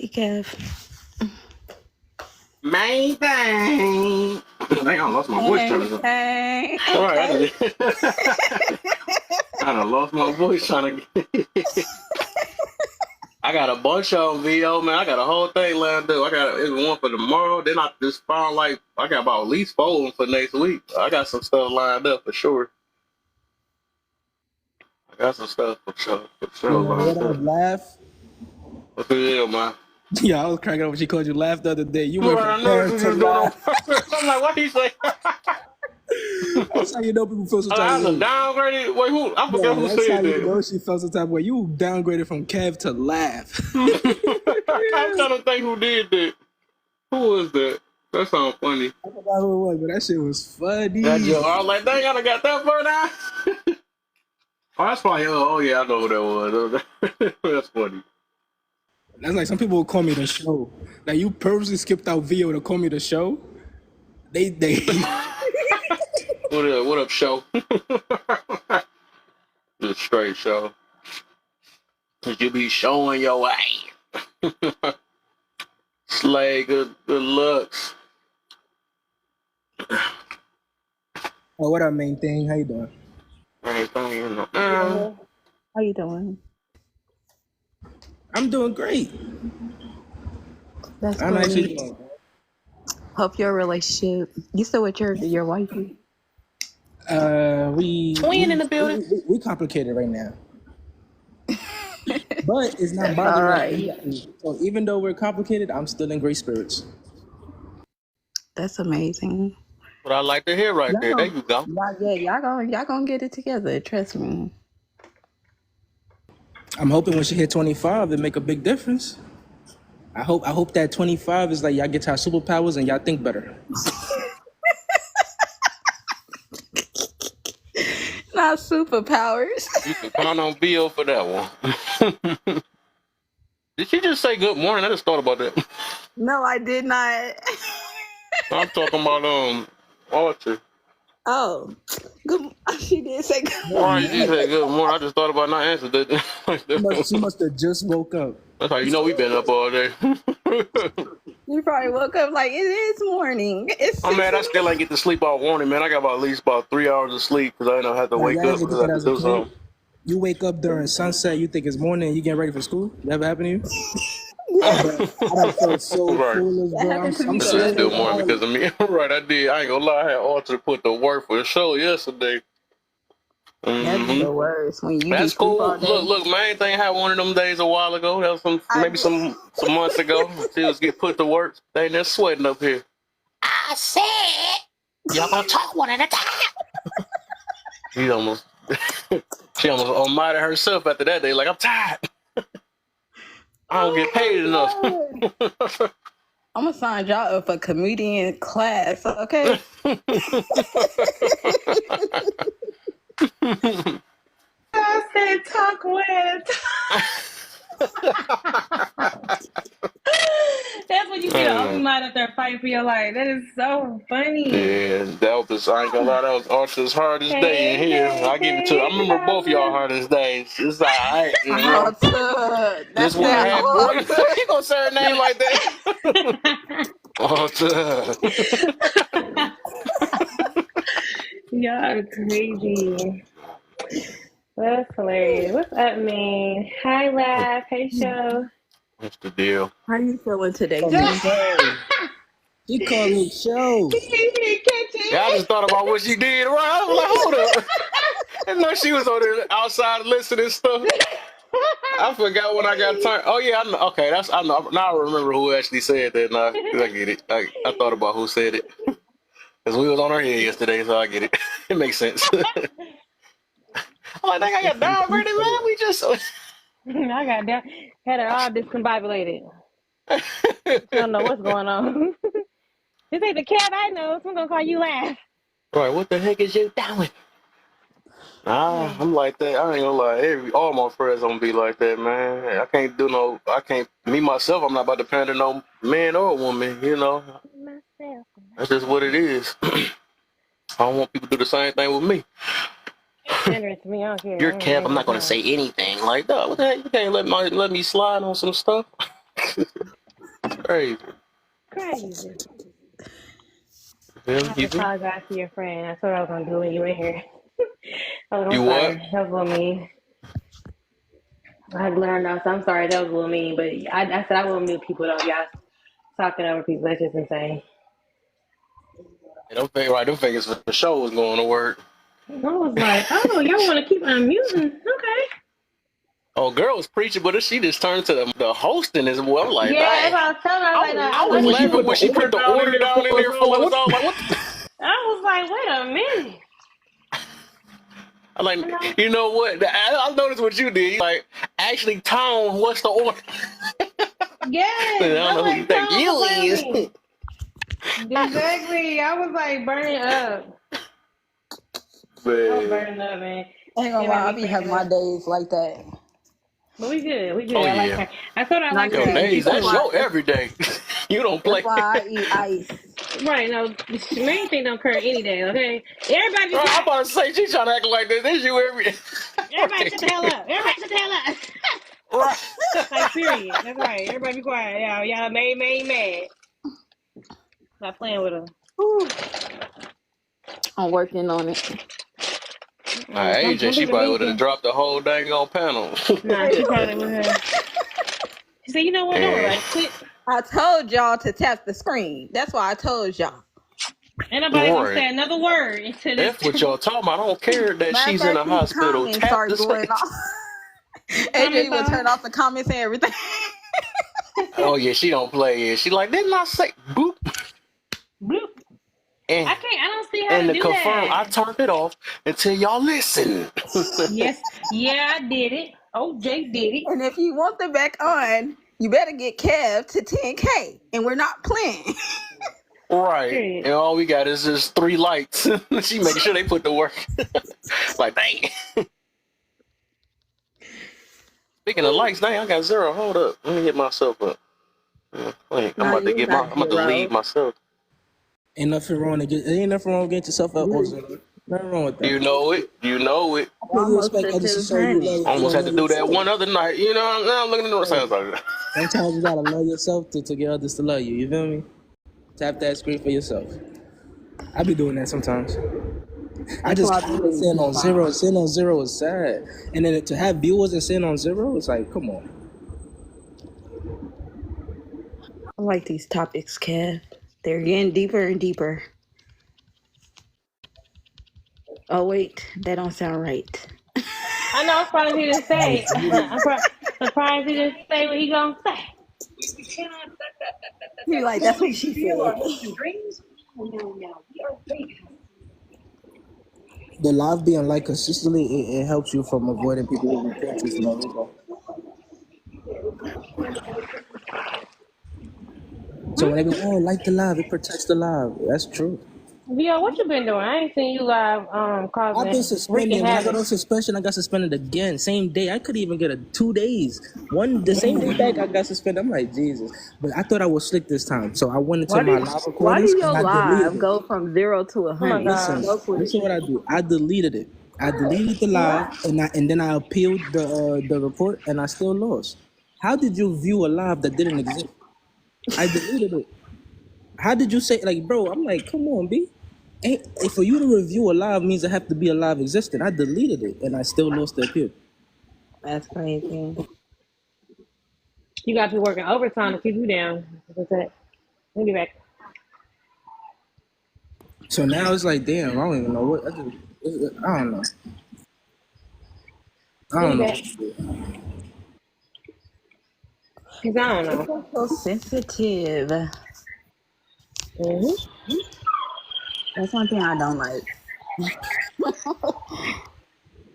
Hey, Kev. Main thing. Dang, I lost my voice trying to. Hey, All right, okay. I done lost my voice trying to. I got a bunch of video, man. I got a whole thing lined up. I got it's one for tomorrow. Then I just found like I got about at least 4 of them for next week. I got some stuff lined up for sure. I got some stuff for sure What lined up, up. laugh? What's the deal, man? Yeah, I was cracking up when she called you laugh the other day. You went Right, from I know what parent you to just doing on laugh. purpose. I'm like, what he say? That's how you know people feel some type I of done way. downgraded. Wait, who? I forgot Yeah, who that's how said you know that. she felt some type of way. You downgraded from Kev to laugh. I'm trying to think who did that. Who was that? That sounds funny. I forgot who it was, but that shit was That funny. joke. I was like, dang, I done got that far now. Oh, that's probably. Oh, yeah, I know who that was. That's funny. That's like some people will call me the show. Like you purposely skipped out video to call me the show. They What up, show? Just straight show. Cause you be showing your way. Slay, good looks. Oh, what up, main thing? How you doing? Everything, you know. How you doing? I'm doing great. That's I'm actually great. doing. Hope your relationship. You still with your wifey? Twin in the building. We complicated right now, but it's not That's all bothering us right. directly. So even though we're complicated, I'm still in great spirits. That's amazing. What I like to hear right Y'all there. There gonna, you go. y'all gonna get it together. Trust me. I'm hoping when she hit 25, it make a big difference. I hope that 25 is like y'all get y'all superpowers and y'all think better. Not superpowers. You can count on Bill for that one. Did she just say good morning? I just thought about that. No, I did not. I'm talking about Archer. Oh, good. She did say good. Why did you say good morning? I just thought about not answering that. She must have just woke up. That's how you know we've been up all day. You probably woke up like it is morning. It's I'm 6 mad in I the still ain't get to sleep all morning, man. I got about at least about 3 hours of sleep because I didn't have to Like, wake y'all up ever get because I that had to as a do kid? something. You wake up during sunset, you think it's morning, you get ready for school? That ever happened to you? Yeah, Bro, I done felt so Right. foolish, that bro. happened to I'm me It's the sitting other still there morning day. because of me. Right, I did. I ain't gonna lie. I had Archer put the work for the show yesterday. That'd be hmm the worst when you be That's sleep cool. all day. Look, main thing had one of them days a while ago. That was I maybe some months ago. She was get put to work. They ain't there sweating up here. I said y'all gonna talk one at a time. She almost she almost unminded herself after that day. Like I'm tired. I don't get paid enough. oh my god! I'm gonna sign y'all up for comedian class, okay? I said talk with. That's when you see the only line up there fighting for your life. That is so funny. Yeah, that was I ain't gonna lie, that was Archer's hardest day in Hey, here. hey, I give it to I hey, remember both y'all Goblin. hardest days. It's alright, you know. Alta. This That's what that happened. Alta. You gonna say her name like that? Archer. Y'all are crazy. That's hilarious. What's up, man? Hi, Laugh. Hey, Show. What's the deal? How you feeling today, call me G? show. She called me show. He didn't catch Yeah, I it. just thought about what she did. Right, I was like, hold up. And know she was on there outside listening stuff. I forgot when I got turned. Oh yeah, I know. Okay, I know. Now I remember who actually said that. Now 'cause I get it. I thought about who said it because we was on our head yesterday, so I get it. It makes sense. I'm like, dang, I got downgraded, man. We just. I got that. Had it all discombobulated. She don't know what's going on. This ain't the cat I know, so I'm gonna call you Laugh. Right, what the heck is you doing? Nah, I'm like that. I ain't gonna lie. All my friends gonna be like that, man. I can't do no. I can't. Me myself, I'm not about to pander no man or woman. You know, Myself. that's just what it is. I don't want people to do the same thing with me. Sandra to me, I don't care. You're I ain't Kev. I'm gonna not gonna say anything like that. What the heck? You can't let me slide on some stuff. Crazy. Crazy. I Yeah, have to you think? apologize to your friend. That's what I was gonna do when you were here. Oh, You I'm what? sorry. That was a little mean. I had to let her know, so I'm sorry. That was a little mean, but I said I won't mute people though. Y'all talking over people. That's just insane. Yeah, them figures for sure was going to work. I was like, oh, y'all want to keep unmuting? Okay. Oh, girl was preaching, but she just turned to the hosting as well. Like, Yeah, that's dang. what I was telling her. I was like, no, I was laughing when she put the order down in there for us all. Like, what the? I was like, wait a minute. I'm like, you know what? I noticed what you did. Like, actually, Tom, what's the order? Yes. I don't know who you think you is. Exactly. I was like burning up. I was burning up, man. I ain't gonna lie, I be having my days like that. But we good. We good. Oh, I like yeah. her. I told her I like Yo, her. days, that's your everyday. You don't play. That's why I eat ice. Right, no, main thing don't occur any day, okay? Everybody be Bro, I'm quiet. about to say, she trying to act like this. This you every day. Everybody shut the hell up. Everybody shut the hell up. Right. Like, period. That's right. Everybody be quiet. Y'all mad. Stop playing with her. Whew. I'm working on it. AJ, she probably would have dropped the whole dang on panel. Nah, she probably would have. She said, you know what? Don't worry about it. Quit. I told y'all to tap the screen. That's why I told y'all. Ain't nobody gonna Right. say another word until this. That's what y'all talking about. I don't care that Matter she's of in a fact, these hospital. comments Tap start the going screen. off. AJ would turn off the comments and everything. Oh yeah, she don't play it. She like, didn't I say boop? Bloop. And, I don't see how and to to do confirm, I that. turned it off until y'all listen. Yes. Yeah, I did it. OJ did it. And if you want them back on, you better get Kev to 10K. And we're not playing. Right. Period. And all we got is just 3 lights. She making sure they put the work. Like, dang. Speaking of lights, dang, I got 0. Hold up. Let me get myself up. Wait, I'm about to leave myself. Ain't nothing wrong to getting yourself up, Ozil. Nothing wrong with that. You know it. You expect others to show you love. Almost had to do that one other night. You know, now I'm looking at the north side. Sometimes you gotta love yourself to get others to love you. You feel me? Tap that screen for yourself. I be doing that sometimes. I just sitting on 0. Sitting on 0 is sad. And then to have viewers and sitting on 0, it's like, come on. I like these topics, Kev. They're getting deeper and deeper. Oh, wait. That don't sound right. I know. I'm surprised he didn't say. I'm surprised he didn't say what he gonna say. You're like, that's what she said. The live being like consistently, it helps you from avoiding people who report you for no reason. So when they go, oh, like the live, it protects the live. That's true. Vio, what you been doing? I ain't seen you live causing I've been suspended. wreaking When I got havoc. on suspension, I got suspended again. Same day. I could even get 2 days. The same day back, I got suspended. I'm like, Jesus. But I thought I was slick this time. So I went into my live Why recordings do your and I deleted live it. go from 0 to 100? Listen what I do. I deleted it. I deleted the live and then I appealed the report and I still lost. How did you view a live that didn't exist? I deleted it. How did you say, like, bro? I'm like, come on, B. For you to review a live means it have to be a live existent. I deleted it and I still lost the appeal. That's crazy. You got to be working overtime to keep you down. What's that? We'll be back. So now it's like, damn, I don't even know what. I don't know. I don't know. Cause I don't know. So sensitive. Mm-hmm. That's one thing I don't like.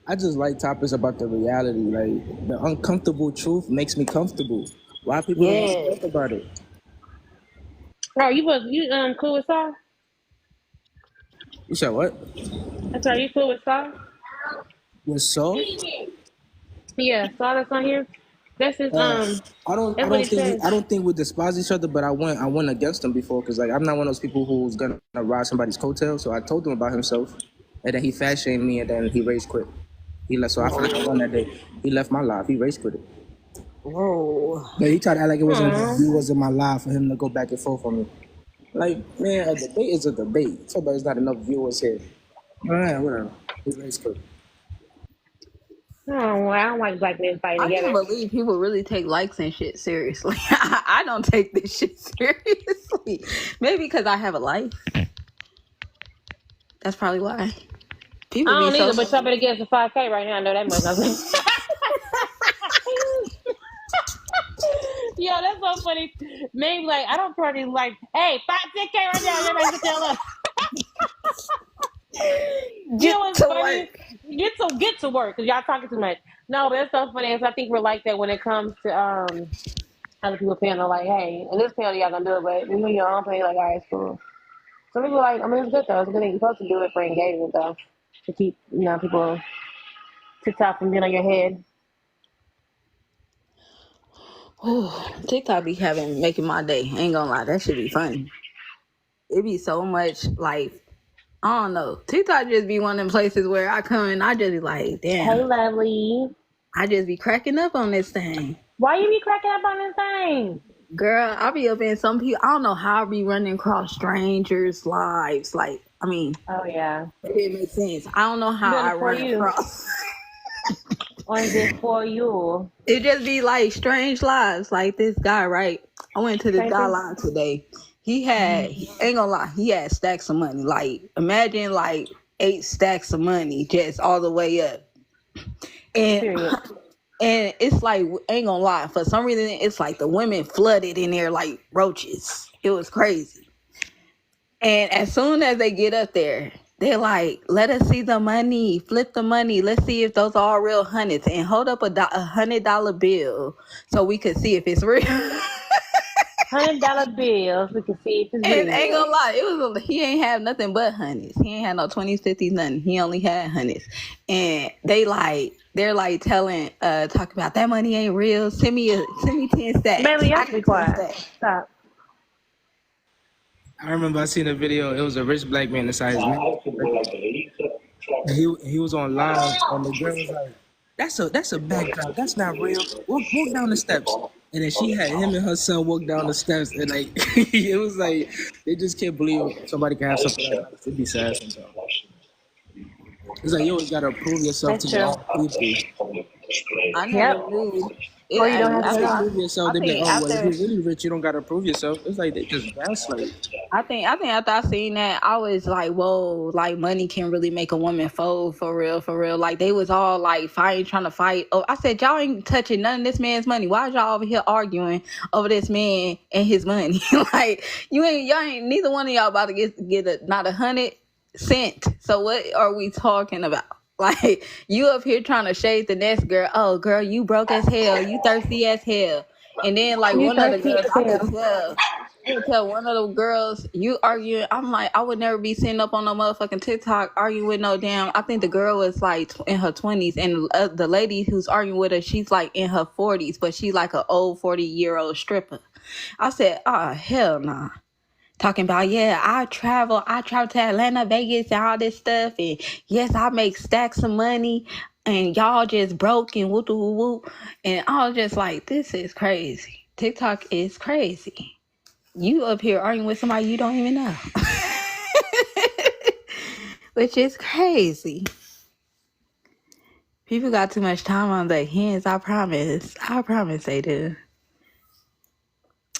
I just like topics about the reality. Like, the uncomfortable truth makes me comfortable. Why people don't talk about it? Oh, you cool with Saul? You said what? That's right. You cool with Saul? With Saul? Yeah, Saul that's on here. That's his I don't think we despise each other, but I went against him before because like I'm not one of those people who's gonna ride somebody's coattail. So I told him about himself, and then he fat shamed me, and then he rage quit. He left. So I won that day. He left my life. He rage quit it. Whoa. But he tried to act like it wasn't enough Hmm. viewers in my live for him to go back and forth on me. Like, man, a debate is a debate. So, but it's not enough viewers here. All right, whatever. It's cool. Oh, well, I don't like black men fighting I can't together. believe people really take likes and shit seriously. I don't take this shit seriously. Maybe because I have a life. That's probably why. People I be don't so. either, but somebody gets a 5K right now. I know that much. Yo, that's so funny. Maybe like I don't probably like, hey, 5, 6K right now. Everybody sit down. You Get know what's to funny? work. Get to work because y'all talking too much. No, but it's so funny. Is I think we're like that when it comes to other people paying. They're like, hey, and this panel y'all gonna do it, but you know your own pay. Like, all right, it's cool. Some people like, I mean, it's good though. It's a good thing. You're supposed to do it for engagement though, to keep people TikTok from being on your head. Ooh, TikTok be making my day. Ain't gonna lie, that should be funny. It be so much like I don't know. TikTok just be one of them places where I come and I just be like, Hey, damn. lovely. I just be cracking up on this thing. Why you be cracking up on this thing? Girl, I be up in some people. I don't know how I be running across strangers' lives. Like, I mean, Oh yeah. it didn't make sense. I don't know how Doing I it for run you. across. Or is it for you? It just be like strange lives. Like this guy, right? I went to this guy Crazy. line today. He ain't gonna lie, he had stacks of money. Like, imagine like 8 stacks of money just all the way up. And Period. and it's like, ain't gonna lie, for some reason it's like the women flooded in there like roaches. It was crazy. And as soon as they get up there, they're like, let us see the money, flip the money. Let's see if those are all real hundreds and hold up a $100 bill so we could see if it's real. $100 bills. We can see if it's And ain't real. gonna lie, he ain't have nothing but hundreds. He ain't had no 20s, 50s, nothing. He only had hundreds. And they're like telling, talking about that money ain't real. Send me 10 stacks. Baby, you I have to be got 10 quiet. stacks. Stop. I remember I seen a video. It was a rich black man inside his man. And he was on live, and the girl was like, "That's a backdrop. That's not real. Walk down the steps." And then she had him and her son walk down the steps, and like it was like they just can't believe somebody can have something like that. It'd be sad sometimes. It's like you always gotta prove yourself to That's your true. own people. I never Yep. knew. Or you don't You have to gotta After be. prove yourself. I They be like, think "Oh, well, if after you're really rich, you don't gotta prove yourself." It's like they just gaslight. I think after I seen that, I was like, whoa, like money can really make a woman fold for real, for real. Like they was all like fighting, trying to fight. Oh, I said, y'all ain't touching none of this man's money. Why is y'all over here arguing over this man and his money? Like y'all ain't neither one of y'all about to get not 100 cents. So what are we talking about? Like you up here trying to shade the next girl. Oh girl, you broke as hell. You thirsty as hell. And then like You one of the thirsty girls, as I could hell. tell. I would tell one of the girls, you arguing. I'm like, I would never be sitting up on no motherfucking TikTok arguing with no damn. I think the girl was like in her 20s, and the lady who's arguing with her, she's like in her 40s, but she's like an old 40-year-old stripper. I said, oh, hell nah. Talking about, yeah, I travel to Atlanta, Vegas, and all this stuff, and yes, I make stacks of money, and y'all just broke and whoop whoop whoop. And I was just like, this is crazy. TikTok is crazy. You up here arguing with somebody you don't even know. Which is crazy. People got too much time on their hands, I promise. I promise they do.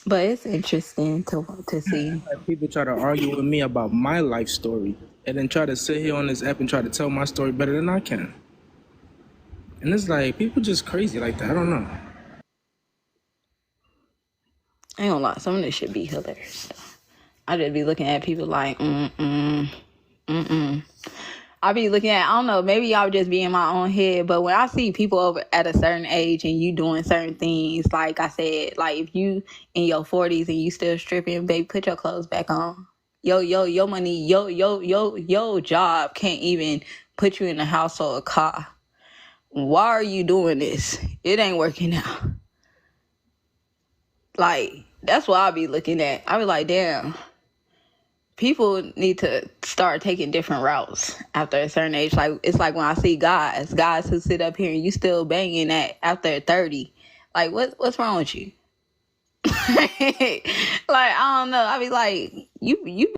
But it's interesting to see. Like people try to argue with me about my life story, and then try to sit here on this app and try to tell my story better than I can. And it's like people just crazy like that. I don't know. I ain't gonna lie, some of this should be hilarious. I just be looking at people like, I be looking at, I don't know, maybe y'all just be in my own head, but when I see people over at a certain age and you doing certain things, like I said, like if you in your 40s and you still stripping, baby, put your clothes back on. Your money, your job can't even put you in a house or a car. Why are you doing this? It ain't working out. Like, that's what I be looking at. I be like, damn. People need to start taking different routes after a certain age. Like it's like when I see guys who sit up here and you still banging at after 30. Like, what's wrong with you? Like, I don't know. I be like, you.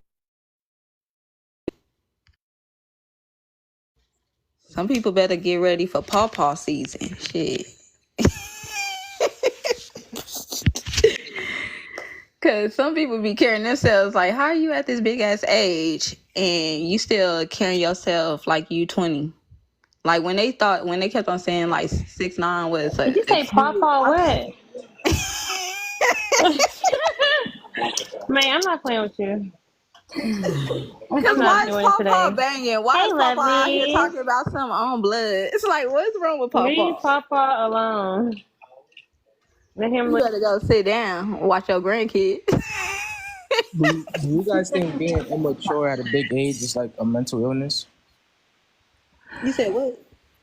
Some people better get ready for pawpaw season. Shit. Cause some people be carrying themselves like, how are you at this big ass age and you still carrying yourself like you 20? Like when they kept on saying like 6'9" was Did you a say cute. Papa what? Man, I'm not playing with you. Cause I'm not why is doing it Pawpaw today. banging? Why Hey, is Pawpaw out here lovely. talking about some on blood? It's like, what's wrong with Leave Pawpaw? Papa alone. Let him You look. better go sit down, and watch your grandkids. Do you guys think being immature at a big age is like a mental illness? You said what?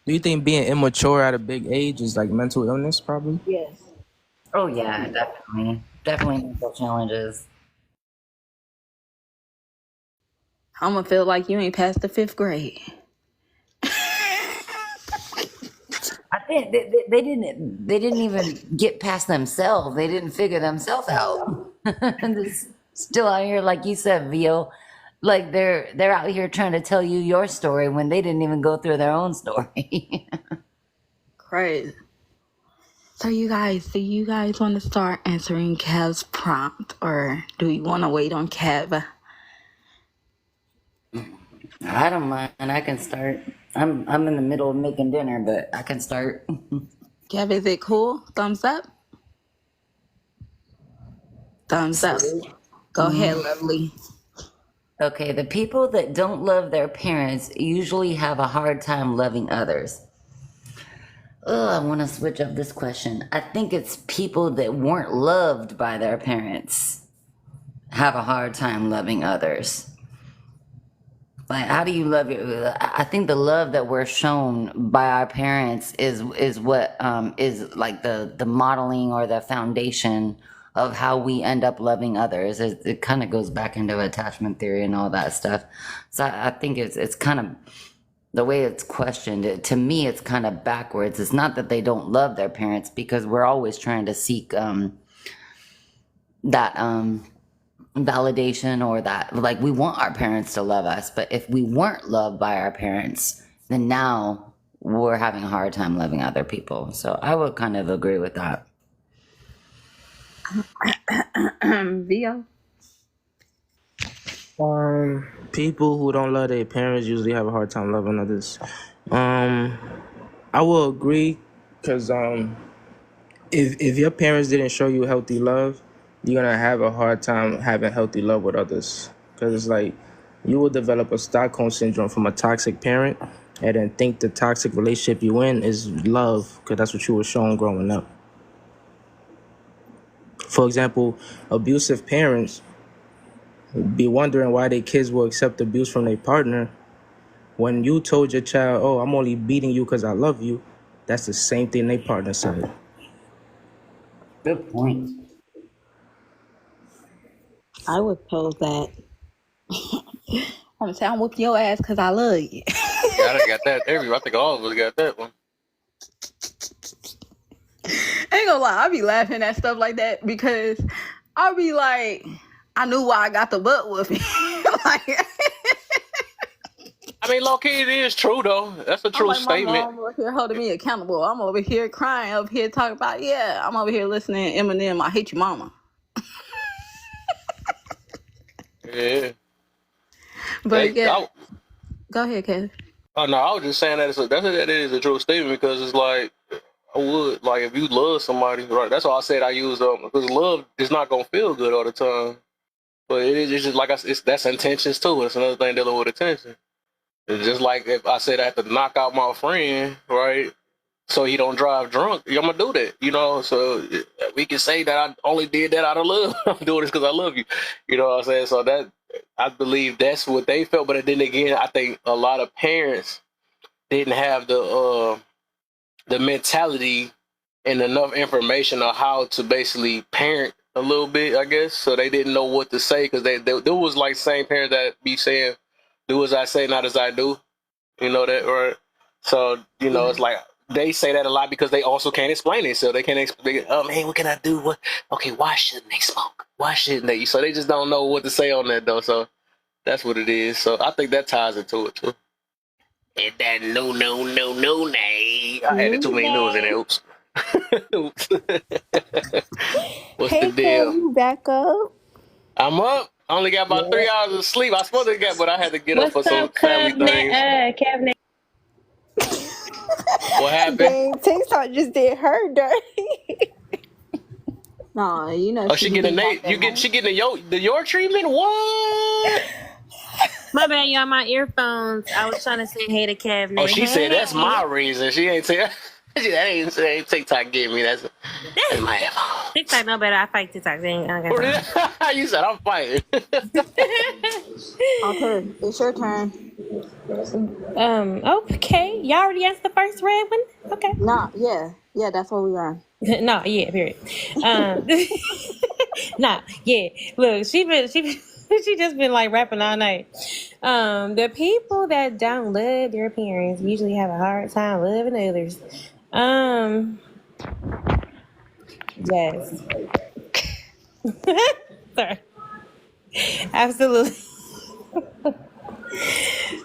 Do you think being immature at a big age is like mental illness? Probably. Yes. Oh yeah, definitely. Definitely mental challenges. I'm gonna feel like you ain't passed the 5th grade. I think they didn't even get past themselves. They didn't figure themselves out. They're still out here, like you said, Vio. Like they're out here trying to tell you your story when they didn't even go through their own story. Crazy. So do you guys want to start answering Kev's prompt, or do you want to wait on Kev? I don't mind. I can start. I'm in the middle of making dinner, but I can start. Kev, is it cool? Thumbs up? Thumbs up. Go ahead, lovely. Okay, the people that don't love their parents usually have a hard time loving others. Oh, I want to switch up this question. I think it's people that weren't loved by their parents have a hard time loving others. Like, how do you love your? I think the love that we're shown by our parents is what is like the modeling or the foundation of how we end up loving others. It kind of goes back into attachment theory and all that stuff. So I think it's kind of the way it's questioned. To me, it's kind of backwards. It's not that they don't love their parents, because we're always trying to seek that validation, or that, like, we want our parents to love us. But if we weren't loved by our parents, then now we're having a hard time loving other people. So I would kind of agree with that. Vio? People who don't love their parents usually have a hard time loving others. I will agree, because if your parents didn't show you healthy love, you're gonna have a hard time having healthy love with others. Because it's like you will develop a Stockholm syndrome from a toxic parent, and then think the toxic relationship you in is love, because that's what you were shown growing up. For example, abusive parents be wondering why their kids will accept abuse from their partner. When you told your child, "Oh, I'm only beating you because I love you," that's the same thing their partner said. Good point. I was told that. I'm gonna say I'm whooping your ass because I love you. Yeah, I got that. I think all of us got that one. I ain't gonna lie, I be laughing at stuff like that because I be like, I knew why I got the butt whooping. Like, I mean, low key, it is true though. That's a I'm true like, my statement. mom over here holding me accountable. I'm over here crying, over here talking about, yeah, I'm over here listening to Eminem, I hate you, mama. Yeah. But yeah, go ahead, Kev. Oh no, I was just saying that that is a true statement, because it's like, I would, like, if you love somebody, right? That's why I said I use because love is not gonna feel good all the time, but it's just like that's intentions too. It's another thing dealing with attention. It's just like if I said I have to knock out my friend, right? So he don't drive drunk, I'm gonna do that, you know. So we can say that I only did that out of love. I'm doing this because I love you, you know what I'm saying? So that, I believe that's what they felt. But then again, I think a lot of parents didn't have the mentality and enough information on how to basically parent a little bit, I guess. So they didn't know what to say, because they there was like same parents that be saying, "Do as I say, not as I do." You know that, right? So, you know, it's like they say that a lot because they also can't explain it. So they can't explain, oh man, what can I do? What? Okay, why shouldn't they smoke? Why shouldn't they? So they just don't know what to say on that though. So that's what it is. So I think that ties into it too. And that no. I added too many no's in there. Oops. Oops. What's Hey, the deal? Kev, you back up? I'm up. I only got about 3 hours of sleep. I was supposed to get, but I had to get up for What's some up, family things. Kev? What happened? Dang, TikTok just did her dirty. No, you know. Oh, she getting she getting the your treatment? What? My bad, y'all. My earphones. I was trying to say hey to Kev. Oh, she said that's my reason. She ain't say that ain't TikTok gave me. That's my earphone. TikTok no better. I fight TikTok. You said I'm fighting. Okay, it's your turn. Okay. Y'all already answered the first red one. Okay. Nah, yeah, that's what we are. No, yeah, period. Nah, yeah. Look, she just been like rapping all night. The people that don't love their parents usually have a hard time loving others. Yes. Sorry. Absolutely.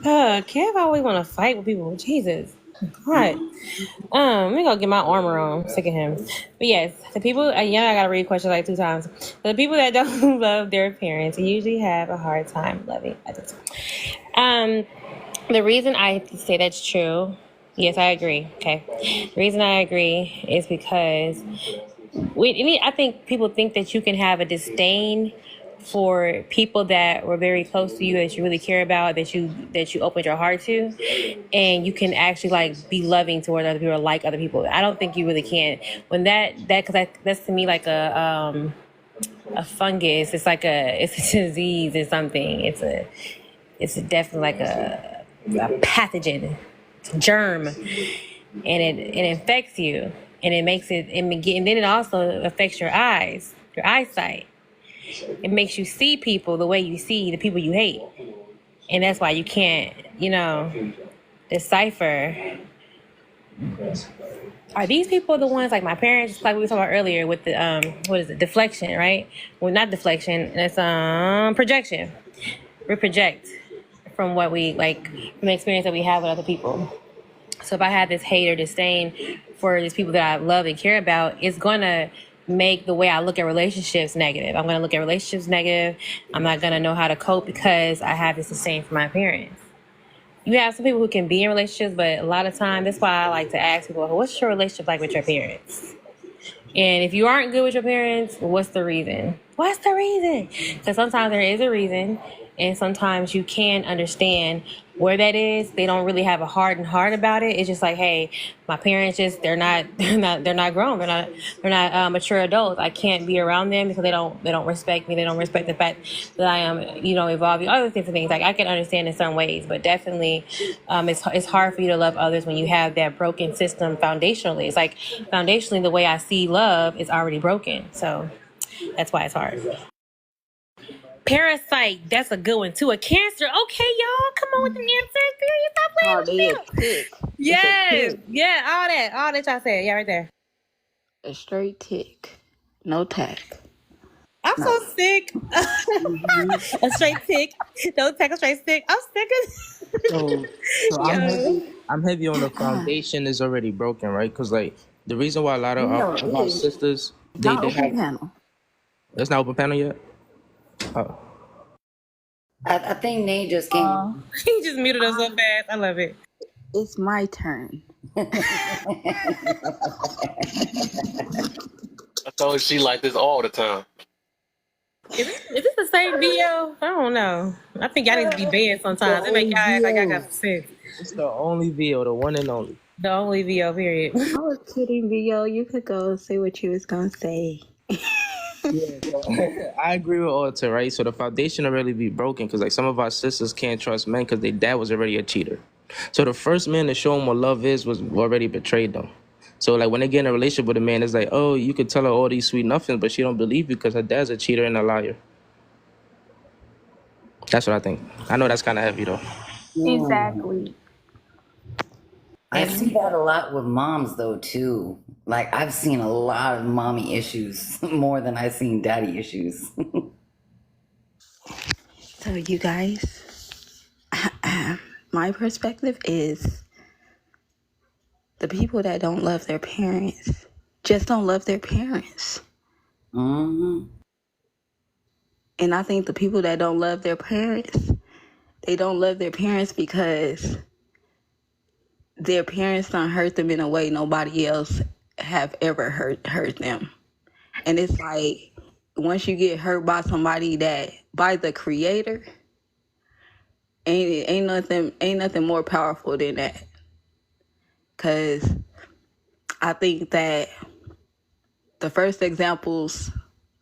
Kev always want to fight with people. Jesus. All right. Let me go get my armor on. I'm sick of him. But yes, the people. I gotta read questions like 2 times. The people that don't love their parents usually have a hard time loving others. The reason I say that's true. Yes, I agree. Okay. The reason I agree is because I think people think that you can have a disdain for people that were very close to you, that you really care about, that you opened your heart to, and you can actually like be loving towards other people or like other people. I don't think you really can. When because that's to me like a fungus. It's like it's a disease or something. It's definitely like a pathogen, it's a germ, and it infects you, and it makes it, and then it also affects your eyes, your eyesight. It makes you see people the way you see the people you hate. And that's why you can't, decipher. Are these people the ones like my parents, like we were talking about earlier with the, deflection, right? Well, not deflection, it's projection. We project from what we, like, from the experience that we have with other people. So if I have this hate or disdain for these people that I love and care about, it's going to make the way I look at relationships negative. I'm going to look at relationships negative. I'm not going to know how to cope because I have this disdain for my parents. You have some people who can be in relationships, but a lot of time, that's why I like to ask people, what's your relationship like with your parents? And if you aren't good with your parents, what's the reason? What's the reason? Because sometimes there is a reason, and sometimes you can understand where that is. They don't really have a hardened heart about it. It's just like, hey, my parents they're not grown. They're not mature adults. I can't be around them because they don't respect me. They don't respect the fact that I am, evolving, other different things. Like I can understand in some ways, but definitely, it's hard for you to love others when you have that broken system foundationally. It's like foundationally, the way I see love is already broken. So that's why it's hard. Parasite, that's a good one too. A cancer. Okay, y'all, come on with the answer. Stop playing with Tick. Yes, yeah, all that y'all said. Yeah, right there. A straight tick, no tack. I'm so sick. A straight tick. Don't take a straight stick. I'm sick of So I'm heavy on the foundation is already broken, right? Because like the reason why a lot of our sisters they Not open have panel. it's not open panel yet. Oh. I think Nate just came. He just muted us so fast. I love it. It's my turn. I told she like this all the time. Is this the same video? I don't know. I think y'all need to be banned sometimes. It make y'all act like I got some sense. It's the only VO, the one and only. The only VO, period. I was kidding, VO. You could go say what you was gonna say. Yeah, so, I agree with Alter, right? So the foundation will really be broken because like some of our sisters can't trust men because their dad was already a cheater. So the first man to show them what love is was already betrayed them. So like when they get in a relationship with a man, it's like, oh, you could tell her all these sweet nothings, but she don't believe you because her dad's a cheater and a liar. That's what I think. I know that's kind of heavy though. Exactly. I see that a lot with moms though too. Like I've seen a lot of mommy issues more than I've seen daddy issues. So you guys, my perspective is the people that don't love their parents just don't love their parents. Mm-hmm. And I think the people that don't love their parents, they don't love their parents because their parents done hurt them in a way nobody else have ever hurt them. And it's like once you get hurt by somebody that by the creator, ain't nothing more powerful than that. Cause I think that the first examples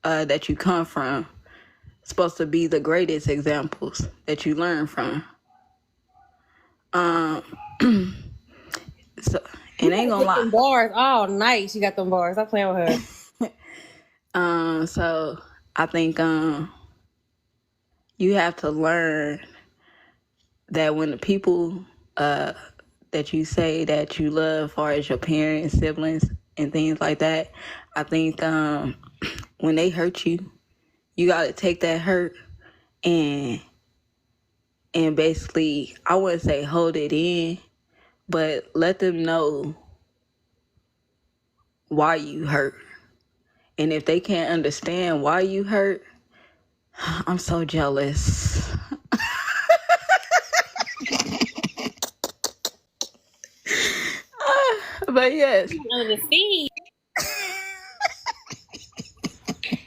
that you come from supposed to be the greatest examples that you learn from. So it ain't gonna lie. Bars all night. She got them bars. I'm playing with her. So I think you have to learn that when the people that you say that you love, as far as your parents, siblings, and things like that, I think when they hurt you, you gotta take that hurt and basically, I wouldn't say hold it in, but let them know why you hurt. And if they can't understand why you hurt, I'm so jealous. But yes. Under the sea.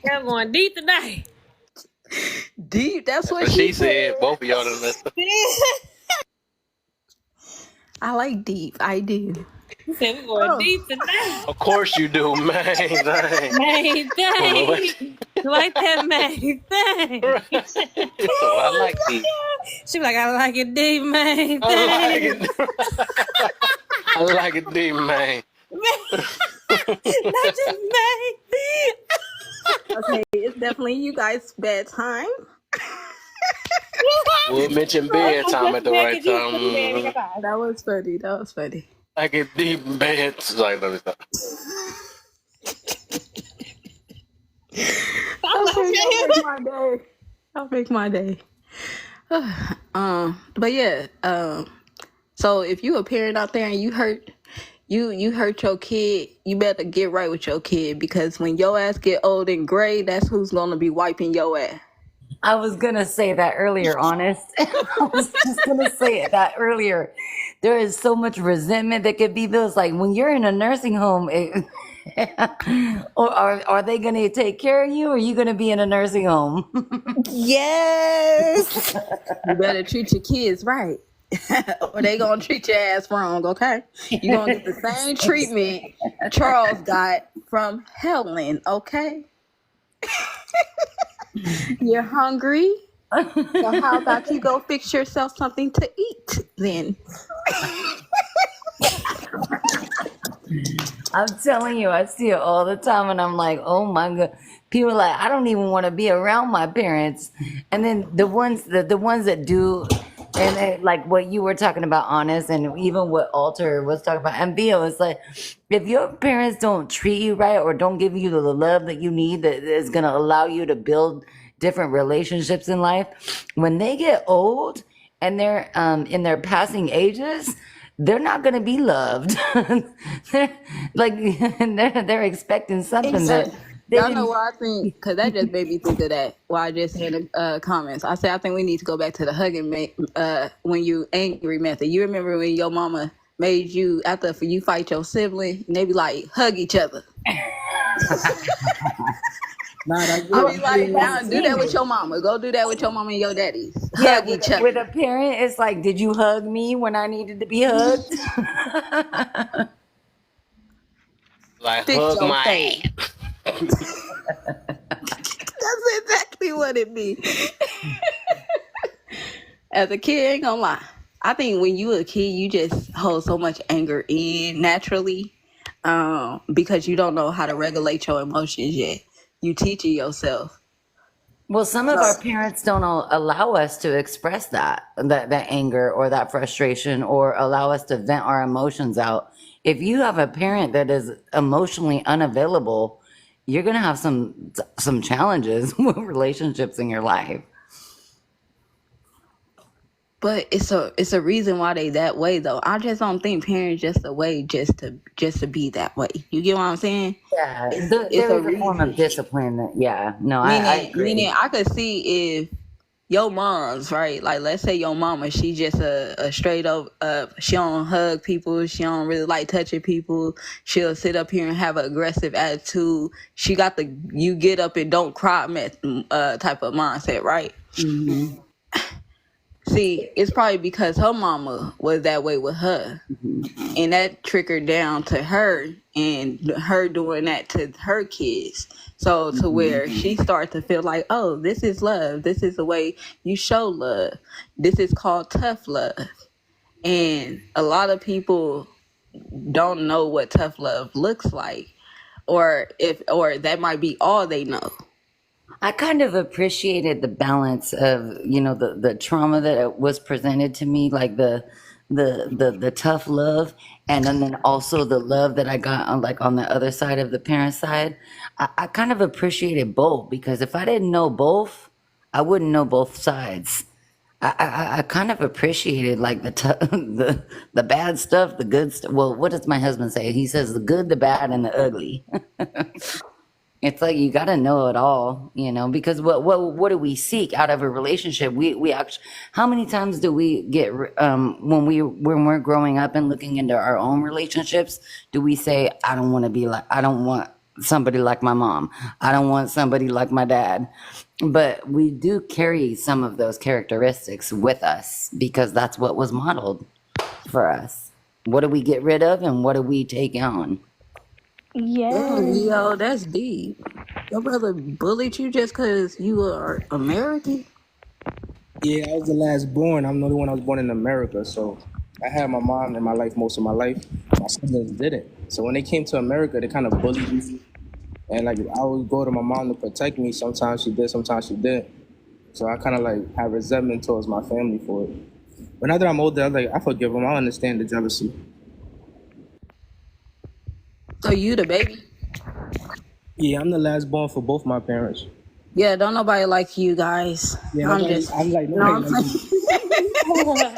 They're going deep today. Deep, that's what She said. Both of y'all done messed up. I like deep, I do. You said we're going deep today. Of course you do, man. Dang. Main thing. Like that main thing. So I like deep. She be like, I like it deep, main thing. I like it deep, man. Not just main. Okay, it's definitely you guys' bedtime. We'll mention bedtime at the right time. That was funny. I get deep in bed. Sorry, let me stop. I'll make my day. But yeah, so if you a parent out there and you hurt your kid, you better get right with your kid, because when your ass get old and gray, that's who's gonna be wiping your ass. I was gonna say that earlier, honest. I was just gonna say that earlier. There is so much resentment that could be built. It's like when you're in a nursing home, or are they gonna take care of you, or are you gonna be in a nursing home? Yes. You better treat your kids right, or they gonna treat your ass wrong. Okay, you gonna get the same treatment Charles got from Helen. Okay. You're hungry? So how about you go fix yourself something to eat then? I'm telling you, I see it all the time, and I'm like, oh my god. People are like, I don't even want to be around my parents. And then the ones that do, and like what you were talking about, honest, and even what Alter was talking about, and Bio, is like, if your parents don't treat you right or don't give you the love that you need, that is going to allow you to build different relationships in life, when they get old and they're in their passing ages, they're not going to be loved. They're like they're expecting something that they Y'all didn't. know what I think? Because that just made me think of that while I just had the comments. I said, I think we need to go back to the hugging when you angry method. You remember when your mama made you, after you fight your sibling, and they be like, hug each other. I be like, now do that with your mama. Go do that with your mama and your daddy. Yeah, Hug each other. with a parent, it's like, did you hug me when I needed to be hugged? Like, Fix hug your my face. ass. That's exactly what it be. As a kid, ain't gonna lie. I think when you a kid, you just hold so much anger in naturally, because you don't know how to regulate your emotions yet. You teaching yourself. Well, some of our parents don't allow us to express that anger or that frustration or allow us to vent our emotions out. If you have a parent that is emotionally unavailable, you're going to have some challenges with relationships in your life. But it's a reason why they that way though. I just don't think parents just a way just to be that way. You get what I'm saying? Yeah, It's there a is a form of reason. discipline that, yeah, no, I agree. Meaning I could see if your mom's right, like let's say your mama, she just a straight up she don't hug people, she don't really like touching people, she'll sit up here and have an aggressive attitude. She got the you get up and don't cry type of mindset, right? Hmm. See, it's probably because her mama was that way with her, and that trickled down to her, and her doing that to her kids. So to where she started to feel like, oh, this is love. This is the way you show love. This is called tough love. And a lot of people don't know what tough love looks like, or that might be all they know. I kind of appreciated the balance of, the trauma that was presented to me, like the tough love, and then also the love that I got on the other side of the parent side. I kind of appreciated both, because if I didn't know both, I wouldn't know both sides. I kind of appreciated like the bad stuff, the good stuff. Well, what does my husband say? He says the good, the bad, and the ugly. It's like you got to know it all, because what do we seek out of a relationship? We actually, how many times do we get when we're growing up and looking into our own relationships, do we say, I don't want somebody like my mom, I don't want somebody like my dad, but we do carry some of those characteristics with us because that's what was modeled for us. What do we get rid of and what do we take on? Damn, Yes. Leo, that's deep. Your brother bullied you just because you are American? Yeah, I was the last born. I'm the only one that was born in America, so I had my mom in my life most of my life. My siblings didn't. So when they came to America, they kind of bullied me. And like I would go to my mom to protect me. Sometimes she did, sometimes she didn't. So I kind of like have resentment towards my family for it. But now that I'm older, I forgive them. I understand the jealousy. So you the baby? Yeah, I'm the last born for both my parents. Yeah, don't nobody like you guys. Yeah, I'm nobody, just I'm like no, nobody I'm like saying. me.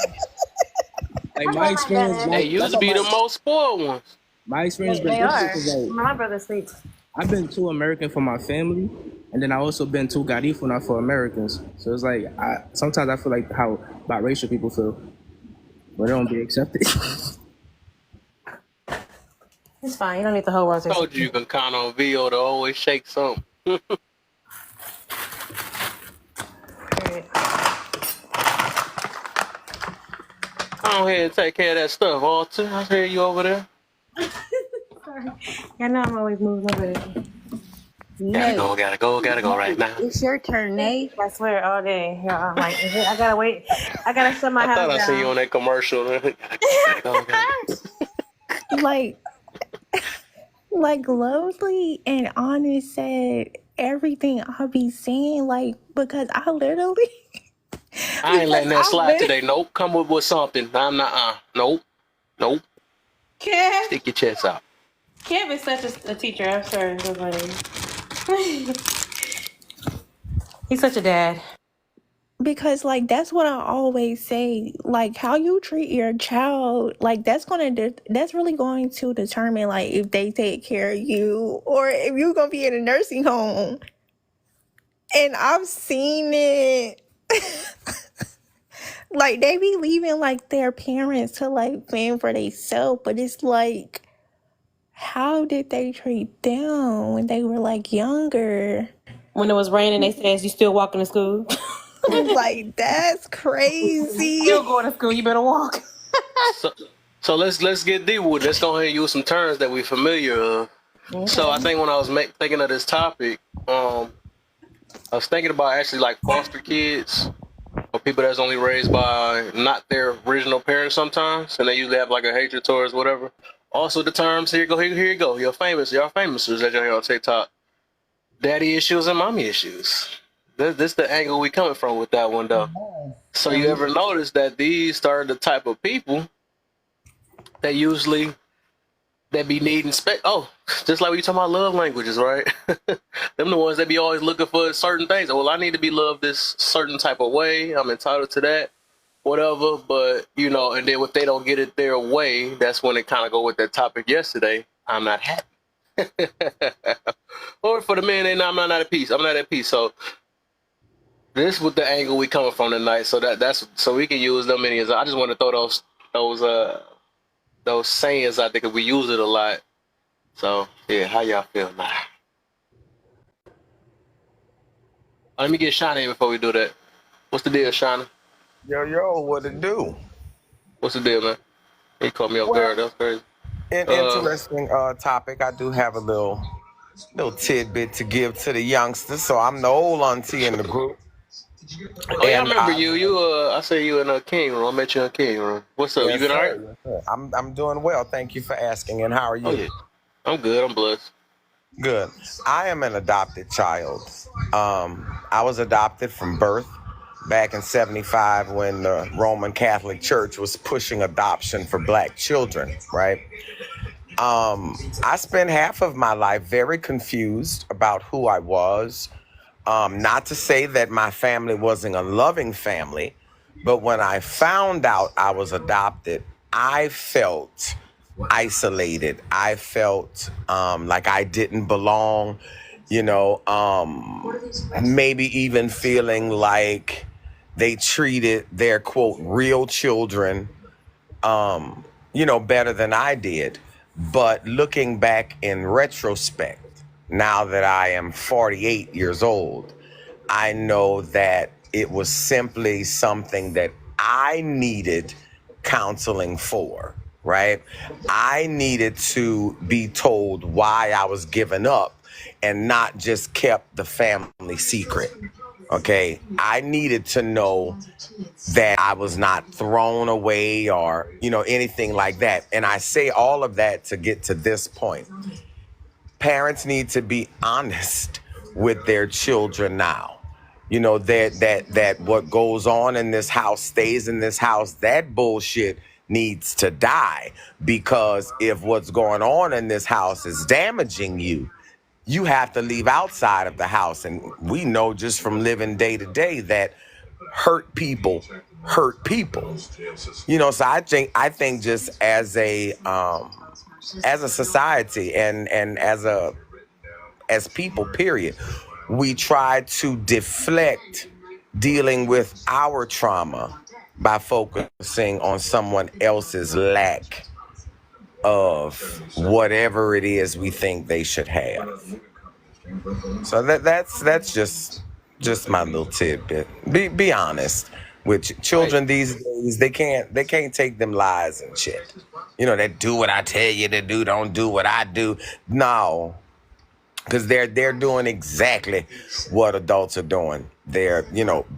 Like my experience, They like used that's to what be the most spoiled ones. my experience been They different are. because like My brother sleeps. I've been too American for my family, and then I also been too Garifuna for Americans. So it's like sometimes I feel like how biracial people feel, but they don't be accepted. It's fine. You don't need the whole world to Told you can count on Vio to always shake something. Go ahead and take care of that stuff, Alter. I hear you over there. Sorry. I know I'm always moving over there. Nate, Gotta go right now. it's your turn, Nate. I swear all day. Yeah, I'm like, I gotta wait. I gotta shut my I house thought I down. seen you on that commercial. Gotta go. Like, like Lovely and Honest said everything I be saying, like, because I literally, I ain't letting that because slide I've been, today. Nope. Come up with something. I'm not. Nope. Nope. Kev, Stick your chest out. Kev is such a teacher. I'm sorry. He's such a dad. because like that's what I always say. Like how you treat your child, like that's that's really going to determine like if they take care of you or if you're gonna be in a nursing home. And I've seen it. Like they be leaving like their parents to like fend for themselves, but it's like, how did they treat them when they were like younger? When it was raining, they said, "You still walking to school? Like that's crazy. Still going to school? You better walk." So let's get deep with it. Let's go ahead and use some terms that we're familiar of. So I think when I was thinking of this topic, I was thinking about actually like foster kids or people that's only raised by not their original parents sometimes, and they usually have like a hatred towards whatever. Also the terms, here you go. Y'all famous that y'all hear on TikTok. Daddy issues and mommy issues. this the angle we coming from with that one though. So you ever notice that these are the type of people that usually that be needing just like we talking about love languages, right? Them the ones that be always looking for certain things. Well, I need to be loved this certain type of way. I'm entitled to that, whatever. But you know, and then if they don't get it their way, that's when it kind of go with that topic yesterday. I'm not happy. Or for the men, I'm not at peace. I'm not at peace. So this was the angle we coming from tonight. So that's so we can use them many as I just want to throw those sayings out there because we use it a lot. So yeah, how y'all feel now? Let me get Shauna in before we do that. What's the deal, Shauna? Yo, what it do? What's the deal, man? He called me up Well, guard. That's crazy. interesting topic. I do have a little tidbit to give to the youngsters. So I'm the old auntie in the group, Oh yeah, I and remember you. I say you in a king room. I met you in a king room. What's up? You yes, been all right? sir. Yes, sir. I'm doing well. Thank you for asking. And how are Oh you? yeah, I'm good. I'm blessed. Good. I am an adopted child. I was adopted from birth back in '75 when the Roman Catholic Church was pushing adoption for black children, right? I spent half of my life very confused about who I was. Not to say that my family wasn't a loving family, but when I found out I was adopted, I felt isolated. I felt like I didn't belong, you know, maybe even feeling like they treated their quote real children better than I did. But looking back in retrospect, now that I am 48 years old, I know that it was simply something that I needed counseling for, right? I needed to be told why I was giving up and not just kept the family secret. Okay, I needed to know that I was not thrown away or, anything like that. And I say all of that to get to this point. Parents need to be honest with their children now. You know, that what goes on in this house stays in this house. That bullshit needs to die, because if what's going on in this house is damaging you, you have to leave outside of the house. And we know just from living day to day that hurt people hurt people. So I think just as a society and as people, period, we try to deflect dealing with our trauma by focusing on someone else's lack of whatever it is we think they should have. So that's just my little tidbit. Be honest with children these days. They can't take them lies and shit. They do what I tell you to do, don't do what I do. No, because they're doing exactly what adults are doing. They're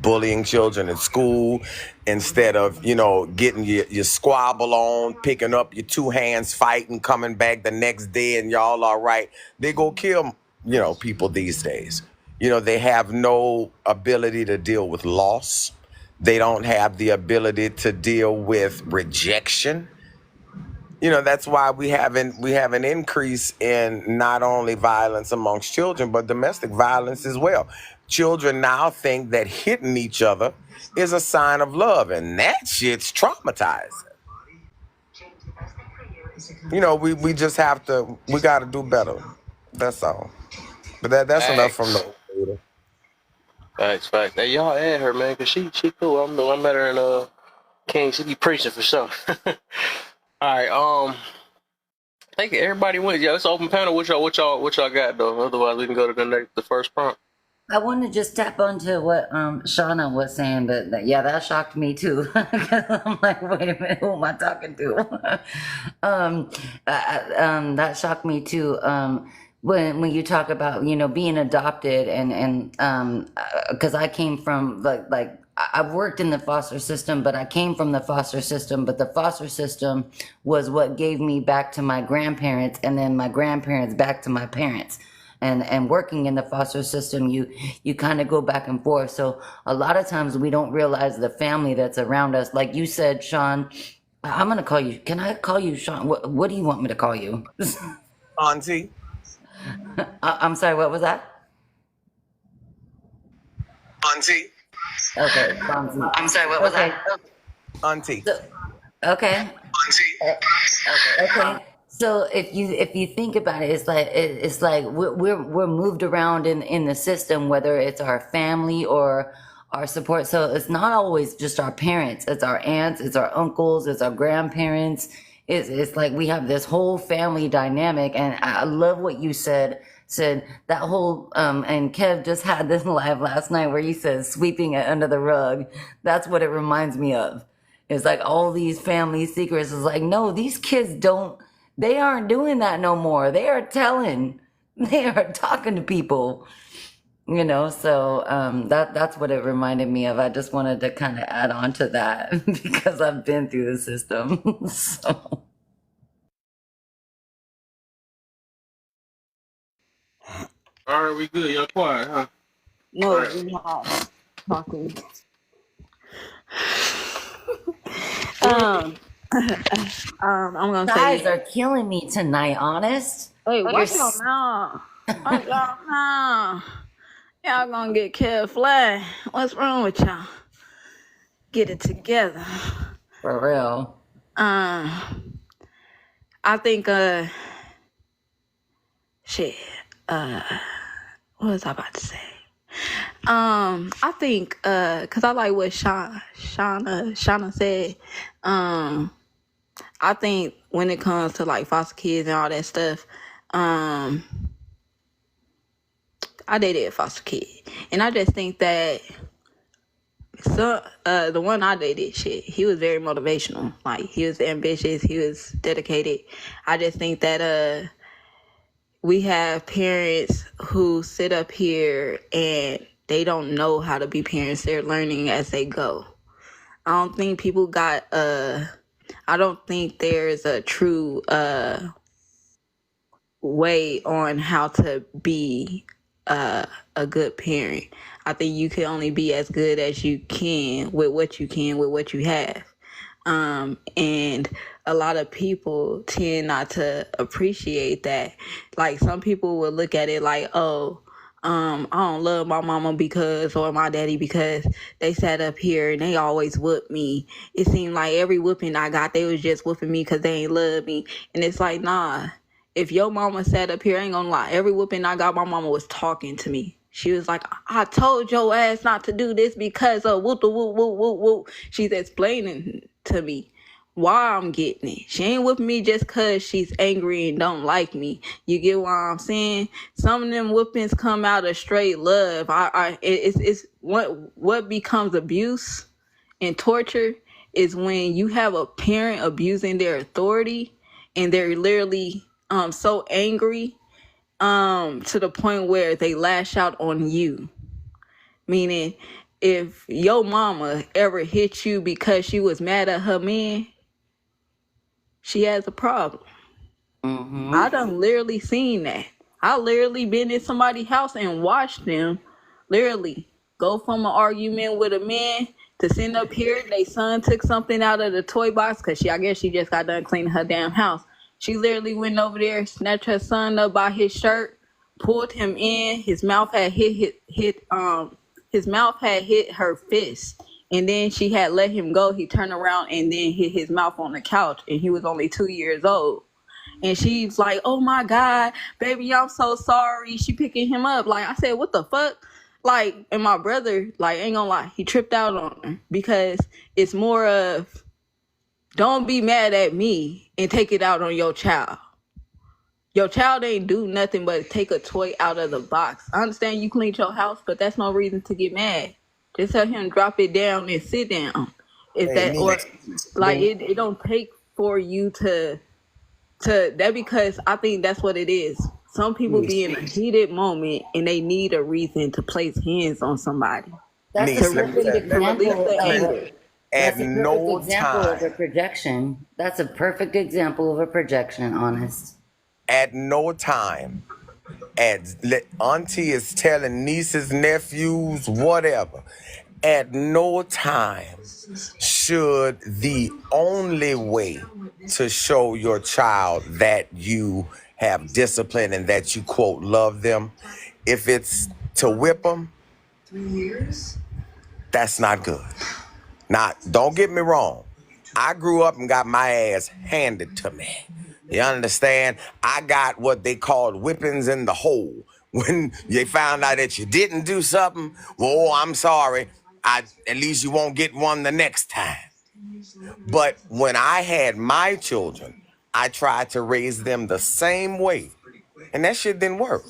bullying children in school instead of getting your squabble on, picking up your two hands, fighting, coming back the next day, and y'all all right. They go kill people these days. They have no ability to deal with loss. They don't have the ability to deal with rejection. That's why we have an increase in not only violence amongst children, but domestic violence as well. Children now think that hitting each other is a sign of love, and that shit's traumatizing. We just we got to do better. That's all. But that's enough from the. Facts. Hey, y'all add her, man, cause she cool. I met her in King. She be preaching for sure. All right. I think everybody went. Yeah, it's an open panel. What y'all got though? Otherwise, we can go to the first prompt. I want to just tap onto what Shauna was saying, but that shocked me too. 'Cause I'm like, wait a minute, who am I talking to? That shocked me too. When you talk about being adopted and because I came from like I've worked in the foster system, but I came from the foster system. But the foster system was what gave me back to my grandparents, and then my grandparents back to my parents. and working in the foster system, you kind of go back and forth. So a lot of times we don't realize the family that's around us. Like you said, Sean, I'm gonna call you. Can I call you Sean? What do you want me to call you? Auntie. I'm sorry. What was that? Auntie. Okay, Fonzie. I'm sorry, what was Okay. that? Auntie. So, okay. Auntie. Okay. So if you think about it, it's like we're moved around in the system, whether it's our family or our support. So it's not always just our parents. It's our aunts, it's our uncles, it's our grandparents. It's like we have this whole family dynamic, and I love what you said that whole and Kev just had this live last night where he says sweeping it under the rug. That's what it reminds me of. It's like all these family secrets. It's like, no, these kids they aren't doing that no more. They are telling, they are talking to people, you know. So that's what it reminded me of. I just wanted to kind of add on to that because I've been through the system. So. All right, we good. Y'all quiet, huh? No, All right. we're not talking. I'm gonna Guys say. are killing me tonight, honest. Wait, You're watch out now. Watch out now. Y'all gonna get killed flat. What's wrong with y'all? Get it together. for real. I think shit. What was I about to say? I think cause I like what Shauna said. I think when it comes to like foster kids and all that stuff, I dated a foster kid, and I just think that the one I dated, shit, he was very motivational. Like, he was ambitious, he was dedicated. I just think that we have parents who sit up here and they don't know how to be parents. They're learning as they go. I don't think people got I don't think there's a true way on how to be a good parent. I think you can only be as good as you can with what you have. And a lot of people tend not to appreciate that. Like, some people will look at it like, oh, I don't love my mama or my daddy because they sat up here and they always whooped me. It seemed like every whooping I got, they was just whooping me because they ain't love me. And it's like, nah, if your mama sat up here, I ain't gonna lie, every whooping I got, my mama was talking to me. She was like, I told your ass not to do this because of whoop, whoop, whoop, whoop, whoop. She's explaining to me why I'm getting it. She ain't with me just cause she's angry and don't like me. You get what I'm saying? Some of them whoopings come out of straight love. It's what becomes abuse and torture is when you have a parent abusing their authority and they're literally so angry to the point where they lash out on you. Meaning, if your mama ever hit you because she was mad at her man, she has a problem. Mm-hmm. I done literally seen that. I literally been in somebody's house and watched them literally go from an argument with a man to sitting up here. They son took something out of the toy box because I guess she just got done cleaning her damn house. She literally went over there, snatched her son up by his shirt, pulled him in. His mouth had hit her fist. And then she had let him go. He turned around and then hit his mouth on the couch. And he was only 2 years old. And she's like, oh my God, baby, I'm so sorry. She picking him up. Like, I said, what the fuck? Like, and my brother, like, ain't gonna lie, he tripped out on her. Because it's more of, don't be mad at me and take it out on your child. Your child ain't do nothing but take a toy out of the box. I understand you cleaned your house, but that's no reason to get mad. Just tell him drop it down and sit down. If that, or like, it don't take for you to that, because I think that's what it is. Some people be in a heated moment and they need a reason to place hands on somebody. That's Niece, a perfect example at no time of a projection. That's a perfect example of a projection, honest. At no time Auntie is telling nieces, nephews, whatever. At no time should the only way to show your child that you have discipline and that you, quote, love them, if it's to whip them, that's not good. Now, don't get me wrong. I grew up and got my ass handed to me. You understand? I got what they called whippings in the hole. When they found out that you didn't do something, well, I'm sorry. At least you won't get one the next time. But when I had my children, I tried to raise them the same way. And that shit didn't work.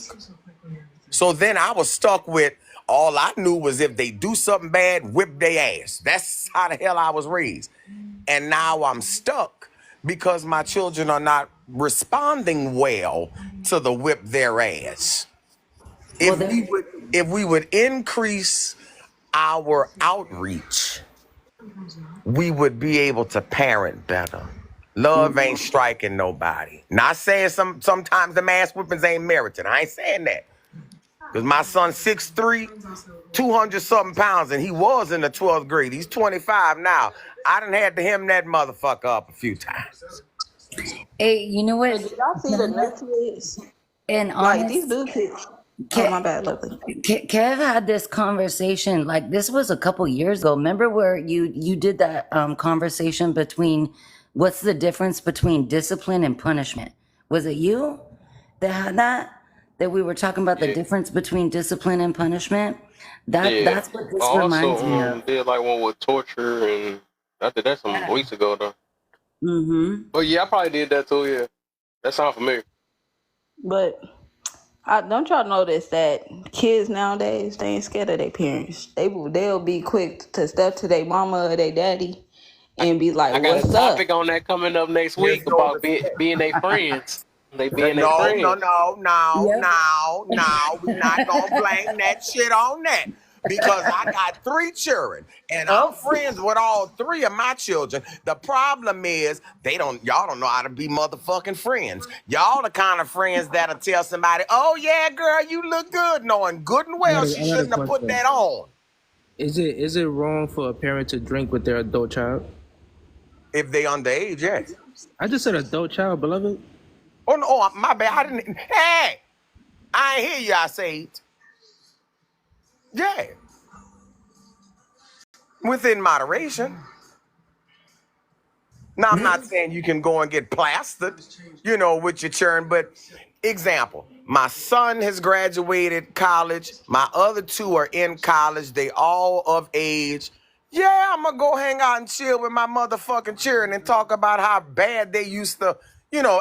So then I was stuck with, all I knew was if they do something bad, whip their ass. That's how the hell I was raised. And now I'm stuck because my children are not responding well to the whip their ass. If we would increase our outreach, we would be able to parent better. Love ain't striking nobody. Not saying sometimes the ass whippings ain't merited. I ain't saying that. Because my son's 6'3", 200-something pounds, and he was in the 12th grade. He's 25 now. I done had to hem that motherfucker up a few times. Hey, you know what? Did y'all see the Netflix? And Like these honest, dudes. Oh my bad, lovely. Kev had this conversation, like this was a couple years ago. Remember where you did that conversation between what's the difference between discipline and punishment? Was it you that had that? That we were talking about the Yeah, difference between discipline and punishment? yeah. That's what I this also reminds me of. did like one with torture, and I did that some weeks ago though. Mm-hmm. But yeah, I probably did that too. Yeah, that sounds familiar. But don't y'all notice that kids nowadays, they ain't scared of their parents. They'll be quick to step to their mama or their daddy and be like, I got a "What's up?" topic on that coming up next There's week no about respect. being their friends. They being their No, friends. Yep. we're not gonna blame that shit on that. Because I got 3 children and I'm friends with all 3 of my children. The problem is y'all don't know how to be motherfucking friends. Y'all the kind of friends that'll tell somebody, oh yeah, girl, you look good, knowing good and well I she got a shouldn't have put question. that on. Is it wrong for a parent to drink with their adult child? If they underage, yes. I just said adult child, beloved. Oh no, my bad. I didn't. Hey, I ain't hear you. I said, yeah, within moderation. Now, I'm not saying you can go and get plastered, with your churn, but example, my son has graduated college. My other 2 are in college. They all of age. Yeah, I'm going to go hang out and chill with my motherfucking children and talk about how bad they used to,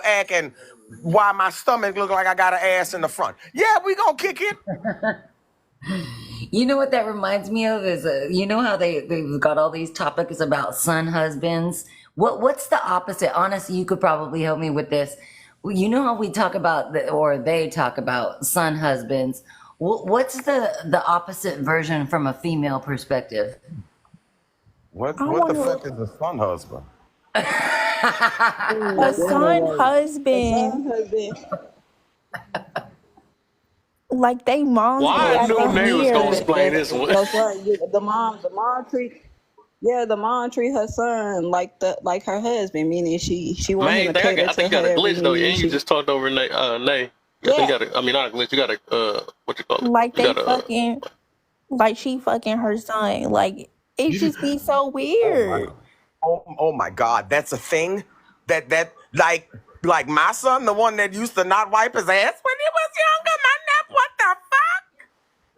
act and why my stomach look like I got an ass in the front. Yeah, we going to kick it. You know what that reminds me of is, you know how they've got all these topics about son husbands. What's the opposite? Honestly, you could probably help me with this. You know how we talk about or they talk about son husbands. What's the opposite version from a female perspective? What I the want fuck is a son husband? a son husband. Husband. Like they moms Well, be I knew acting Nay was gonna weird. explain this one. The mom treat her son like her husband, meaning she want him Man, to cater I think to you got a her every glitch though, need. and you just talked over Nay. Nay. Yeah. You got a, I mean, not a glitch. You got a what you call it? Like You they got a fucking, like she fucking her son. Like it just be so weird. Oh my God, that's a thing. That like my son, the one that used to not wipe his ass when he was younger. What the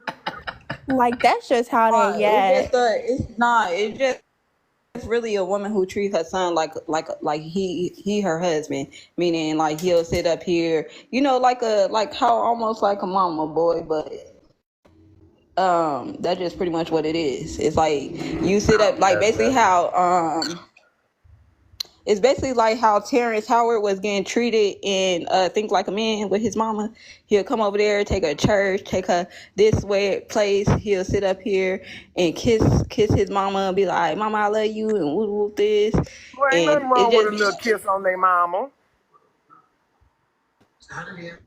fuck? Like that's just how they act. It's just really a woman who treats her son like he her husband, meaning like he'll sit up here, like how almost like a mama boy, but that's just pretty much what it is. It's like you sit up, like basically how it's basically like how Terrence Howard was getting treated in Think Like a Man with his mama. He'll come over there, take her to church, take her this way place. He'll sit up here and kiss his mama and be like, "Mama, I love you," and whoop whoop this. Well, ain't And nothing wrong it with a just little kiss on their mama.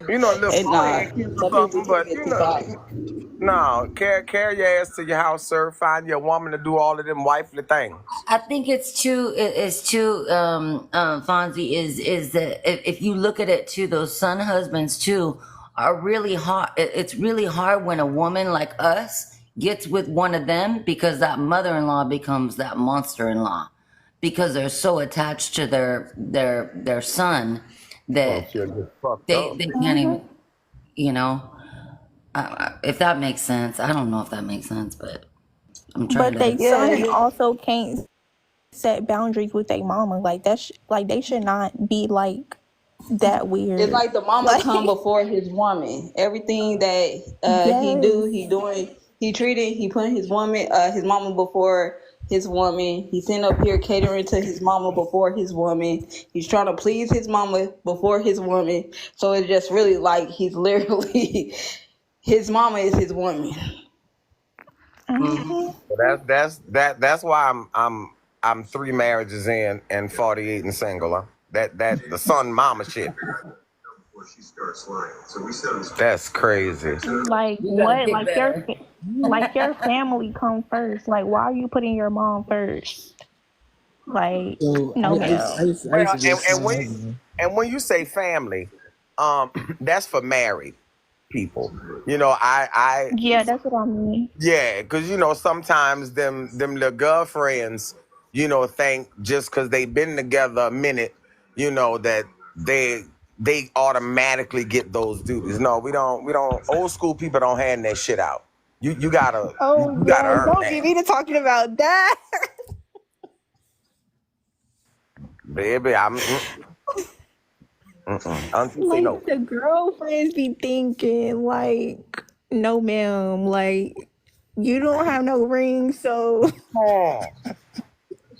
You know, a little And nah, forehead kiss or some people something, take but it you too far. know, no, carry your ass to your house, sir. Find your woman to do all of them wifely things. I think it's too Fonzie is that if you look at it too, those son husbands too are really hard. It's really hard when a woman like us gets with one of them, because that mother-in-law becomes that monster-in-law, because they're so attached to their son Oh, that she'll get fucked they up. they can't even, you know, if that makes sense. I don't know if that makes sense, but I'm trying But they to. Yeah, son also can't set boundaries with their mama. Like that's like they should not be like that it's weird. like the mama Like come before his woman. Everything that he do, yes, he doing. He putting his mama before his woman. He's sitting up here catering to his mama before his woman. He's trying to please his mama before his woman. So it's just really like he's literally his mama is his woman. Mhm. So that's why I'm 3 marriages in and 48 and single. Huh? That the son mama shit. That's crazy. like You gotta what? pick better. Like your family come first. Like why are you putting your mom first? Like So no hell. I used Well, to go to and my when husband. you say family, that's for married people. You know, I Yeah, that's what I mean. yeah, because you know sometimes them little girlfriends, you know, think just because they've been together a minute, you know, that they automatically get those duties. No, we don't. Old school people don't hand that shit out. You gotta Oh you gotta yes, earn don't get that, me to talking about that. baby. I'm auntie say no. Like the girlfriends be thinking like, no ma'am, like you don't have no ring, so Oh.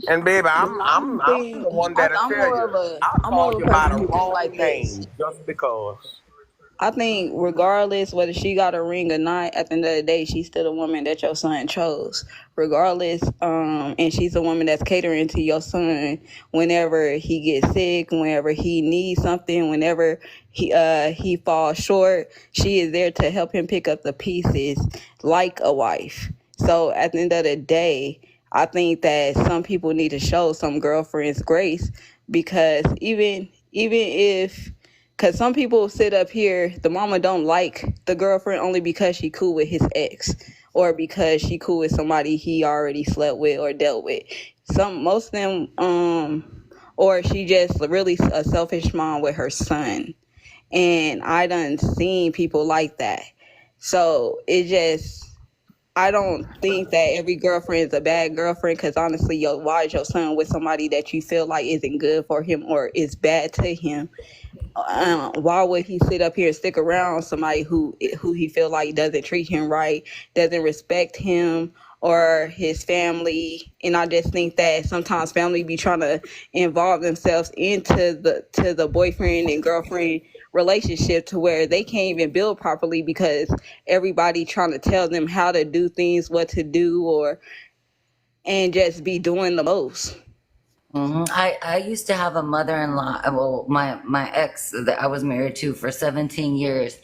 And baby, I'm Thing, the one that'll I'm tell more you. of a I'll I'm more call of you a by person the who think wrong like this. name just because. I think regardless whether she got a ring or not, at the end of the day, she's still a woman that your son chose. Regardless, and she's a woman that's catering to your son whenever he gets sick, whenever he needs something, whenever he falls short. She is there to help him pick up the pieces like a wife. So at the end of the day, I think that some people need to show some girlfriends grace, because even if, because some people sit up here, the mama don't like the girlfriend only because she cool with his ex, or because she cool with somebody he already slept with or dealt with. Most of them, or she just really a selfish mom with her son. And I done seen people like that. So it just, I don't think that every girlfriend is a bad girlfriend, because honestly, why is your son with somebody that you feel like isn't good for him or is bad to him? Why would he sit up here and stick around somebody who he feel like doesn't treat him right, doesn't respect him or his family? And I just think that sometimes family be trying to involve themselves into the boyfriend and girlfriend relationship to where they can't even build properly, because everybody trying to tell them how to do things, what to do, or and just be doing the most. I used to have a mother-in-law. Well, my ex that I was married to for 17 years,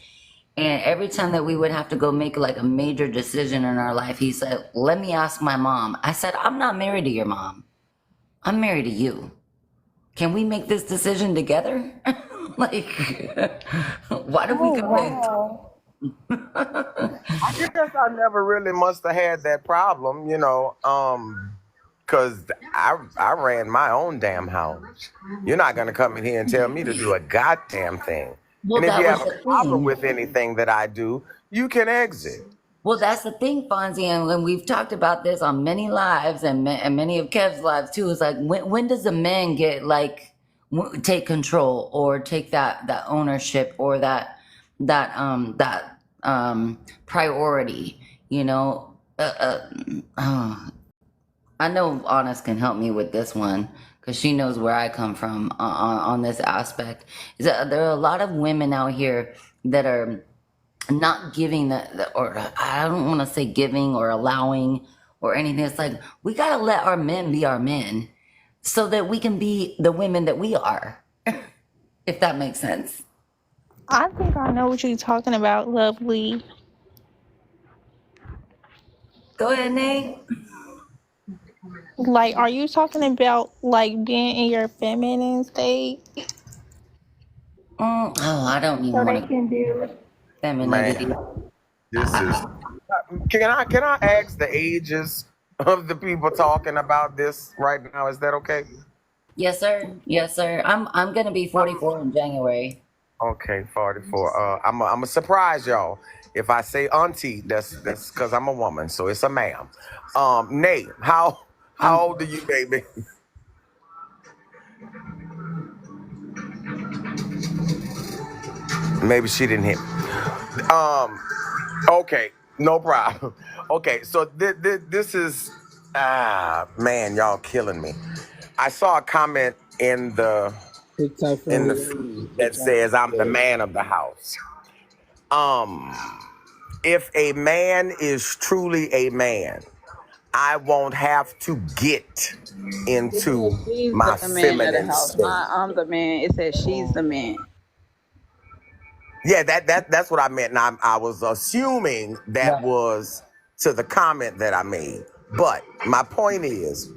and every time that we would have to go make like a major decision in our life, he said, "Let me ask my mom." I said, "I'm not married to your mom. I'm married to you. Can we make this decision together?" Like, why do we Oh gotta? wow. I guess I never really must have had that problem, you know, because I ran my own damn house. You're not gonna come in here and tell me to do a goddamn thing. Well, And if that you was have a the problem thing. with anything that I do, you can exit. Well, that's the thing, Fonzie, and we've talked about this on many lives and many of Kev's lives too. It's like, when does a man get like take control or take that ownership or that priority? You know, I know Honest can help me with this one because she knows where I come from on this aspect. Is that there are a lot of women out here that are not giving or I don't want to say giving or allowing or anything. It's like, we got to let our men be our men so that we can be the women that we are, if that makes sense. I think I know what you're talking about, Lovely. Go ahead, Nate. Like, are you talking about like being in your feminine state Oh, I don't even so want they to can do? femininity. Man, this is. Can I ask the ages of the people talking about this right now? Is that okay? Yes, sir. Yes, sir. I'm gonna be 44 in January. Okay, 44. I'm a surprise y'all. If I say auntie, that's because I'm a woman, so it's a ma'am. Nate, how I'm old are you, baby? Maybe she didn't hit me. Okay, no problem. Okay, so this is man, y'all killing me. I saw a comment in the TikTok feed that says I'm the man of the house. If a man is truly a man, I won't have to get It into says she's my the man of the feminine house, state. not I'm the man. It says she's the man. Yeah, that's what I meant. And I was assuming that right. was to the comment that I made. But my point is,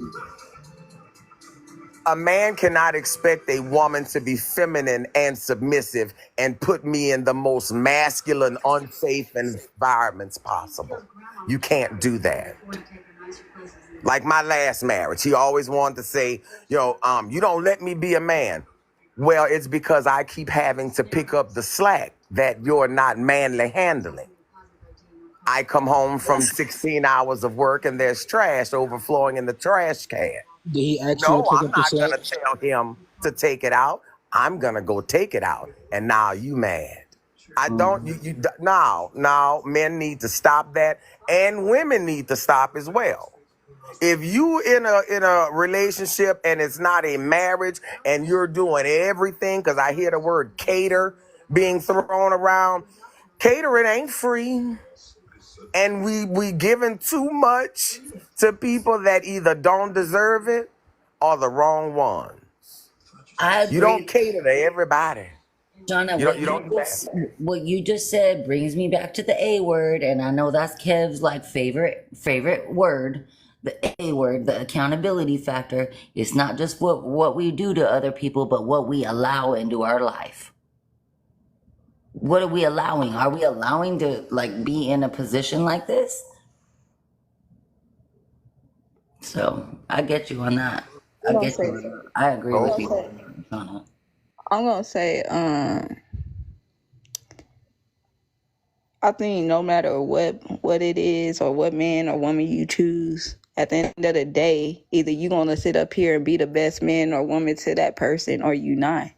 a man cannot expect a woman to be feminine and submissive and put me in the most masculine, unsafe environments possible. You can't do that. Like my last marriage, he always wanted to say, you don't let me be a man. Well, it's because I keep having to pick up the slack that you're not manly handling. I come home from 16 hours of work and there's trash overflowing in the trash can. Did he ask you to No, pick I'm up the not slack? going to tell him to take it out. I'm going to go take it out. And now you mad. I don't, now men need to stop that. And women need to stop as well. If you in a relationship and it's not a marriage and you're doing everything, because I hear the word cater being thrown around, catering ain't free. And we giving too much to people that either don't deserve it or the wrong one. I You don't agree, cater to everybody. Shauna. You don't do that. What you just said brings me back to the A word, and I know that's Kev's like favorite word. The A word, the accountability factor. It's not just what we do to other people, but what we allow into our life. What are we allowing? Are we allowing to like be in a position like this? So I get you on that. I'm gonna say, I agree with you, Okay. Shauna. I'm gonna say, I think no matter what it is or what man or woman you choose, at the end of the day, either you gonna sit up here and be the best man or woman to that person, or you not.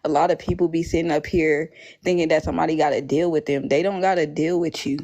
A lot of people be sitting up here thinking that somebody got to deal with them. They don't got to deal with you.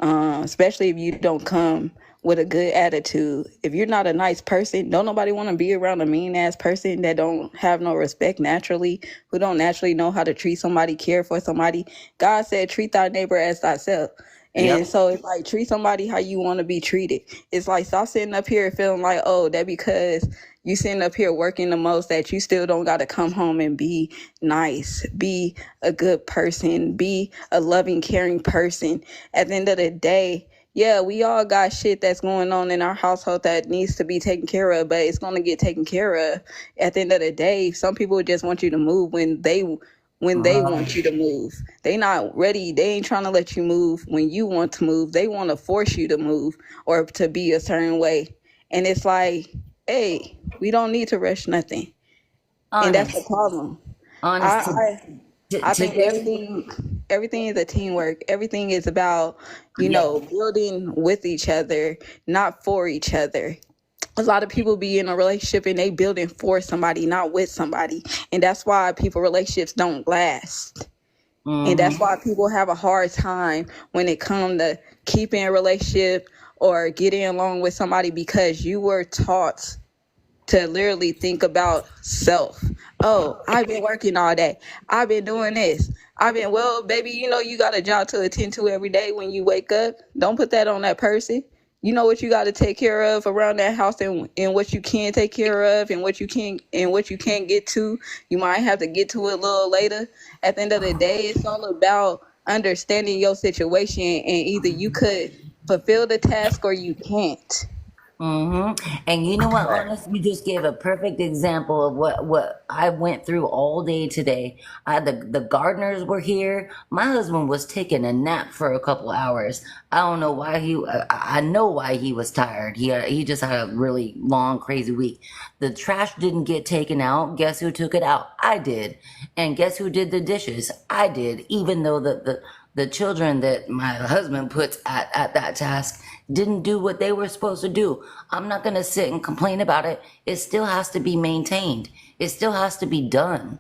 Especially if you don't come with a good attitude. If you're not a nice person, don't nobody want to be around a mean ass person that don't have no respect naturally, who don't naturally know how to treat somebody, care for somebody. God said, treat thy neighbor as thyself. And Yep. so it's like, treat somebody how you want to be treated. It's like, stop sitting up here feeling like, oh, that because you sitting up here working the most that you still don't got to come home and be nice, be a good person, be a loving, caring person. At the end of the day, yeah, we all got shit that's going on in our household that needs to be taken care of, but it's going to get taken care of. At the end of the day, some people just want you to move when they want you to move. They not ready. They ain't trying to let you move when you want to move. They want to force you to move or to be a certain way. And it's like, hey, we don't need to rush nothing. And that's the Honest. problem. Honest. I think Today, everything is a teamwork. Everything is about, yeah. building with each other, not for each other. A lot of people be in a relationship and they building for somebody, not with somebody. And that's why relationships don't last. And that's why people have a hard time when it comes to keeping a relationship or getting along with somebody, because you were taught to literally think about self. Oh, I've been working all day. I've been doing this. Well, baby, you got a job to attend to every day when you wake up. Don't put that on that person. you know what you got to take care of around that house, and what you can take care of, and what you can't get to. You might have to get to it a little later. At the end of the day, it's all about understanding your situation, and either you could fulfill the task or you can't. And you know what, honest, you just gave a perfect example of what I went through all day today. The gardeners were here. My husband was taking a nap for a couple hours. I don't know why I know why he was tired. He just had a really long, crazy week. The trash didn't get taken out. Guess who took it out? I did. And guess who did the dishes? I did. Even though the children that my husband puts at that task didn't do what they were supposed to do. I'm not going to sit and complain about it. It still has to be maintained. It still has to be done.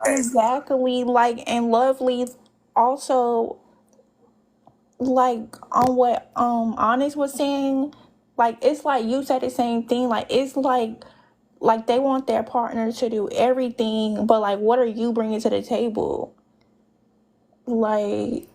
Exactly. Like, and Lovely also, like, on what Honest was saying, like, it's like you said the same thing. Like, it's like they want their partner to do everything, but like, what are you bringing to the table? Like,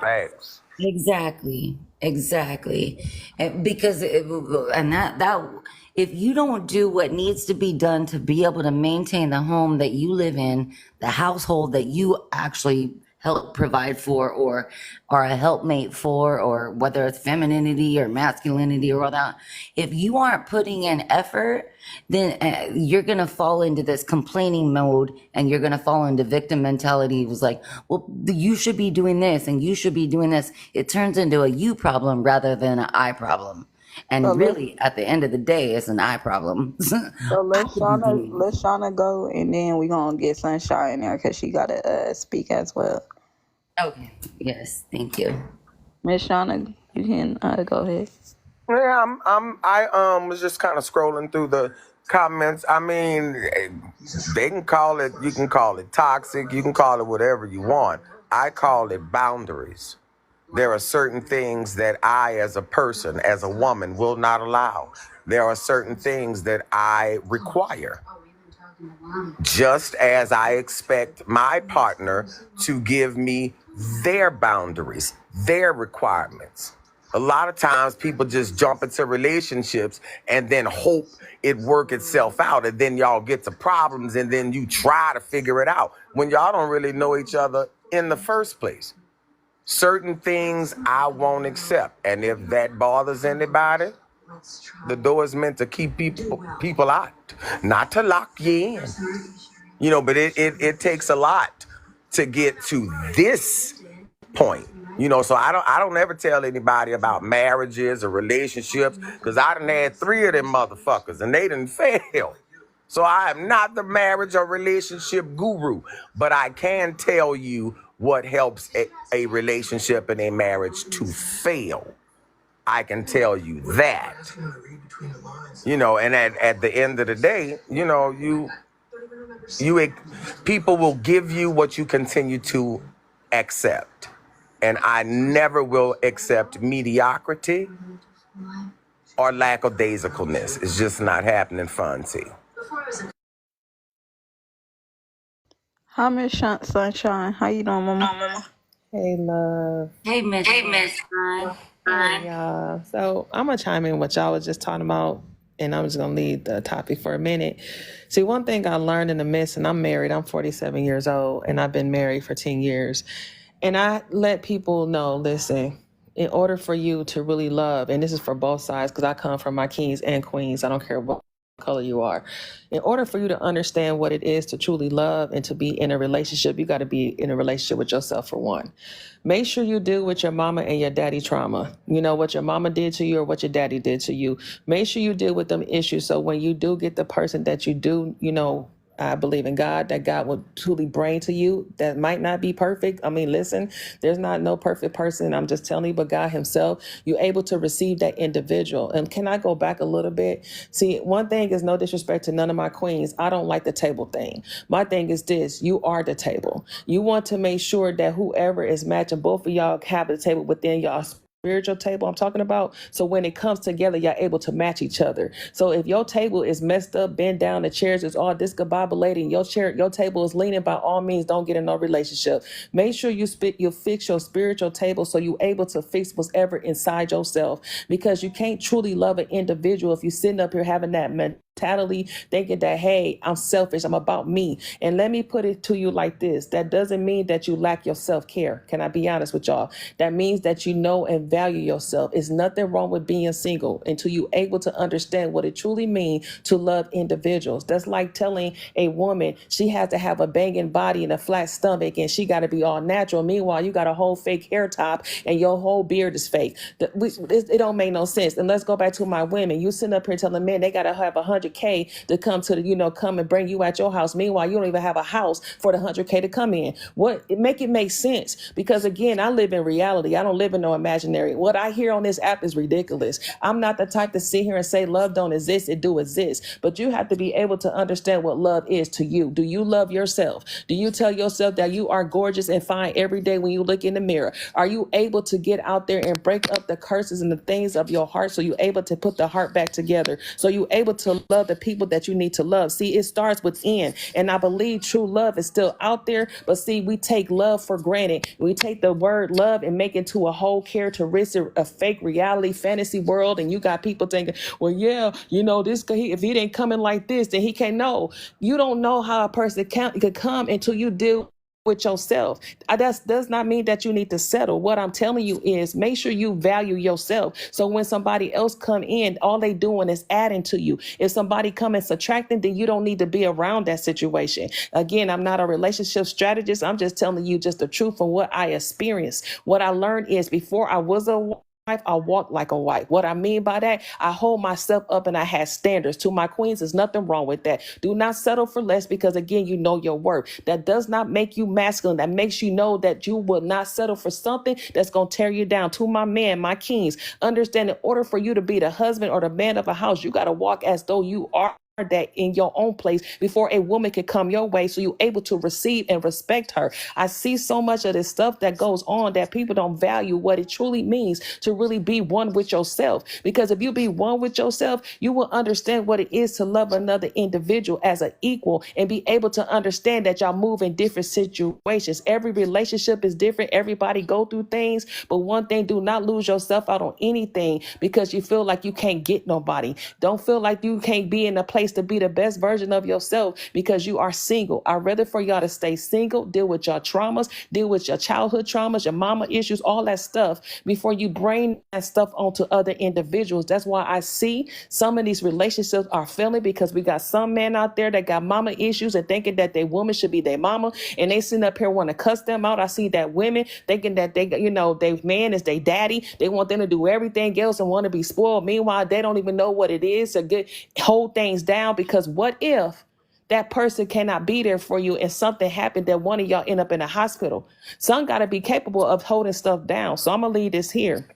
Facts. Exactly. And because that if you don't do what needs to be done to be able to maintain the home that you live in, the household that you actually help provide for, or are a helpmate for, or whether it's femininity or masculinity or all that, if you aren't putting in effort, then you're going to fall into this complaining mode, and you're going to fall into victim mentality. It was like, well, you should be doing this and you should be doing this. It turns into a you problem rather than an I problem. And So let's really, at the end of the day, it's an I problem. so I let's could be Shauna doing. let Shauna go, and then we gonna get Sunshine in there because she gotta speak as well. Okay. Yes. Thank you. Miss Shauna, you can go ahead. Yeah, I was just kind of scrolling through the comments. I mean, they can call it, you can call it toxic, you can call it whatever you want. I call it boundaries. There are certain things that I, as a person, as a woman, will not allow. There are certain things that I require. Just as I expect my partner to give me their boundaries, their requirements. A lot of times people just jump into relationships and then hope it work itself out, and then y'all get to problems, and then you try to figure it out when y'all don't really know each other in the first place. Certain things I won't accept, and if that bothers anybody, the door is meant to keep people out, not to lock you in. You know, but it takes a lot to get to this point. You know, so I don't ever tell anybody about marriages or relationships, because I done had 3 of them motherfuckers and they didn't fail. So I am not the marriage or relationship guru, but I can tell you what helps a relationship and a marriage to fail. I can tell you that. You know, and at the end of the day, you know, people will give you what you continue to accept. And I never will accept mediocrity or lackadaisicalness. It's just not happening, Fonzie. Hi, Miss Sunshine. How you doing, Mama? Hey, love. Hey, Miss. Hey, y'all. So I'm gonna chime in what y'all was just talking about, and I'm just gonna leave the topic for a minute. See, one thing I learned in the midst, and I'm married. I'm 47 years old, and I've been married for 10 years. And I let people know, listen, in order for you to really love, and this is for both sides, because I come from my kings and queens. I don't care what color you are. In order for you to understand what it is to truly love and to be in a relationship, you got to be in a relationship with yourself, for one. Make sure you deal with your mama and your daddy trauma. You know, what your mama did to you or what your daddy did to you. Make sure you deal with them issues, so when you do get the person that you do, you know, I believe in God, that God will truly bring to you, that might not be perfect. I mean, listen, there's not no perfect person. I'm just telling you, but God himself, you're able to receive that individual. And can I go back a little bit? See, one thing is, no disrespect to none of my queens, I don't like the table thing. My thing is this: you are the table. You want to make sure that whoever is matching, both of y'all have the table within y'all spiritual table I'm talking about. So when it comes together, you're able to match each other. So if your table is messed up, bent down, the chairs is all discombobulated, your table is leaning, by all means, don't get in no relationship. Make sure you fix your spiritual table so you're able to fix what's ever inside yourself, because you can't truly love an individual if you're sitting up here having that mentality, thinking that, hey, I'm selfish, I'm about me. And let me put it to you like this: that doesn't mean that you lack your self-care. Can I be honest with y'all? That means that you know and value yourself. It's nothing wrong with being single until you're able to understand what it truly means to love individuals. That's like telling a woman she has to have a banging body and a flat stomach and she got to be all natural. Meanwhile, you got a whole fake hair top and your whole beard is fake. It don't make no sense. And let's go back to my women. You sitting up here telling men they got to have 100K to come to the, come and bring you at your house. Meanwhile, you don't even have a house for the 100K to come in. It make sense, because again, I live in reality. I don't live in no imaginary. What I hear on this app is ridiculous. I'm not the type to sit here and say love don't exist. It do exist, but you have to be able to understand what love is to you. Do you love yourself? Do you tell yourself that you are gorgeous and fine every day when you look in the mirror? Are you able to get out there and break up the curses and the things of your heart, so you're able to put the heart back together, so you're able to love the people that you need to love? See, it starts within, and I believe true love is still out there, but see, we take love for granted. We take the word love and make it to a whole characteristic, a fake reality fantasy world, and you got people thinking, well, yeah, this guy, if he didn't come in like this, then he can't know. You don't know how a person could come until you deal with yourself. That does not mean that you need to settle. What I'm telling you is make sure you value yourself. So when somebody else come in, all they doing is adding to you. If somebody come and subtracting, then you don't need to be around that situation. Again, I'm not a relationship strategist. I'm just telling you just the truth from what I experienced. What I learned is, before I was a wife, I walk like a wife. What I mean by that, I hold myself up and I had standards. To my queens, there's nothing wrong with that. Do not settle for less, because again, you know your worth. That does not make you masculine. That makes you know that you will not settle for something that's going to tear you down. To my man, my kings, understand, in order for you to be the husband or the man of a house, you got to walk as though you are that in your own place before a woman can come your way, so you're able to receive and respect her. I see so much of this stuff that goes on that people don't value what it truly means to really be one with yourself, because if you be one with yourself, you will understand what it is to love another individual as an equal, and be able to understand that y'all move in different situations. Every relationship is different. Everybody go through things, but one thing, do not lose yourself out on anything because you feel like you can't get nobody. Don't feel like you can't be in a place to be the best version of yourself because you are single. I'd rather for y'all to stay single, deal with your traumas, deal with your childhood traumas, your mama issues, all that stuff, before you bring that stuff onto other individuals. That's why I see some of these relationships are failing, because we got some men out there that got mama issues and thinking that their woman should be their mama, and they sitting up here want to cuss them out. I see that women thinking that their man is their daddy. They want them to do everything else and want to be spoiled. Meanwhile, they don't even know what it is to hold things down, because what if that person cannot be there for you and something happened that one of y'all end up in a hospital? Some got to be capable of holding stuff down. So I'm going to leave this here.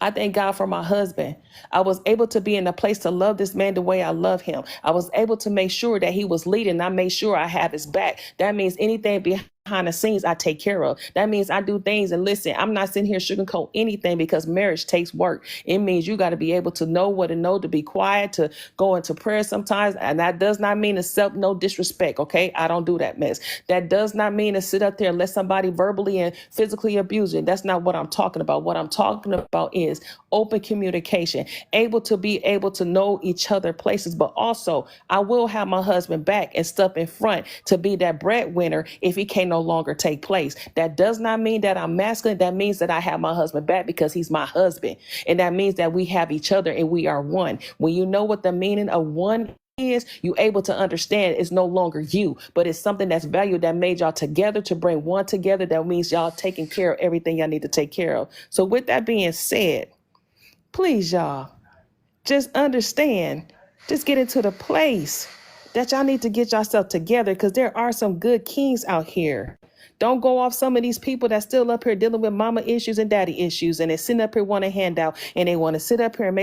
I thank God for my husband. I was able to be in a place to love this man the way I love him. I was able to make sure that he was leading. I made sure I have his back. That means anything behind the scenes I take care of. That means I do things. And listen, I'm not sitting here sugarcoat anything, because marriage takes work. It means you got to be able to know what to know, to be quiet, to go into prayer sometimes. And that does not mean to self, no disrespect. Okay. I don't do that mess. That does not mean to sit up there and let somebody verbally and physically abuse you. That's not what I'm talking about. What I'm talking about is open communication, able to know each other places, but also I will have my husband back and stuff in front to be that breadwinner if he can no longer take place. That does not mean that I'm masculine. That means that I have my husband back because he's my husband. And that means that we have each other and we are one. When you know what the meaning of one is, you able to understand it's no longer you, but it's something that's valued that made y'all together to bring one together. That means y'all taking care of everything y'all need to take care of. So with that being said, please, y'all, just understand, just get into the place that y'all need to get yourself together, because there are some good kings out here. Don't go off some of these people that's still up here dealing with mama issues and daddy issues, and they sitting up here want a handout, and they want to sit up here and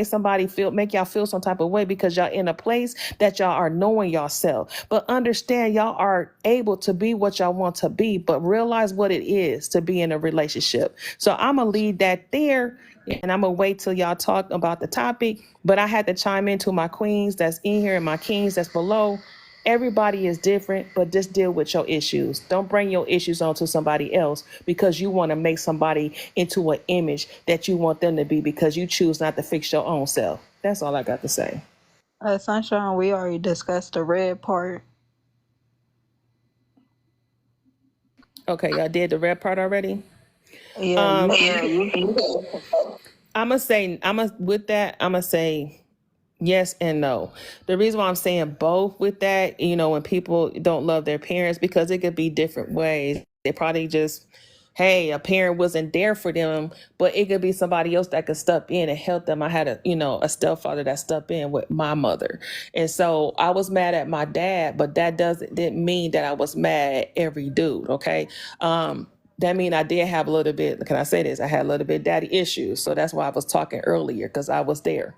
make y'all feel some type of way because y'all in a place that y'all are knowing yourself. But understand y'all are able to be what y'all want to be, but realize what it is to be in a relationship. So I'm gonna leave that there, and I'm gonna wait till y'all talk about the topic. But I had to chime into my queens that's in here and my kings that's below. Everybody is different, but just deal with your issues. Don't bring your issues onto somebody else because you want to make somebody into an image that you want them to be because you choose not to fix your own self. That's all I got to say. Sunshine, we already discussed the red part. Okay, y'all did the red part already? Yeah, I'm going to say yes and no. The reason why I'm saying both with that, when people don't love their parents, because it could be different ways. They probably just, hey, a parent wasn't there for them, but it could be somebody else that could step in and help them. I had a stepfather that stepped in with my mother. And so I was mad at my dad, but that didn't mean that I was mad at every dude. Okay. That mean I did have a little bit, can I say this? I had a little bit daddy issues. So that's why I was talking earlier, because I was there.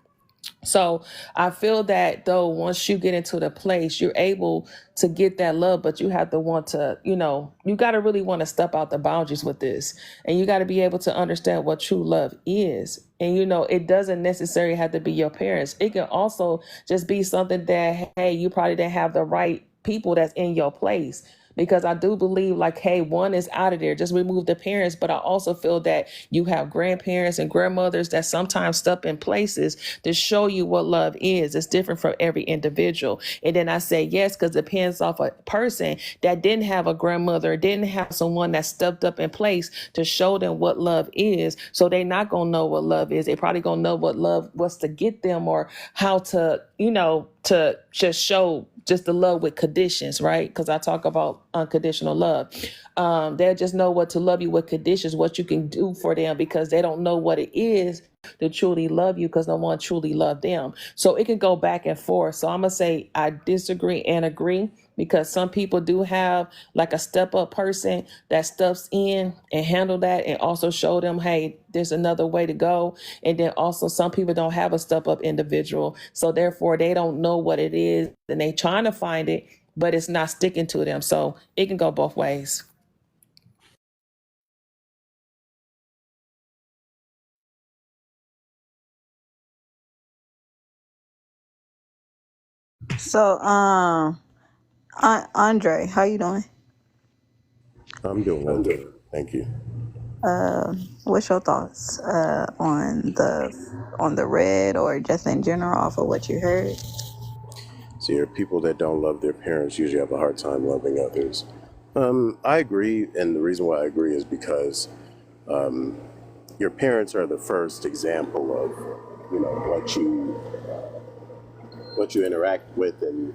So I feel that though, once you get into the place, you're able to get that love, but you have to want to, you got to really want to step out the boundaries with this. And you got to be able to understand what true love is. And, it doesn't necessarily have to be your parents. It can also just be something that, hey, you probably didn't have the right people that's in your place. Because I do believe like, hey, one is out of there, just remove the parents. But I also feel that you have grandparents and grandmothers that sometimes step in places to show you what love is. It's different for every individual. And then I say yes, because it depends off a person that didn't have a grandmother, didn't have someone that stepped up in place to show them what love is. So they're not going to know what love is. They probably going to know what love was to get them or how to, to just show just the love with conditions, right? Because I talk about unconditional love. They'll just know what to love you with conditions, what you can do for them, because they don't know what it is to truly love you because no one truly loved them. So it can go back and forth. So I'm going to say I disagree and agree, because some people do have like a step up person that steps in and handle that and also show them, hey, there's another way to go. And then also some people don't have a step up individual. So therefore they don't know what it is and they trying to find it, but it's not sticking to them. So it can go both ways. So, Andre, how you doing? I'm doing well. Thank you. What's your thoughts on the red, or just in general off of what you heard? So here, people that don't love their parents usually have a hard time loving others. I agree, and the reason why I agree is because your parents are the first example of, what you interact with and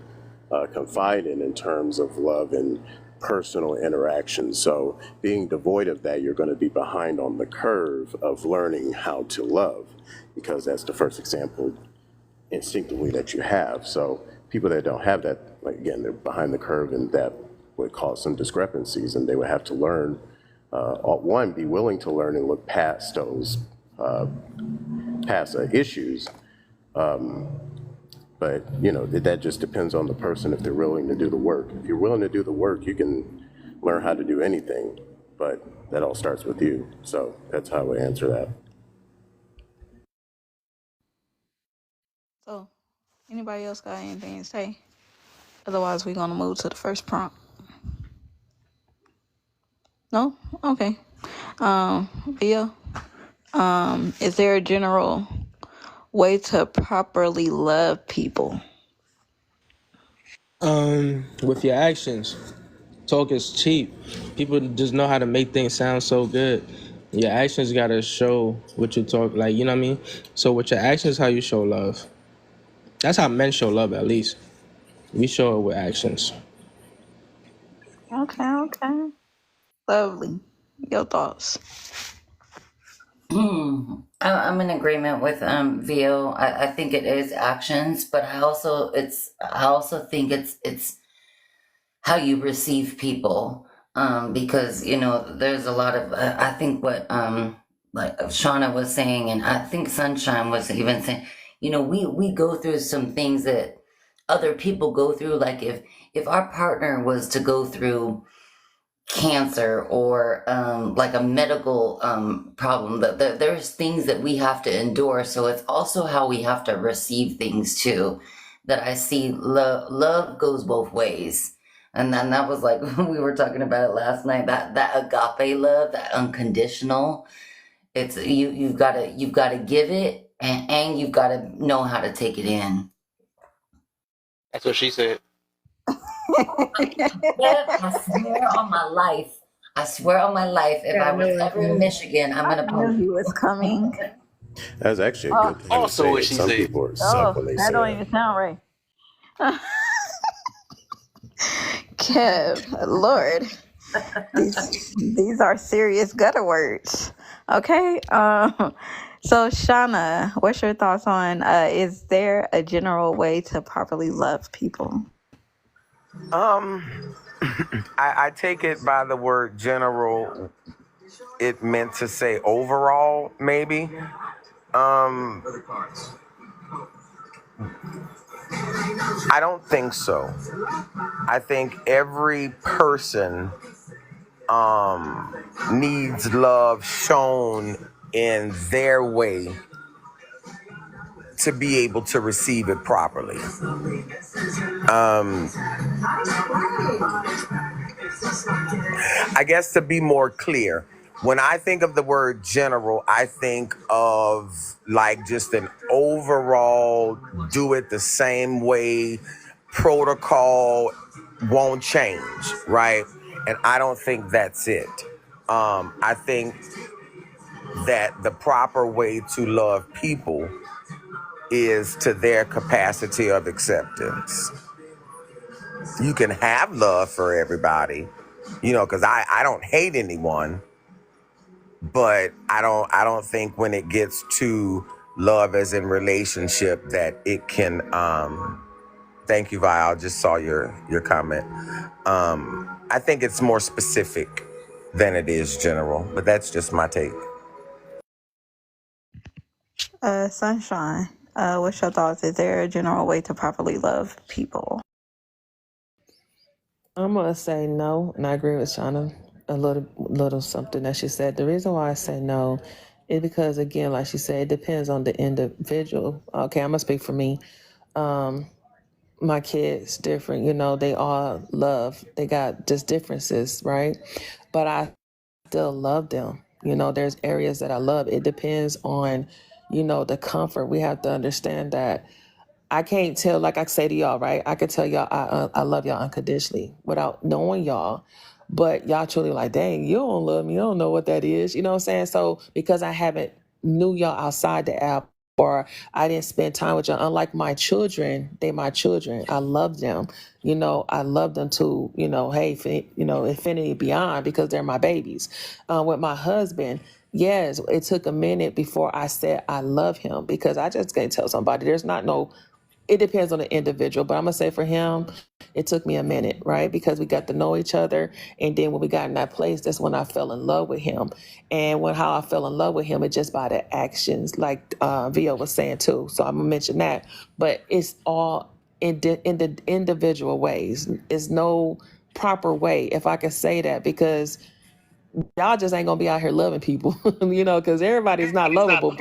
confide in terms of love and personal interaction. So being devoid of that, you're going to be behind on the curve of learning how to love, because that's the first example instinctively that you have. So people that don't have that, like, again, they're behind the curve, and that would cause some discrepancies, and they would have to learn, one, be willing to learn and look past those issues. But, that just depends on the person if they're willing to do the work. If you're willing to do the work, you can learn how to do anything, but that all starts with you. So that's how I would answer that. So, anybody else got anything to say? Otherwise, we're gonna move to the first prompt. No? Okay. Via, is there a general way to properly love people? With your actions. Talk is cheap. People just know how to make things sound so good. Your actions gotta show what you talk, like, you know what I mean? So with your actions, how you show love. That's how men show love, at least. We show it with actions. Okay. Lovely. Your thoughts? I'm in agreement with Vio. I think it is actions, but I also think it's how you receive people. because you know there's a lot of I think what like Shauna was saying, and I think Sunshine was even saying, you know, we go through some things that other people go through. Like if our partner was to go through cancer or like a medical problem, that there's things that we have to endure. So it's also how we have to receive things too. That I see love goes both ways. And then that was like we were talking about it last night, that agape love, that unconditional. It's you've gotta give it, and you've gotta know how to take it in. That's what she said. Yeah, I swear on my life, if I was ever in Michigan, I'm I gonna knew post. he was coming. That's actually a good thing to Also, say. what she Some said. people are suck Oh, when they that say don't that. even sound right. Kev, Lord, these are serious gutter words. Okay. So Shauna, what's your thoughts on is there a general way to properly love people? I take it by the word general. It meant to say overall, maybe. I don't think so. I think every person needs love shown in their way to be able to receive it properly. I guess to be more clear, when I think of the word general, I think of like just an overall do it the same way protocol won't change, right? And I don't think that's it. I think that the proper way to love people is to their capacity of acceptance. You can have love for everybody, you know, because I don't hate anyone, but I don't think when it gets to love as in relationship that it can thank you, Vi. I just saw your comment. I think it's more specific than it is general, but that's just my take. Sunshine, what's your thoughts? Is there a general way to properly love people? I'm gonna say no, and I agree with Shauna a little something that she said. The reason why I say no is because, again, like she said, it depends on the individual. Okay, I'm gonna speak for me. My kids different, you know, they all love. They got just differences, right? But I still love them. You know, there's areas that I love. It depends on, you know, the comfort. We have to understand that I can't tell, like I say to y'all, right? I could tell y'all I love y'all unconditionally without knowing y'all. But y'all truly like, dang, you don't love me. You don't know what that is. You know what I'm saying? So because I haven't knew y'all outside the app or I didn't spend time with y'all, unlike my children, they my children. I love them. You know, I love them to, you know, hey, you know, infinity beyond because they're my babies. With my husband, yes, it took a minute before I said I love him because I just can't tell somebody. There's not no, it depends on the individual, but I'm gonna say for him, it took me a minute, right? Because we got to know each other, and then when we got in that place, that's when I fell in love with him. And how I fell in love with him, it's just by the actions, like Vio was saying too. So I'm gonna mention that, but it's all in the individual ways. It's no proper way, if I can say that, because y'all just ain't gonna be out here loving people, you know, because everybody's not lovable,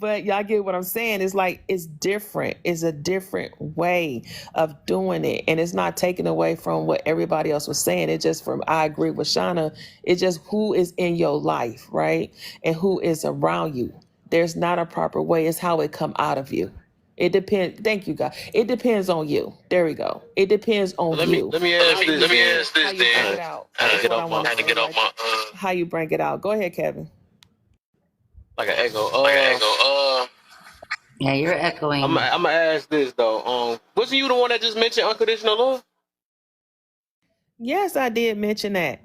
but y'all get what I'm saying. It's like it's different. It's a different way of doing it, and it's not taken away from what everybody else was saying. It just from I agree with Shauna. It's just who is in your life, right, and who is around you. There's not a proper way. It's how it come out of you. It depends. Thank you, God. It depends on you. There we go. It depends on you. Let me ask this. Let me ask this. How you bring it out? That's what I want to get off my. How you bring it out? Go ahead, Kevin. Like an echo. Yeah, you're echoing. I'm gonna ask this though. Wasn't you the one that just mentioned unconditional love? Yes, I did mention that.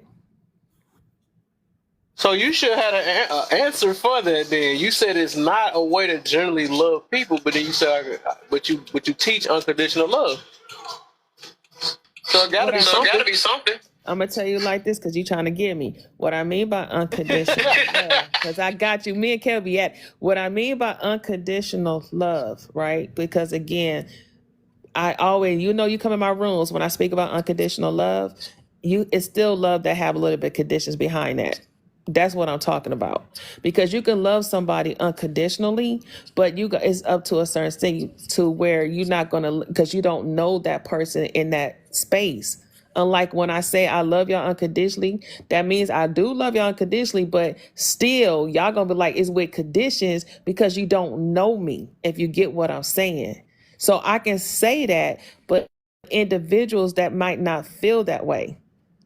So you should have an answer for that. Then you said it's not a way to generally love people, but then you said, but you teach unconditional love. So it gotta be something. I'm gonna tell you like this because you're trying to get me. What I mean by unconditional love, because I got you. Me and Kelby at what I mean by unconditional love, right? Because again, I always, you come in my rooms when I speak about unconditional love, it's still love that have a little bit of conditions behind that. That's what I'm talking about. Because you can love somebody unconditionally, but it's up to a certain thing to where you're not gonna, because you don't know that person in that space. Unlike when I say I love y'all unconditionally, that means I do love y'all unconditionally, but still y'all gonna be like, it's with conditions because you don't know me, if you get what I'm saying. So I can say that, but individuals that might not feel that way.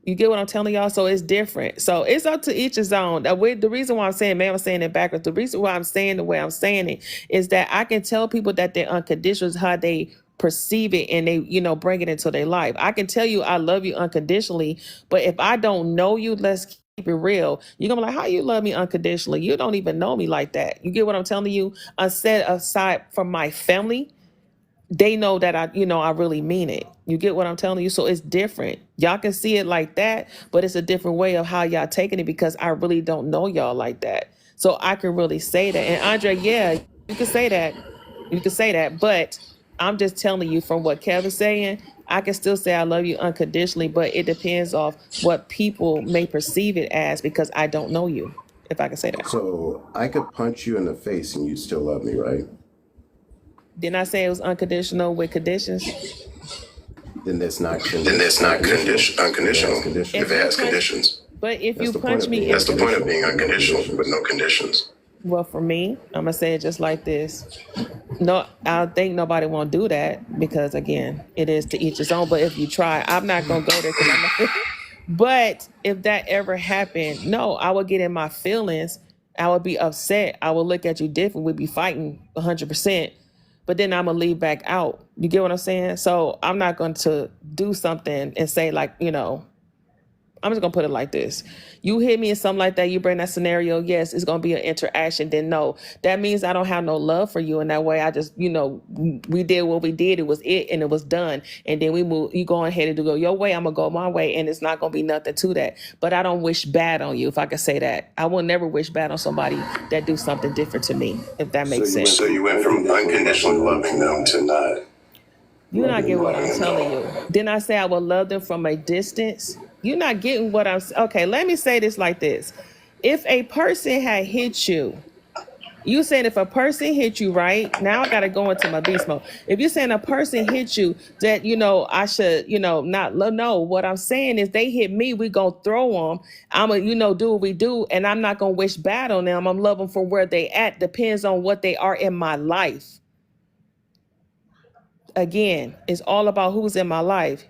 You get what I'm telling y'all? So it's different. So it's up to each his own. The reason why I'm saying, I'm saying it backwards. The reason why I'm saying the way I'm saying it is that I can tell people that they're unconditional is how they perceive it and they, bring it into their life. I can tell you I love you unconditionally, but if I don't know you, let's keep it real. You're gonna be like, how you love me unconditionally? You don't even know me like that. You get what I'm telling you? Aside from my family, they know that I really mean it. You get what I'm telling you? So it's different. Y'all can see it like that, but it's a different way of how y'all taking it because I really don't know y'all like that. So I can really say that. And Andre, yeah, you can say that. You can say that, but I'm just telling you from what Kevin's saying, I can still say I love you unconditionally, but it depends off what people may perceive it as because I don't know you, if I can say that. So I could punch you in the face and you'd still love me, right? Didn't I say it was unconditional with conditions? Then that's not unconditional if it has conditions. But if you punch me, that's the point of being unconditional with no conditions. Well, for me, I'm gonna say it just like this. No, I think nobody won't do that because again, it is to each his own. But if you try, I'm not gonna go there because I'm not. But if that ever happened, no, I would get in my feelings. I would be upset. I would look at you different. We'd be fighting 100%. But then I'm gonna leave back out. You get what I'm saying? So I'm not going to do something and say like, I'm just gonna put it like this. You hit me in something like that, you bring that scenario, yes, it's gonna be an interaction. Then no, that means I don't have no love for you in that way. I just, we did what we did, it was it and it was done. And then we move, you go ahead and go your way, I'm gonna go my way, and it's not gonna be nothing to that. But I don't wish bad on you, if I could say that. I will never wish bad on somebody that do something different to me, if that makes sense. So you went from unconditionally loving them to not. You're not getting what I'm telling you. Didn't I say I would love them from a distance? You're not getting what I'm saying. Okay, let me say this like this. If a person had hit you, you saying if a person hit you, right? Now I got to go into my beast mode. If you're saying a person hit you, that, I should, not no. What I'm saying is they hit me, we going to throw them. I'm going to, do what we do, and I'm not going to wish bad on them. I'm love them for where they at. Depends on what they are in my life. Again, it's all about who's in my life.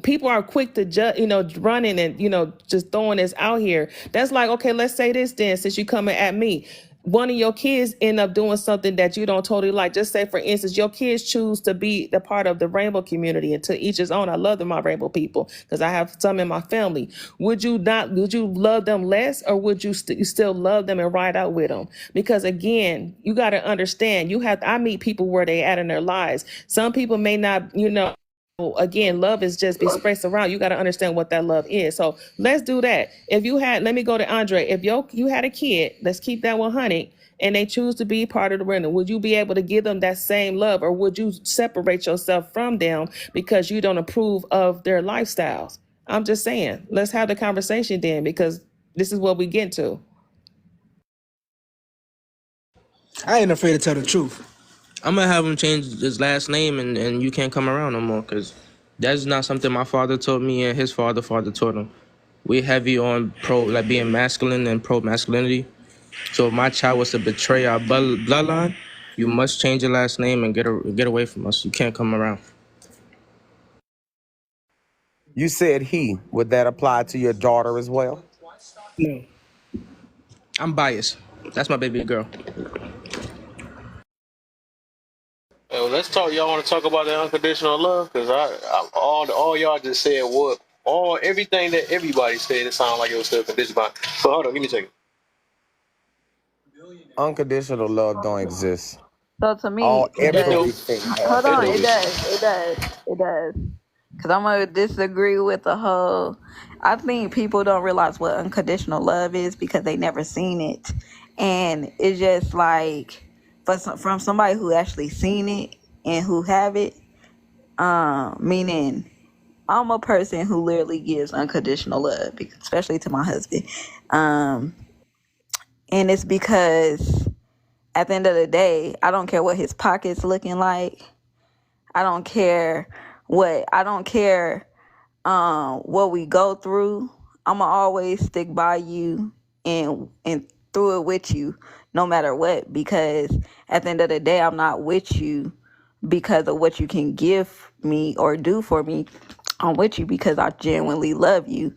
People are quick to judge, running and, just throwing this out here. That's like, okay, let's say this then, since you coming at me. One of your kids end up doing something that you don't totally like. Just say, for instance, your kids choose to be the part of the rainbow community, and to each his own. I love my rainbow people because I have some in my family. Would you love them less, or would you still love them and ride out with them? Because again, you got to understand, I meet people where they at in their lives. Some people may not, again, love is just expressed around. You got to understand what that love is. So let's do that. Let me go to Andre. If you had a kid, let's keep that 100, and they choose to be part of the rental, would you be able to give them that same love, or would you separate yourself from them because you don't approve of their lifestyles? I'm just saying, let's have the conversation then, because this is what we get to. I ain't afraid to tell the truth. I'm gonna have him change his last name, and you can't come around no more, because that's not something my father taught me and his father taught him. We're heavy on being masculine and pro-masculinity. So if my child was to betray our bloodline, you must change your last name and get away from us. You can't come around. You said he. Would that apply to your daughter as well? No. I'm biased. That's my baby girl. Well, let's talk. Y'all want to talk about the unconditional love? Because all y'all just said everything that everybody said. It sounded like it was still conditional. So hold on, give me a second. Unconditional love don't exist. So to me, Everything. hold on, it does. Because I'm going to disagree with the whole. I think people don't realize what unconditional love is because they never seen it. And it's just like, from somebody who actually seen it and who have it, meaning I'm a person who literally gives unconditional love, especially to my husband. And it's because at the end of the day, I don't care what his pocket's looking like. I don't care what we go through. I'ma always stick by you and through it with you no matter what, because at the end of the day, I'm not with you because of what you can give me or do for me. I'm with you because I genuinely love you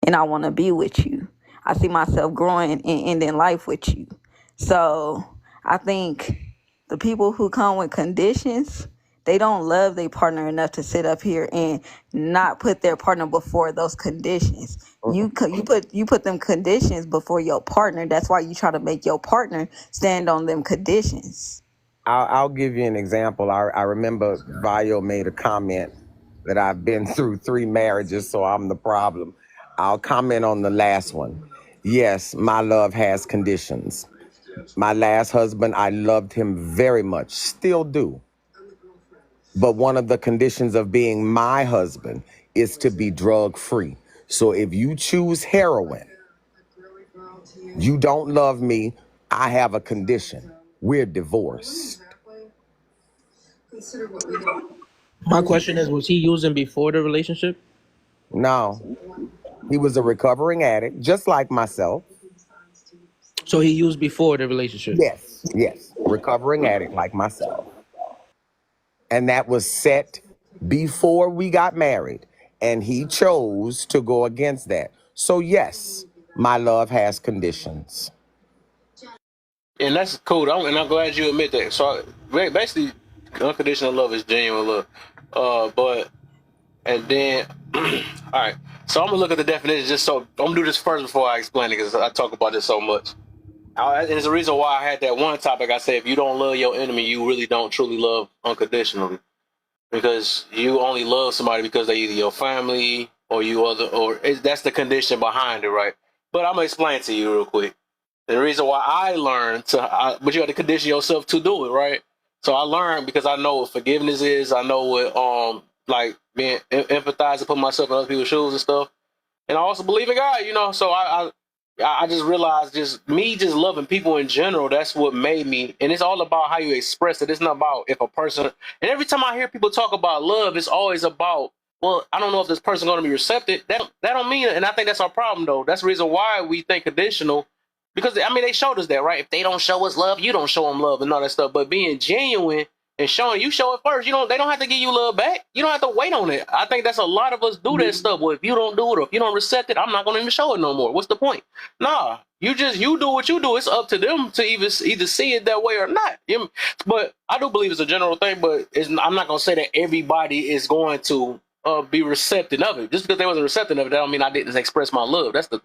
and I want to be with you. I see myself growing and ending life with you. So I think the people who come with conditions, they don't love their partner enough to sit up here and not put their partner before those conditions. You put them conditions before your partner. That's why you try to make your partner stand on them conditions. I'll give you an example. I remember Vayo made a comment that I've been through 3 marriages, so I'm the problem. I'll comment on the last one. Yes, my love has conditions. My last husband, I loved him very much, still do. But one of the conditions of being my husband is to be drug free. So if you choose heroin, you don't love me, I have a condition. We're divorced. My question is, was he using before the relationship? No, he was a recovering addict, just like myself. So he used before the relationship. Yes, recovering addict like myself. And that was set before we got married. And he chose to go against that. So yes, my love has conditions. And that's cool. And I'm glad you admit that. So basically, unconditional love is genuine love. And then, all right. So I'm gonna look at the definition just so I'm gonna do this first before I explain it because I talk about this so much. And it's the reason why I had that one topic. I said if you don't love your enemy, you really don't truly love unconditionally, because you only love somebody because they either your family or that's the condition behind it, right? But I'm gonna explain to you real quick. The reason why I learned but you have to condition yourself to do it, right? So I learned because I know what forgiveness is. I know what like being empathized, put myself in other people's shoes and stuff. And I also believe in God, So I just realized just loving people in general. That's what made me. And it's all about how you express it. It's not about if a person. And every time I hear people talk about love, it's always about, well, I don't know if this person going to be receptive. That don't mean it. And I think that's our problem, though. That's the reason why we think conditional. Because, they showed us that, right? If they don't show us love, you don't show them love and all that stuff. But being genuine and showing, you show it first. They don't have to give you love back. You don't have to wait on it. I think that's a lot of us do that stuff. Well, if you don't do it or if you don't accept it, I'm not going to even show it no more. What's the point? Nah, you do what you do. It's up to them to either see it that way or not. But I do believe it's a general thing, but I'm not going to say that everybody is going to be receptive of it. Just because they wasn't receptive of it, that don't mean I didn't express my love. That's the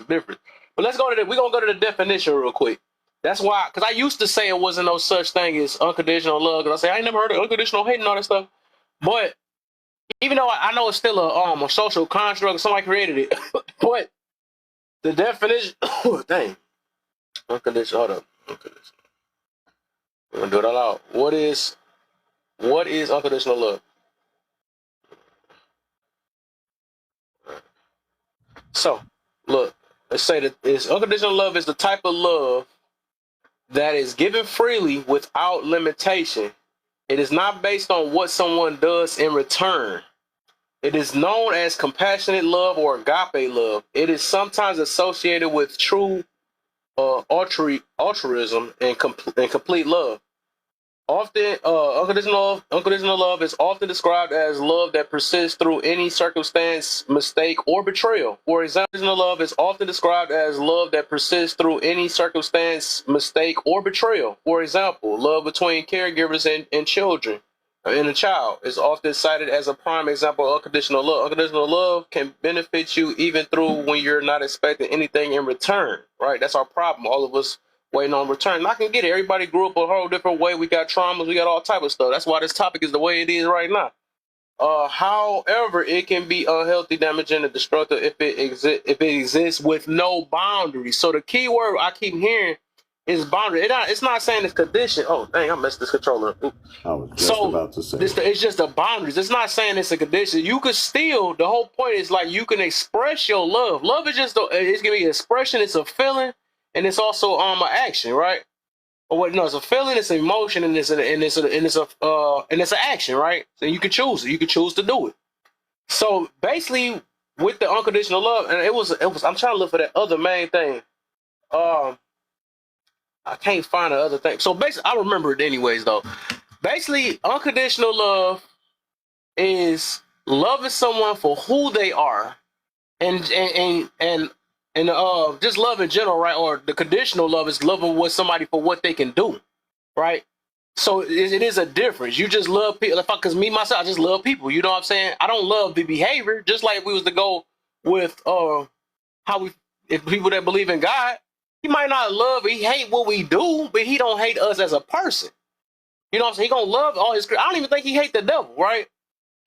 difference. But let's go to we're going to go to the definition real quick. That's why, because I used to say it wasn't no such thing as unconditional love. Because I say I ain't never heard of unconditional hate and all that stuff. But even though I know it's still a social construct, somebody created it. But the definition, dang, unconditional. Hold up, unconditional. We're gonna do it all out. What is unconditional love? So look, let's say that unconditional love is the type of love that is given freely without limitation. It is not based on what someone does in return. It is known as compassionate love or agape love. It is sometimes associated with true altruism and complete love. Often, unconditional love is often described as love that persists through any circumstance, mistake, or betrayal. For example, unconditional love is often described as love that persists through any circumstance, mistake, or betrayal. For example, love between caregivers and children. And a child is often cited as a prime example of unconditional love. Unconditional love can benefit you even through when you're not expecting anything in return, right? That's our problem. All of us waiting on return. And I can get it. Everybody grew up a whole different way. We got traumas. We got all type of stuff. That's why this topic is the way it is right now. However, it can be unhealthy, damaging, and destructive if it exists with no boundaries. So the key word I keep hearing is boundary. It's not saying it's condition. Oh, dang, I messed this controller up. I was just about to say. It's just the boundaries. It's not saying it's a condition. You could still, the whole point is like you can express your love. Love is just, it's going to be an expression, it's a feeling, and it's also an action, right? Or what? No, it's a feeling, it's an emotion, and it's an action, right? So you can choose it. You can choose to do it. So basically, with the unconditional love, and it was. I'm trying to look for that other main thing. I can't find the other thing. So basically, I remember it anyways, though. Basically, unconditional love is loving someone for who they are, and just love in general, right? Or the conditional love is loving with somebody for what they can do, right? So it is a difference. You just love people. Because me myself, I just love people. You know what I'm saying? I don't love the behavior. Just like if we was to go with if people that believe in God, he might not love, he hate what we do, but he don't hate us as a person. You know what I'm saying? He gonna love all his. I don't even think he hate the devil, right?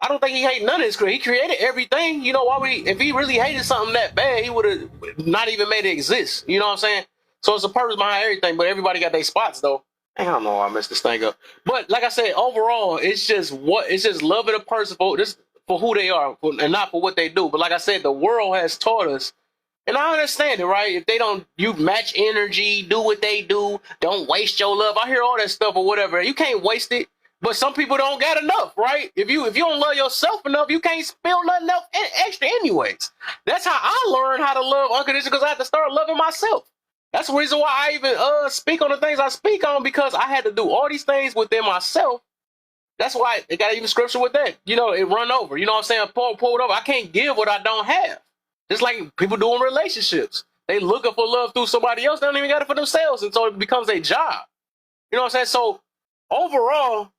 I don't think he hate none of his creation. He created everything. You know why if he really hated something that bad, he would have not even made it exist. You know what I'm saying? So it's a purpose behind everything, but everybody got their spots though. I don't know why I messed this thing up. But like I said, overall, it's just loving a person for who they are and not for what they do. But like I said, the world has taught us. And I understand it, right? If they don't, you match energy, do what they do, don't waste your love. I hear all that stuff or whatever. You can't waste it. But some people don't got enough, right? If you don't love yourself enough, you can't spill nothing else extra anyways. That's how I learned how to love unconditionally, because I had to start loving myself. That's the reason why I even speak on the things I speak on, because I had to do all these things within myself. That's why they got even scripture with that. You know, it run over. You know what I'm saying? Pull it over. I can't give what I don't have. Just like people do in relationships. They looking for love through somebody else. They don't even got it for themselves. And so it becomes a job. You know what I'm saying? So overall,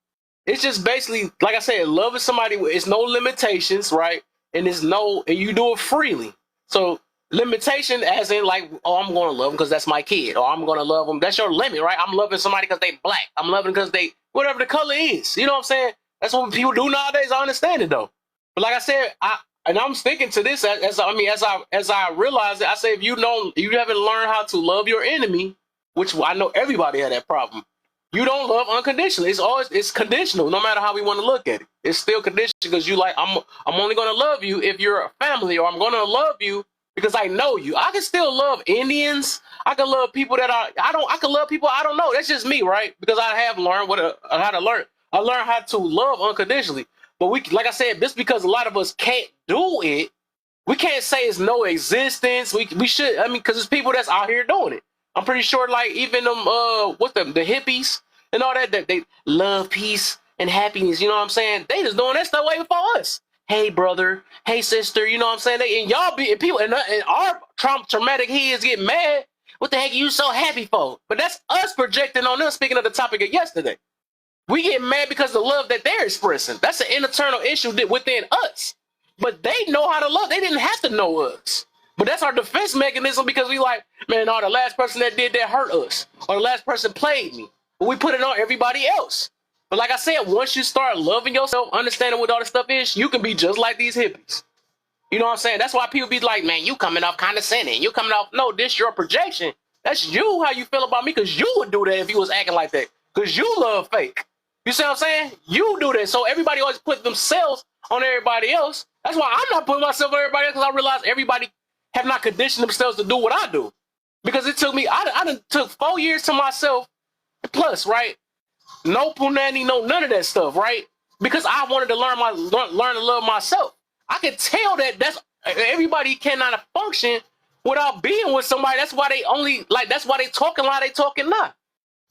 it's just basically, like I said, loving somebody, it's no limitations, right? And you do it freely. So limitation as in like, oh, I'm going to love them because that's my kid. Or I'm going to love them. That's your limit, right? I'm loving somebody because they black. I'm loving because they, whatever the color is. You know what I'm saying? That's what people do nowadays. I understand it though. But like I said, I'm sticking to this as I realize it. I say, if you haven't learned how to love your enemy, which I know everybody had that problem. You don't love unconditionally. It's conditional, no matter how we want to look at it. It's still conditional because you like, I'm only going to love you if you're a family, or I'm going to love you because I know you. I can still love Indians. I can love people that I can love people I don't know. That's just me, right? Because I have learned how to learn. I learned how to love unconditionally. But like I said, just because a lot of us can't do it, we can't say it's no existence. We should, because it's people that's out here doing it. I'm pretty sure, like even them, the hippies and all that they love peace and happiness. You know what I'm saying? They just doing that stuff way before us. Hey brother, hey sister, you know what I'm saying? And y'all be people and our traumatic heads get mad. What the heck are you so happy for? But that's us projecting on them. Speaking of the topic of yesterday. We get mad because of the love that they're expressing. That's an internal issue within us. But they know how to love. They didn't have to know us. But that's our defense mechanism, because we like, man, the last person that did that hurt us. Or the last person played me. But we put it on everybody else. But like I said, once you start loving yourself, understanding what all this stuff is, you can be just like these hippies. You know what I'm saying? That's why people be like, man, you coming off condescending. You coming off, no, this your projection. That's you, how you feel about me, because you would do that if you was acting like that. Because you love fake. You see what I'm saying? You do that. So everybody always put themselves on everybody else. That's why I'm not putting myself on everybody else, because I realize everybody have not conditioned themselves to do what I do. Because it took me, I done took 4 years to myself plus, right? No punani, no none of that stuff, right? Because I wanted to learn to love myself. I could tell that's everybody cannot function without being with somebody. That's why that's why they talking like they talking now.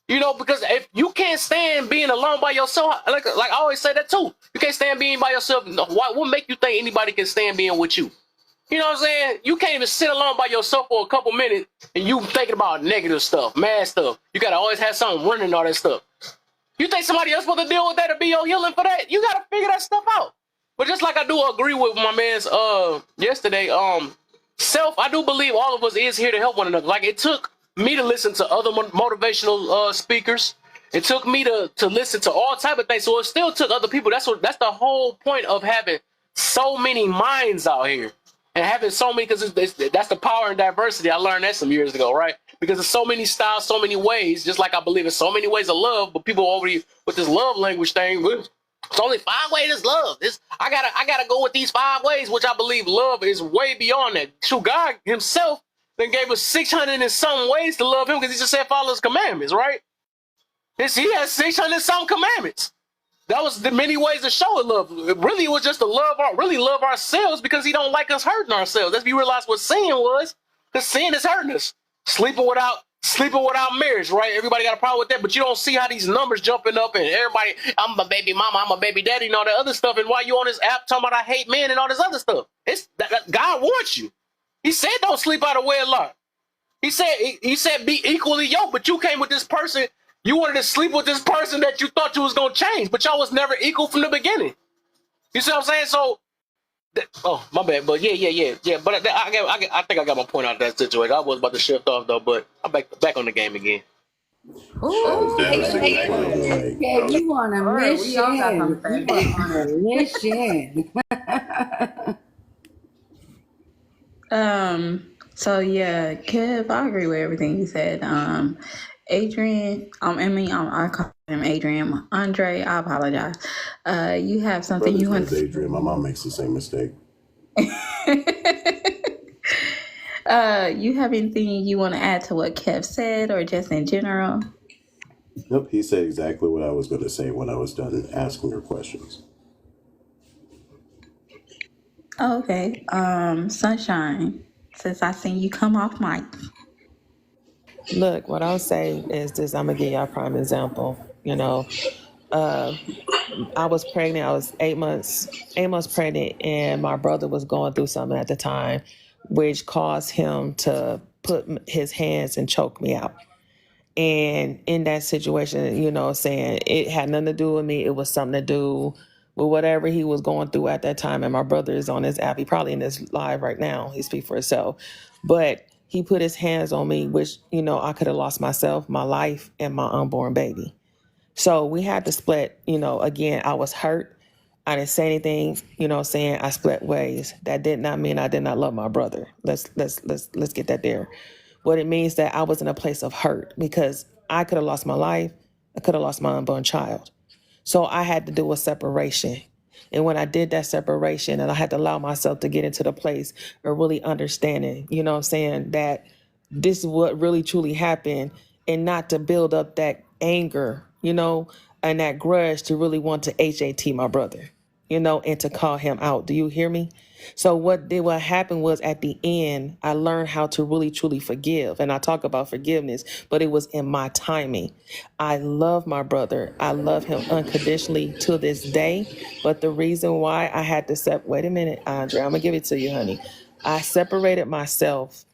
You know, because if you can't stand being alone by yourself, like I always say that too. You can't stand being by yourself. What make you think anybody can stand being with you? You know what I'm saying? You can't even sit alone by yourself for a couple minutes and you thinking about negative stuff, mad stuff. You gotta always have something running, all that stuff. You think somebody else supposed to deal with that or be your healing for that? You gotta figure that stuff out. But just like I do agree with my man's yesterday, I do believe all of us is here to help one another. Like it took me to listen to other motivational speakers. It took me to listen to all type of things. So it still took other people. That's the whole point of having so many minds out here and having so many, because that's the power and diversity. I learned that some years ago, right? Because there's so many styles, so many ways. Just like I believe in so many ways of love, but people over here with this love language thing, it's only 5 ways to love. I gotta go with these 5 ways, which I believe love is way beyond that. So God Himself then gave us 600 and some ways to love Him, because He just said follow His commandments, right? He has 600 some commandments. That was the many ways to show love. It really was just to love ourselves, because He don't like us hurting ourselves. Let's be realized what sin was, because sin is hurting us. Sleeping without marriage, right? Everybody got a problem with that, but you don't see how these numbers jumping up and everybody, I'm a baby mama, I'm a baby daddy, and all that other stuff. And why you on this app talking about I hate men and all this other stuff? It's that God wants you. He said don't sleep out of wedlock. He said be equally yoked, but you came with this person. You wanted to sleep with this person that you thought you was gonna change, but y'all was never equal from the beginning. You see what I'm saying? So, oh my bad, but yeah. But I think I got my point out of that situation. I was about to shift off though, but I'm back on the game again. Ooh, Like, yeah, you on a Alright, we all got mission. something. You are on a mission. So yeah, Kev, I agree with everything you said. Adrian, I call him Adrian. Andre, I apologize. You have something brother's you want name's Adrian. My mom makes the same mistake. you have anything you want to add to what Kev said, or just in general? Nope, he said exactly what I was going to say when I was done asking her questions. Oh, okay. Sunshine, since I seen you come off mic. Look, what I'll say is this. I'm gonna give y'all a prime example. I was pregnant. I was 8 months pregnant, and my brother was going through something at the time, which caused him to put his hands and choke me out. And in that situation, saying it had nothing to do with me. It was something to do with whatever he was going through at that time. And my brother is on his app. He probably in this live right now. He speaks for himself. But he put his hands on me, which, I could have lost myself, my life, and my unborn baby. So we had to split, again, I was hurt. I didn't say anything, saying I split ways. That did not mean I did not love my brother. Let's get that there. What it means that I was in a place of hurt, because I could have lost my life. I could have lost my unborn child. So I had to do a separation. And when I did that separation, and I had to allow myself to get into the place of really understanding, that this is what really truly happened, and not to build up that anger, and that grudge to really want to HAT my brother, and to call him out. Do you hear me? So what happened was, at the end, I learned how to really truly forgive. And I talk about forgiveness, but it was in my timing. I love my brother. I love him unconditionally to this day. But the reason why I had to wait a minute, Andre, I'm gonna give it to you, honey. I separated myself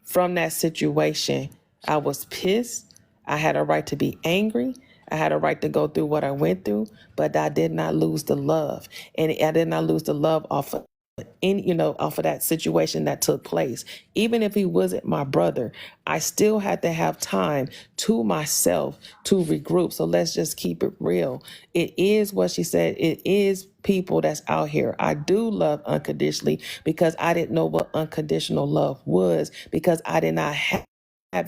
from that situation. I was pissed. I had a right to be angry. I had a right to go through what I went through, but I did not lose the love. And I did not lose the love off of that situation that took place. Even if he wasn't my brother, I still had to have time to myself to regroup. So let's just keep it real. It is what she said. It is people that's out here. I do love unconditionally, because I didn't know what unconditional love was, because I did not have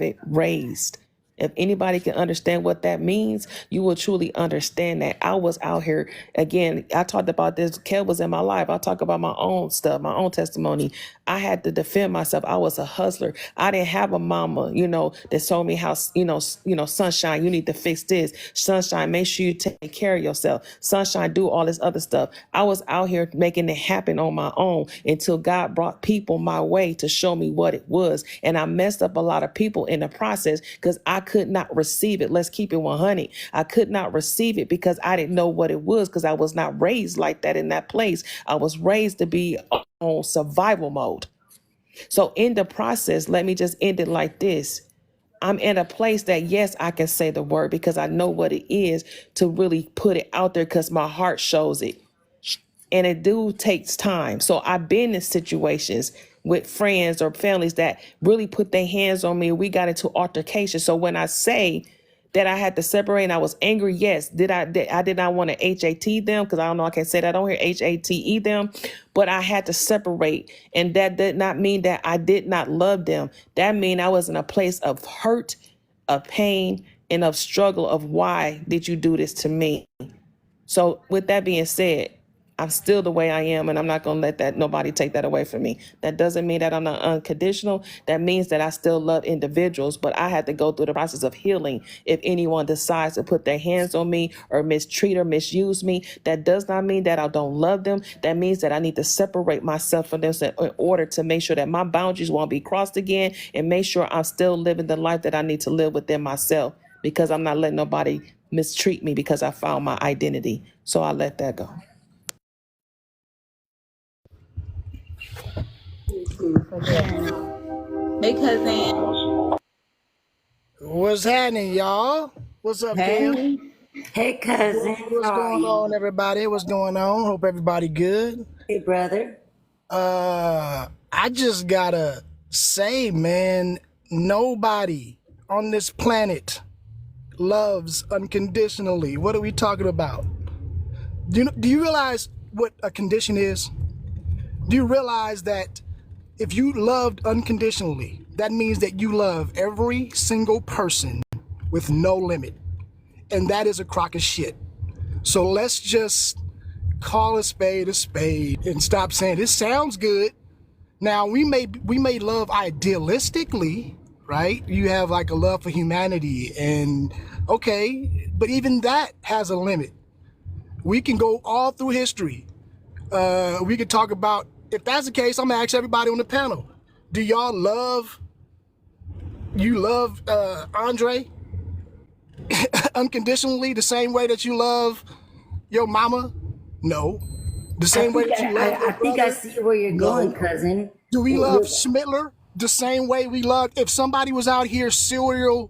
it raised. If anybody can understand what that means, you will truly understand that. I was out here, again, I talked about this, Kel was in my life. I talk about my own stuff, my own testimony. I had to defend myself. I was a hustler. I didn't have a mama, that told me how, Sunshine, you need to fix this. Sunshine, make sure you take care of yourself. Sunshine, do all this other stuff. I was out here making it happen on my own until God brought people my way to show me what it was. And I messed up a lot of people in the process, because I could not receive it. Let's keep it 100. I could not receive it because I didn't know what it was, because I was not raised like that in that place. I was raised to be on survival mode. So in the process, let me just end it like this. I'm in a place that, yes, I can say the word, because I know what it is to really put it out there, because my heart shows it. And it takes time. So I've been in situations with friends or families that really put their hands on me. We got into altercation. So when I say that I had to separate and I was angry? Yes. I did not want to HAT them, because I don't know, I can't say that on here, HATE them, but I had to separate. And that did not mean that I did not love them. That mean I was in a place of hurt, of pain, and of struggle of why did you do this to me? So with that being said, I'm still the way I am, and I'm not going to let that nobody take that away from me. That doesn't mean that I'm not unconditional. That means that I still love individuals, but I had to go through the process of healing. If anyone decides to put their hands on me or mistreat or misuse me, that does not mean that I don't love them. That means that I need to separate myself from them in order to make sure that my boundaries won't be crossed again, and make sure I'm still living the life that I need to live within myself, because I'm not letting nobody mistreat me because I found my identity. So I let that go. Hey, cousin. What's happening, y'all? What's up, Kim? Hey. Hey, cousin. What's going on, everybody? What's going on? Hope everybody good. Hey, brother. I just gotta say, man, nobody on this planet loves unconditionally. What are we talking about? Do you realize what a condition is? Do you realize that if you loved unconditionally, that means that you love every single person with no limit? And that is a crock of shit. So let's just call a spade and stop saying this sounds good. Now we may love idealistically, right? You have like a love for humanity, and okay, but even that has a limit. We can go all through history. We could talk about, if that's the case, I'm gonna ask everybody on the panel, do y'all love Andre unconditionally the same way that you love your mama? No. The same way that you love your I think I see where you're going, cousin. Do we love Schmittler the same way we love, if somebody was out here serial,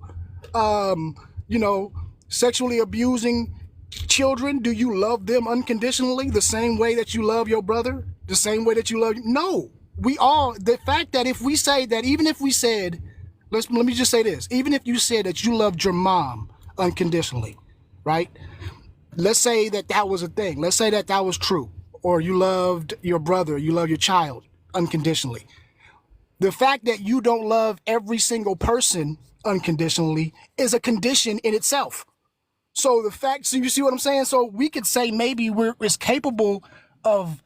sexually abusing children, do you love them unconditionally the same way that you love your brother? The same way that you love? No. The fact that if we say that, even if we said, let me just say this, even if you said that you loved your mom unconditionally, right? Let's say that was a thing. Let's say that was true. Or you loved your brother, you love your child unconditionally. The fact that you don't love every single person unconditionally is a condition in itself. So you see what I'm saying? So we could say maybe we're capable of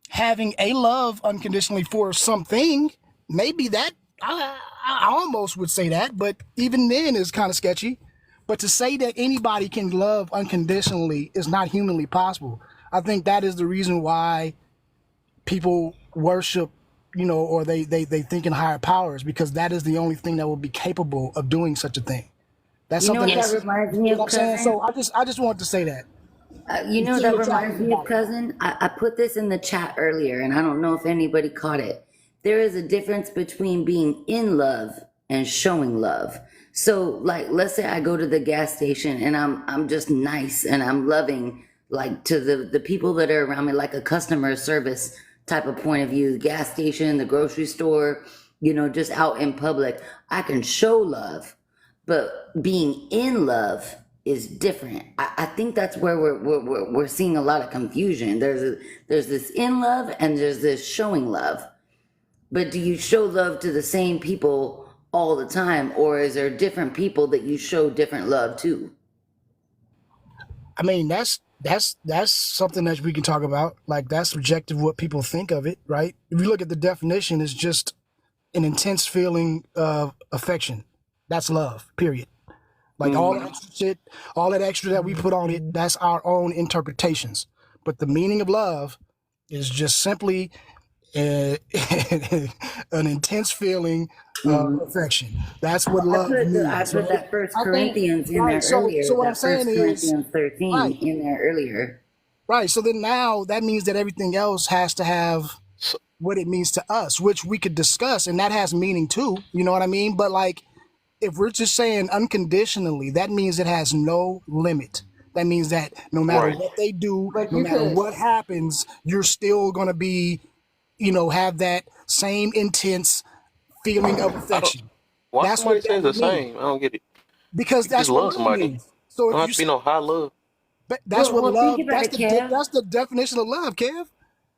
having a love unconditionally for something. Maybe that, I almost would say that, but even then is kind of sketchy. But to say that anybody can love unconditionally is not humanly possible. I think that is the reason why people worship, or they think in higher powers, because that is the only thing that will be capable of doing such a thing. That's something that reminds me of, cousin? So I just wanted to say that. That reminds me of, cousin. I put this in the chat earlier, and I don't know if anybody caught it. There is a difference between being in love and showing love. So, like, let's say I go to the gas station and I'm just nice and I'm loving, like, to the people that are around me, like a customer service type of point of view. The gas station, the grocery store, just out in public. I can show love, but being in love is different. I think that's where we're seeing a lot of confusion. There's this in love and there's this showing love. But do you show love to the same people all the time, or is there different people that you show different love to? I mean, that's something that we can talk about. Like, that's subjective what people think of it, right? If you look at the definition, it's just an intense feeling of affection. That's love, period. Like all that extra shit, all that extra that we put on it, that's our own interpretations. But the meaning of love is just simply an intense feeling of affection. That's what love means. I put that First Corinthians in there earlier. So what I'm saying is, Corinthians 13 in there earlier. Right. So then now that means that everything else has to have what it means to us, which we could discuss, and that has meaning too. You know what I mean? But like, if we're just saying unconditionally, that means it has no limit. That means that no matter what they do, no matter what happens, you're still going to be, have that same intense feeling of affection. Why somebody says the same? I don't get it. because You can just that's what love love somebody. means. So Don't if have you to be say, no high love. that's what Well, think love, about it, Kev. that's the definition of love, Kev.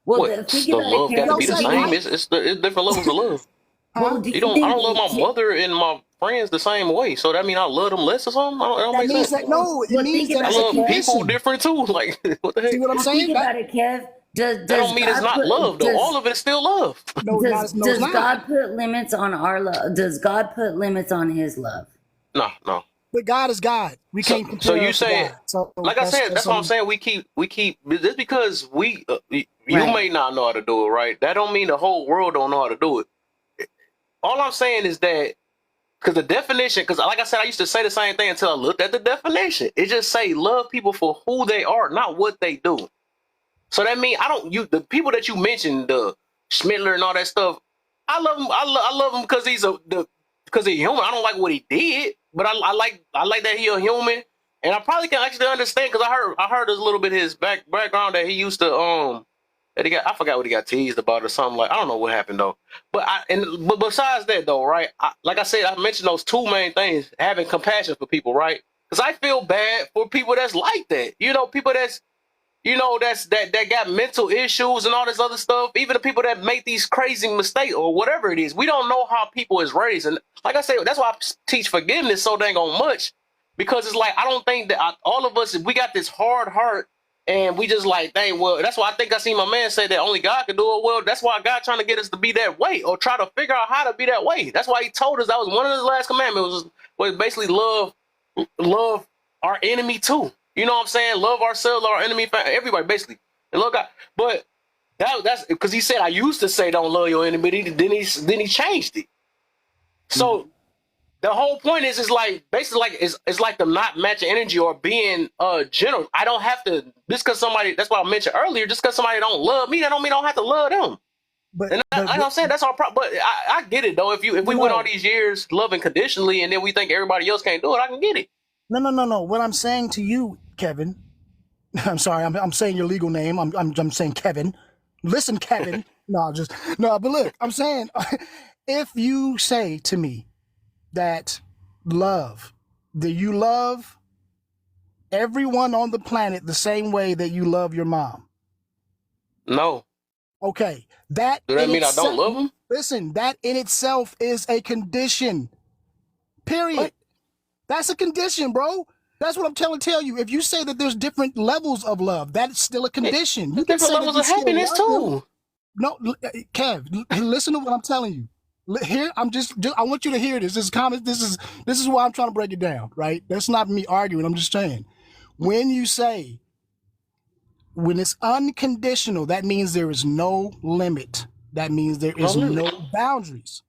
Well, What? think The about it, love got Kev. to Don't be the say same. I, It's different levels of love. huh? Well, do You you don't. I think don't love my that? mother and my friends the same way. So that mean I love them less or something? It don't That make means sense. that, no, it Well, means think that I about it's a it, love Kev. people condition. different too. Like what the See heck? what I'm Well, think saying? about it, Kev. That Does don't mean it's God not love put though. All of it is still love. No, it's not. No, it's does not. God put limits on our love? Does God put limits on His love? No. But God is God. We So can't so compare you us to saying, God. So like I said, that's that's what I'm something. saying. We keep just because you Right. may not know how to do it, right? That don't mean the whole world don't know how to do it. All I'm saying is that because the definition, because like I said, I used to say the same thing until I looked at the definition. It just say love people for who they are, not what they do. So that means the people that you mentioned, the Schmittler and all that stuff. I love him. I love him because because he's human. I don't like what he did, but I like that he a human, and I probably can actually understand because I heard a little bit of his background that he used to that he got. I forgot what he got teased about or something like. I don't know what happened though. But besides that though, right? Like I said, I mentioned those two main things: having compassion for people, right? Because I feel bad for people that's like that. People that's that got mental issues and all this other stuff. Even the people that make these crazy mistakes or whatever it is, we don't know how people is raised. And like I said, that's why I teach forgiveness so dang on much, because it's like I don't think that all of us, if we got this hard heart and we just like, dang, well, that's why I think I seen my man say that only God can do it. Well, that's why God trying to get us to be that way or try to figure out how to be that way. That's why he told us that was one of his last commandments was basically love our enemy too. You know what I'm saying? Love ourselves, our enemy, everybody basically, and love God. But that's because he said I used to say don't love your enemy, but then he changed it. So the whole point is like basically like it's like them not matching energy or being general. I don't have to just because somebody. That's what I mentioned earlier. Just because somebody don't love me, that don't mean I don't have to love them. But And like I'm saying, that's our problem. But I get it though. If we went all these years loving conditionally, and then we think everybody else can't do it, I can get it. No. What I'm saying to you, Kevin, I'm sorry, I'm saying your legal name. I'm saying Kevin. Listen, Kevin. But look, I'm saying if you say to me that do you love everyone on the planet the same way that you love your mom? No. Okay. That Do that mean I don't love them? Listen, that in itself is a condition. Period. What? That's a condition, bro. That's what I'm tell you. If you say that there's different levels of love, that's still a condition. You can Different say levels that of you still happiness love them. too. No, Kev, listen to what I'm telling you. Here, I want you to hear this. This is common. This is why I'm trying to break it down, right? That's not me arguing. I'm just saying. When you say, when it's unconditional, that means there is no limit. That means there is no boundaries.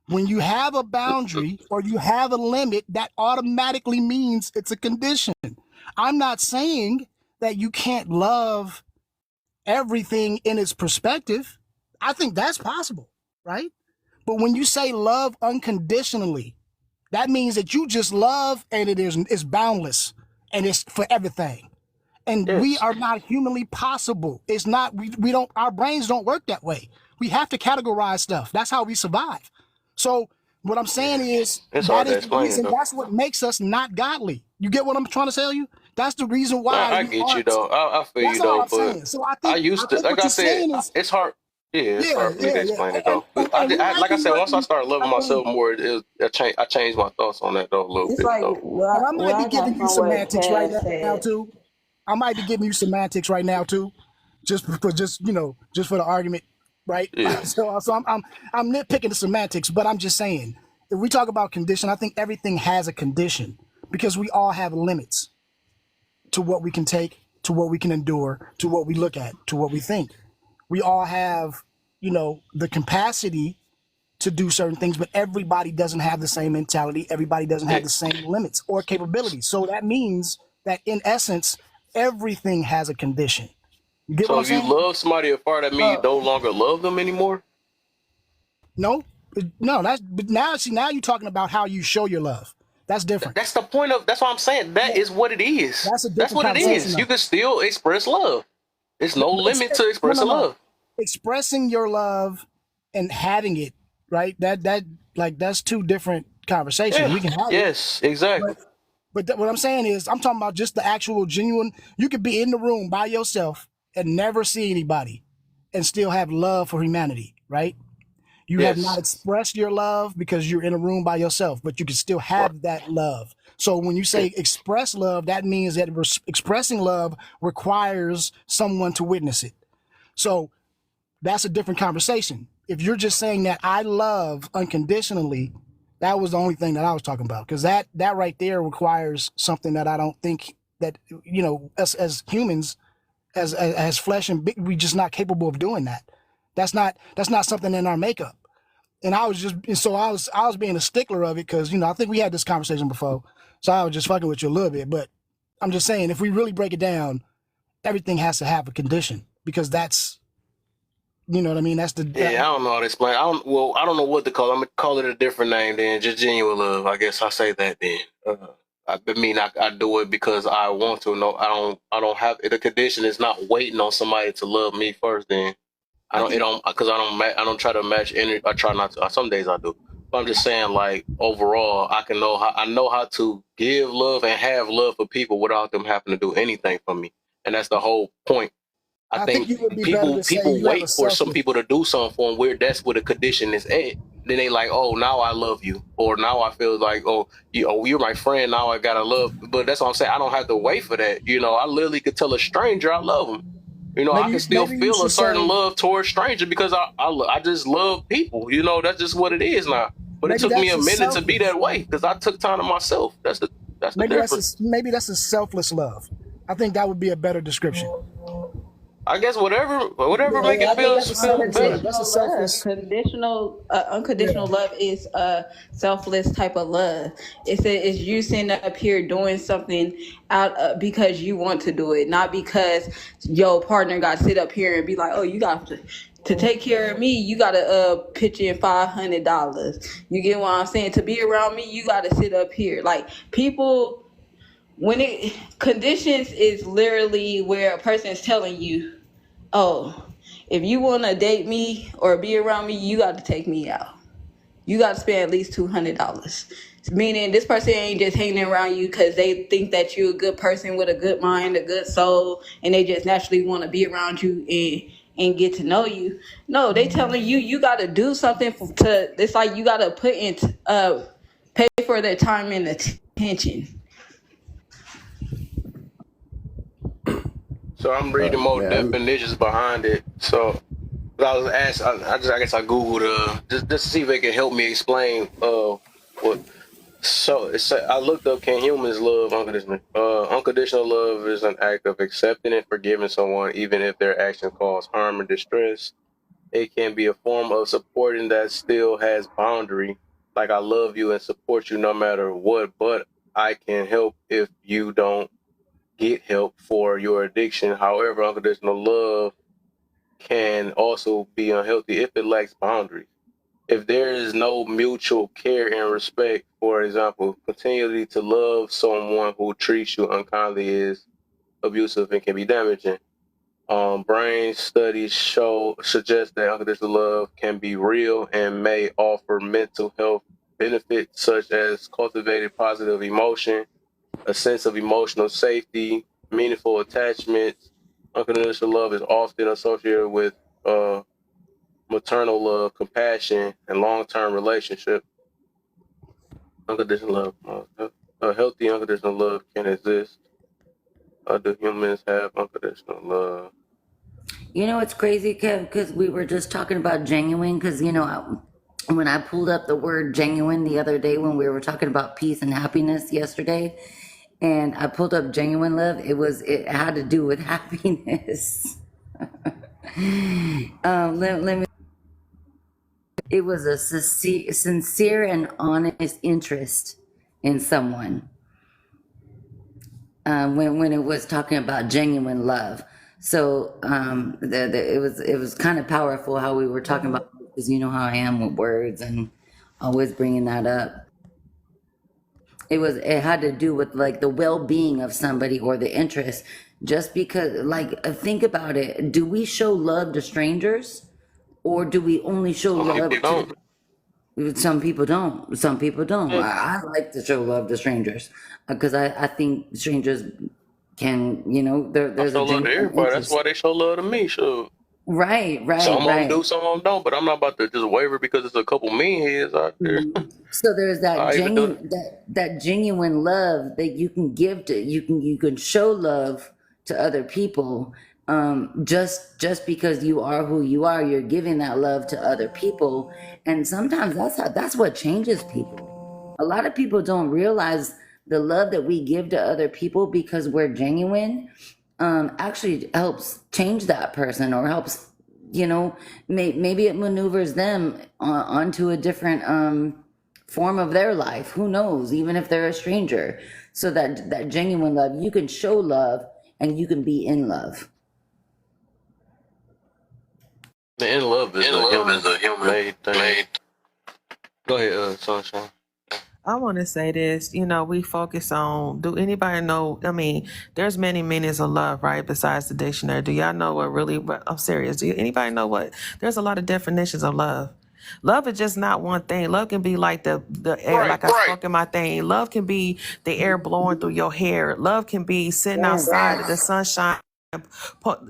When you have a boundary or you have a limit, that automatically means it's a condition. I'm not saying that you can't love everything in its perspective. I think that's possible, right? But when you say love unconditionally, that means that you just love and it's boundless and it's for everything. And we are not humanly possible. It's not, we don't, our brains don't work that way. We have to categorize stuff. That's how we survive. So what I'm saying is It's hard to that is the explain, reason, though. that's what makes us not godly. You get what I'm trying to tell you? That's the reason why. I get you though. I feel That's you all though, I'm saying. So I I think used to, like like what I you're said, saying is, it's hard. Yeah, it's hard for me to explain it though. Like I said, once I started loving myself more, I changed my thoughts on that though a little It's bit like though. and I what might be I got giving you from what semantics right Kev now said. too. I might be giving you semantics right now too, just for the argument, right? Yeah. So I'm nitpicking the semantics, but I'm just saying, if we talk about condition, I think everything has a condition because we all have limits to what we can take, to what we can endure, to what we look at, to what we think. We all have, the capacity to do certain things, but everybody doesn't have the same mentality. Everybody doesn't have the same limits or capabilities. So that means that in essence, everything has a condition. You get what So I'm if you saying? love somebody afar, that mean you no longer love them anymore? No, but now you're talking about how you show your love. That's different. That's the point of. That's what I'm saying. That is what it is. That's a That's different what it conversation. is. though. You can still express love. There's no limit to expressing love. Expressing your love and having it, right? That's two different conversation. Yeah. We can have it. Yes. Exactly. But what I'm saying is, I'm talking about just the actual genuine. You could be in the room by yourself and never see anybody and still have love for humanity, right? You have not Yes. expressed your love because you're in a room by yourself, but you can still have that love. So when you say express love, that means that expressing love requires someone to witness it. So that's a different conversation. If you're just saying that I love unconditionally, that was the only thing that I was talking about, because that right there requires something that I don't think that, you know, us as humans, as flesh and we just not capable of doing that. That's not something in our makeup. And I was being a stickler of it because, you know, I think we had this conversation before, so I was just fucking with you a little bit. But I'm just saying, if we really break it down, everything has to have a condition, because that's, you know what I mean? That's the Yeah, I don't know how to explain. I don't know what to call it. I'm gonna call it a different name than just genuine love. I guess I say that then. I do it because I want to. No, I don't have the condition is not waiting on somebody to love me first. Then I don't try to match energy. I try not to. Some days I do. But I'm just saying, like, overall, I know how to give love and have love for people without them having to do anything for me, and that's the whole point. I think think you would be better to say people you have wait a for some selfless. people to do something for them where that's where the condition is at. Then they like, oh, now I love you, or now I feel like, you're my friend. Now I gotta love. But that's what I'm saying. I don't have to wait for that. You know, I literally could tell a stranger I love them. You know, I can still Maybe you feel a should certain say, love towards stranger because I just love people. You know, that's just what it is now. But it maybe took me that's a a minute to be selfless. that way because I took time to myself. That's the difference. Maybe that's a selfless love. I think that would be a better description. I guess whatever make Yeah, it I think feel that's a selfless better. love. That's a selfless. Unconditional love is a selfless type of love. It's you sitting up here doing something out because you want to do it, not because your partner got to sit up here and be like, oh, you got to take care of me. You got to pitch in $500. You get what I'm saying? To be around me, you got to sit up here. Like, people, when it conditions is literally where a person is telling you, oh, if you want to date me or be around me, you got to take me out. You got to spend at least $200. Meaning this person ain't just hanging around you because they think that you're a good person with a good mind, a good soul, and they just naturally want to be around you and get to know you. No, they telling you got to do something it's like you got to pay for their time and attention. So I'm reading more definitions behind it. So I was asked, I guess I Googled just to see if it can help me explain what. So I looked up, can humans love unconditionally? Unconditional love is an act of accepting and forgiving someone even if their action cause harm or distress. It can be a form of supporting that still has boundary, like I love you and support you no matter what, but I can help if you don't get help for your addiction. However, unconditional love can also be unhealthy if it lacks boundaries. If there is no mutual care and respect, for example, continually to love someone who treats you unkindly is abusive and can be damaging. Brain studies suggest that unconditional love can be real and may offer mental health benefits such as cultivated positive emotion, a sense of emotional safety, meaningful attachments. Unconditional love is often associated with maternal love, compassion, and long-term relationship. Unconditional love, a healthy unconditional love can exist. Do humans have unconditional love? You know, it's crazy, Kev, because we were just talking about genuine, because, you know, when I pulled up the word genuine the other day when we were talking about peace and happiness yesterday, and I pulled up genuine love, it had to do with happiness. Let me. It was a sincere and honest interest in someone. When it was talking about genuine love, so it was kind of powerful how we were talking about, because you know how I am with words and always bringing that up. It had to do with like the well-being of somebody or the interest. Just because, like, think about it. Do we show love to strangers, or do we only show Some love people don't. Some people don't. Some people don't. Yeah, I like to show love to strangers because I think strangers can, I there's a show love to genuine everybody. That's interest. why they show love to me. Sure. Right, right, Some of them right. do, some of them don't. But I'm not about to just waver because there's a couple mean heads out there. So there's that I even do it. genuine love that you can give to you can show love to other people. Just because you are who you are, you're giving that love to other people, and sometimes that's what changes people. A lot of people don't realize the love that we give to other people because we're genuine. Actually helps change that person or helps, maybe it maneuvers them onto a different form of their life. Who knows? Even if they're a stranger. So that genuine love, you can show love and you can be in love. The in love is a human made thing. Go ahead, Sunshine. I want to say this, we focus on, do anybody know, there's many meanings of love, right? Besides the dictionary. Do y'all know what really, I'm serious. Do anybody know there's a lot of definitions of love. Love is just not one thing. Love can be like the air, Right, like I spoke in my thing. Love can be the air blowing through your hair. Love can be sitting outside of the sunshine.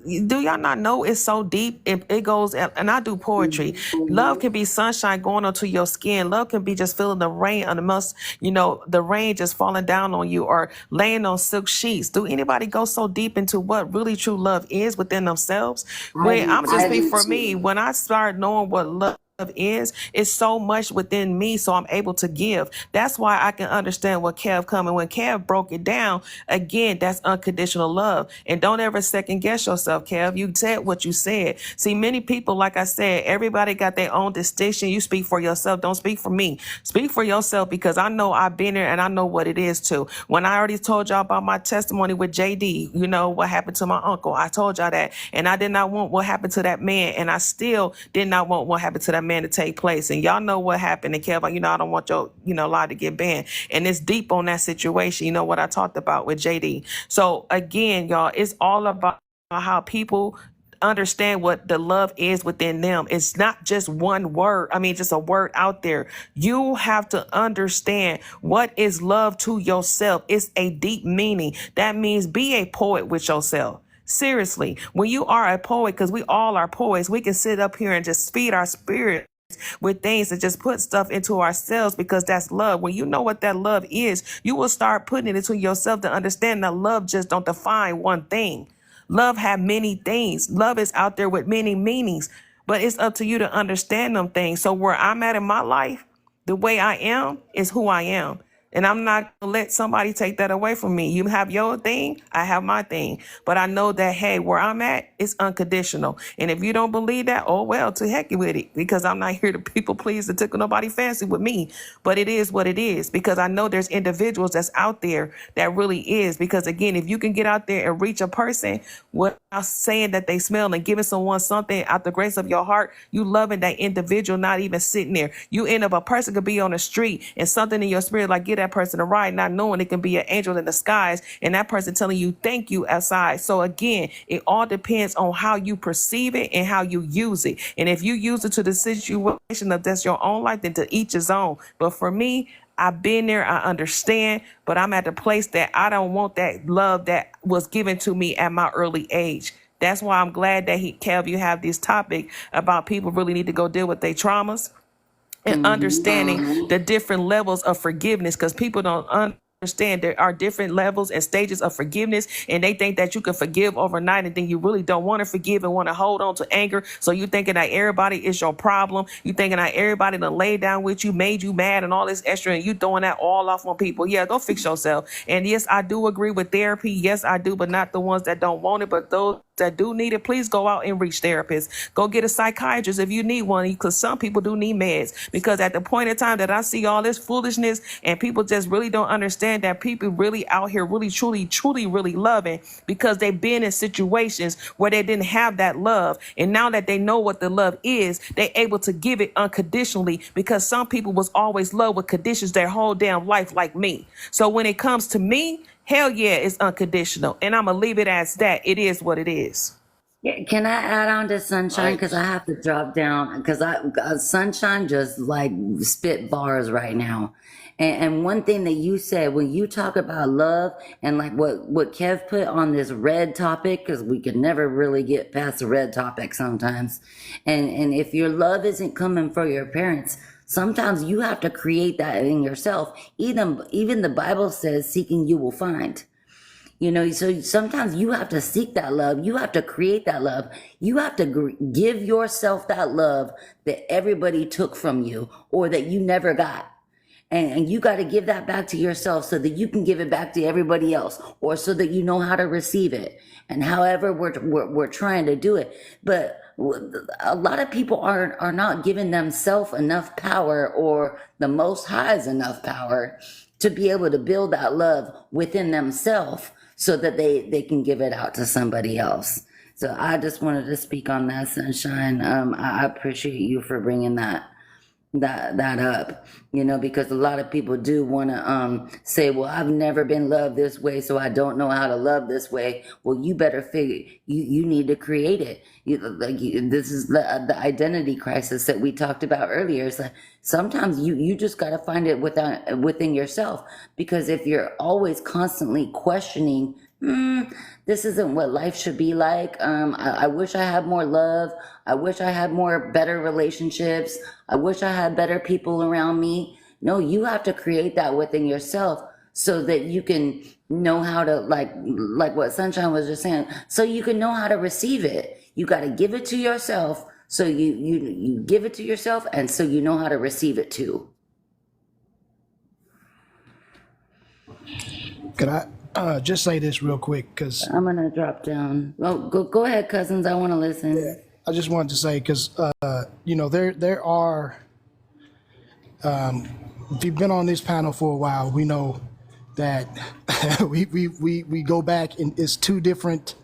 Do y'all not know it's so deep? It goes, and I do poetry. Love can be sunshine going onto your skin. Love can be just feeling the rain on the most, the rain just falling down on you or laying on silk sheets. Do anybody go so deep into what really true love is within themselves? When I'm just speaking for me, when I start knowing what love is, it's so much within me, so I'm able to give. That's why I can understand what Kev coming. When Kev broke it down, again, that's unconditional love. And don't ever second guess yourself, Kev. You said what you said. See, many people, like I said, everybody got their own distinction. You speak for yourself. Don't speak for me. Speak for yourself because I know I've been there and I know what it is too. When I already told y'all about my testimony with JD, what happened to my uncle. I told y'all that. And I did not want what happened to that man. And I still did not want what happened to that man to take place. And y'all know what happened. And Kev, I don't want your, lie to get banned. And it's deep on that situation. You know what I talked about with JD. So again, y'all, it's all about how people understand what the love is within them. It's not just one word. Just a word out there. You have to understand what is love to yourself. It's a deep meaning. That means be a poet with yourself. Seriously, when you are a poet, because we all are poets, we can sit up here and just feed our spirit with things and just put stuff into ourselves because that's love. When you know what that love is, you will start putting it into yourself to understand that love just don't define one thing. Love have many things. Love is out there with many meanings, but it's up to you to understand them things. So where I'm at in my life, the way I am is who I am. And I'm not going to let somebody take that away from me. You have your thing, I have my thing. But I know that, hey, where I'm at is unconditional. And if you don't believe that, oh, well, to heck with it. Because I'm not here to people please to tickle nobody fancy with me. But it is what it is. Because I know there's individuals that's out there that really is. Because, again, if you can get out there and reach a person without saying that they smell and giving someone something out the grace of your heart, you loving that individual, not even sitting there. You end up, a person could be on the street and something in your spirit like, get that person a ride, not knowing it can be an angel in disguise, and that person telling you thank you outside. So again, it all depends on how you perceive it and how you use it. And if you use it to the situation of that's your own life, then to each his own. But for me, I've been there, I understand, but I'm at the place that I don't want that love that was given to me at my early age. That's why I'm glad that Kev, you have this topic about people really need to go deal with their traumas and understanding the different levels of forgiveness, because people don't understand there are different levels and stages of forgiveness, and they think that you can forgive overnight, and then you really don't want to forgive and want to hold on to anger. So you thinking that everybody is your problem. You thinking that everybody that laid down with you, made you mad and all this extra, and you throwing that all off on people. Yeah, go fix yourself. And yes, I do agree with therapy. Yes, I do, but not the ones that don't want it, but those that do need it, please go out and reach therapists. Go get a psychiatrist if you need one, because some people do need meds. Because at the point in time that I see all this foolishness and people just really don't understand that people really out here really, truly, truly, really loving, because they've been in situations where they didn't have that love. And now that they know what the love is, they're able to give it unconditionally, because some people was always loved with conditions their whole damn life, like me. So when it comes to me, hell yeah, it's unconditional. And I'm going to leave it as that. It is what it is. Yeah, can I add on to Sunshine? I Because I have to drop down. Because Sunshine just like spit bars right now. And one thing that you said when you talk about love and like what Kev put on this red topic, because we can never really get past the red topic sometimes. And if your love isn't coming from your parents, sometimes you have to create that in yourself. Even the Bible says, "Seeking you will find." You know, so sometimes you have to seek that love. You have to create that love. You have to give yourself that love that everybody took from you or that you never got. And you got to give that back to yourself so that you can give it back to everybody else, or so that you know how to receive it. And however we're trying to do it. But a lot of people are not giving themselves enough power, or the Most High's enough power to be able to build that love within themselves so that they can give it out to somebody else. So I just wanted to speak on that, Sunshine. I appreciate you for bringing that up, you know, because a lot of people do want to say, well, I've never been loved this way, so I don't know how to love this way. Well, you better figure you need to create it. This is the identity crisis that we talked about earlier. It's like sometimes you just got to find it within yourself, because if you're always constantly questioning, this isn't what life should be like. I wish I had more love. I wish I had better relationships. I wish I had better people around me. No, you have to create that within yourself so that you can know how to, like what Sunshine was just saying, so you can know how to receive it. You got to give it to yourself. So you give it to yourself, and so you know how to receive it too. Could I just say this real quick? Because I'm gonna drop down. Oh, go ahead, cousins. I want to listen. I just wanted to say, because you know, there are. If you've been on this panel for a while, we know that we go back, and it's two different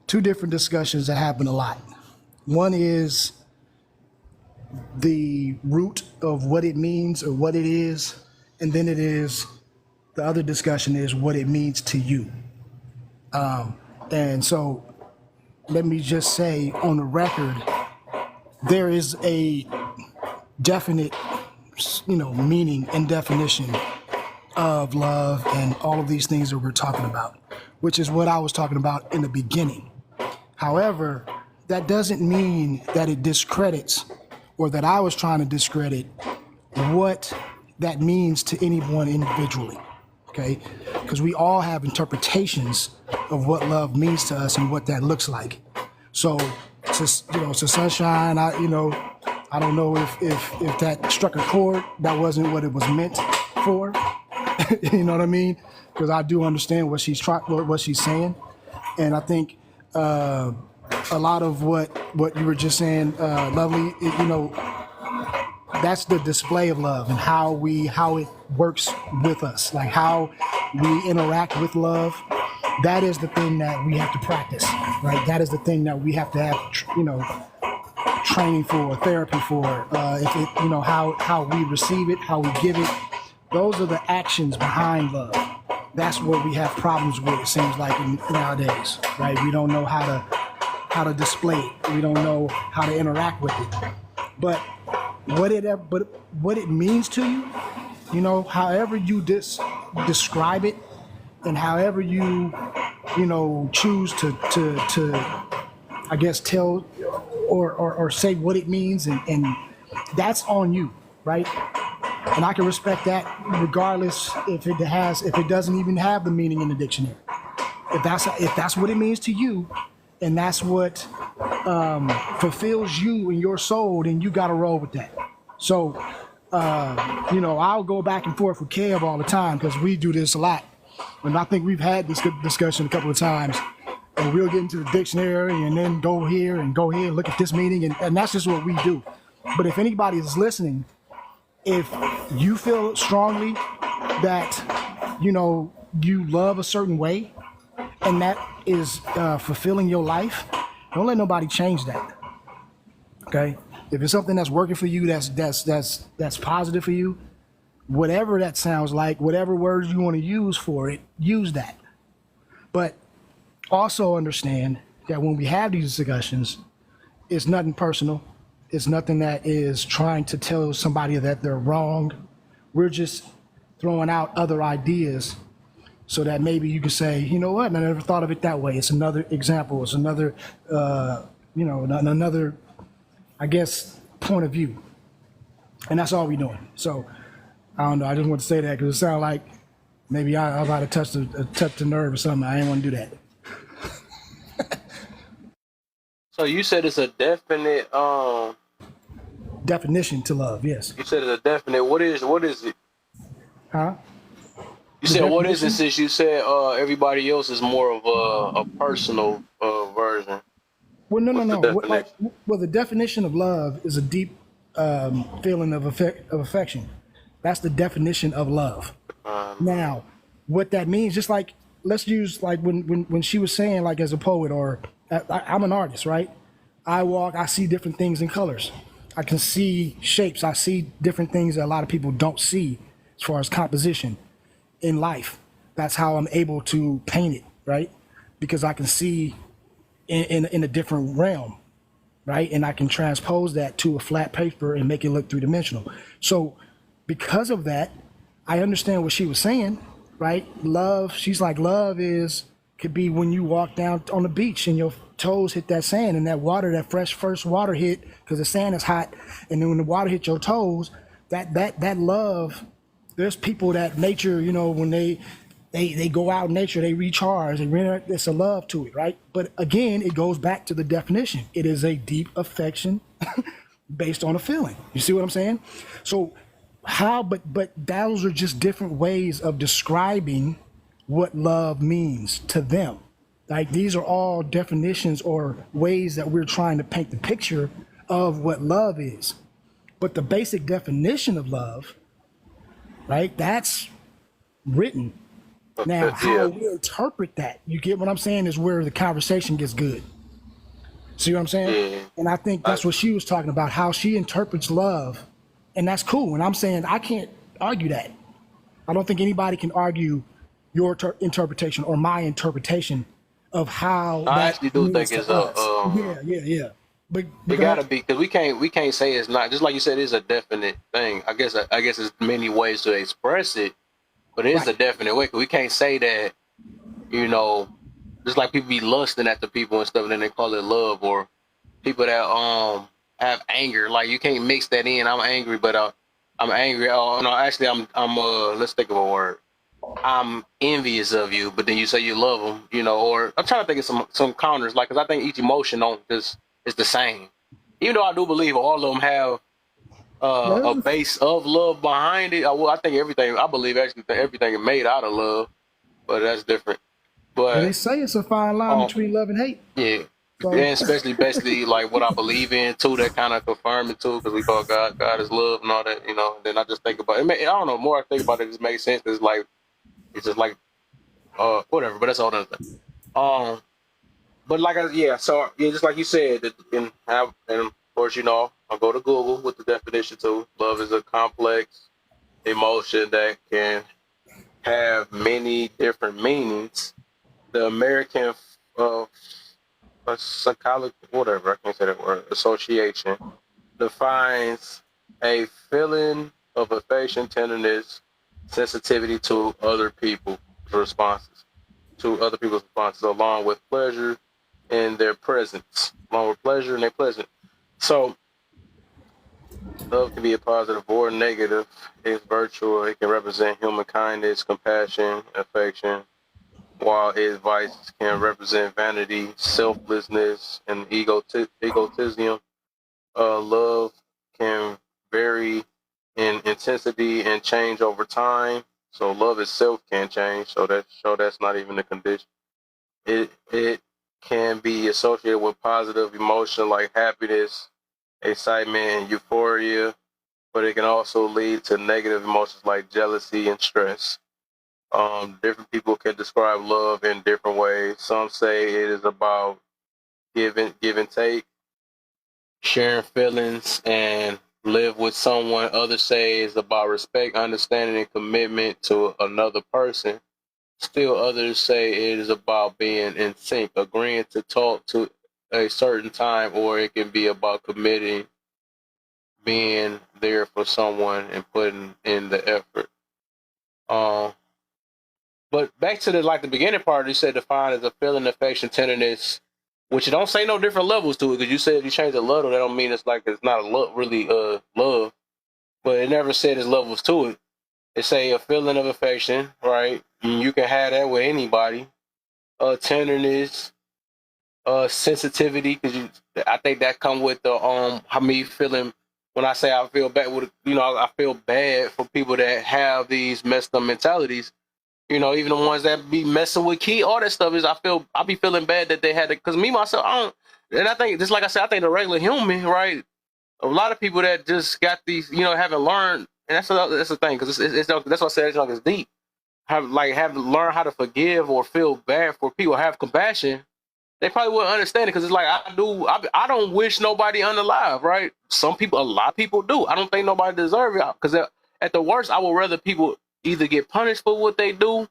discussions that happen a lot. One is the root of what it means or what it is, and then the other discussion is what it means to you. And so let me just say on the record, there is a definite, meaning and definition of love and all of these things that we're talking about, which is what I was talking about in the beginning. However, that doesn't mean that it discredits, or that I was trying to discredit, what that means to anyone individually. Okay, because we all have interpretations of what love means to us and what that looks like. So, to Sunshine, I don't know if that struck a chord. That wasn't what it was meant for. You know what I mean? Because I do understand what she's saying, and I think a lot of what you were just saying, Lovely, that's the display of love and how it works with us, like how we interact with love. That is the thing that we have to practice, right? That is the thing that we have to have, training for, therapy for. How we receive it, how we give it. Those are the actions behind love. That's what we have problems with. It seems like nowadays, right? We don't know how to display it. We don't know how to interact with it. But what it means to you, however you describe it, and however you choose to I guess tell or say what it means, and that's on you, right? And I can respect that regardless if it doesn't even have the meaning in the dictionary. If that's what it means to you, and that's what fulfills you in your soul, then you got to roll with that. So, I'll go back and forth with Kev all the time because we do this a lot. And I think we've had this discussion a couple of times. And we'll get into the dictionary and then go here and look at this meaning. And that's just what we do. But if anybody is listening, if you feel strongly that, you love a certain way and that is fulfilling your life, don't let nobody change that. Okay? If it's something that's working for you, that's positive for you, whatever that sounds like, whatever words you want to use for it, use that. But also understand that when we have these discussions, it's nothing personal. It's nothing that is trying to tell somebody that they're wrong. We're just throwing out other ideas so that maybe you can say, you know what, I never thought of it that way. It's another example. It's another, another, I guess, point of view. And that's all we're doing. So I don't know. I just want to say that because it sounds like maybe I might have touched the nerve or something. I didn't want to do that. So you said it's a definite. Definition to love, yes. You said it's a definite. What is it? Huh? You said what is it? Since you said everybody else is more of a personal version. Well, no. Definition? Well, the definition of love is a deep feeling of affection. That's the definition of love. Now, what that means, just like let's use like when she was saying, like as a poet or I'm an artist, right? I see different things in colors. I can see shapes. I see different things that a lot of people don't see as far as composition in life. That's how I'm able to paint it, right? Because I can see in a different realm, right? And I can transpose that to a flat paper and make it look three-dimensional. So because of that, I understand what she was saying, right? Love, she's like, love could be when you walk down on the beach and your toes hit that sand and that water, that fresh first water hit because the sand is hot. And then when the water hit your toes, that love, there's people that nature, when they go out in nature, they recharge, there's a love to it, right? But again, it goes back to the definition. It is a deep affection based on a feeling. You see what I'm saying? So but those are just different ways of describing what love means to them. Like these are all definitions or ways that we're trying to paint the picture of what love is. But the basic definition of love, right, that's written. Now, how we interpret that, you get what I'm saying, is where the conversation gets good. See what I'm saying? Yeah. And I think that's what she was talking about, how she interprets love. And that's cool. And I'm saying I can't argue that. I don't think anybody can argue your interpretation or my interpretation of how I that actually do means think it's to us. Yeah. But it gotta be because we can't say it's not. Just like you said, it's a definite thing. I guess there's many ways to express it, but it is a definite way. 'Cause we can't say that, just like people be lusting after people and stuff, and then they call it love, or people that have anger. Like you can't mix that in. I'm angry, but I'm angry. Oh no, actually I'm let's think of a word. I'm envious of you, but then you say you love them, or I'm trying to think of some counters, like, because I think each emotion is the same. Even though I do believe all of them have a base of love behind it. I think I believe actually that everything is made out of love, but that's different. But they say it's a fine line between love and hate. Yeah. So, And especially like what I believe in too, that kind of confirm it too, because we call God is love and all that, Then I just think about it. I don't know. More I think about it, it just makes sense. It's just like whatever. But that's all other thing. But just like you said, and of course I'll go to Google with the definition too. Love is a complex emotion that can have many different meanings. The American psychology, whatever, I can't say that word, association defines a feeling of affection, tenderness, sensitivity to other people's responses, along with pleasure in their presence, So love can be a positive or negative. It's virtual. It can represent human kindness, compassion, affection, while its vices can represent vanity, selflessness, and egotism. Love can vary in intensity and change over time. So love itself can change. So that's not even a condition. It can be associated with positive emotion like happiness, excitement, and euphoria, but it can also lead to negative emotions like jealousy and stress. Different people can describe love in different ways. Some say it is about give and take, sharing feelings, and live with someone. Others say it's about respect, understanding, and commitment to another person. Still others say it is about being in sync, agreeing to talk to a certain time, or it can be about committing, being there for someone and putting in the effort. But back to the beginning part, you said defined as a feeling, affection, tenderness, which you don't say no different levels to it, because you said you changed the love, that don't mean it's like it's not a love, really love, but it never said there's levels to it. It say a feeling of affection, right? And you can have that with anybody. Tenderness, sensitivity, because I think that come with the how me feeling. When I say I feel bad, I feel bad for people that have these messed up mentalities. Even the ones that be messing with all that stuff I be feeling bad that they had to, because me myself, I don't, and I think, just like I said, I think the regular human, right? A lot of people that just got these, haven't learned, and that's the thing, because it's that's why I said it's like it's deep. Have learned how to forgive or feel bad for people, have compassion. They probably wouldn't understand it, because it's like I don't wish nobody unalive, right? A lot of people do. I don't think nobody deserves it, because at the worst, I would rather people either get punished for what they do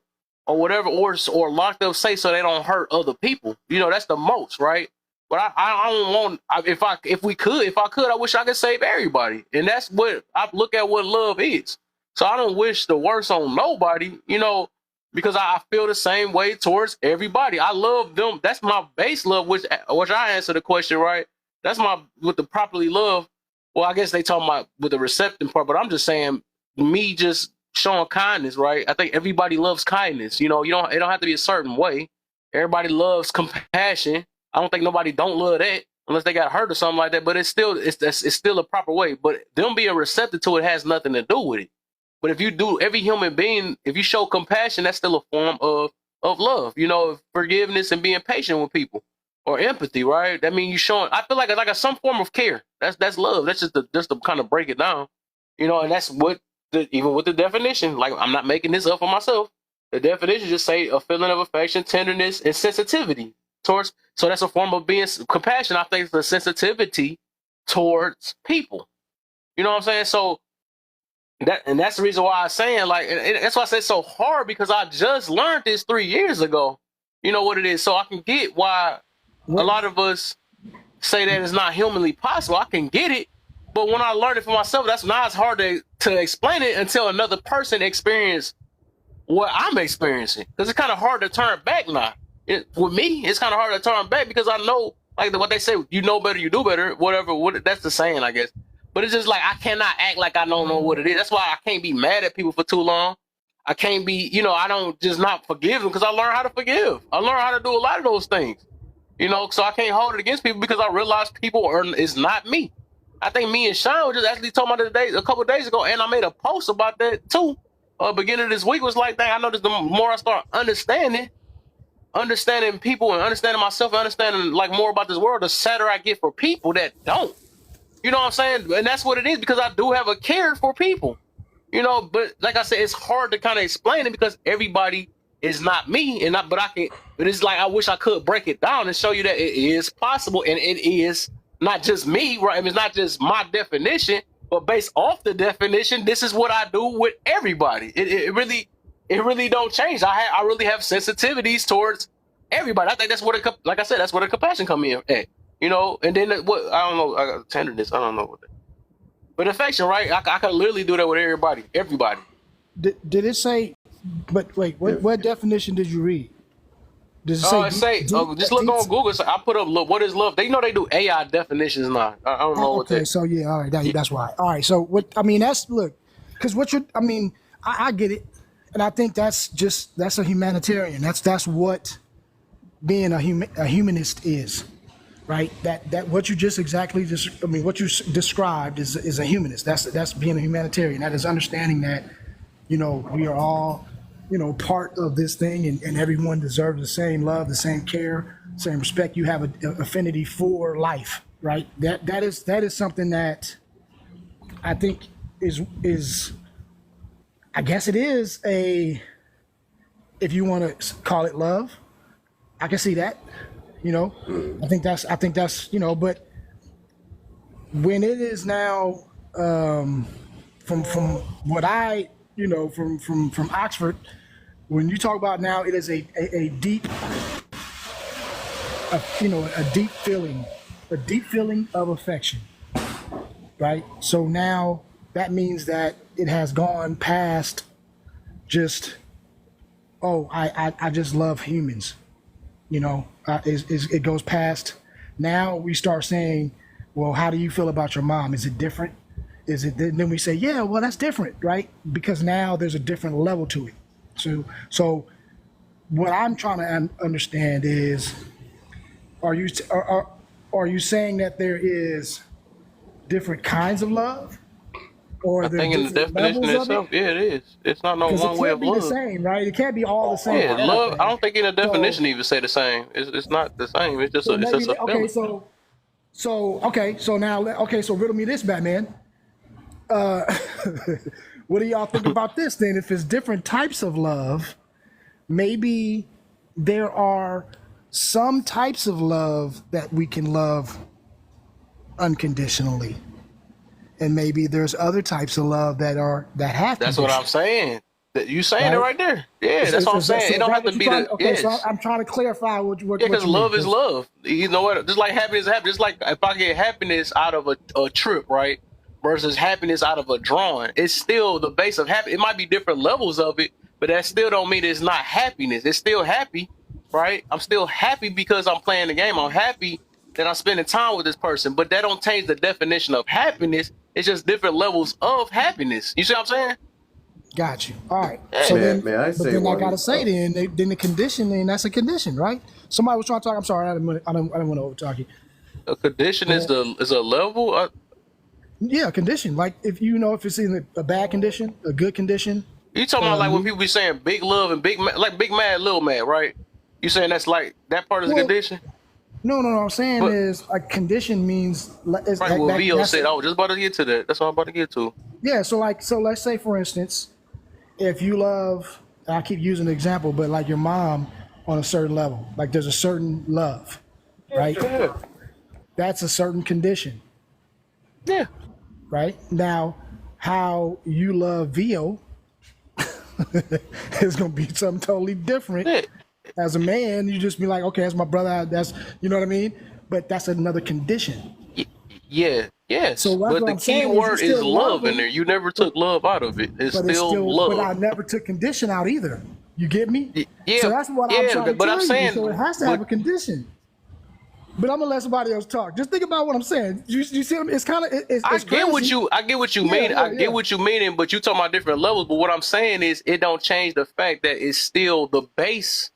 or whatever, or locked up safe so they don't hurt other people. That's the most, right? But I don't want, if I could, I wish I could save everybody. And that's what I look at what love is. So I don't wish the worst on nobody, because I feel the same way towards everybody. I love them. That's my base love, which I answer the question, right? That's with the properly love. Well, I guess they talking about with the reception part, but I'm just saying, me just showing kindness, right? I think everybody loves kindness. It don't have to be a certain way. Everybody loves compassion. I don't think nobody don't love that unless they got hurt or something like that. But it's still a proper way. But them being receptive to it has nothing to do with it. But if you do, every human being, if you show compassion, that's still a form of love. Forgiveness and being patient with people, or empathy, right? That means you showing. I feel like some form of care. That's love. That's just to kind of break it down. And that's what. Even with the definition, like, I'm not making this up for myself. The definition just say a feeling of affection, tenderness, and sensitivity towards. So that's a form of being compassion. I think it's the sensitivity towards people. You know what I'm saying? So that's the reason why I'm saying, and that's why I say it's so hard, because I just learned this 3 years ago. You know what it is? So I can get why a lot of us say that it's not humanly possible. I can get it. But when I learned it for myself, that's now it's hard to explain it until another person experience what I'm experiencing. Because it's kind of hard to turn back now. With me, it's kind of hard to turn back, because I know, like what they say, you know better, you do better, whatever. That's the saying, I guess. But it's just like, I cannot act like I don't know what it is. That's why I can't be mad at people for too long. I can't be, I don't just not forgive them, because I learned how to forgive. I learned how to do a lot of those things. So I can't hold it against people, because I realize people is not me. I think me and Sean were just actually talking about it a couple of days ago, and I made a post about that too. Beginning of this week was like, dang, I noticed the more I start understanding people and understanding myself and understanding like more about this world, the sadder I get for people that don't. You know what I'm saying? And that's what it is, because I do have a care for people. But like I said, it's hard to kind of explain it, because everybody is not me, but it's like I wish I could break it down and show you that it is possible, and it is not just me, right? I mean, it's not just my definition, but based off the definition, this is what I do with everybody. It really don't change. I really have sensitivities towards everybody. I think that's what like I said, that's where the compassion come in at. And then what, I don't know, tenderness, I don't know what that. But affection, right? I can literally do that with everybody. Did it say? But wait, what definition did you read? Does it say? Just look on Google. So I put up, look, what is love? They do AI definitions now. I don't know what that. Okay, so yeah, all right, that's why. All right, so what? I mean, because I get it, and I think that's a humanitarian. That's what being a humanist is, right? That what you what you described is a humanist. That's being a humanitarian. That is understanding that, we are all, part of this thing, and everyone deserves the same love, the same care, same respect. You have an affinity for life, right? That is something that I think is I guess it is if you want to call it love, I can see that. I think that's but when it is now from what I from Oxford, When you talk about now, it is a deep, a deep feeling of affection, right? So now that means that it has gone past just, oh, I just love humans, it goes past. Now we start saying, well, how do you feel about your mom? Is it different? Is it? Then we say, yeah, well, that's different, right? Because now there's a different level to it. So what I'm trying to understand is, are you saying that there is different kinds of love, or I there's think in the different definition levels of it? itself, yeah, it is. It's not no Because it one way can't of be the love. same, right? It can't be all the same Yeah, for love. I everything. don't think in the So definition even say the same. It's not the same. It's just so it's just maybe a feeling. So riddle me this, Batman. What do y'all think about this then? If it's different types of love, maybe there are some types of love that we can love unconditionally, and maybe there's other types of love that have That's what I'm conditions, saying. That you saying it right? right there. Yeah, Is, that's is, what I'm is that, saying. so It is don't that have to what you're be trying? the Okay, so yes. I'm trying to clarify what Yeah, because you mean. love is love. You know what? Just like happiness is happiness. Just like if I get happiness out of a trip, right, versus happiness out of a drawing, it's still the base of happy. It might be different levels of it, but that still don't mean it's not happiness. It's still happy, right? I'm still happy because I'm playing the game. I'm happy that I'm spending time with this person, but that don't change the definition of happiness. It's just different levels of happiness. You see what I'm saying? Got you. All right. Yeah. So May I but say then I one? gotta say, then the condition, then that's a condition, right? Somebody was trying to talk. I'm sorry, I didn't want to over talk you. A condition is a level. Yeah, condition. Like if it's in a bad condition, a good condition. You talking about like when people be saying big love and like big mad, little mad, right? You saying that's like that part is a Well, condition? no. What I'm saying But is a condition means right, what Vio said, I was just about to get to that. That's what I'm about to get to. Yeah. So let's say for instance, if you love, I keep using the example, but like your mom on a certain level, like there's a certain love, right? Yeah. That's a certain condition, Yeah. right? Now, how you love Vio is gonna be something totally different. Yeah. As a man, you just be like, okay, that's my brother. That's you know what I mean. But that's another condition. Yeah. Yes. So that's But what the I'm key saying is you word is still love love in him, there. You never took love out of it. It's but still but I love. never took condition out either. You get me? Yeah. So that's what I'm trying to But tell I'm you. saying, So it has to have a condition. But I'm gonna let somebody else talk. Just think about what I'm saying. You see, it's kind of it's I get what crazy. I get what you mean. I get what you meaning, but you talking about different levels. But what I'm saying is, it don't change the fact that it's still the base.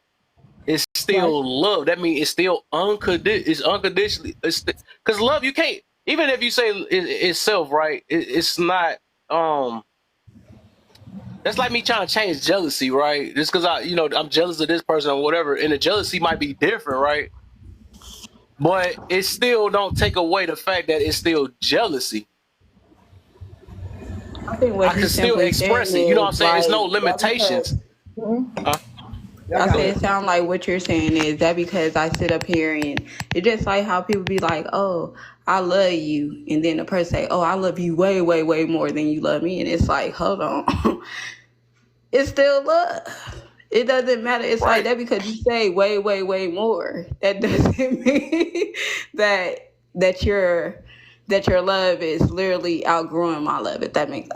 It's still Right. love. That means it's still unconditional. It's unconditionally. Because love, you can't. Even if you say itself, right? It's not. That's like me trying to change jealousy, right? Just because I'm jealous of this person or whatever, and the jealousy might be different, right? But it still don't take away the fact that it's still jealousy. I think I what can he's still simply express saying it. You know what I'm is saying? It's like no that limitations. because Huh? I say it sound like what you're saying is that because I sit up here and it's just like how people be like, oh, I love you, and then the person say, oh, I love you way, way, way more than you love me, and it's like, hold on, it's still love. It doesn't matter. It's like Right. that because you say way, way, way more. That doesn't mean that your love is literally outgrowing my love. If that makes,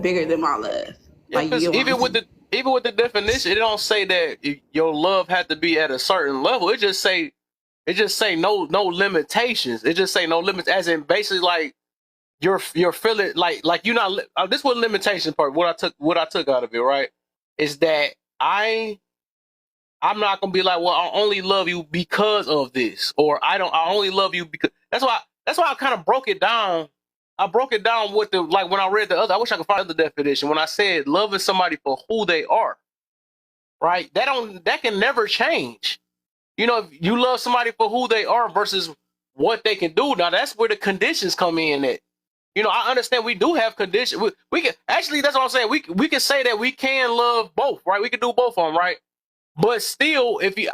bigger than my love. Yeah, Like you because get what I'm saying? even with the definition, it don't say that your love had to be at a certain level. It just say no limitations. It just say no limits, as in basically like you're feeling like you're not. This was limitation part. What I took out of it, right, is that I'm not gonna be like, well, I only love you because of this, or I only love you because that's why I kind of broke it down. I broke it down with when I read the other. I wish I could find the definition when I said loving somebody for who they are. Right? That can never change. If you love somebody for who they are versus what they can do. Now that's where the conditions come in at. I understand we do have conditions. We can actually, that's what I'm saying. We can say that we can love both, right? We can do both of them, right? But still, if you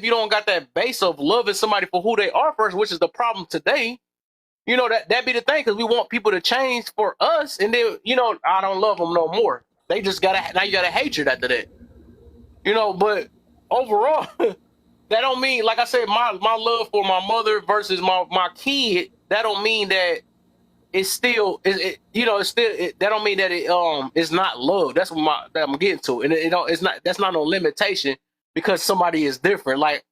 don't got that base of loving somebody for who they are first, which is the problem today, that be the thing, because we want people to change for us, and then I don't love them no more. They just now you got a hatred after that. You know, but overall, that don't mean, like I said, my love for my mother versus my kid. That don't mean that it's still that don't mean that it's not love. That's what that I'm getting to, and it don't, it's not, that's not no limitation because somebody is different. Like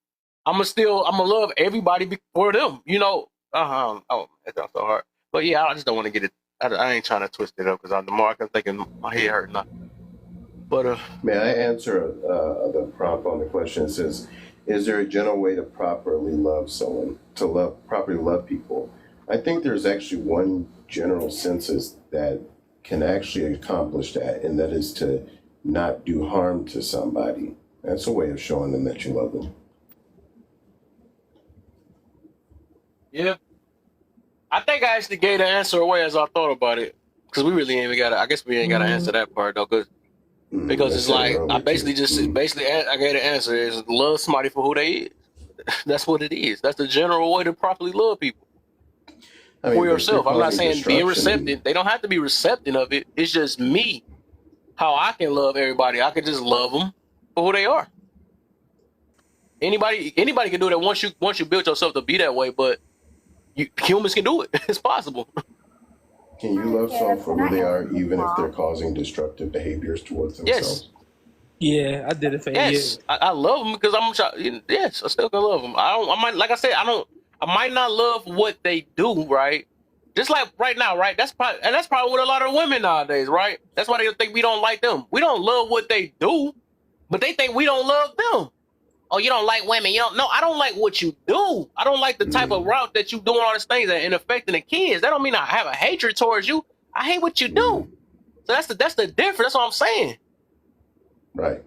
I'm gonna love everybody for them. You know, oh, that sounds so hard. But yeah, I just don't want to get it. I ain't trying to twist it up because the more I'm thinking my head hurt now. But may I answer the prompt on the question? It says, "Is there a general way to properly love someone? Properly love people?" I think there's actually one general census that can actually accomplish that, and that is to not do harm to somebody. That's a way of showing them that you love them. yeah, I think I actually gave the answer away as I thought about it because we really ain't even got. I guess we ain't got to answer that part though, because I it's said it like I earlier basically too. just I gave the answer is love somebody for who they is. That's what it is. That's the general way to properly love people. I For mean, but if they're yourself. I'm not causing saying being destruction, receptive. They don't have to be receptive of it. It's just me, how I can love everybody. I can just love them for who they are. Anybody can do that once you build yourself to be that way. But humans can do it. It's possible. can you love someone for who they are, even if they're causing destructive behaviors towards themselves? Yes, Yeah, I did it for years. yes. I love them because yes, I still can love them. I might, like I said, I might not love what they do, right? Just like right now, right? That's probably what a lot of women nowadays, right? That's why they think we don't like them. We don't love what they do, but they think we don't love them. Oh, you don't like women. You don't. No, I don't like what you do. I don't like the type of route that you doing all these things and affecting the kids. That don't mean I have a hatred towards you. I hate what you do. So that's the difference. That's what I'm saying. Right.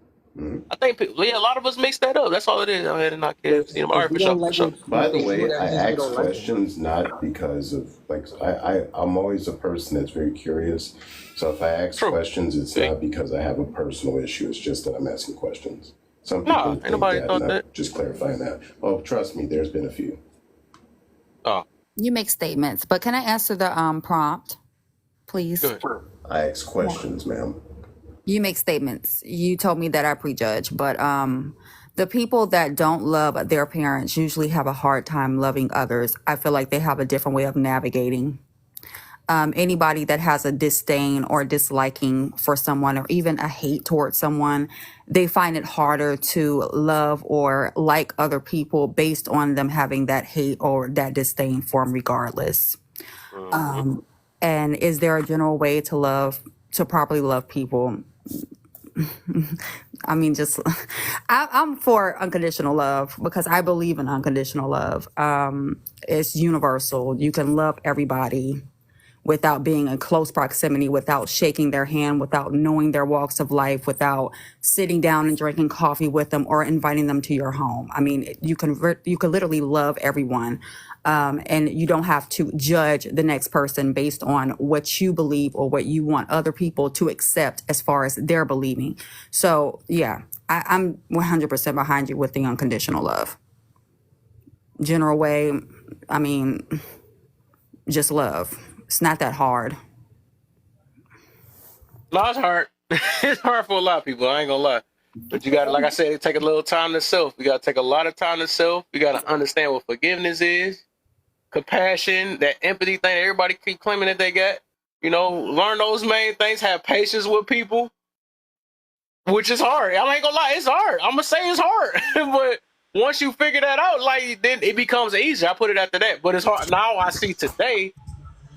I think a lot of us mix that up. That's all it is. I'm heading not kids. You know, all right, If you for sure, don't for like sure. what By the they do, way, that I means you ask don't like them. questions not because of I'm always a person that's very curious. So if I ask True. questions, it's See? not because I have a personal issue. It's just that I'm asking questions. Some Nah, people ain't think nobody that, thought and I'm that. just clarifying that. Oh, trust me, there's been a few. Oh, You make statements, but can I answer the prompt, please? good. I ask questions, ma'am. You make statements. You told me that I prejudge, but the people that don't love their parents usually have a hard time loving others. I feel like they have a different way of navigating. Anybody that has a disdain or disliking for someone or even a hate towards someone, they find it harder to love or like other people based on them having that hate or that disdain for them regardless. Mhm. And is there a general way to properly love people? I mean, I'm for unconditional love because I believe in unconditional love. It's universal. You can love everybody without being in close proximity, without shaking their hand, without knowing their walks of life, without sitting down and drinking coffee with them or inviting them to your home. I mean, you can literally love everyone, and you don't have to judge the next person based on what you believe or what you want other people to accept as far as their believing. So yeah, I'm 100% behind you with the unconditional love. General way, I mean, just love. It's not that hard. No, it's hard. It's hard for a lot of people. I ain't gonna lie. But you gotta, like I said, take a little time to self. You gotta take a lot of time to self. You gotta understand what forgiveness is, compassion, that empathy thing that everybody keep claiming that they got. You know, learn those main things. Have patience with people, which is hard. I ain't gonna lie, it's hard. I'm gonna say it's hard, but once you figure that out, like then it becomes easier. I put it after that, but it's hard. Now I see today,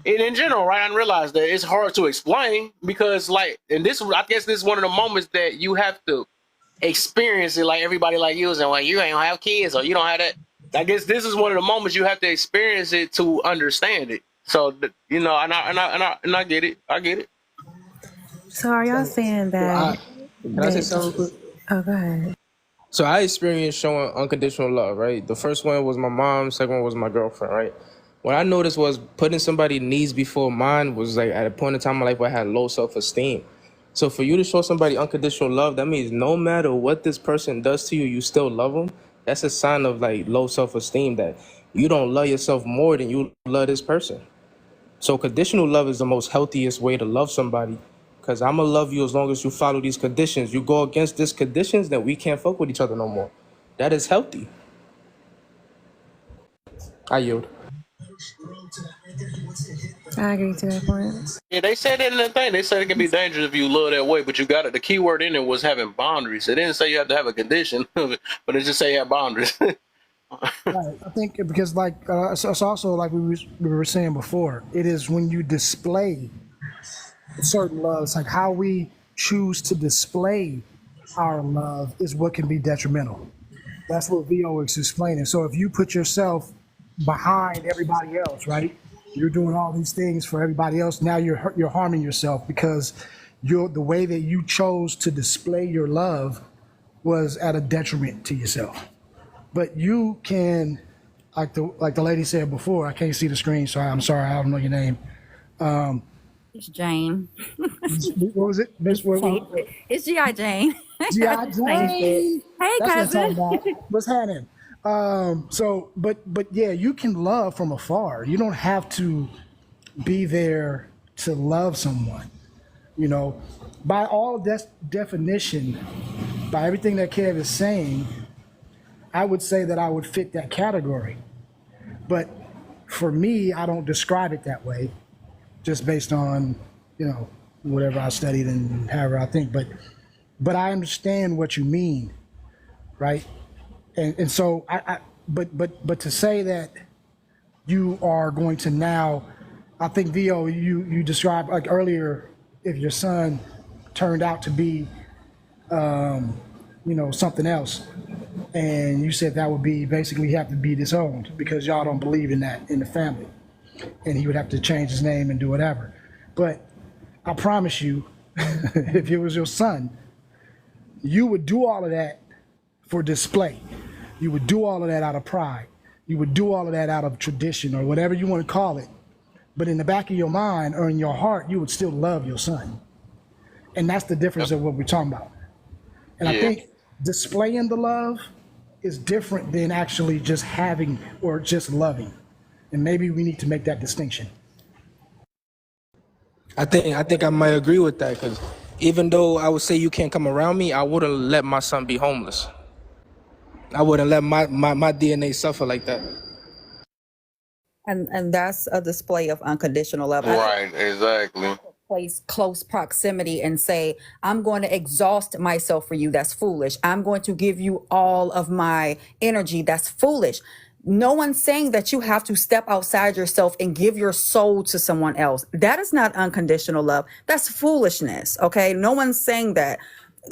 and in general, right? I realize that it's hard to explain because, like, and I guess this is one of the moments that you have to experience it. Like everybody, like you, saying, "Well, you ain't gonna have kids, or you don't have that." I guess this is one of the moments you have to experience it to understand it. So, you know, and I get it. I get it. So are y'all saying Can I say something real quick? Oh, go ahead. So I experienced showing unconditional love, right? The first one was my mom, second one was my girlfriend, right? What I noticed was putting somebody's needs before mine was like at a point in time in my life where I had low self-esteem. So for you to show somebody unconditional love, that means no matter what this person does to you, you still love them. That's a sign of like low self-esteem, that you don't love yourself more than you love this person. So conditional love is the most healthiest way to love somebody, Cause I'ma love you as long as you follow these conditions. You go against these conditions, then we can't fuck with each other no more. That is healthy. I yield. I agree to that point. Yeah, they said that in the thing. They said it can be dangerous if you love that way, but you got it. The key word in it was having boundaries. It didn't say you have to have a condition, but it just say you have boundaries. Right. I think because like it's also like we were saying before. It is when you display certain loves, like how we choose to display our love is what can be detrimental. That's what VO is explaining. So if you put yourself behind everybody else, right? You're doing all these things for everybody else. Now you're harming yourself because the way that you chose to display your love was at a detriment to yourself. But you can, like the lady said before, I can't see the screen, so I'm sorry, I don't know your name. It's Jane. What was it? Miss what? It's G.I. Jane. G.I. Jane. Hey, That's cousin. what I'm talking about. What's happening? But yeah, you can love from afar. You don't have to be there to love someone. You know, by all definition, by everything that Kev is saying, I would say that I would fit that category. But for me, I don't describe it that way, just based on, whatever I studied and however I think. But I understand what you mean, right? And so but to say that you are going to now, I think VO, you described like earlier, if your son turned out to be something else, and you said that would be basically have to be disowned because y'all don't believe in that in the family, and he would have to change his name and do whatever. But I promise you, if it was your son, you would do all of that for display. You would do all of that out of pride. You would do all of that out of tradition or whatever you want to call it. But in the back of your mind or in your heart, you would still love your son. And that's the difference of what we're talking about. And I think displaying the love is different than actually just having or just loving. And maybe we need to make that distinction. I think I might agree with that, because even though I would say you can't come around me, I wouldn't let my son be homeless. I wouldn't let my DNA suffer like that. And that's a display of unconditional love. Right, exactly. Place close proximity and say, I'm going to exhaust myself for you. That's foolish. I'm going to give you all of my energy. That's foolish. No one's saying that you have to step outside yourself and give your soul to someone else. That is not unconditional love. That's foolishness. Okay. No one's saying that.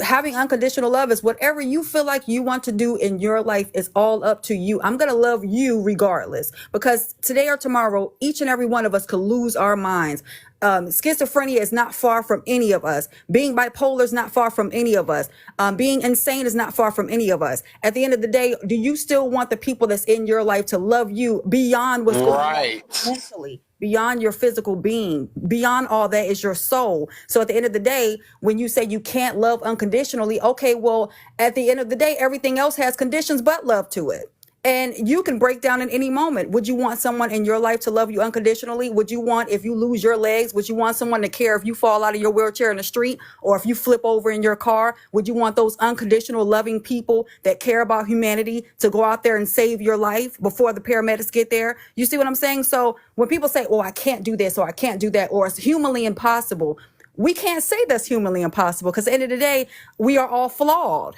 Having unconditional love is whatever you feel like you want to do in your life is all up to you. I'm going to love you regardless, because today or tomorrow, each and every one of us could lose our minds. Schizophrenia is not far from any of us. Being bipolar is not far from any of us. Being insane is not far from any of us. At the end of the day, do you still want the people that's in your life to love you beyond what's going on mentally? Beyond your physical being, beyond all that is your soul. So at the end of the day, when you say you can't love unconditionally, okay, well, at the end of the day, everything else has conditions but love to it. And you can break down in any moment. Would you want someone in your life to love you unconditionally? Would you want, if you lose your legs, would you want someone to care if you fall out of your wheelchair in the street or if you flip over in your car? Would you want those unconditional loving people that care about humanity to go out there and save your life before the paramedics get there? You see what I'm saying? So when people say, oh, I can't do this or I can't do that or it's humanly impossible, we can't say that's humanly impossible, because at the end of the day, we are all flawed.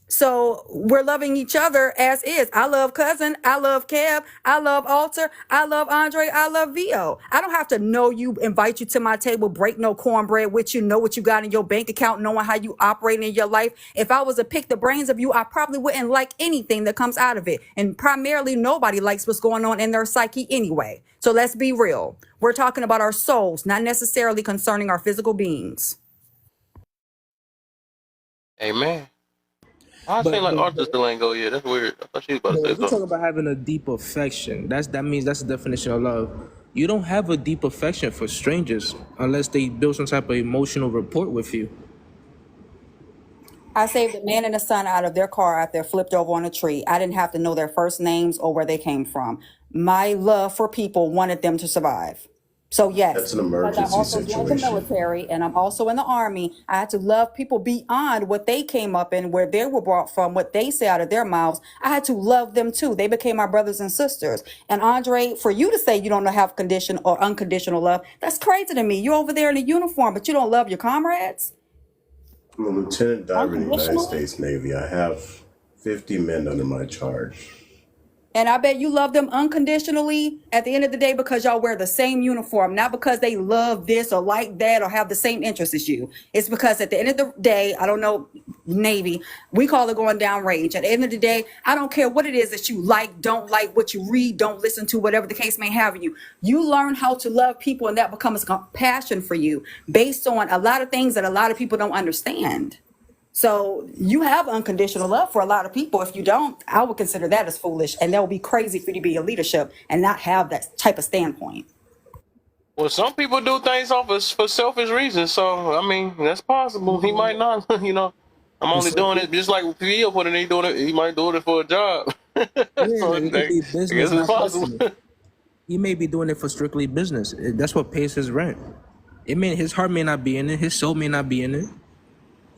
So we're loving each other as is. I love Cousin. I love Kev. I love Alter. I love Andre. I love VO. I don't have to know you, invite you to my table, break no cornbread with you, know what you got in your bank account, knowing how you operate in your life. If I was to pick the brains of you, I probably wouldn't like anything that comes out of it. And primarily, nobody likes what's going on in their psyche anyway. So let's be real. We're talking about our souls, not necessarily concerning our physical beings. Amen. I seem like Arthur still ain't go yet. That's weird. I thought she was about to say If we talk something. about having a deep affection, that means that's the definition of love. You don't have a deep affection for strangers unless they build some type of emotional rapport with you. I saved a man and a son out of their car after they're flipped over on a tree. I didn't have to know their first names or where they came from. My love for people wanted them to survive. So yes, That's an because I emergency also joined the situation. military and I'm also in the army, I had to love people beyond what they came up in, where they were brought from, what they say out of their mouths. I had to love them too. They became my brothers and sisters. And Andre, for you to say you don't have conditional or unconditional love, that's crazy to me. You're over there in a uniform, but you don't love your comrades? I'm a lieutenant diver in the United Unconditionally? States Navy. I have 50 men under my charge. And I bet you love them unconditionally at the end of the day because y'all wear the same uniform, not because they love this or like that or have the same interests as you. It's because at the end of the day, I don't know, Navy, we call it going down range. At the end of the day, I don't care what it is that you like, don't like, what you read, don't listen to, whatever the case may have you. You learn how to love people and that becomes a passion for you based on a lot of things that a lot of people don't understand. So you have unconditional love for a lot of people. If you don't, I would consider that as foolish. And that would be crazy for you to be in leadership and not have that type of standpoint. Well, some people do things for selfish reasons. So I mean, that's possible. He might not. You know, I'm only doing it just like Theo put it. He doing it. He might do it for a job. Yeah, So it could be I business, guess it's not possible. personal. He may be doing it for strictly business. That's what pays his rent. It may his heart may not be in it. His soul may not be in it.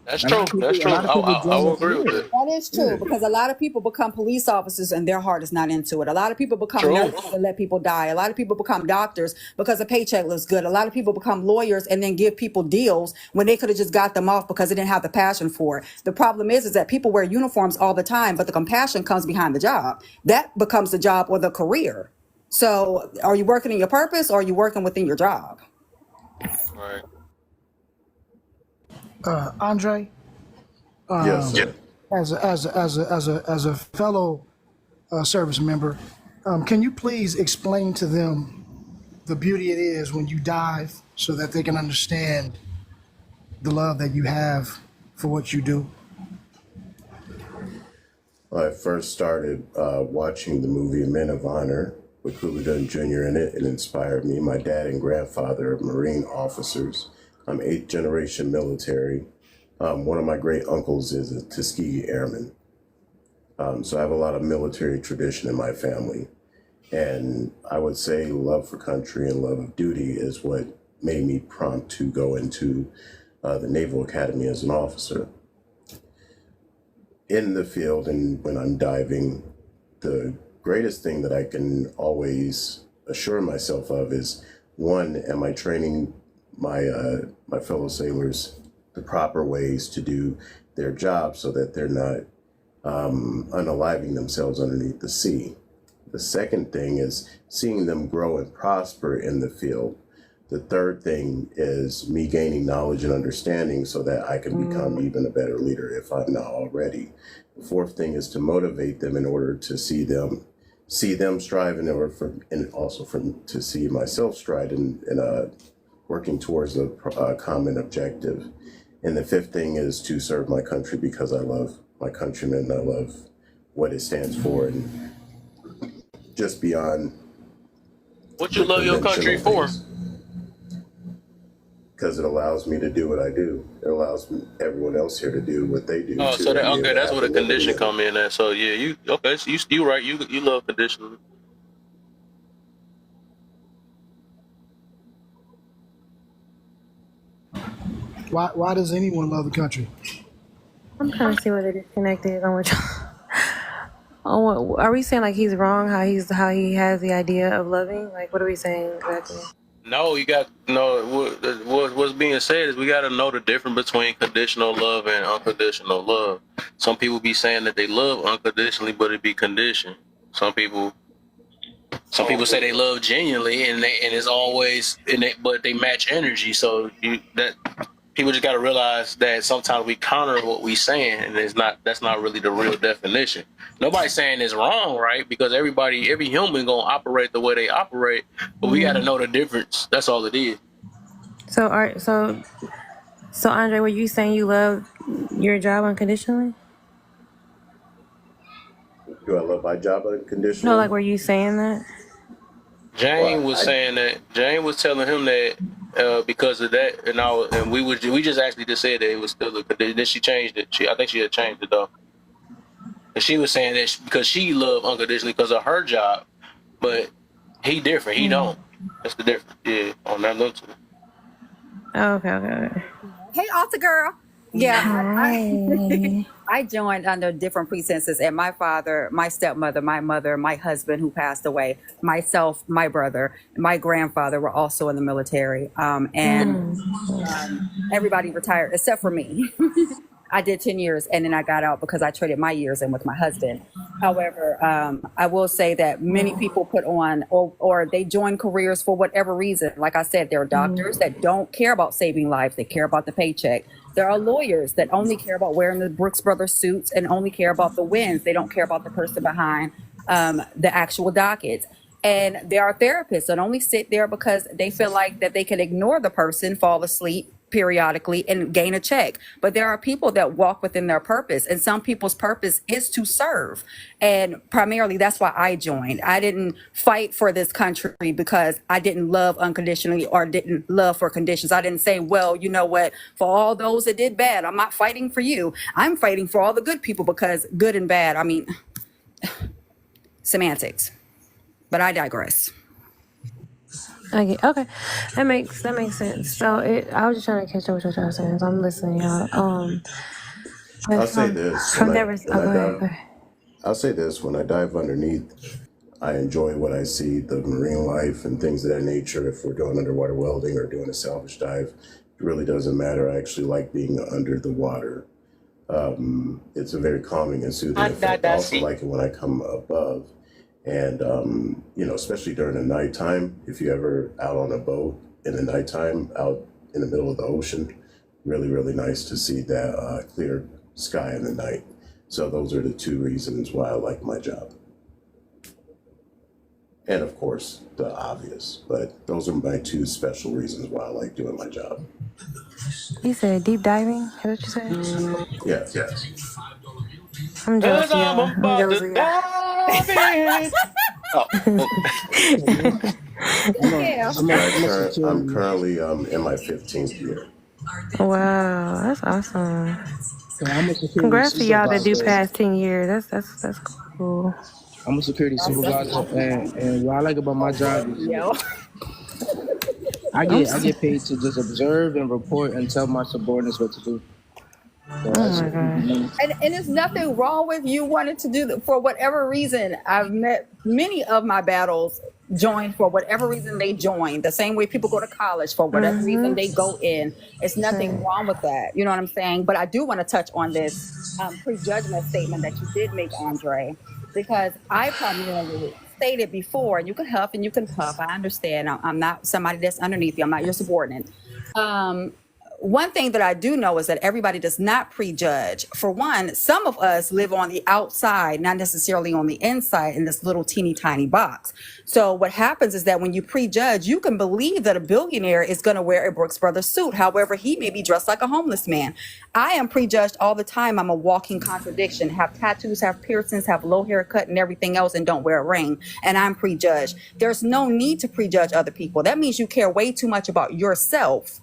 That's A true. lot of That's people, true. a lot of people I join will the agree with yeah, that. That is true yeah. because a lot of people become police officers and their heart is not into it. A lot of people become True. nurses and let people die. A lot of people become doctors because a paycheck looks good. A lot of people become lawyers and then give people deals when they could have just got them off because they didn't have the passion for it. The problem is that people wear uniforms all the time, but the compassion comes behind the job. That becomes the job or the career. So are you working in your purpose or are you working within your job? Right. Andre, Yes, sir. as a fellow service member, can you please explain to them the beauty it is when you dive so that they can understand the love that you have for what you do? I first started watching the movie Men of Honor with Cuba Gooding Jr. in it. It inspired me. My dad and grandfather are Marine officers. I'm 8th generation military. One of my great uncles is a Tuskegee Airman. So I have a lot of military tradition in my family. And I would say love for country and love of duty is what made me prompt to go into the Naval Academy as an officer. In the field and when I'm diving, the greatest thing that I can always assure myself of is, one, am I training my fellow sailors the proper ways to do their job so that they're not unaliving themselves underneath the sea? The second thing is seeing them grow and prosper in the field. The third thing is me gaining knowledge and understanding so that I can become even a better leader if I'm not already. The fourth thing is to motivate them in order to see them strive in order for, and also to see myself stride in working towards a common objective. And the fifth thing is to serve my country because I love my countrymen and I love what it stands for, and just beyond What you love your country for? Because it allows me to do what I do. It allows everyone else here to do what they do. Oh, too, so and that be able okay? to That's have where the a living condition that- come in. At so yeah, you okay? So you right? You love conditioning. Why does anyone love the country? I'm trying to see where the disconnect is on what y'all. On what, are we saying like he's wrong? How he has the idea of loving? Like what are we saying exactly? No, you got no. What's being said is we got to know the difference between conditional love and unconditional love. Some people be saying that they love unconditionally, but it be conditioned. Some people say they love genuinely, and it's always but they match energy. So people just got to realize that sometimes we counter what we saying, and that's not really the real definition. Nobody's saying it's wrong, right? Because every human gonna operate the way they operate, but we got to know the difference. That's all it is. So Andre, were you saying you love your job unconditionally? Do I love my job unconditionally? No, like were you saying that? Jane was saying that. Jane was telling him that because of that, and we just actually just said that it was still a condition. Then she changed it. I think she had changed it though. And she was saying that because she loved unconditionally because of her job, but he different. He don't. That's the difference. Yeah, on that little. Okay. Hey, Alta girl. Yeah, Hi. I joined under different pretenses, and my father, my stepmother, my mother, my husband who passed away, myself, my brother, my grandfather were also in the military, and everybody retired except for me. I did 10 years and then I got out because I traded my years in with my husband. However, I will say that many people put on or they join careers for whatever reason. Like I said, there are doctors that don't care about saving lives. They care about the paycheck. There are lawyers that only care about wearing the Brooks Brothers suits and only care about the wins. They don't care about the person behind the actual dockets. And there are therapists that only sit there because they feel like that they can ignore the person, fall asleep periodically and gain a check. But there are people that walk within their purpose, and some people's purpose is to serve. And primarily that's why I joined. I didn't fight for this country because I didn't love unconditionally or didn't love for conditions. I didn't say, well, you know what, for all those that did bad, I'm not fighting for you. I'm fighting for all the good people, because good and bad, I mean, semantics. But I digress. Okay, that makes sense. So I was just trying to catch up with what y'all saying. So I'm listening, y'all. I'll say this. From that, go ahead. I'll say this: when I dive underneath, I enjoy what I see, the marine life and things of that nature. If we're doing underwater welding or doing a salvage dive, it really doesn't matter. I actually like being under the water. It's a very calming and soothing effect. I also like it when I come above. And, especially during the nighttime, if you're ever out on a boat in the nighttime, out in the middle of the ocean, really, really nice to see that clear sky in the night. So those are the two reasons why I like my job. And of course, the obvious, but those are my two special reasons why I like doing my job. You said deep diving? Is that what you said? Yes. I'm jealous of y'all. I'm currently in my 15th year. Wow, that's awesome. So I'm a security Congrats to y'all that do supervisor. past 10 years. That's cool. I'm a security supervisor, and what I like about my job is I get paid to just observe and report and tell my subordinates what to do. So Oh my God. And there's nothing wrong with you wanting to do that for whatever reason. I've met many of my battles joined for whatever reason they join. The same way people go to college for whatever reason they go in. It's nothing wrong with that. You know what I'm saying? But I do want to touch on this prejudgment statement that you did make, Andre, because I primarily stated before, and you can huff and you can puff. I understand. I'm not somebody that's underneath you. I'm not your subordinate. One thing that I do know is that everybody does not prejudge. For one, some of us live on the outside, not necessarily on the inside in this little teeny tiny box. So what happens is that when you prejudge, you can believe that a billionaire is going to wear a Brooks Brothers suit. However, he may be dressed like a homeless man. I am prejudged all the time. I'm a walking contradiction. Have tattoos, have piercings, have low haircut and everything else, and don't wear a ring. And I'm prejudged. There's no need to prejudge other people. That means you care way too much about yourself.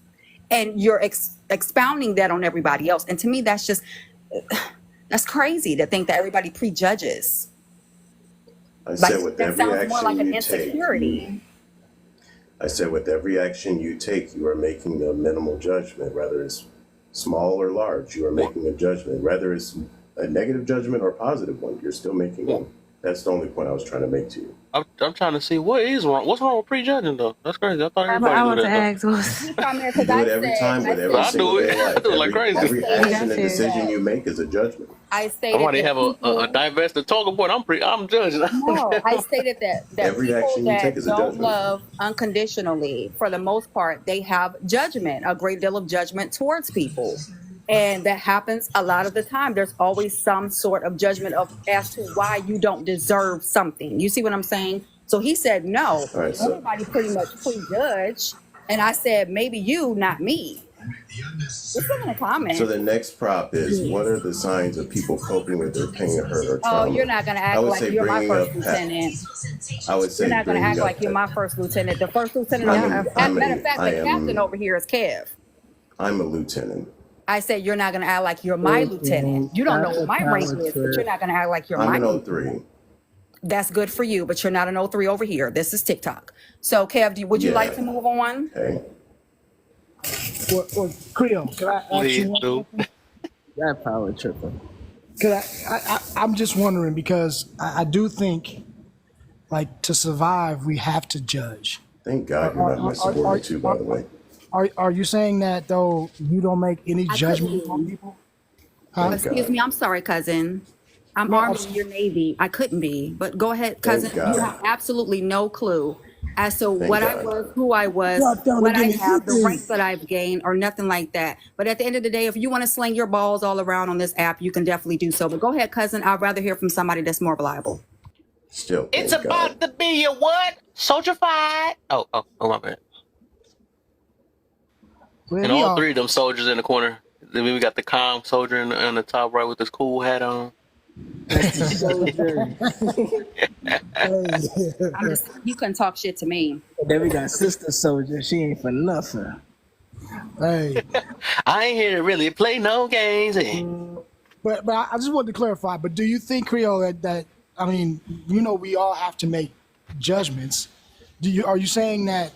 And you're expounding that on everybody else. And to me, that's crazy to think that everybody prejudges. I said with That every sounds more like action an you take, insecurity. I said with every action you take, you are making a minimal judgment, whether it's small or large. You are making a judgment, whether it's a negative judgment or a positive one. You're still making one. That's the only point I was trying to make to you. I'm trying to see what is wrong. What's wrong with prejudging though? That's crazy. I thought I everybody want knew to that. ask what's You do it every time with every I single do day it. of life. I do it like crazy. Every action and Gotcha. decision you make is a judgment. I I stated might that have a people, divested talking point. I'm judging. no, I stated that Every people action you take that is a don't judgment. love unconditionally, for the most part, they have judgment, a great deal of judgment towards people. And that happens a lot of the time. There's always some sort of judgment as to why you don't deserve something. You see what I'm saying? So he said, no, All right, so everybody pretty much prejudge. And I said, maybe you, not me. It's in the so comments. the next prop is, what are the signs of people coping with their pain, hurt, or Oh, trauma? you're not going to I act would like say you're my bringing up first lieutenant. I would say You're not going to bringing act up like you're my first lieutenant. The first lieutenant, I'm as a matter of fact, I the captain over here is Kev. I'm a lieutenant. I said, you're not going to act like you're my lieutenant. You don't know what my rank is, but you're not going to act like you're I'm my an lieutenant. 03. that's good for you, but you're not an O3 over here. This is TikTok. So, Kev, would you like to move on? Okay. Or Creole, can I ask Please you one do. question? That power tripping. Cause I'm just wondering because I do think like to survive we have to judge. Thank God you're not my subordinate too, by the way. Are you saying that though you don't make any I judgment couldn't on be. people? Huh? Thank Excuse God. me, I'm sorry, cousin. I'm No, Army, you're Navy. I couldn't be, but go ahead, cousin. Thank You God. have absolutely no clue as to Thank what I God. was, who I was, Drop down what I again and have, hit the rank this. that I've gained, or nothing like that. But at the end of the day, if you want to sling your balls all around on this app, you can definitely do so. But go ahead, cousin. I'd rather hear from somebody that's more reliable. Still, It's thank God. about to be a what? Soldierfied. Oh, my bad. Well, And we all all three of them soldiers in the corner. Then we got the calm soldier in the top right with his cool hat on. Soldier. I'm just you couldn't talk shit to me. Then we got Sister Soldier. She ain't for nothing. hey. I ain't here to really play no games. But I just wanted to clarify. But do you think Creole that I mean, we all have to make judgments. Are you saying that?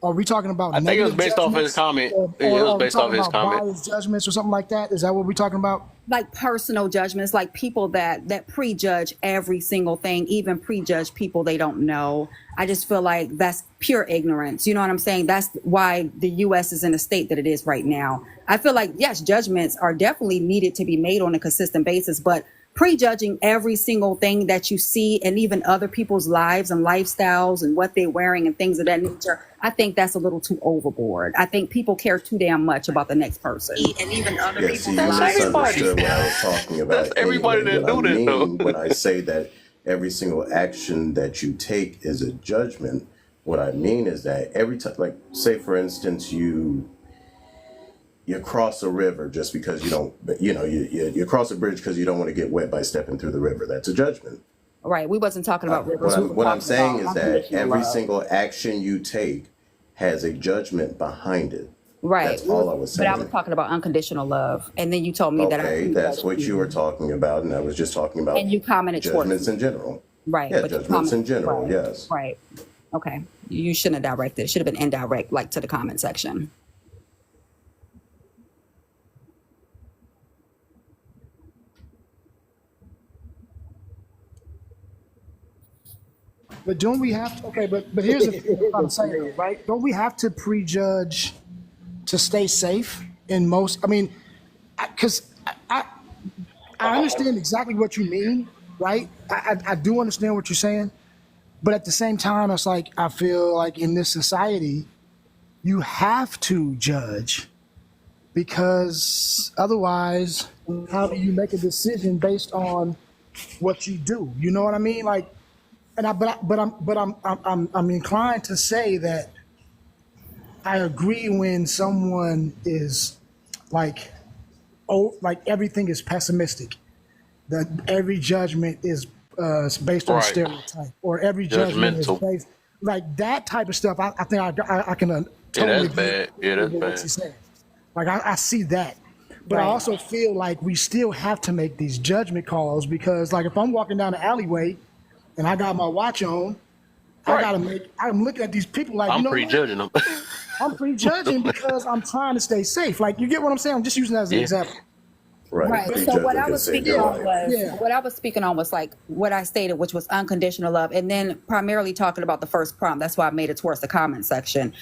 Are we talking about? I think it was negative based off his judgments? comment. Or Yeah, it are was we based off talking his about comment. biased judgments or something like that? Is that what we're talking about? Like personal judgments, like people that prejudge every single thing, even prejudge people they don't know. I just feel like that's pure ignorance. You know what I'm saying? That's why the U.S. is in the state that it is right now. I feel like, yes, judgments are definitely needed to be made on a consistent basis, but prejudging every single thing that you see and even other people's lives and lifestyles and what they're wearing and things of that nature, I think that's a little too overboard. I think people care too damn much about the next person and even other Yeah, people's see, you That's lives. everybody. misunderstood what I was talking about. That's everybody anyway. that What I do that, though. mean when I say that every single action that you take is a judgment, what I mean is that every time, like, say for instance, you cross a river just because you don't, you cross a bridge because you don't want to get wet by stepping through the river. That's a judgment. Right. We wasn't talking about rivers. What I'm saying is that unconditional every love. single action you take has a judgment behind it. Right. That's all I was But I saying. was talking about unconditional love. And then you told me that I Okay, that's what you were talking about, and I was just talking about and you commented towards judgments me. in general. Right. Yeah, But you judgments in commented general, right. yes. Right. Okay. You shouldn't have directed. It should have been indirect, like to the comment section. But don't we have to? Okay, but here's the thing I'm saying, though, right? Don't we have to prejudge to stay safe in most? I mean, because I understand exactly what you mean, right? I do understand what you're saying, but at the same time, it's like I feel like in this society, you have to judge because otherwise, how do you make a decision based on what you do? You know what I mean? Like, and I'm inclined to say that I agree when someone is like, oh, like everything is pessimistic, that every judgment is based on Right. stereotype, or every judgment is Judgmental. based like that type of stuff. I think I can Yeah, totally that's bad. Yeah, that's what bad. she's saying. Like I see that, but I Right. also feel like we still have to make these judgment calls because, like, if I'm walking down the alleyway and I got my watch on, Right. I'm looking at these people like, I'm what? prejudging them. I'm prejudging because I'm trying to stay safe. Like, you get what I'm saying? I'm just using that as an Yeah. example. Right. So Prejudging what I can was save speaking your on life. was Yeah. what I was speaking on was like what I stated, which was unconditional love, and then primarily talking about the first prompt. That's why I made it towards the comment section.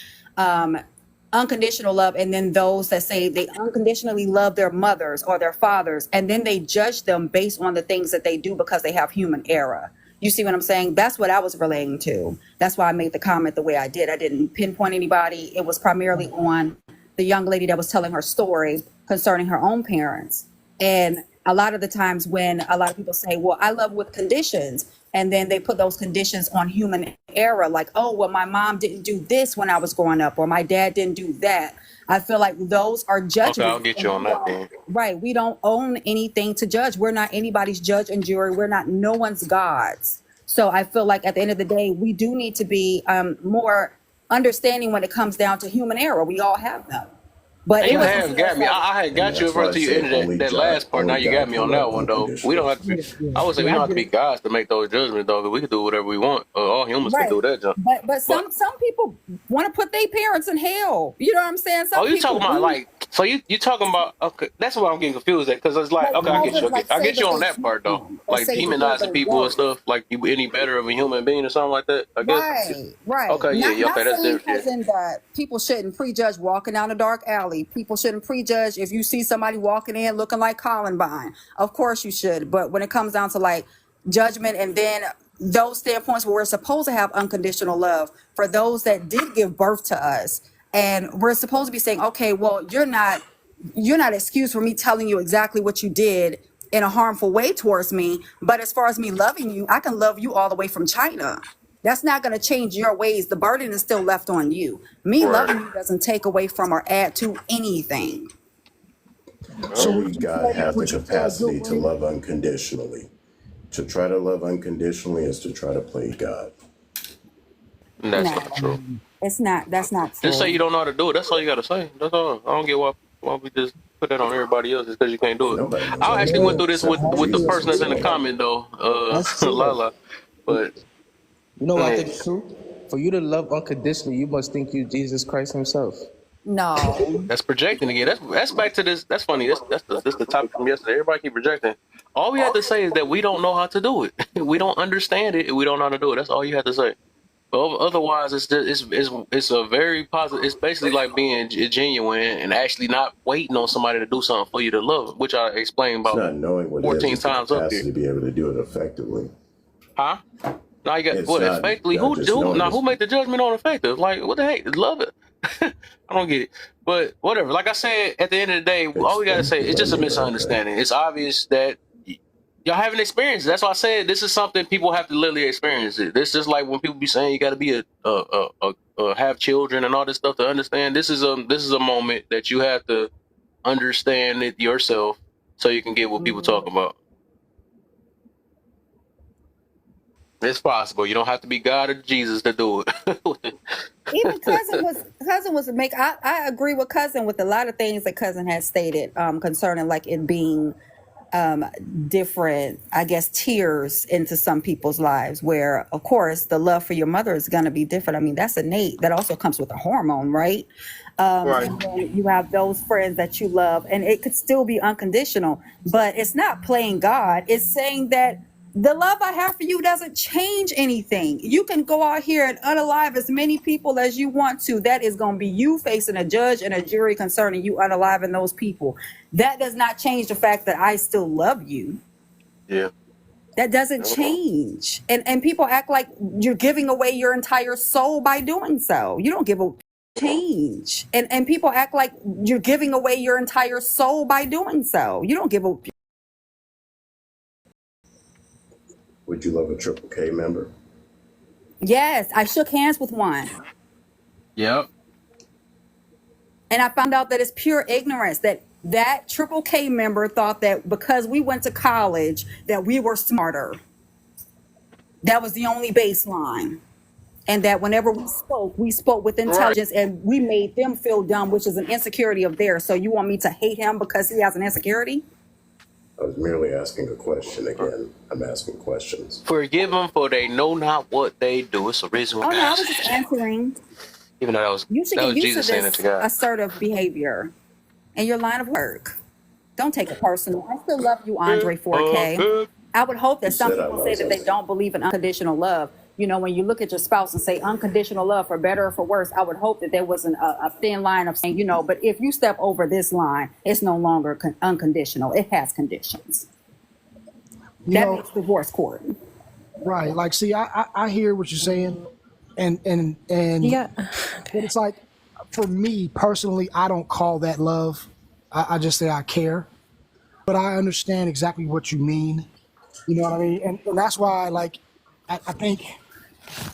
Unconditional love, and then those that say they unconditionally love their mothers or their fathers, and then they judge them based on the things that they do because they have human error. You see what I'm saying? That's what I was relating to. That's why I made the comment the way I did. I didn't pinpoint anybody. It was primarily on the young lady that was telling her story concerning her own parents. And a lot of the times when a lot of people say, well, I love with conditions, and then they put those conditions on human error, like, oh, well, my mom didn't do this when I was growing up, or my dad didn't do that. I feel like those are judgments. Okay, I'll get you on that then. Right. We don't own anything to judge. We're not anybody's judge and jury. We're not no one's gods. So I feel like at the end of the day, we do need to be more understanding when it comes down to human error. We all have them. But And it you was just have got me. like, I had And got you that's at why I first till you say ended that last part. Now only you got God me can on that love one though. We don't have to be. Yeah, I would say we yeah, I don't have to get be it. gods to make those judgments though. 'Cause we can do whatever we want. All humans can right. do that, John. But But some people want to put their parents in hell. You know what I'm saying? oh, Some you people talking about do. like so you talking about okay? That's what I'm getting confused at because it's like Like okay, I get cousins, you. like I say get you that on they that part though. sin or Like say that they're demonizing the people and worst. stuff. Like you any better of a human being or something like that. I guess. Right, right. Okay, yeah, Not yeah. not Okay, that's saying, different. cousin, that people shouldn't prejudge walking down a dark alley. People shouldn't prejudge if you see somebody walking in looking like Columbine. Of course you should. But when it comes down to like judgment and then those standpoints where we're supposed to have unconditional love for those that did give birth to us, and we're supposed to be saying, okay, well, you're not excused for me telling you exactly what you did in a harmful way towards me. But as far as me loving you, I can love you all the way from China. That's not going to change your ways. The burden is still left on you. Me Right. loving you doesn't take away from or add to anything. So only would you God say, has the would you say a good capacity to way? love unconditionally. To try to love unconditionally is to try to play God. And that's not No, true. it's not. That's not Just say you true. don't know how to do it. That's all you gotta say. That's all. I don't get why we just put that on everybody else just because you can't do it. Nobody knows how I to actually do went it through this except for with the Jesus person that's in the himself. comment though, That's true though. Lala. But You know what I yeah, think is true? For you to love unconditionally, you must think you Jesus Christ himself. No. that's projecting again. That's back to this. That's funny. That's the topic from yesterday. Everybody keep projecting. All we have to say is that we don't know how to do it. We don't understand it. And we don't know how to do it. That's all you have to say. But otherwise, it's just, it's a very positive. It's basically like being genuine and actually not waiting on somebody to do something for you to love, which I explained It's about not knowing what it is, 14 it's the times up here. capacity to be able to do it effectively. Huh? Now you got It's what not effectively? just knowing Who made the judgment on effective? Like what the heck? Love it. I don't get it. But whatever. Like I said, at the end of the day, all we gotta say is just a misunderstanding. It's obvious that y'all haven't experienced it. That's why I said this is something people have to literally experience it. This is like when people be saying you got to be have children and all this stuff to understand. This is a moment that you have to understand it yourself so you can get what people talking about. It's possible. You don't have to be God or Jesus to do it. Even cousin was make. I agree with cousin with a lot of things that cousin has stated concerning like it being different, I guess, tiers into some people's lives where of course the love for your mother is going to be different. I mean, that's innate. That also comes with a hormone, right? Right. And then you have those friends that you love and it could still be unconditional, but it's not playing God. It's saying that the love I have for you doesn't change anything. You can go out here and unalive as many people as you want to. That is going to be you facing a judge and a jury concerning you unaliving those people. That does not change the fact that I still love you. Yeah. That doesn't change. And people act like you're giving away your entire soul by doing so. You don't give a change. And people act like you're giving away your entire soul by doing so. You don't give a. Would you love a Triple K member? Yes, I shook hands with one. Yep. And I found out that it's pure ignorance that Triple K member thought that because we went to college that we were smarter. That was the only baseline. And that whenever we spoke with intelligence and we made them feel dumb, which is an insecurity of theirs. So you want me to hate him because he has an insecurity? I was merely asking a question again. I'm asking questions. Forgive them for they know not what they do. It's a reason Oh why. no, I was just answering. Even though You should that get was used Jesus to saying it this to God. assertive behavior in your line of work. Don't take it personal. I still love you, Andre 4K. I would hope that You some said I people say that they wasn't. don't believe in unconditional love. You know, when you look at your spouse and say unconditional love for better or for worse, I would hope that there wasn't a thin line of saying, you know, but if you step over this line, it's no longer unconditional. It has conditions. You That know, makes divorce court. right? Like, see, I hear what you're saying, and Yeah. but it's like, for me personally, I don't call that love. I just say I care, but I understand exactly what you mean. You know what I mean? And that's why, like, I think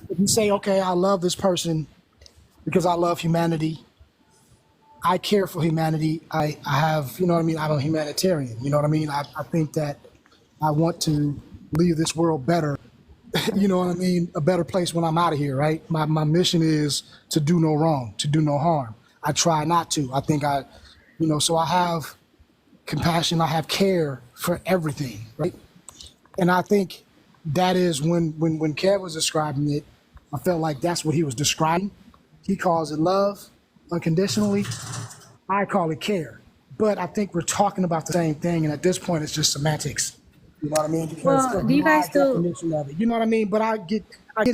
if you say, okay, I love this person because I love humanity, I care for humanity. I have, you know what I mean? I'm a humanitarian. You know what I mean? I think that I want to leave this world better. You know what I mean? A better place when I'm out of here, right? My mission is to do no wrong, to do no harm. I try not to. I think You know, so I have compassion, I have care for everything, right? And I think that is when Kev was describing it, I felt like that's what he was describing. He calls it love unconditionally. I call it care. But I think we're talking about the same thing, and at this point, it's just semantics. You know what I mean? Because Well, of do you my guys still definition of it. You know what I mean? But I get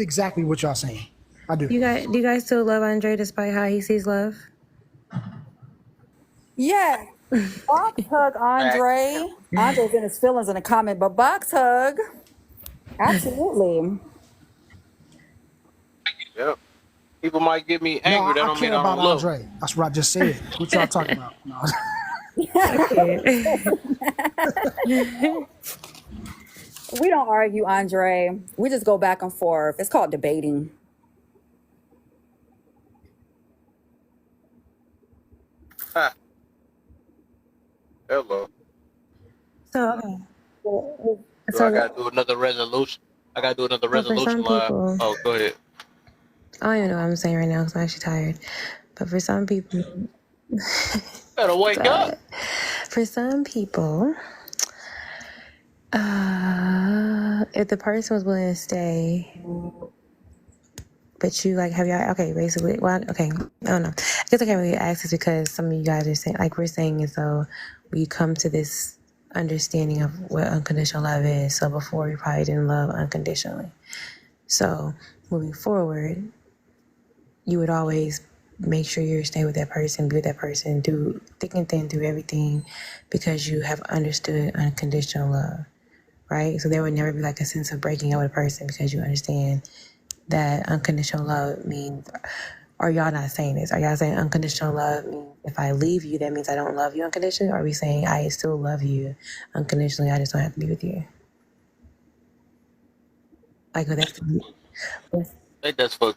exactly what y'all saying. I do. do you guys still love Andre despite how he sees love? Yeah. Box hug Andre. Andre's in his feelings in the comment, but box hug. Absolutely. Yep. People might get me No, angry. That I don't mean care I about don't love 'em. Andre. That's what I just said. What y'all talking about? No. Okay. We don't argue, Andre. We just go back and forth. It's called debating. Ha. Hello. So okay. Do So I gotta do another resolution? I gotta do another so for resolution some live. people, Oh, go ahead. I don't even know what I'm saying right now because I'm actually tired. But for some people, Better wake up. for some people, if the person was willing to stay, but you like, have y'all, okay, basically, well, okay, I don't know. I guess I can't really ask this because some of you guys are saying, like we're saying as though we come to this understanding of what unconditional love is. So before we probably didn't love unconditionally. So moving forward, you would always make sure you stay with that person, be with that person, do thick and thin through everything because you have understood unconditional love, right? So there would never be like a sense of breaking up with a person because you understand that unconditional love means, are y'all not saying this? Are y'all saying unconditional love means if I leave you, that means I don't love you unconditionally? Or are we saying I still love you unconditionally, I just don't have to be with you? Like would that still be, I think that's for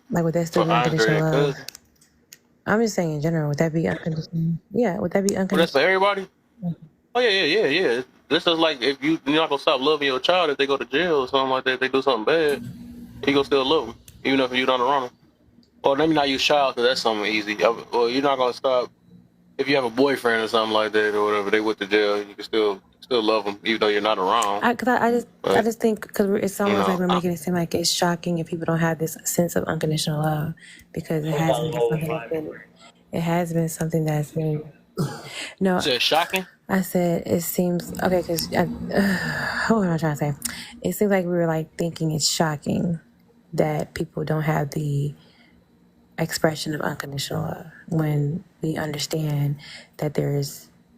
unconditional Andre and love? Cousin. I'm just saying in general, would that be unconditional? Yeah, would that be Well, that's for unconditional? everybody. Oh yeah. This is like if you're not gonna stop loving your child if they go to jail or something like that. If they do something bad, you gonna still love them even if you're not around them. Or let me not use child because that's something easy. Or you're not gonna stop if you have a boyfriend or something like that or whatever. They went to jail, you can still love them even though you're not around. I just think because it's You almost like know, we're making it seem like it's shocking if people don't have this sense of unconditional love because it hasn't been something that's been. It has been something that's been. No, is it shocking? I said it seems okay because what am I trying to say? It seems like we were like thinking it's shocking that people don't have the expression of unconditional love when we understand that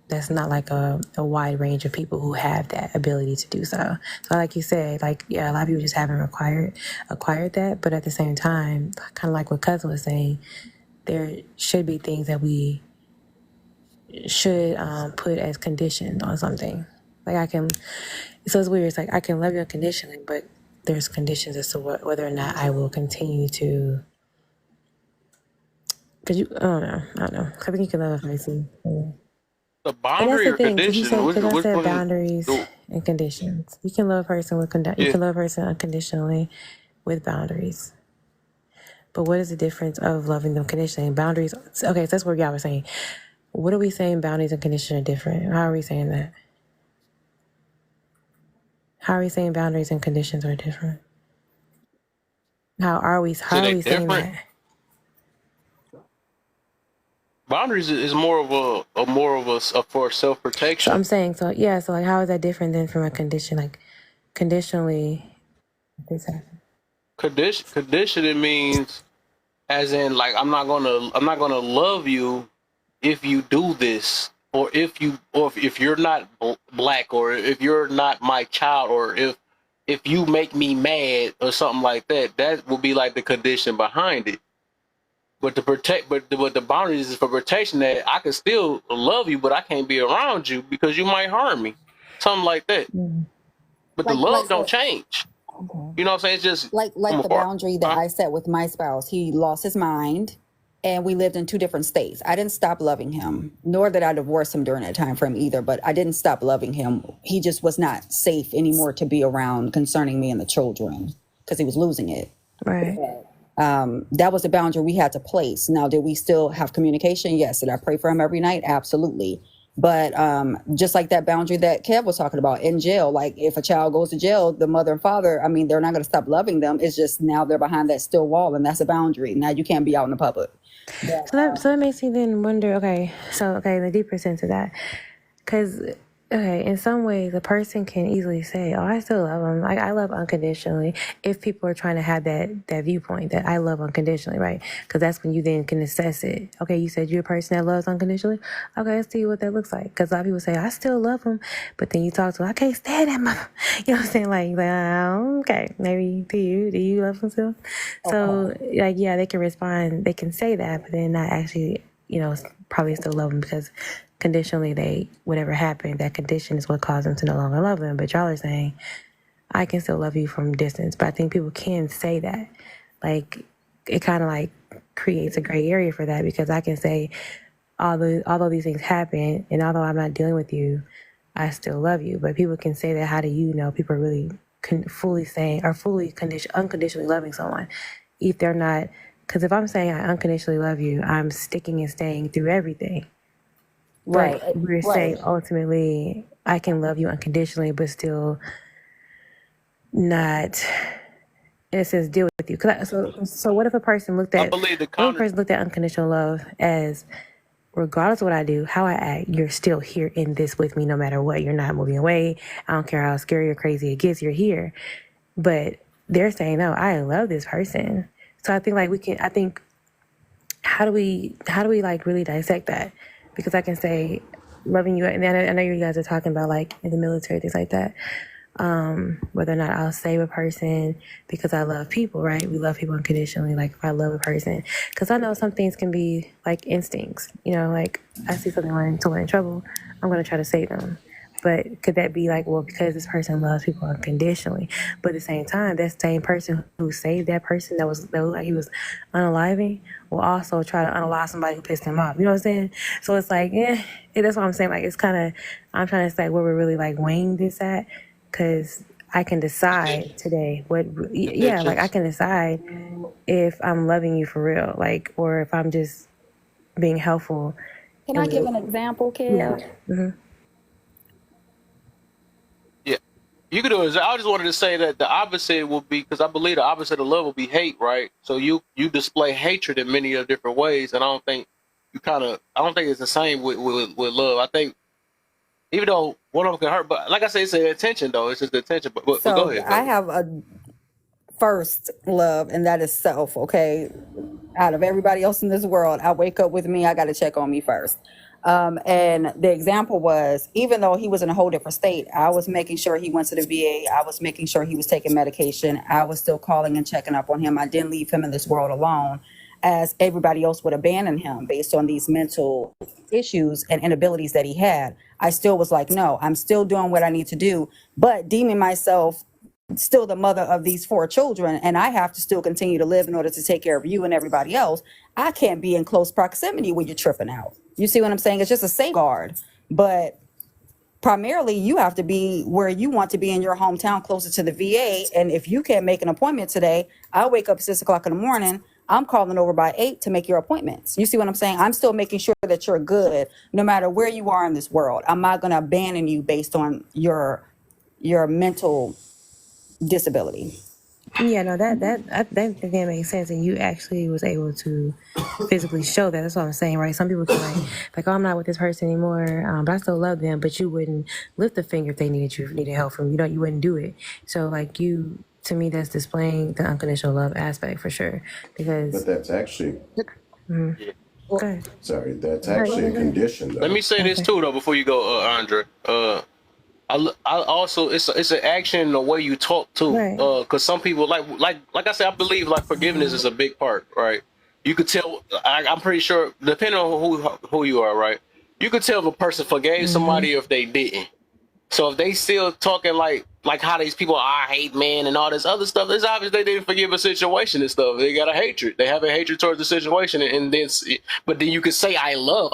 that's not like a wide range of people who have that ability to do so. So like you said, like yeah, a lot of people just haven't acquired that, but at the same time, kind of like what Cousin was saying, there should be things that we should put as conditions on something. Like so it's weird. It's like I can love you unconditionally, but there's conditions as to whether or not I will continue to. Cause I don't know. I think you can love a person. The And that's boundary the or thing, because condition? I Which said one? boundaries and conditions. You can love a person you Yeah. can love a person unconditionally with boundaries. But what is the difference of loving them conditionally? Boundaries. Okay, so that's what y'all were saying. What are we saying? Boundaries and conditions are different. How are we saying that? How are we saying boundaries and conditions are different? How are we So they saying different. that? Boundaries is more of a for self So protection. I'm saying, so like how is that different than from a condition? Like conditionally this happens. Conditioning means as in like I'm not gonna love you if you do this or if you're not black or if you're not my child or if you make me mad or something like that. That will be like the condition behind it. But the boundaries is for protection that I can still love you, but I can't be around you because you might harm me, something like that. But the love don't change. You know what I'm saying? It's just like from the afar. boundary that I set with my spouse. He lost his mind and we lived in two different states. I didn't stop loving him, nor did I divorce him during that time frame either, but I didn't stop loving him. He just was not safe anymore to be around concerning me and the children because he was losing it. Right. That was the boundary we had to place. Now, did we still have communication? Yes. Did I pray for him every night? Absolutely. But just like that boundary that Kev was talking about in jail, like if a child goes to jail, the mother and father, I mean, they're not going to stop loving them. It's just now they're behind that still wall, and that's a boundary. Now you can't be out in the public. But, So that makes me then wonder. Okay, so the deeper sense of that, because in some ways a person can easily say, "Oh, I still love them. Like I love unconditionally." If people are trying to have that viewpoint that I love unconditionally, right? Because that's when you then can assess it. Okay, you said you're a person that loves unconditionally. Okay, let's see what that looks like. Because a lot of people say, "I still love them," but then you talk to them, I can't stand that mother. You know what I'm saying? Like, okay, maybe do you love them still? So like, yeah, they can respond, they can say that, but then not actually, probably still love them because conditionally whatever happened, that condition is what caused them to no longer love them. But y'all are saying, I can still love you from distance. But I think people can say that. Like, it kind of like creates a gray area for that because I can say, although these things happen and although I'm not dealing with you, I still love you. But people can say that. How do you know people are really fully saying or unconditionally loving someone if they're not? Because if I'm saying I unconditionally love you, I'm sticking and staying through everything. right. But we're saying ultimately, I can love you unconditionally, but still not, in a sense, deal with you. So what if a person looked I at believe the what if a common. person looked at unconditional love as, regardless of what I do, how I act, you're still here in this with me, no matter what. You're not moving away. I don't care how scary or crazy it gets. You're here. But they're saying, no, I love this person. So I think how do we like really dissect that? Because I can say loving you, and I know you guys are talking about like in the military, things like that. Whether or not I'll save a person because I love people, right? We love people unconditionally. Like if I love a person, because I know some things can be like instincts, like I see someone in trouble, I'm going to try to save them. But could that be like, well, because this person loves people unconditionally, but at the same time, that same person who saved that person that looked like he was unaliving will also try to unalive somebody who pissed him off. You know what I'm saying? So it's like, that's what I'm saying. Like, it's kind of, I'm trying to say where we're really like weighing this at, because I can decide today like I can decide if I'm loving you for real, like, or if I'm just being helpful. Can I give an example, Kev? Yeah. Mm-hmm. Yeah, you could do it. I just wanted to say that the opposite will be, because I believe the opposite of love will be hate, right? So you display hatred in many of different ways, and I don't think it's the same with love. I think even though one of them can hurt, but like I said, it's the intention though. It's just the intention. But go So ahead. I have a first love, and that is self. Okay, out of everybody else in this world, I wake up with me. I got to check on me first. And the example was, even though he was in a whole different state, I was making sure he went to the VA. I was making sure he was taking medication. I was still calling and checking up on him. I didn't leave him in this world alone, as everybody else would abandon him based on these mental issues and inabilities that he had. I still was like, no, I'm still doing what I need to do, but deeming myself still the mother of these 4 children, and I have to still continue to live in order to take care of you and everybody else. I can't be in close proximity when you're tripping out. You see what I'm saying? It's just a safeguard. But primarily, you have to be where you want to be in your hometown, closer to the VA. And if you can't make an appointment today, I wake up at 6 o'clock in the morning. I'm calling over by 8 to make your appointments. You see what I'm saying? I'm still making sure that you're good, no matter where you are in this world. I'm not going to abandon you based on your mental disability. Yeah, no, that makes sense, and you actually was able to physically show that. That's what I'm saying, right? Some people can like, oh, I'm not with this person anymore, but I still love them. But you wouldn't lift a finger if they needed help from you. You wouldn't do it. So like to me, that's displaying the unconditional love aspect for sure. Because But that's actually, okay. sorry, that's actually a condition, though. Let me say this too, though, before you go, Andre. I also it's an action in the way you talk too, Right. Because some people like I said, I believe like forgiveness is a big part, right? You could tell. I'm pretty sure, depending on who you are, right? You could tell if a person forgave somebody if they didn't. So if they still talking like how these people, I hate men and all this other stuff, it's obvious they didn't forgive a situation and stuff. They got a hatred. They have a hatred towards the situation, and then but then you could say I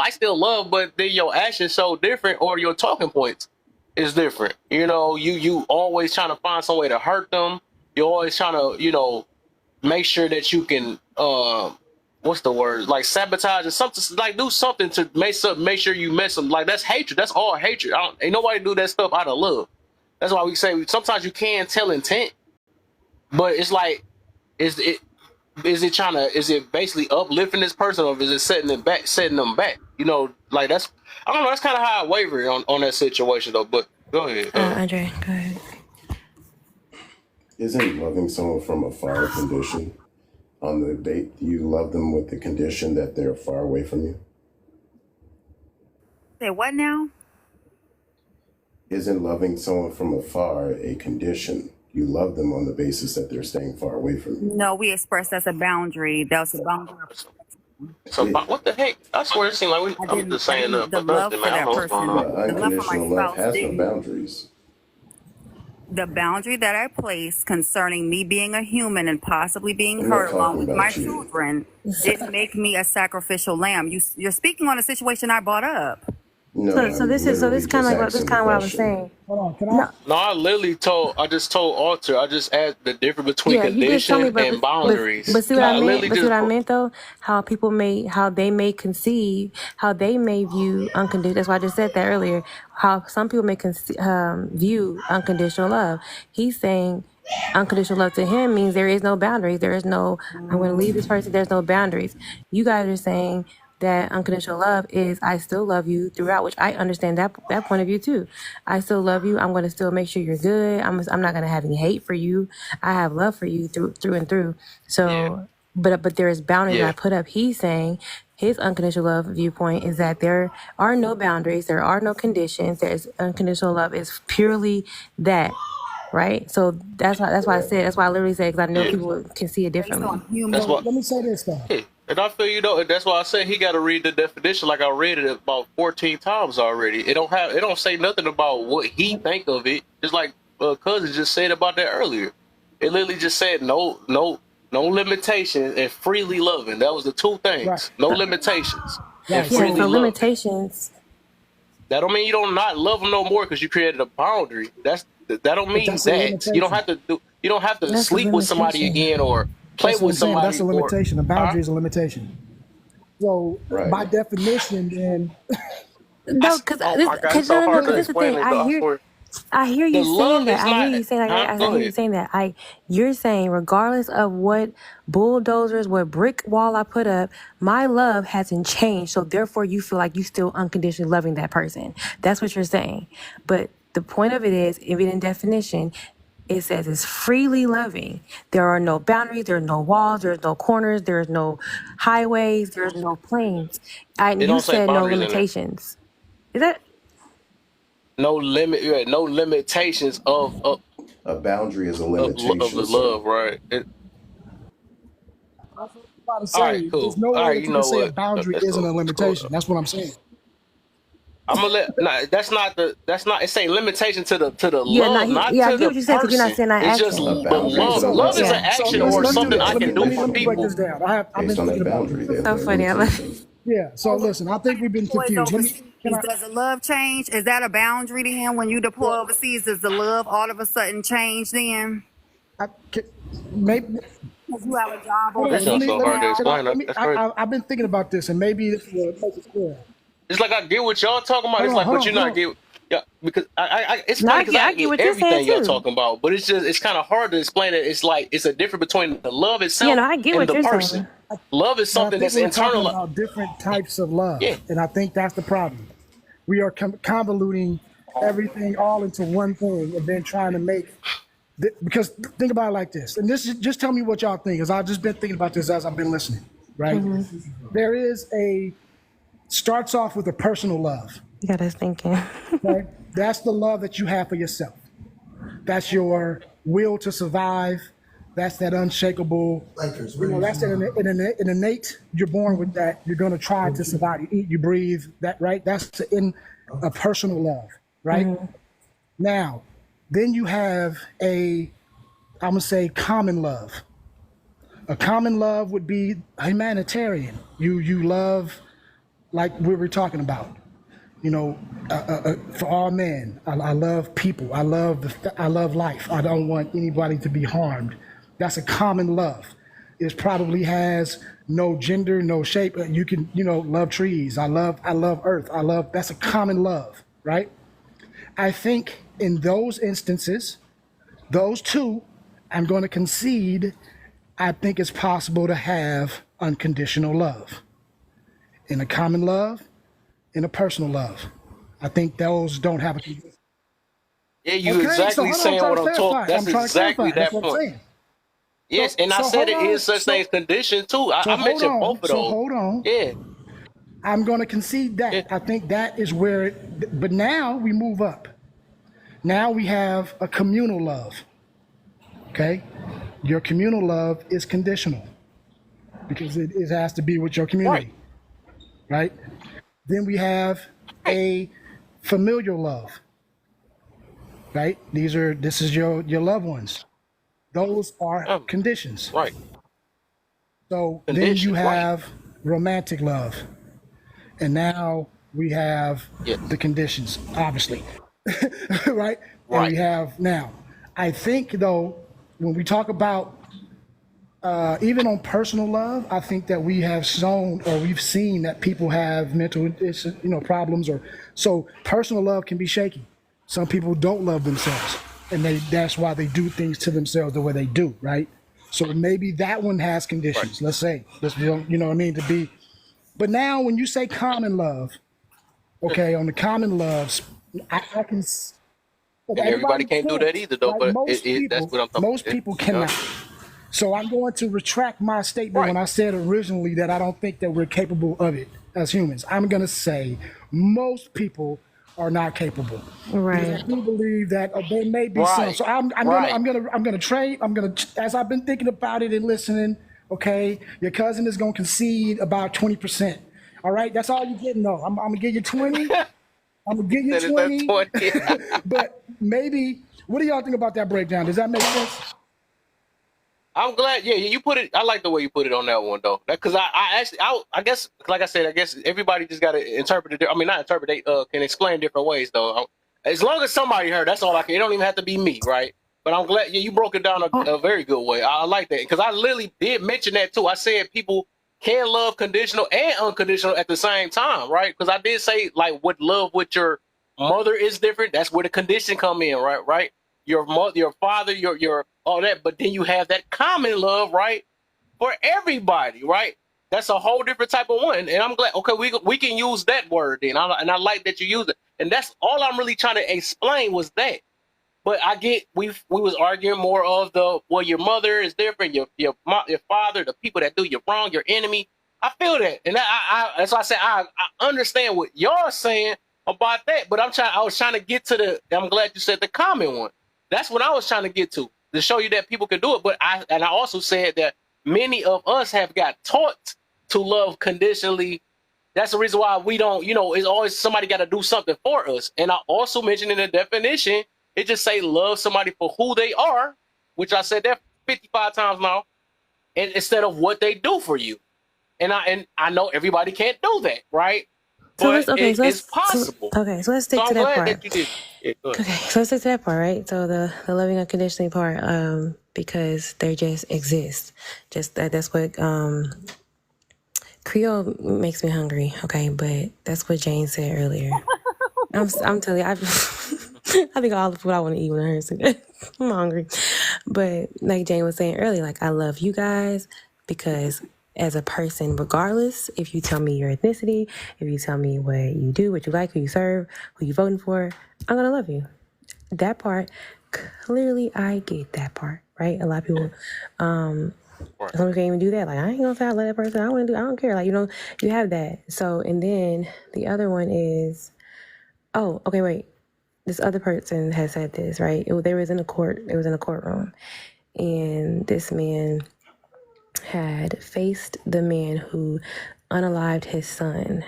still love, but then your actions so different, or your talking points is different. You always trying to find some way to hurt them. You're always trying to make sure that you can what's the word, like sabotage or something, like do something to make sure you mess them. Like that's hatred. That's all hatred. Ain't nobody do that stuff out of love. That's why we say sometimes you can tell intent, but it's like, is it basically uplifting this person, or is it setting them back? You know, like that's, I don't know. That's kind of how I waver on that situation though. But go ahead. Andre, go ahead. Isn't loving someone from afar a condition on the date? You love them with the condition that they're far away from you? Say what now? Isn't loving someone from afar a condition? You love them on the basis that they're staying far away from you. No, we express that's a boundary. That's a boundary. So what the heck? I swear it seemed like I'm just saying the love for that person, the love for Unconditional my love spouse has no didn't. boundaries. The boundary that I placed concerning me being a human and possibly being I'm not hurt along talking with about my you. children didn't make me a sacrificial lamb. You're speaking on a situation I brought up. No, So this is kind of like just what I was asking the saying. Hold on, can I? No, I just told Arthur. I just asked the difference between Yeah, you just told me, condition and boundaries. but see what I meant. literally But see just what I meant though. How they may conceive, how they may view unconditional. That's why I just said that earlier. How some people may view unconditional love. He's saying unconditional love to him means there is no boundaries. There is no, I'm going to leave this person. There's no boundaries. You guys are saying that unconditional love is I still love you throughout, which I understand that point of view too. I still love you. I'm going to still make sure you're good. I'm not going to have any hate for you. I have love for you through and through. So, but there is boundaries that I put up. He's saying his unconditional love viewpoint is that there are no boundaries. There are no conditions. There's unconditional love is purely that. Right, so that's why I said. That's why I literally said, because I know people can see it differently. That's what. Let me say this though. And I feel that's why I said he got to read the definition. Like I read it about 14 times already. It don't say nothing about what he think of it. Just like cousin just said about that earlier. It literally just said no limitations and freely loving. That was the two things. Right. No limitations and Right. freely So loving. limitations. That don't mean you don't not love them no more because you created a boundary. That don't mean that's a that limitation. you don't have to That's a sleep with somebody limitation. again or play That's what with I'm saying. somebody. That's a limitation. A boundary is a limitation. So Right. by definition, then No, because Oh my God, it's so hard to this is the explain thing. it. Though, I swear. I hear you The love saying that. is I hear not. you saying that. I Go hear you ahead. saying that. You're saying regardless of what bulldozers, what brick wall I put up, my love hasn't changed. So therefore, you feel like you still unconditionally loving that person. That's what you're saying. But the point of it is, even in definition, it says it's freely loving. There are no boundaries. There are no walls. There's no corners. There's no highways. There's no planes. It You don't say said no boundaries in there. limitations. Is that? No limit. Yeah, no limitations of A boundary is a the limitation, sir. love. Right. I'm about to say, All right. Cool. there's no All way right. that You you know can say a what? boundary Let's isn't go. a Let's go. limitation. That's what I'm saying. I'm gonna let. Nah, that's not. It's saying limitation to the Yeah, love, not I to get the what you said because you're not person. saying I It's just action. A the boundary is love. a Love is an limitation. action So or let's do something this. I can do for Let me break people. this down. I've been Based on thinking that about boundary, this. there are So no funny. I love. limitations. Yeah. So listen, I think we've been Boys confused. Can overseas, I? does the love change? Is that a boundary to him when you deploy overseas? Does the love all of a sudden change then? Maybe. Because you have a job Hold on. This overseas is so hard to now. explain. That's crazy. I've been thinking about this, and maybe this will make it clear. It's like I get what y'all talking about. Hold It's on, like, hold but on, you're hold not on. get. Yeah, because it's No, funny because I I get get what you're saying everything y'all too. talking about, but it's kind of hard to explain it. It's like it's a difference between the love Yeah, itself no, I get and what the you're person. saying. Love is But I something think that's we're talking internal. about different types of love, Yeah. and I think that's the problem. We are convoluting everything all into one thing, and then trying to make. Because think about it like this, and this is, just tell me what y'all think, because I've just been thinking about this as I've been listening. Right? There is starts off with a personal love. You got us thinking. Okay? That's the love that you have for yourself. That's your will to survive. That's that unshakable. That's an innate. You're born with that. You're gonna try to survive. You eat, you breathe. That right. That's a personal love, right? Now, then you have I'm gonna say common love. A common love would be humanitarian. You love, like we were talking about. For all men, I love people. I love life. I don't want anybody to be harmed. That's a common love. is probably has no gender, no shape. You can, love trees. I love earth. That's a common love, right? I think in those instances, those two, I'm going to concede, I think it's possible to have unconditional love. In a common love, in a personal love. I think those don't have a... Yeah, you Okay, so exactly hold on, I'm saying trying what to I'm clarify. talking. That's I'm trying to exactly clarify. That's that what I'm point. saying. Yes, and I So said hold it on. is such thing as condition too. So I hold mentioned on. both of So those. hold on. Yeah, I'm going to concede yeah. that. I think that is where it... But now we move up. Now we have a communal love. Okay? Your communal love is conditional because it has to be with your Right, community, right? Then we have right, a familial love, right? This is your loved ones. Those are conditions. right. So then you Conditions, right. have romantic love. And now we have Yes, the conditions, obviously, right? And we right. have now, I think though, when we talk about even on personal love, I think that we have shown or we've seen that people have mental problems, or so personal love can be shaky. Some people don't love themselves, and that's why they do things to themselves the way they do, right? So maybe that one has Right. conditions. Let's say, you know what I mean, to be. But now, when you say common love, okay, on the common loves, I can. But And everybody everybody can't do that can't. either, though. Like But that's what I'm talking most about. people Yeah. cannot. So I'm going to retract my statement Right. when I said originally that I don't think that we're capable of it as humans. I'm going to say most people are not capable. Because Right. I do believe that there may be some. Right. So Right. I'm gonna trade. As I've been thinking about it and listening. Okay, your cousin is gonna concede about 20%. All right, that's all you're getting though. I'm gonna give you 20. I'm gonna give you That is that 20. 20. But maybe, what do y'all think about that breakdown? Does that make sense? I'm glad. Yeah, you put it. I like the way you put it on that one, though. Because I guess, like I said, I guess everybody just got to interpret it. I mean, not interpret. They can explain different ways, though. As long as somebody heard, that's all I can. It don't even have to be me, right? But I'm glad. Yeah, you broke it down a very good way. I like that because I literally did mention that too. I said people can love conditional and unconditional at the same time, right? Because I did say like what love with your mother is different. That's where the condition come in, right? Right. Your mother, your father, your all that, but then you have that common love, right, for everybody, right? That's a whole different type of one, and I'm glad. Okay, we can use that word then, and I like that you use it, and that's all I'm really trying to explain was that. But I get we was arguing more of your mother is different, your father, the people that do you wrong, your enemy. I feel that, and that's why I said I understand what y'all saying about that, but I was trying to get to I'm glad you said the common one. That's what I was trying to get to show you that people can do it. But I also said that many of us have got taught to love conditionally. That's the reason why we don't, it's always somebody got to do something for us. And I also mentioned in the definition, it just say love somebody for who they are, which I said that 55 times now, and instead of what they do for you. And I know everybody can't do that, right? So But let's it's possible. so let's stick So to I'm that glad part. that you did. Yeah, go ahead. Okay, so let's stick to that part, right? So the loving unconditionally part, because they just exist. Just that's what Creole makes me hungry. Okay, but that's what Jane said earlier. I'm telling you, I think all the food I want to eat when I hear it. I'm hungry, but like Jane was saying earlier, like I love you guys because as a person, regardless if you tell me your ethnicity, if you tell me what you do, what you like, who you serve, who you voting for, I'm gonna love you. That part, clearly I get that part, right? A lot of people, some people can't even do that. Like, I ain't gonna say I love that person. I don't care. Like, you have that. So, and then the other one is, oh, okay, wait. This other person has said this, right? It was in a courtroom, and this man had faced the man who unalived his son,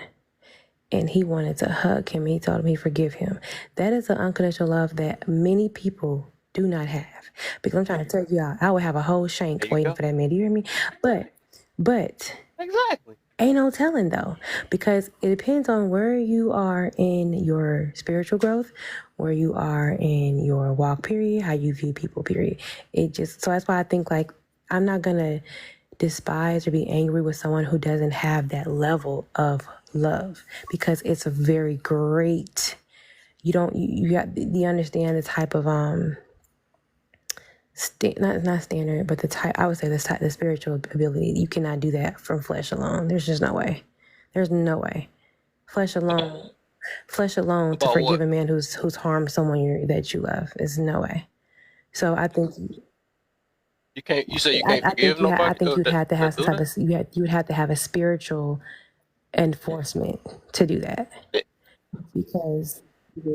and he wanted to hug him. He told him he forgive him. That is an unconditional love that many people do not have. Because I'm trying to tell you out, I would have a whole shank waiting for that man. Do you hear me? But Exactly. ain't no telling though, because it depends on where you are in your spiritual growth, where you are in your walk period, how you view people period. So that's why I think like I'm not gonna despise or be angry with someone who doesn't have that level of love, because it's a very great, you understand the type of not standard, but the type, I would say the spiritual ability. You cannot do that from flesh alone. There's just no way. There's no way. Flesh alone to About forgive what? a man who's harmed someone that you love is no way. So I think You can't. You say you can't forgive I nobody think you'd that have to have that some do type of you would have to have a spiritual enforcement to do that, that. because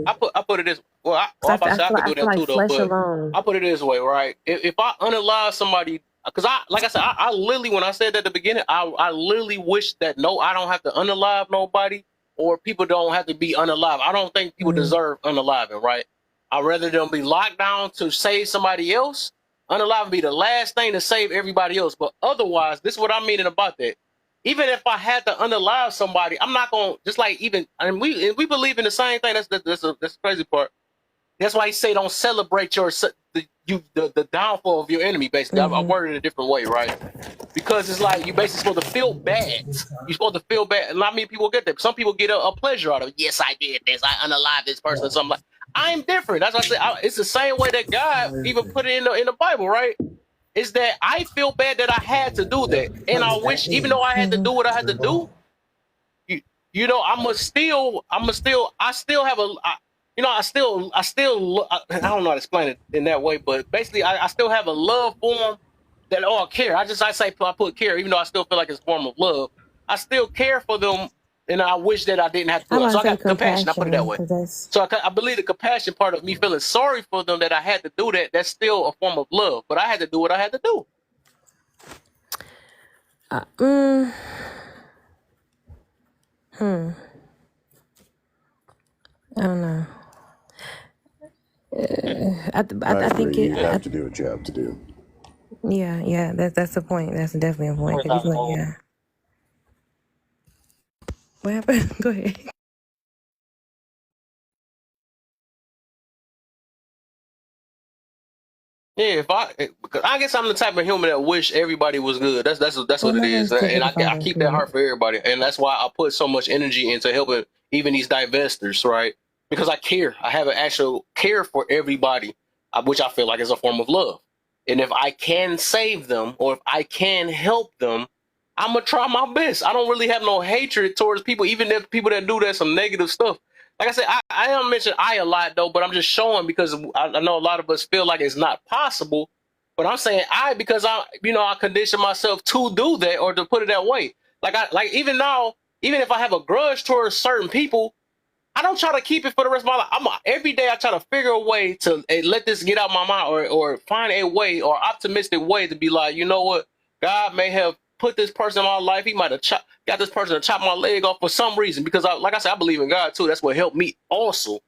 I put it this. Well, I, I'm about to say I could I do feel that like too, though. flesh But alone. I put it this way, right? If I unalive somebody, because like I said, I literally, when I said that at the beginning, I literally wish that I don't have to unalive nobody, or people don't have to be unalive. I don't think people deserve unaliving, right? I'd rather them be locked down to save somebody else. Unalive be the last thing to save everybody else. But otherwise, this is what I'm meaning about that. Even if I had to unalive somebody, I'm not gonna just like even. And we believe in the same thing. That's the crazy part. That's why he say don't celebrate the downfall of your enemy. Basically, I worded it a different way, right? Because it's like you basically supposed to feel bad. You're supposed to feel bad. Not many people get that. Some people get a pleasure out of it. Yes, I did this. I unalived this person. Or something like. I'm different. That's what I said. It's the same way that God even put it in the Bible, right? Is that I feel bad that I had to do that, and I wish, even though I had to do what I had to do, you know, I still have I don't know how to explain it in that way, but basically, I still have a love for them that I care. I put care, even though I still feel like it's a form of love. I still care for them, and I wish that I didn't have to do it. So I got compassion. I put it that way. So I believe the compassion part of me feeling sorry for them that I had to do that. That's still a form of love, but I had to do what I had to do. I don't know. I I think agree. You have to do what you have to do. yeah. That's the point. That's definitely a point. 'Cause you feel like, yeah. What happened? Go ahead. Yeah, because I guess I'm the type of human that wish everybody was good. That's what it is, and I keep that heart for everybody, and that's why I put so much energy into helping even these divestors, right? Because I care. I have an actual care for everybody, which I feel like is a form of love. And if I can save them or if I can help them, I'm gonna try my best. I don't really have no hatred towards people, even if people that do that some negative stuff. Like I said, I don't mention I a lot though, but I'm just showing because I know a lot of us feel like it's not possible. But I'm saying because I condition myself to do that or to put it that way. Like even now, even if I have a grudge towards certain people, I don't try to keep it for the rest of my life. Every day I try to figure a way to let this get out of my mind or find a way or optimistic way to be like, you know what? God may have put this person in my life. He might have got this person to chop my leg off for some reason because, like I said, I believe in God too. That's what helped me also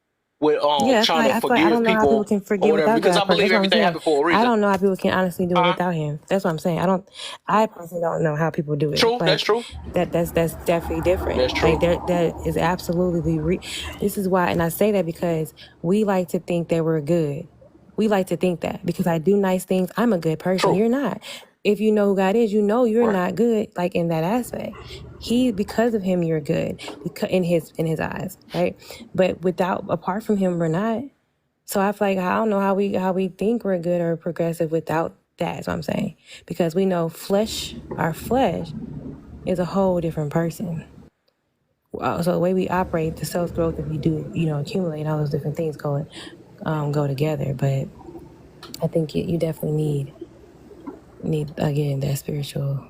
with trying to forgive I don't know how people people can or forgive whatever without because God. I believe That's what I'm everything saying. happened for a I reason. don't know how people can honestly do it without Him. That's what I'm saying. I personally don't know how people do it. True, Like, that's true. That's definitely different. That's true. Like that is absolutely this is why, and I say that because we like to think that we're good. We like to think that because I do nice things, I'm a good person. True. You're not. If you know who God is, you know you're Right. not good. Like in that aspect, because of Him, you're good. Because in His eyes, right? But apart from Him, we're not. So I feel like I don't know how we think we're good or progressive without that. Is what I'm saying, because we know our flesh is a whole different person. So the way we operate, the self growth that we do, accumulate, all those different things go together. But I think you definitely need again that spiritual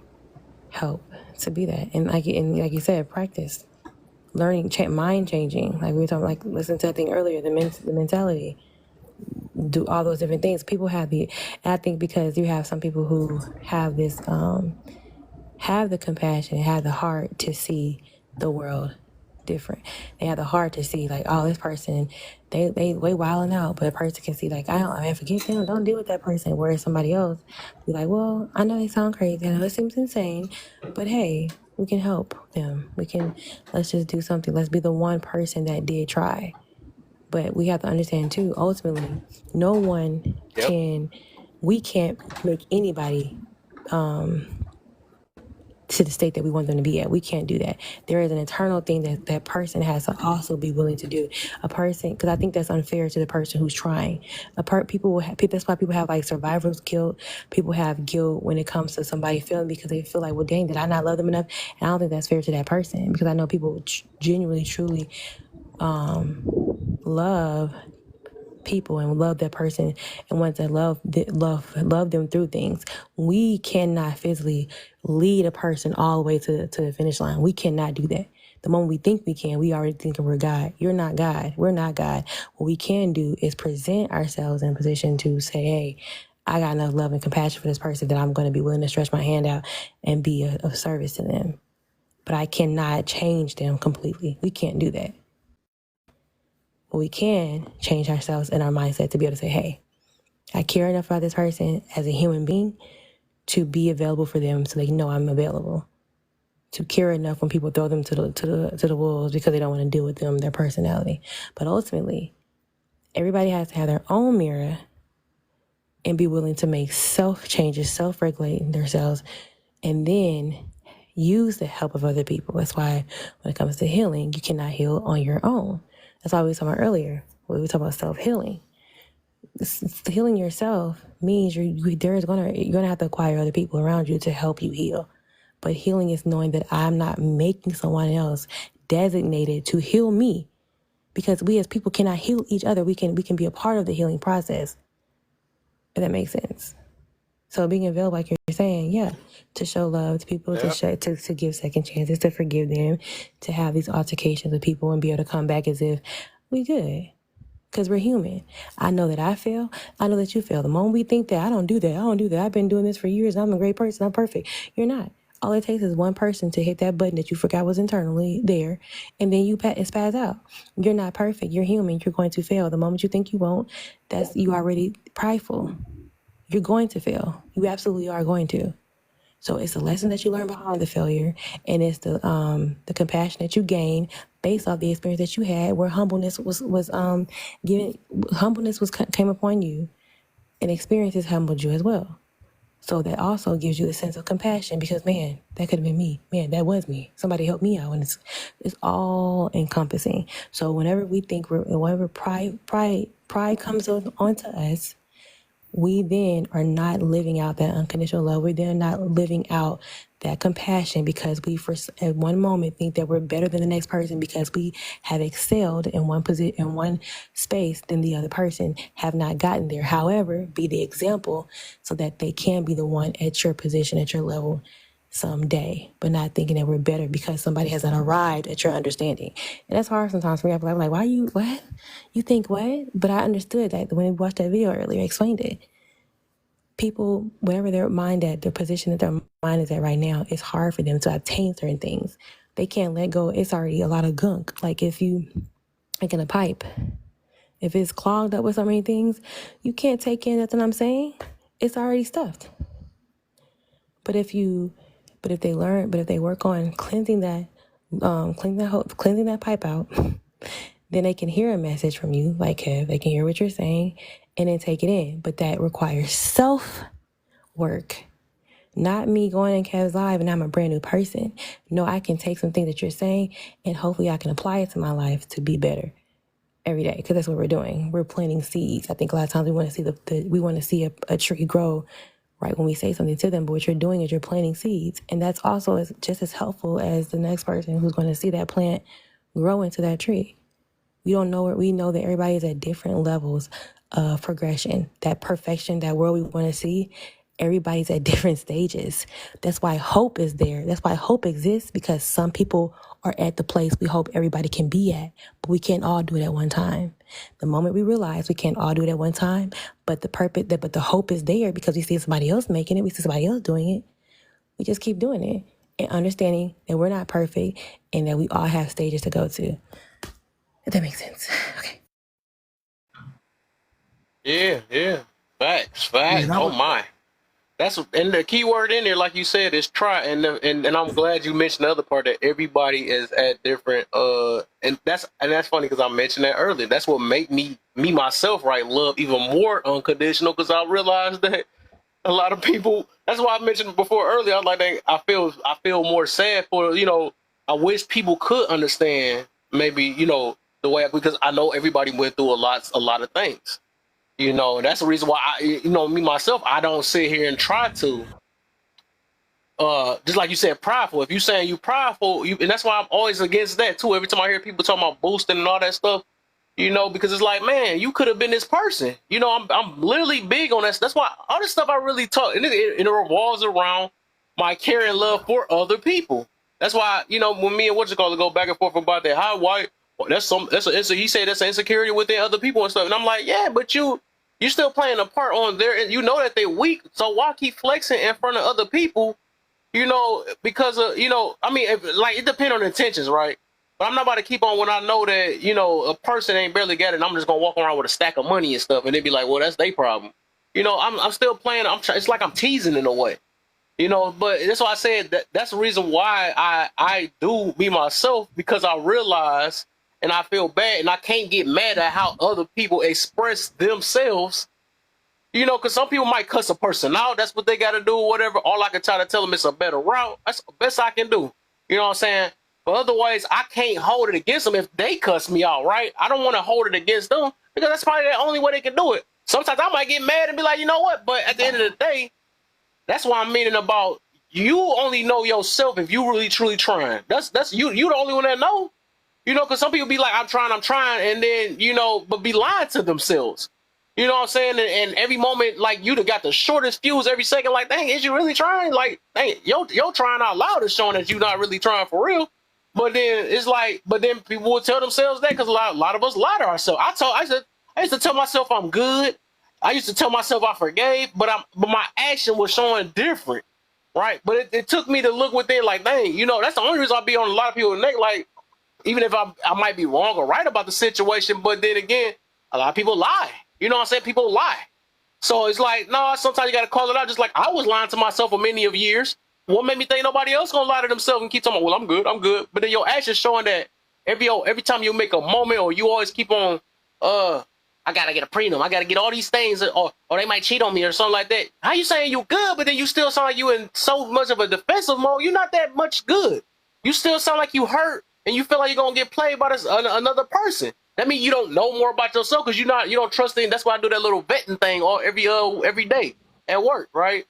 help to be that, and like you said, practice, learning, mind changing. Like we were talking, like listen to I think earlier, the mentality. Do all those different things. People have and I think because you have some people who have this, have the compassion, have the heart to see the world different. They have the heart to see like, oh, this person, they wilding out, but a person can see like, forget them, don't deal with that person. Whereas somebody else be like, well, I know they sound crazy, I know it seems insane, but hey, we can help them. Let's just do something. Let's be the one person that did try. But we have to understand too, ultimately, no one we can't make anybody to the state that we want them to be at. We can't do that. There is an internal thing that that person has to also be willing to do. A person, because I think that's unfair to the person who's trying. People will have, that's why people have like survivor's guilt. People have guilt when it comes to somebody feeling, because they feel like, well, dang, did I not love them enough? And I don't think that's fair to that person, because I know people genuinely, truly love people and love that person and want to love them through things. We cannot physically lead a person all the way to the finish line. We cannot do that. The moment we think we can, we already thinking we're God. You're not God. We're not God. What we can do is present ourselves in a position to say, hey, I got enough love and compassion for this person that I'm going to be willing to stretch my hand out and be of service to them. But I cannot change them completely. We can't do that. But we can change ourselves and our mindset to be able to say, hey, I care enough about this person as a human being to be available for them so they know I'm available. To care enough when people throw them to the wolves because they don't want to deal with them, their personality. But ultimately, everybody has to have their own mirror and be willing to make self-changes, self-regulate themselves, and then use the help of other people. That's why when it comes to healing, you cannot heal on your own. That's why we were talking about earlier. We were talking about self-healing. Healing yourself means you're gonna have to acquire other people around you to help you heal. But healing is knowing that I'm not making someone else designated to heal me, because we as people cannot heal each other. We can be a part of the healing process. If that makes sense. So being available, like you're saying, yeah, to show love to people, to give second chances, to forgive them, to have these altercations with people and be able to come back as if we good. Because we're human. I know that I fail. I know that you fail. The moment we think that I don't do that, I've been doing this for years, I'm a great person, I'm perfect. You're not. All it takes is one person to hit that button that you forgot was internally there, and then you spaz out. You're not perfect. You're human. You're going to fail. The moment you think you won't, that's you already prideful. You're going to fail. You absolutely are going to. So it's a lesson that you learn behind the failure, and it's the compassion that you gain based off the experience that you had, where humbleness came upon you, and experiences humbled you as well. So that also gives you the sense of compassion, because man, that could have been me. Man, that was me. Somebody helped me out, and it's all encompassing. So whenever we think whenever pride comes onto us, we then are not living out that unconditional love. We're then not living out that compassion, because we at one moment think that we're better than the next person because we have excelled in one position, in one space, than the other person have not gotten there. However, be the example so that they can be the one at your position, at your level someday, but not thinking that we're better because somebody hasn't arrived at your understanding. And that's hard sometimes for me. I'm like, what? You think what? But I understood that when we watched that video earlier, I explained it. People, whatever their mind at, their position that their mind is at right now, it's hard for them to obtain certain things. They can't let go. It's already a lot of gunk. Like if you, like in a pipe, if it's clogged up with so many things, you can't take in, that's what I'm saying. It's already stuffed. But if they work on cleansing that pipe out, then they can hear a message from you, like Kev. They can hear what you're saying and then take it in. But that requires self-work. Not me going in Kev's live and I'm a brand new person. No, I can take some things that you're saying and hopefully I can apply it to my life to be better every day, because that's what we're doing. We're planting seeds. I think a lot of times we want to see a tree grow right when we say something to them, but what you're doing is you're planting seeds. And that's also just as helpful as the next person who's going to see that plant grow into that tree. We know that everybody is at different levels of progression. That perfection, that world we want to see, everybody's at different stages. That's why hope is there. That's why hope exists, because some people are at the place we hope everybody can be at, but we can't all do it at one time. The moment we realize we can't all do it at one time, but the hope is there because we see somebody else making it, we see somebody else doing it. We just keep doing it and understanding that we're not perfect and that we all have stages to go to. If that makes sense. Okay. Yeah. Facts. Oh my. And the key word in there, like you said, is try. And I'm glad you mentioned the other part, that everybody is at different and that's funny because I mentioned that earlier. That's what made me myself love even more unconditional, because I realized that a lot of people, that's why I mentioned before earlier. I was like, dang, I feel more sad for, you know, I wish people could understand maybe, you know, the way, because I know everybody went through a lot of things, you know, and that's the reason why I, you know, me myself, I don't sit here and try to, just like you said, prideful. If you saying you prideful, and that's why I'm always against that too. Every time I hear people talking about boosting and all that stuff, you know, because it's like, man, you could have been this person. You know, I'm literally big on that. That's why all this stuff I really talk, and it revolves around my care and love for other people. That's why, you know, when me and go back and forth about that, he said that's an insecurity within other people and stuff. And I'm like, yeah, but you still playing a part on there, and you know that they're weak. So why keep flexing in front of other people? You know, because of, you know, I mean, it depends on intentions, right? But I'm not about to keep on when I know that, you know, a person ain't barely got it, and I'm just gonna walk around with a stack of money and stuff, and they be like, well, that's their problem. You know, I'm still playing. It's like I'm teasing in a way. You know, but that's why I said that's the reason why I do me myself, because I realize and I feel bad, and I can't get mad at how other people express themselves. You know, because some people might cuss a person out. That's what they got to do or whatever. All I can try to tell them is a better route. That's the best I can do. You know what I'm saying? But otherwise, I can't hold it against them if they cuss me out, right? I don't want to hold it against them because that's probably the only way they can do it. Sometimes I might get mad and be like, you know what? But at the end of the day, that's why I'm meaning about you only know yourself if you really truly trying. That's you the only one that know. You know, because some people be like, I'm trying, and then, you know, but be lying to themselves. You know what I'm saying? And every moment, like, you got the shortest fuse every second. Like, dang, is you really trying? Like, dang, yo trying out loud is showing that you're not really trying for real. But then it's like, but then people will tell themselves that because a lot of us lie to ourselves. I used to tell myself I'm good. I used to tell myself I forgave, but my action was showing different, right? But it took me to look within, like, dang, you know, that's the only reason I be on a lot of people's neck. Like, even if I might be wrong or right about the situation, but then again, a lot of people lie. You know what I'm saying? People lie. So it's like, no, sometimes you got to call it out. Just like I was lying to myself for many of years. What made me think nobody else gonna lie to themselves and keep talking, well, I'm good. But then your actions showing that every time you make a moment, or you always keep on, I gotta get a prenup, I gotta get all these things, or they might cheat on me or something like that. How you saying you good, but then you still sound like you in so much of a defensive mode? You're not that much good. You still sound like you hurt, and you feel like you're gonna get played by another person. That means you don't know more about yourself because you don't trust in. That's why I do that little vetting thing every day at work, right?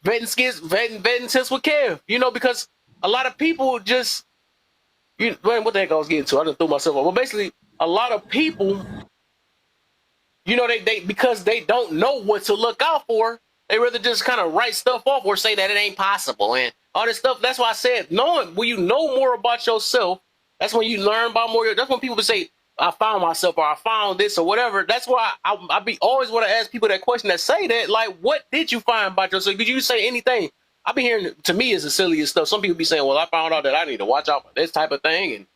Vetting tips with Kev. You know, because a lot of people just, what the heck I was getting to? I just threw myself off. Well, basically, a lot of people, you know, they because they don't know what to look out for, they rather just kind of write stuff off or say that it ain't possible and all this stuff. That's why I said, when you know more about yourself, that's when you learn about more. That's when people say, I found myself, or I found this, or whatever. That's why I be always want to ask people that question that say that, like, what did you find about yourself? Did you say anything? I be hearing, to me, it's the silliest stuff. Some people be saying, well, I found out that I need to watch out for this type of thing. And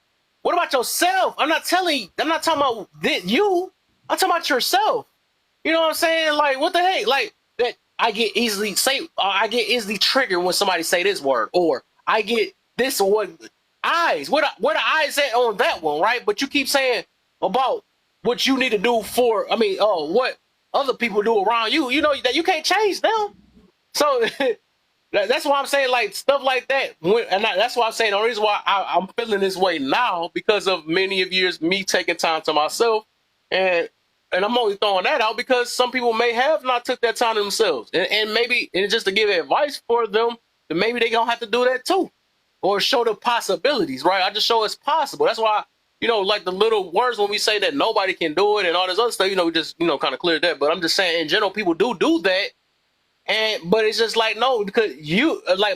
what about yourself? I'm not talking about you. I'm talking about yourself. You know what I'm saying? Like, what the heck? Like, that I get easily triggered when somebody say this word, or I get this, or what eyes. What the eyes at on that one, right? But you keep saying about what you need to do what other people do around you. You know that you can't change them. So that's why I'm saying, like, stuff like that. That's why I'm saying the reason why I'm feeling this way now, because of many of years me taking time to myself, and I'm only throwing that out because some people may have not took that time to themselves, and maybe, and just to give advice for them, then maybe they gonna have to do that too, or show the possibilities, right? I just show it's possible. That's why, you know, like the little words when we say that nobody can do it and all this other stuff, you know, we just, you know, kind of cleared that. But I'm just saying, in general, people do that. But it's just like, no, because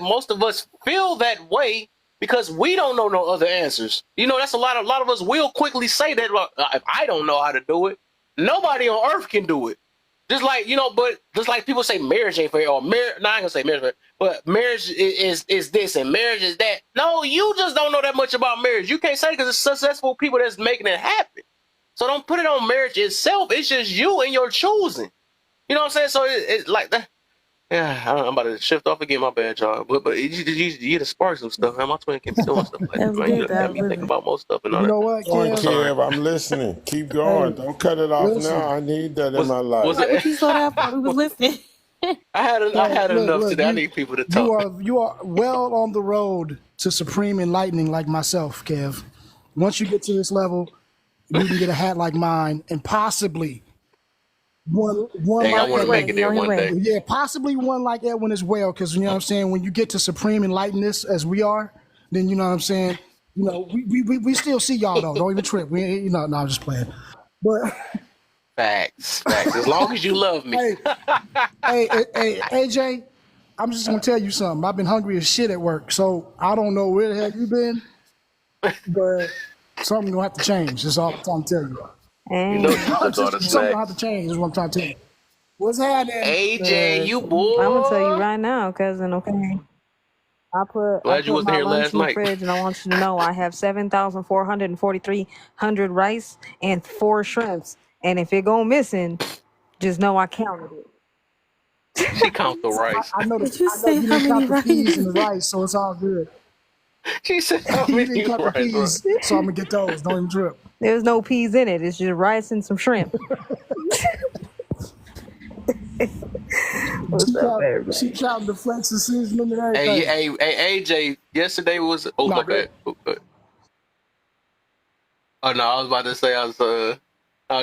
most of us feel that way because we don't know no other answers. You know, that's a lot of us will quickly say that, well, if I don't know how to do it, nobody on earth can do it. Just like, you know, but just like people say marriage ain't fair, or I ain't gonna say marriage, but marriage is this and marriage is that. No, you just don't know that much about marriage. You can't say because it's successful people that's making it happen. So don't put it on marriage itself. It's just you and your choosing. You know what I'm saying? So it's like that. Yeah, I'm about to shift off again. My bad, y'all. But you to spark some stuff, man. My twin can't be doing stuff like that, man. You got me thinking about most stuff and all You that. know what, Kev? I'm listening. Keep going. Don't cut it off now. I need that in my life. What you slow down for? We was listening. I had enough Look, today. I need people to you talk. are well on the road to supreme enlightening like myself, Kev. Once you get to this level, you can get a hat like mine and possibly one Dang, I like want to make it Edwin. there one day. Yeah, possibly one like Edwin as well. Because you know what I'm saying. When you get to supreme enlightenedness as we are, then you know what I'm saying. You know, we still see y'all though. Don't even trip. We no, I'm just playing. But Facts. As long as you love me. hey, AJ, I'm just gonna tell you something. I've been hungry as shit at work, so I don't know where the hell you been, but something gonna have to change. That's all I'm trying to tell you. You know you took all the Something snacks. gonna have to change. Is what I'm trying to tell you. What's happening? AJ, you I'm gonna tell you boy. right now, cousin. Okay, I put Glad you wasn't my here lunch last in the night. fridge, and I want you to know I have 7,443 rice and 4 shrimps. And if it go missing, just know I counted it. She count the rice. I know Did you you say how didn't many count the peas and the rice? rice, so it's all good. She said how You many didn't count the rice? peas, so I'm gonna get those. Don't even trip. There's no peas in it. It's just rice and some shrimp. What's up, everybody? She counting the flex and seasoning and everything. Hey, AJ, yesterday was oh Nah, my good. bad. Oh no, I was about to say I was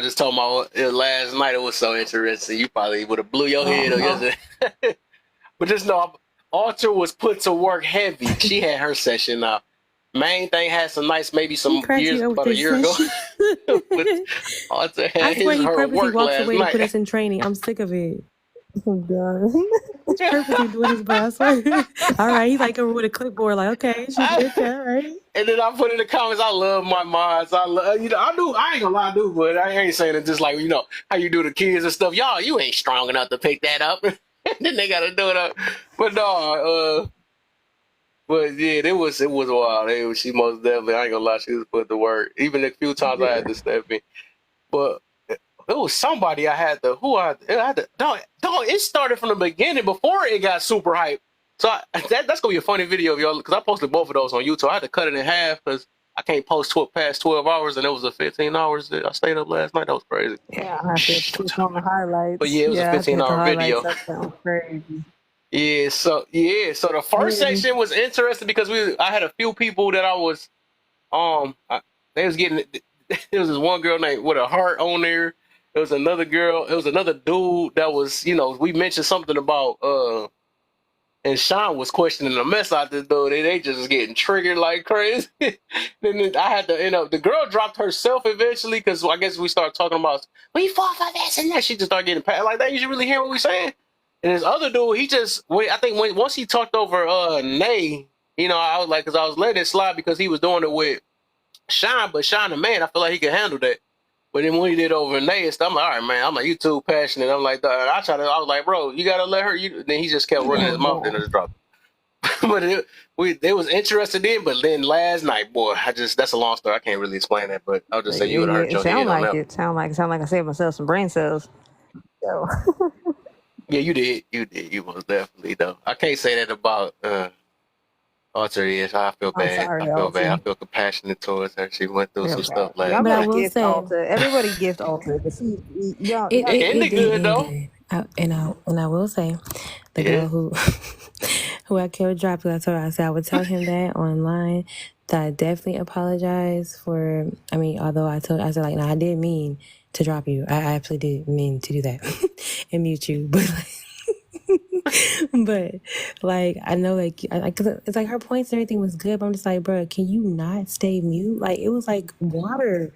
just talking about last night. It was so interesting. You probably would have blew your head up yesterday. But just know, Alter was put to work heavy. She had her session now. Main thing had some nice, maybe some Cracked years you up with about a this year ago. session. But Alter had I swear he her purposely work walks last away to put night. us in training. I'm sick of it. Oh God. He's purposely doing his boss. All right. He's like over with a clipboard, like, okay, she's good, all right. And then I put in the comments, I love my mods. I love, I do. I ain't gonna lie, I do, but I ain't saying it just like, how you do the kids and stuff. Y'all, you ain't strong enough to pick that up. Then they gotta do it up. But no, but yeah, it was wild. She most definitely, I ain't gonna lie, she was put to work. Even the few times I had to step in. But it was somebody I had to, it started from the beginning before it got super hype. So that's gonna be a funny video, y'all, because I posted both of those on YouTube. I had to cut it in half because I can't post past 12 hours, and it was a 15 hours that I stayed up last night. That was crazy. Yeah, I have to click on the highlights. But yeah, it was a I have to hit the 15-hour video. highlights. That sounds crazy. Yeah, so the first section was interesting because I had a few people that I was they was getting, there was this one girl named with a heart on there. There was another girl, it was another dude that was, we mentioned something about and Sean was questioning the mess out this dude. They just was getting triggered like crazy. Then I had to, the girl dropped herself eventually because I guess we started talking about we fought for this and that. She just started getting like that. You should really hear what we saying. And this other dude, he just I think once he talked over Nay, I was like, because I was letting it slide because he was doing it with Sean, but Sean the man, I feel like he could handle that. But then when he did over Nay and stuff, I'm like, all right, man, I'm like, you too passionate. I'm like, I was like, bro, you gotta let her. Then he just kept running his mouth and it just dropped. But it was interested in. But then last night, boy, that's a long story. I can't really explain that. But I'll just say you would have hurt your head on that. It sound like I saved myself some brain cells. So. Yeah, you did. You most definitely though. I can't say that about Alter. Yes, I feel bad. Sorry, I feel bad. I feel compassionate towards her. She went through some stuff last But I night. will say, everybody gift Alter. it ended good though. And I will say, the girl who I kept dropping, I told her, I said I would tell him that online. That I definitely apologize for. I mean, although I said like, no, I did mean to drop you. I absolutely did mean to do that and mute you, but like I know it's like her points and everything was good, but I'm just like, bro, can you not stay mute? Like it was like water.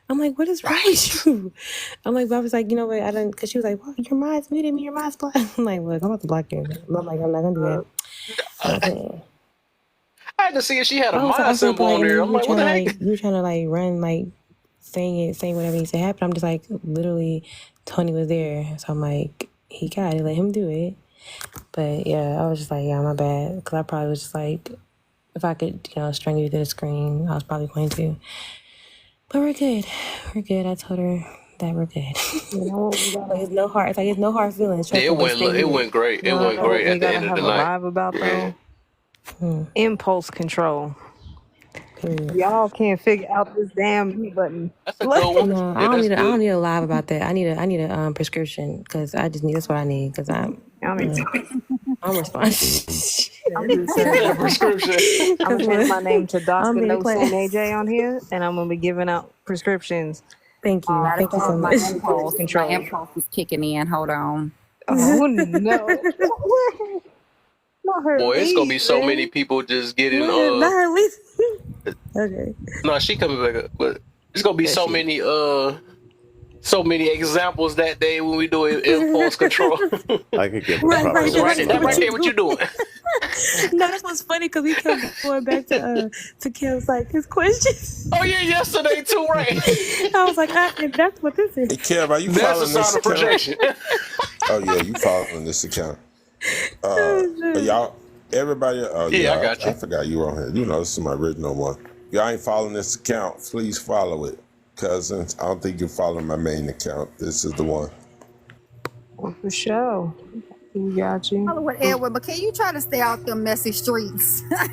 I'm like, what is wrong with you? I'm like, but I was like, you know what? I don't, because she was like, well, your mind's muted me, your mind's blocked. I'm like, look, I'm about to block you. I'm like, I'm not gonna do that. I had to see if she had a mind symbol on there. I'm like, what the heck? You were trying to like run like saying whatever needs to happen. I'm just like, literally, Tony was there, so I'm like, he got it, let him do it. But yeah, I was just like, yeah, my bad, because I probably was just like, if I could, string you to the screen, I was probably going to. But we're good. I told her that we're good. Like, it's no hard. It's like it's no hard feelings. Yeah, it went great. It went great at the end of the night. Live about though. Impulse control. Y'all can't figure out this damn mute button. That's a good one. No, I don't need a live about that. I need a prescription because I just need. That's what I need because I'm I mean, I'm responding. I'm just saying. The prescription. I'm gonna change my name to I'm Dr. being No San class. AJ on here, and I'm gonna be giving out prescriptions. Thank you. Gotta Thank you so call my much. impulse. My Control. impulse is kicking in. Hold on. Oh no! Not her Boy, it's gonna be leave, so man. many people just getting Not her least. Okay. no, she coming back up, but it's gonna be Yeah, so she. many so many examples that day when we do impulse control. I could give a Right, proper right. So right That's there, that what right you there, what you doing? No, that was funny because we kept going back to Kim's like his questions. Oh yeah, yesterday too, right? I was like, that's what this Hey, is. Kev, are you That's a following sign this of account? projection. Oh yeah, you following this account. Oh, shit. Y'all, everybody, oh Yeah, I yeah, got I you. forgot you were on here. You know, this is my original one. If y'all ain't following this account, please follow it. Cousins, I don't think you're following my main account. This is the one. For sure. We got you. Follow with Edward, but can you try to stay out them messy streets? I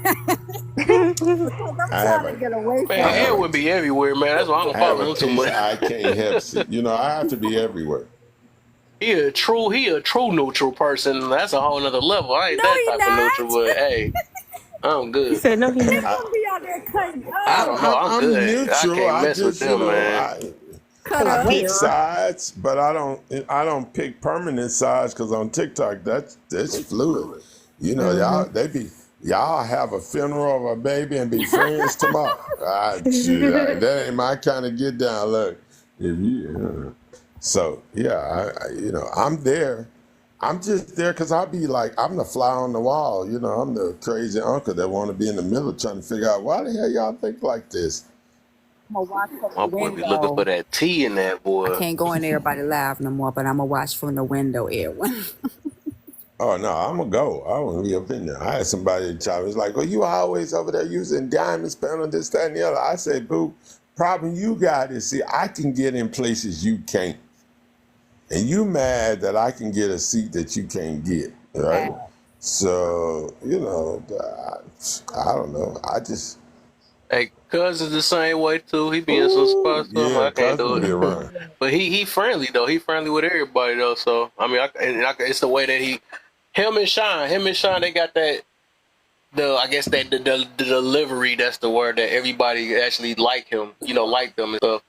have Trying to a, get away Man, from I have Ed a, would be everywhere, man. That's why I don't I have follow a him too case much. I can't help. You know, I have to be everywhere. He a true neutral person. That's a whole nother level. I ain't No, that he type of neutral, not. but hey, I'm He good. said, no, he He's not. I, gonna be out there cutting I up. don't know. I'm I'm good. I neutral. can't I mess with just, you them, know, man. Cut I up pick here. sides, but I don't pick permanent sides because on TikTok that's fluid. You know, y'all have a funeral of a baby and be friends tomorrow. That ain't my kind of get down. Look, if you, so yeah, I'm there. I'm just there because I be like, I'm the fly on the wall. You know, I'm the crazy uncle that want to be in the middle trying to figure out why the hell y'all think like this. I'm gonna watch from My the boy be looking for window. that tea in that I boy. can't go in everybody live no more, but I'm gonna watch from the window, Edwin. Oh no, I'm gonna go. I want to be up in there. I had somebody tell me, it's like, "Oh, you always over there using diamonds, panel, this, that, and the other." I say, "Boo, problem you got is, see, I can get in places you can't, and you mad that I can get a seat that you can't get, right?" So I don't know. I just Hey, cousin's the same way too. He be in some spots, so I'm yeah, like, I can't do cousin be it. around. But he friendly though. He friendly with everybody though. So I mean, it's the way that him and Sean, they got that. I guess that the delivery. That's the word that everybody actually like him. You know, like them and stuff.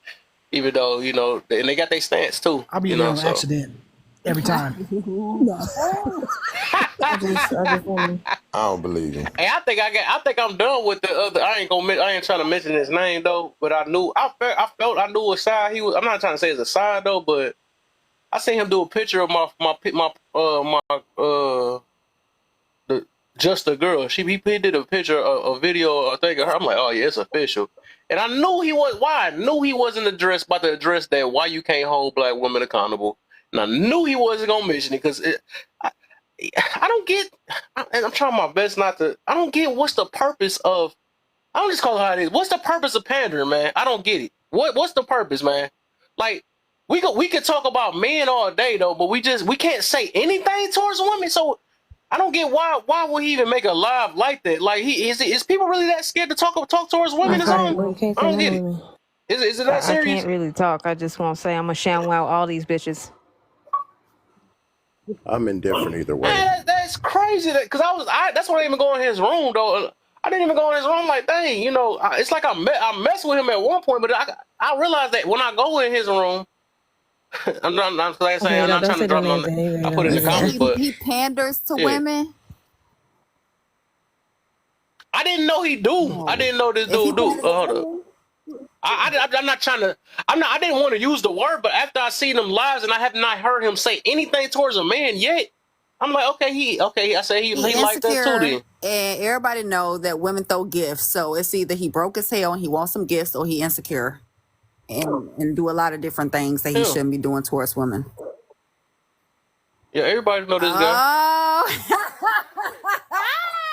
Even though and they got their stance too. I'll be You there know, on so. accident every time. I just want I don't believe him. Hey, I think I'm done with the other. I ain't trying to mention his name though. But I knew what side he was. I'm not trying to say it's a side though, but I seen him do a picture of the just a girl. He did a picture, a video, I think of her. I'm like, oh yeah, it's official. And I knew he was. Why? I knew he wasn't about to address that. Why you can't hold black women accountable? And I knew he wasn't gonna mention it because I don't get. And I'm trying my best not to. I don't get what's the purpose of. I don't just call it how it is. What's the purpose of pandering, man? I don't get it. What's the purpose, man? Like we could talk about men all day though, but we can't say anything towards women. So I don't get why would he even make a live like that? Like is people really that scared to talk towards women? to. Well, you can't I say don't no get it. women. Is it that I serious? can't really talk. I just want to say I'm gonna sham wow all these bitches. I'm indifferent either way. Man, that's crazy. Because that's why I didn't even go in his room though. I didn't even go in his room. Like, dang, it's like I messed with him at one point, but I realized that when I go in his room, I'm not like I say, I'm not don't trying to say no drop names my. anyway. I put it in the comments, but He panders to yeah. women. I didn't know he do. I didn't know this dude do. Hold up. I'm not trying to. I didn't want to use the word, but after I seen him live and I have not heard him say anything towards a man yet, I'm like, okay. I say he like that too. Insecure, Then and everybody know that women throw gifts. So it's either he broke as hell and he wants some gifts, or he insecure and do a lot of different things that he shouldn't be doing towards women. Yeah, everybody know this guy. Oh.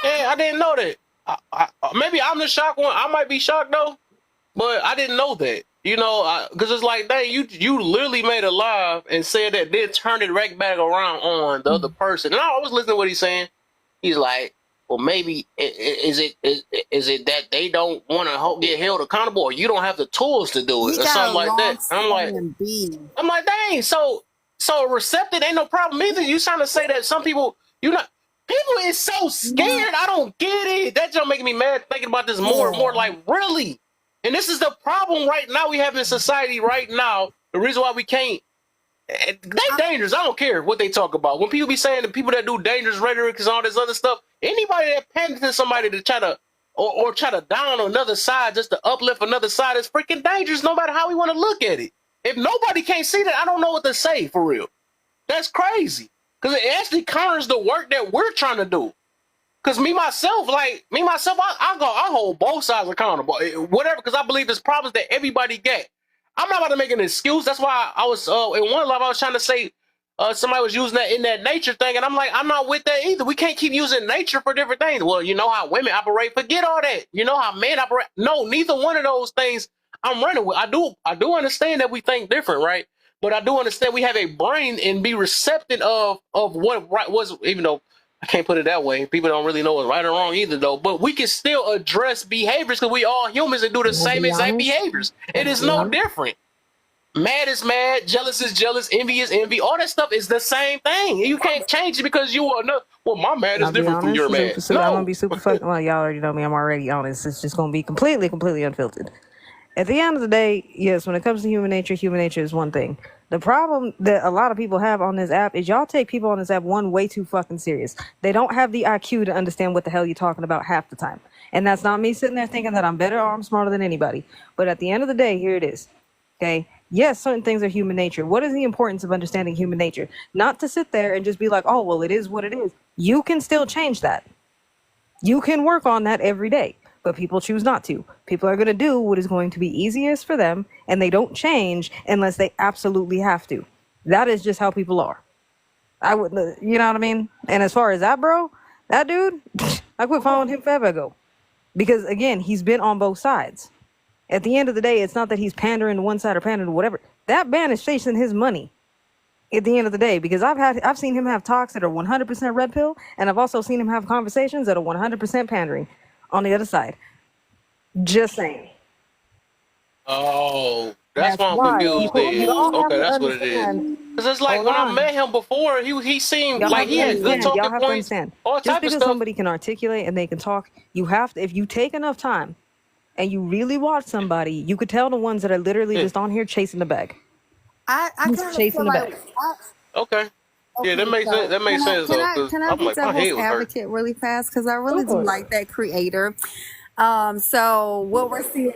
Yeah, I didn't know that. Maybe I'm the shocked one. I might be shocked though, but I didn't know that. Because it's like, dang, you literally made a live and said that, then turned it right back around on the other person. And I was listening to what he's saying. He's like, well, maybe is it that they don't want to get held accountable, or you don't have the tools to do it, or something like that. I'm like, dang. So So receptive ain't no problem either. You trying to say that some people, people is so scared. I don't get it. That just making me mad thinking about this more and more. Like, really? And this is the problem right now we have in society right now. The reason why we can't, they dangerous. I don't care what they talk about. When people be saying the people that do dangerous rhetoric and all this other stuff, anybody that panders to somebody to try to, or try to down on another side just to uplift another side is freaking dangerous no matter how we want to look at it. If nobody can't see that, I don't know what to say for real. That's crazy. Because it actually counters the work that we're trying to do. Because I hold both sides accountable. Whatever, because I believe there's problems that everybody get. I'm not about to make an excuse. That's why I was, in one live, I was trying to say, somebody was using that in that nature thing. And I'm like, I'm not with that either. We can't keep using nature for different things. Well, you know how women operate. Forget all that. You know how men operate. No, neither one of those things I'm running with. I do understand that we think different, right? But I do understand we have a brain and be receptive of what right was, even though I can't put it that way. People don't really know what's right or wrong either, though. But we can still address behaviors because we all humans and do the same exact behaviors. It is no different. Mad is mad, jealous is jealous, envy is envy. All that stuff is the same thing. You can't change it because you are not. Well, my mad is I'll be different from honest. your mad. I'm gonna be super fucking. Well, y'all already know me. I'm already honest. It's just gonna be completely unfiltered. At the end of the day, yes, when it comes to human nature is one thing. The problem that a lot of people have on this app is y'all take people on this app way too fucking serious. They don't have the IQ to understand what the hell you're talking about half the time. And that's not me sitting there thinking that I'm better or I'm smarter than anybody. But at the end of the day, here it is. Okay? Yes, certain things are human nature. What is the importance of understanding human nature? Not to sit there and just be like, oh, well, it is what it is. You can still change that. You can work on that every day. But people choose not to. People are going to do what is going to be easiest for them, and they don't change unless they absolutely have to. That is just how people are. I would, you know what I mean? And as far as that, bro, that dude, I quit following him forever ago. Because, again, he's been on both sides. At the end of the day, it's not that he's pandering to one side or pandering to whatever. That man is chasing his money at the end of the day. Because I've seen him have talks that are 100% red pill, and I've also seen him have conversations that are 100% pandering on the other side. Just saying. Oh, that's why I'm confused then. Okay, that's what it is. Because it's like when I met him before, he seemed like he had good talking y'all have points, to understand. all Just type of because stuff. somebody can articulate and they can talk, you have to, if you take enough time and you really watch somebody, you could tell the ones that are literally just on here chasing the bag. I Just kind of chasing feel the like bag. Okay. Yeah, that makes sense. That makes sense though. Because can I I'm be like, my head devil's was hurt. advocate really fast because I really do like that creator. So what we're seeing,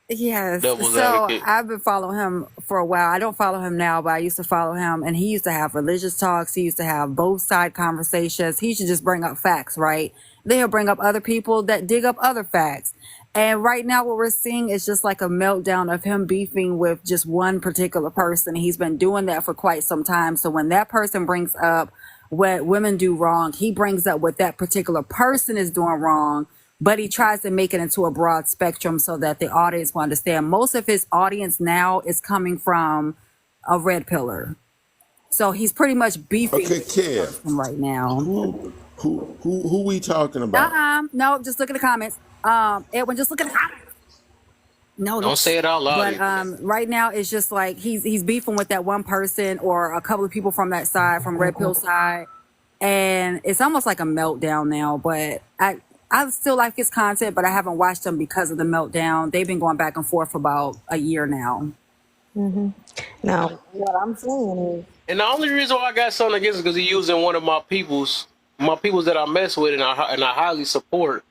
yes. Devil's So advocate. I've been following him for a while. I don't follow him now, but I used to follow him, and he used to have religious talks. He used to have both side conversations. He should just bring up facts, right? Then he'll bring up other people that dig up other facts. And right now, what we're seeing is just like a meltdown of him beefing with just one particular person. He's been doing that for quite some time. So when that person brings up what women do wrong, he brings up what that particular person is doing wrong, but he tries to make it into a broad spectrum so that the audience will understand. Most of his audience now is coming from a red pillar. So he's pretty much beefing Okay, with this Kev, person right now. who we talking about? No, just look at the comments. Edwin, just look at the comments. No, Don't say it out loud. but right now it's just like he's beefing with that one person or a couple of people from that side, from Red Pill side, and it's almost like a meltdown now. But I still like his content, but I haven't watched them because of the meltdown. They've been going back and forth for about a year now. Now, what I'm saying is, And the only reason why I got something against it is because he's using one of my peoples that I mess with and I highly support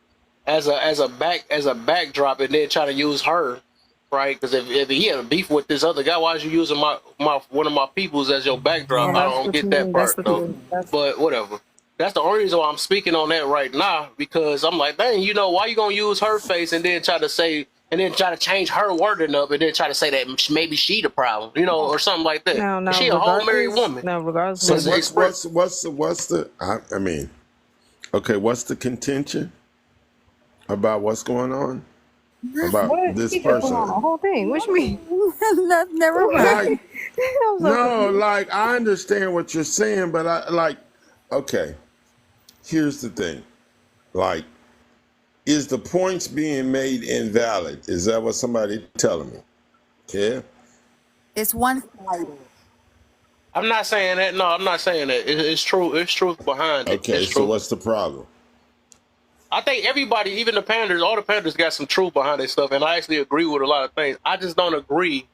as a backdrop, and then try to use her, right? Because if he had a beef with this other guy, why is you using my one of my peoples as your backdrop? yeah, I that's don't what get you that mean. part That's what though. you mean. That's But whatever. That's the only reason why I'm speaking on that right now, because I'm like, dang, why you gonna use her face and then try to change her wording up and then try to say that maybe she the problem, or something like that. now, She a whole married regardless. woman. Now, regardless So of what, what's the? I mean, okay, what's the contention about what's going on about what this he just put on person? the whole thing. What you mean? Never mind. Like, I'm so no, confused. like I understand what you're saying, but okay. Here's the thing, like, is the points being made invalid? Is that what somebody telling me? Yeah. It's one sided. I'm not saying that. No, I'm not saying that. It's true. It's truth behind it. Okay, It's so true. what's the problem? I think everybody, even the panders, all the panders got some truth behind their stuff, and I actually agree with a lot of things. I just don't agree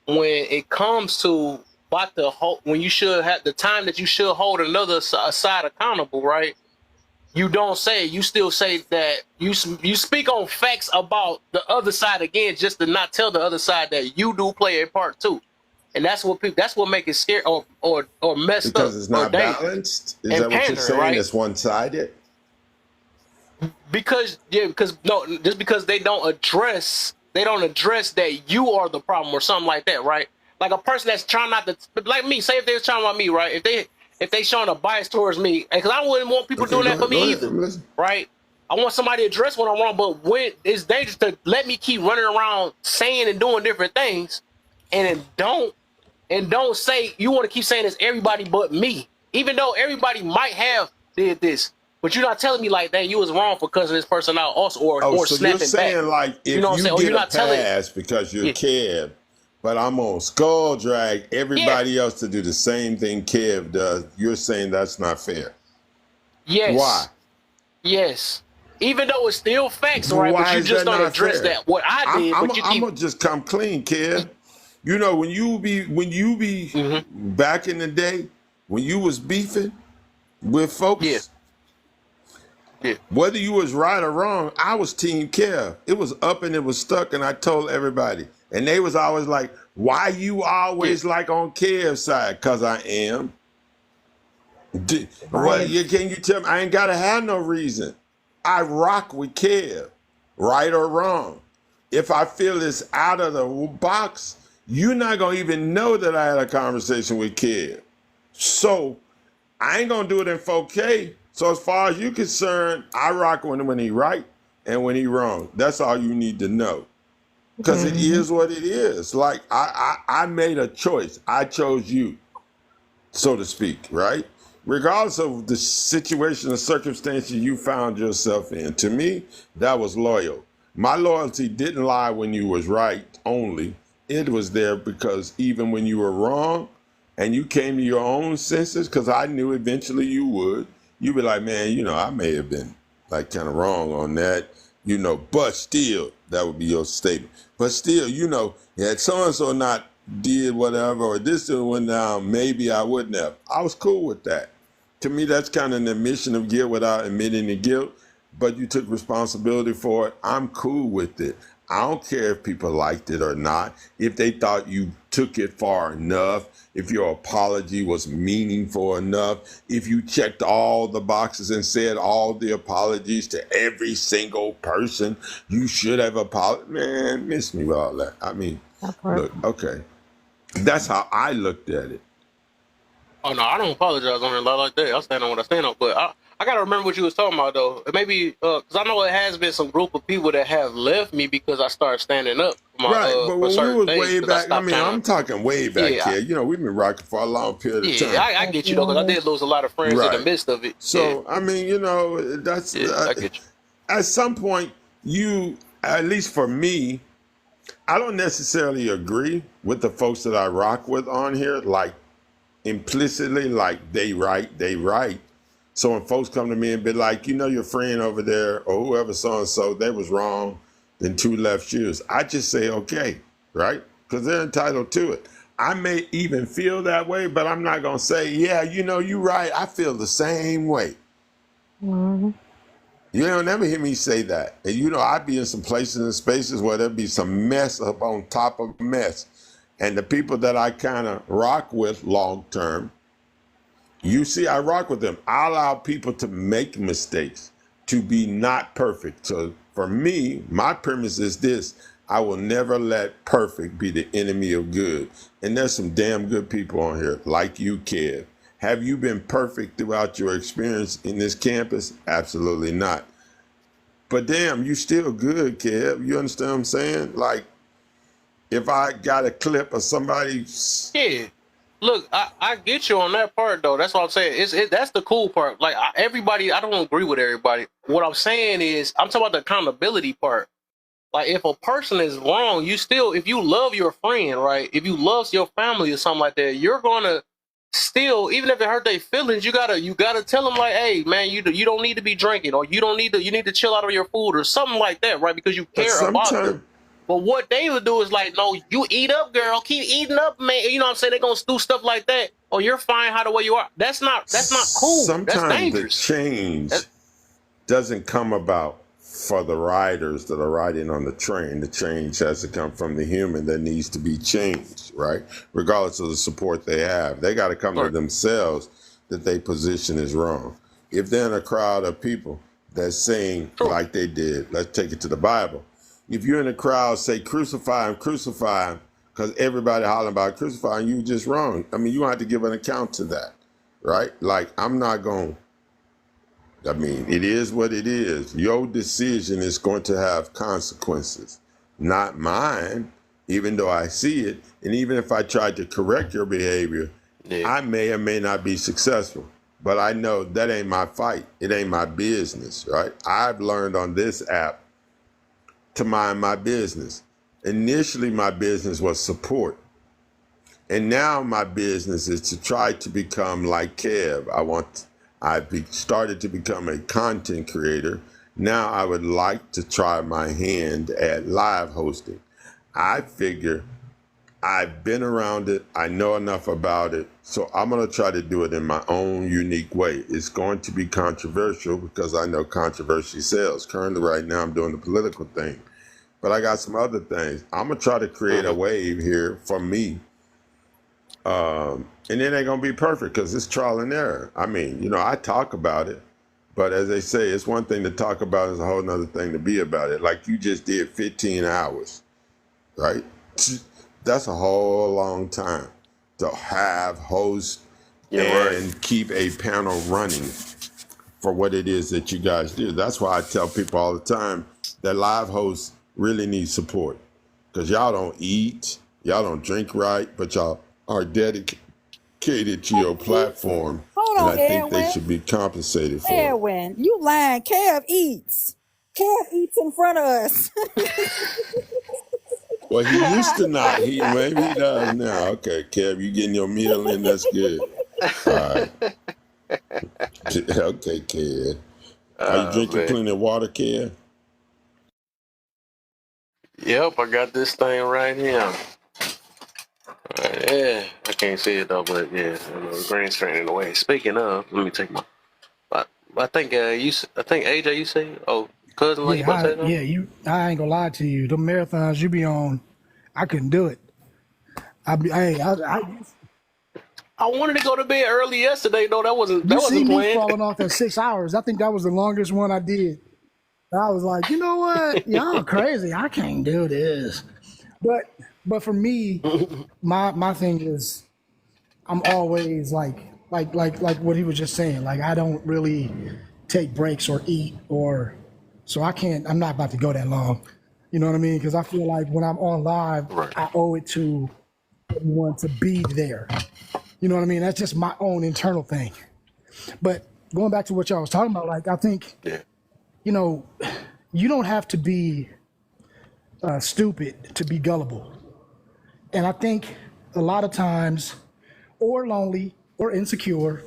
when it comes to about the whole, when you should have the time that you should hold another side accountable, right? You don't say, you still say that you speak on facts about the other side again, just to not tell the other side that you do play a part too. And that's what people, that's what make it scary or messed Because up it's or not dangerous balanced? Is and that what you're pandering, saying? right? It's one-sided? Because no, just because they don't address that you are the problem or something like that, right? Like a person that's trying not to, like me, say if they're trying about me, right? If they showing a bias towards me, because I wouldn't want people Okay, doing go that for ahead. Go me ahead. either, I'm listening. right? I want somebody to address when I'm wrong, but when it's dangerous to let me keep running around saying and doing different things, and then don't say you want to keep saying it's everybody but me, even though everybody might have did this. But you're not telling me like that you was wrong for cussing this person out also or Oh, so you're snapping back. saying like You if know what I'm you saying? Or get you're a not telling pass because you're yeah, Kev, but I'm on skull drag yeah, everybody else to do the same thing Kev does, you're saying that's not fair. Why? yes, yes. Even though it's still facts, right? But Why you is just that don't not address fair? that what I did, but you I'm keep gonna just come clean, Kev. You know, when you be mm-hmm. back in the day, when you was beefing with Yeah, folks, yeah, whether you was right or wrong, I was Team Kev. It was up and it was stuck, and I told everybody. And they was always like, why you yeah. always like on Kev's side? Because I am. Well, Right. can you tell me? I ain't got to have no reason. I rock with Kev, right or wrong. If I feel it's out of the box, you're not going to even know that I had a conversation with Kev. So I ain't gonna do it in 4K. So as far as you're concerned, I rock when he right and when he wrong. That's all you need to know. Because it Mm-hmm. is what it is. Like I made a choice. I chose you, so to speak, right? Regardless of the situation or circumstances you found yourself in. To me, that was loyal. My loyalty didn't lie when you was right only. It was there because even when you were wrong and you came to your own senses, because I knew eventually you would, you'd be like, man, I may have been like kind of wrong on that, but still, that would be your statement. But still, had so-and-so not did whatever, or this went down, maybe I wouldn't have. I was cool with that. To me, that's kind of an admission of guilt without admitting the guilt, but you took responsibility for it. I'm cool with it. I don't care if people liked it or not, if they thought you took it far enough, if your apology was meaningful enough, if you checked all the boxes and said all the apologies to every single person you should have apologized. Man, miss me with all that. I mean, That part. look, okay. That's how I looked at it. Oh no, I don't apologize on here like that. I stand on what I stand on. But I gotta remember what you was talking about though. Maybe because I know it has been some group of people that have left me because I started standing up for my Right, but for when we certain was things way because I back, stopped trying I'm talking way to. back Yeah, here. We've been rocking for a long period of yeah, time. I get you though because I did lose a lot of friends in the Right. midst of it. Yeah, So, I mean, that's yeah, I get you. at some point, at least for me, I don't necessarily agree with the folks that I rock with on here, like implicitly, like they right. So when folks come to me and be like, your friend over there or whoever so-and-so, they was wrong, then two left shoes. I just say, okay, right? Because they're entitled to it. I may even feel that way, but I'm not going to say, yeah, you're right. I feel the same way. Mm-hmm. You don't never hear me say that. And I'd be in some places and spaces where there'd be some mess up on top of mess. And the people that I kind of rock with long term, I rock with them. I allow people to make mistakes, to be not perfect. So for me, my premise is this: I will never let perfect be the enemy of good. And there's some damn good people on here, like you, Kev. Have you been perfect throughout your experience in this campus? Absolutely not. But damn, you still good, Kev. You understand what I'm saying? Like, if I got a clip of somebody. Yeah. Look, I get you on that part though. That's what I'm saying. That's the cool part. Like everybody, I don't agree with everybody. What I'm saying is, I'm talking about the accountability part. Like if a person is wrong, if you love your friend, right? If you love your family or something like that, you're gonna still, even if it hurt their feelings, you gotta tell them like, hey man, you don't need to be drinking, or you need to chill out on your food or something like that, right? Because you But care about sometimes, them. But what they would do is like, no, you eat up, girl, keep eating up, man. You know what I'm saying? They're gonna do stuff like that. Or you're fine how the way you are. That's not cool. That's sometimes the dangerous. change doesn't come about for the riders that are riding on the train. The change has to come from the human that needs to be changed, right? Regardless of the support they have. They got to come to themselves that their position is wrong. If they're in a crowd of people that's saying, like they did, let's take it to the Bible. If you're in a crowd, say, crucify him, because everybody hollering about crucifying, you just wrong. I mean, you have to give an account to that, right? Like, I'm not going, I mean, it is what it is. Your decision is going to have consequences, not mine, even though I see it. And even if I tried to correct your behavior, I may or may not be successful. But I know that ain't my fight. It ain't my business, right? I've learned on this app to mind my business. Initially, my business was support. And now my business is to try to become like Kev. I've started to become a content creator. Now I would like to try my hand at live hosting. I figure I've been around it. I know enough about it. So I'm going to try to do it in my own unique way. It's going to be controversial because I know controversy sells. Currently, right now, I'm doing the political thing. But I got some other things. I'm going to try to create a wave here for me. And it ain't going to be perfect because it's trial and error. I mean, you know, I talk about it. But as they say, it's one thing to talk about, it's a whole nother thing to be about it. Like you just did 15 hours, right? That's a whole long time to have, host, and keep a panel running for what it is that you guys do. That's why I tell people all the time that live hosts really need support because y'all don't eat, y'all don't drink right, but y'all are dedicated to your platform. Hold and on, I think Edwin. they should be compensated for it. Edwin, you lying. Kev eats. Kev eats in front of us. Well, he used to not. Maybe he does now. Okay, Kev, you getting your meal in? That's good. All right. Okay, Kev. Are you drinking plenty of water, Kev? Yep, I got this thing right here. Yeah, I can't see it though, but yeah, the green screen in the way. Speaking of, let me take my. I think I think AJ, you say, cousin, like you about to say something? I ain't gonna lie to you. The marathons you be on, I couldn't do it. I wanted to go to bed early yesterday though. That wasn't me planned. falling off at 6 hours. I think that was the longest one I did. I was like, you know what? Y'all crazy. I can't do this. But for me, my thing is, I'm always like what he was just saying. Like I don't really take breaks or eat so I'm not about to go that long. You know what I mean? Because I feel like when I'm on live, I owe it to everyone to be there. You know what I mean? That's just my own internal thing. But going back to what y'all was talking about, like I think, you know, you don't have to be stupid to be gullible. And I think a lot of times, or lonely, or insecure,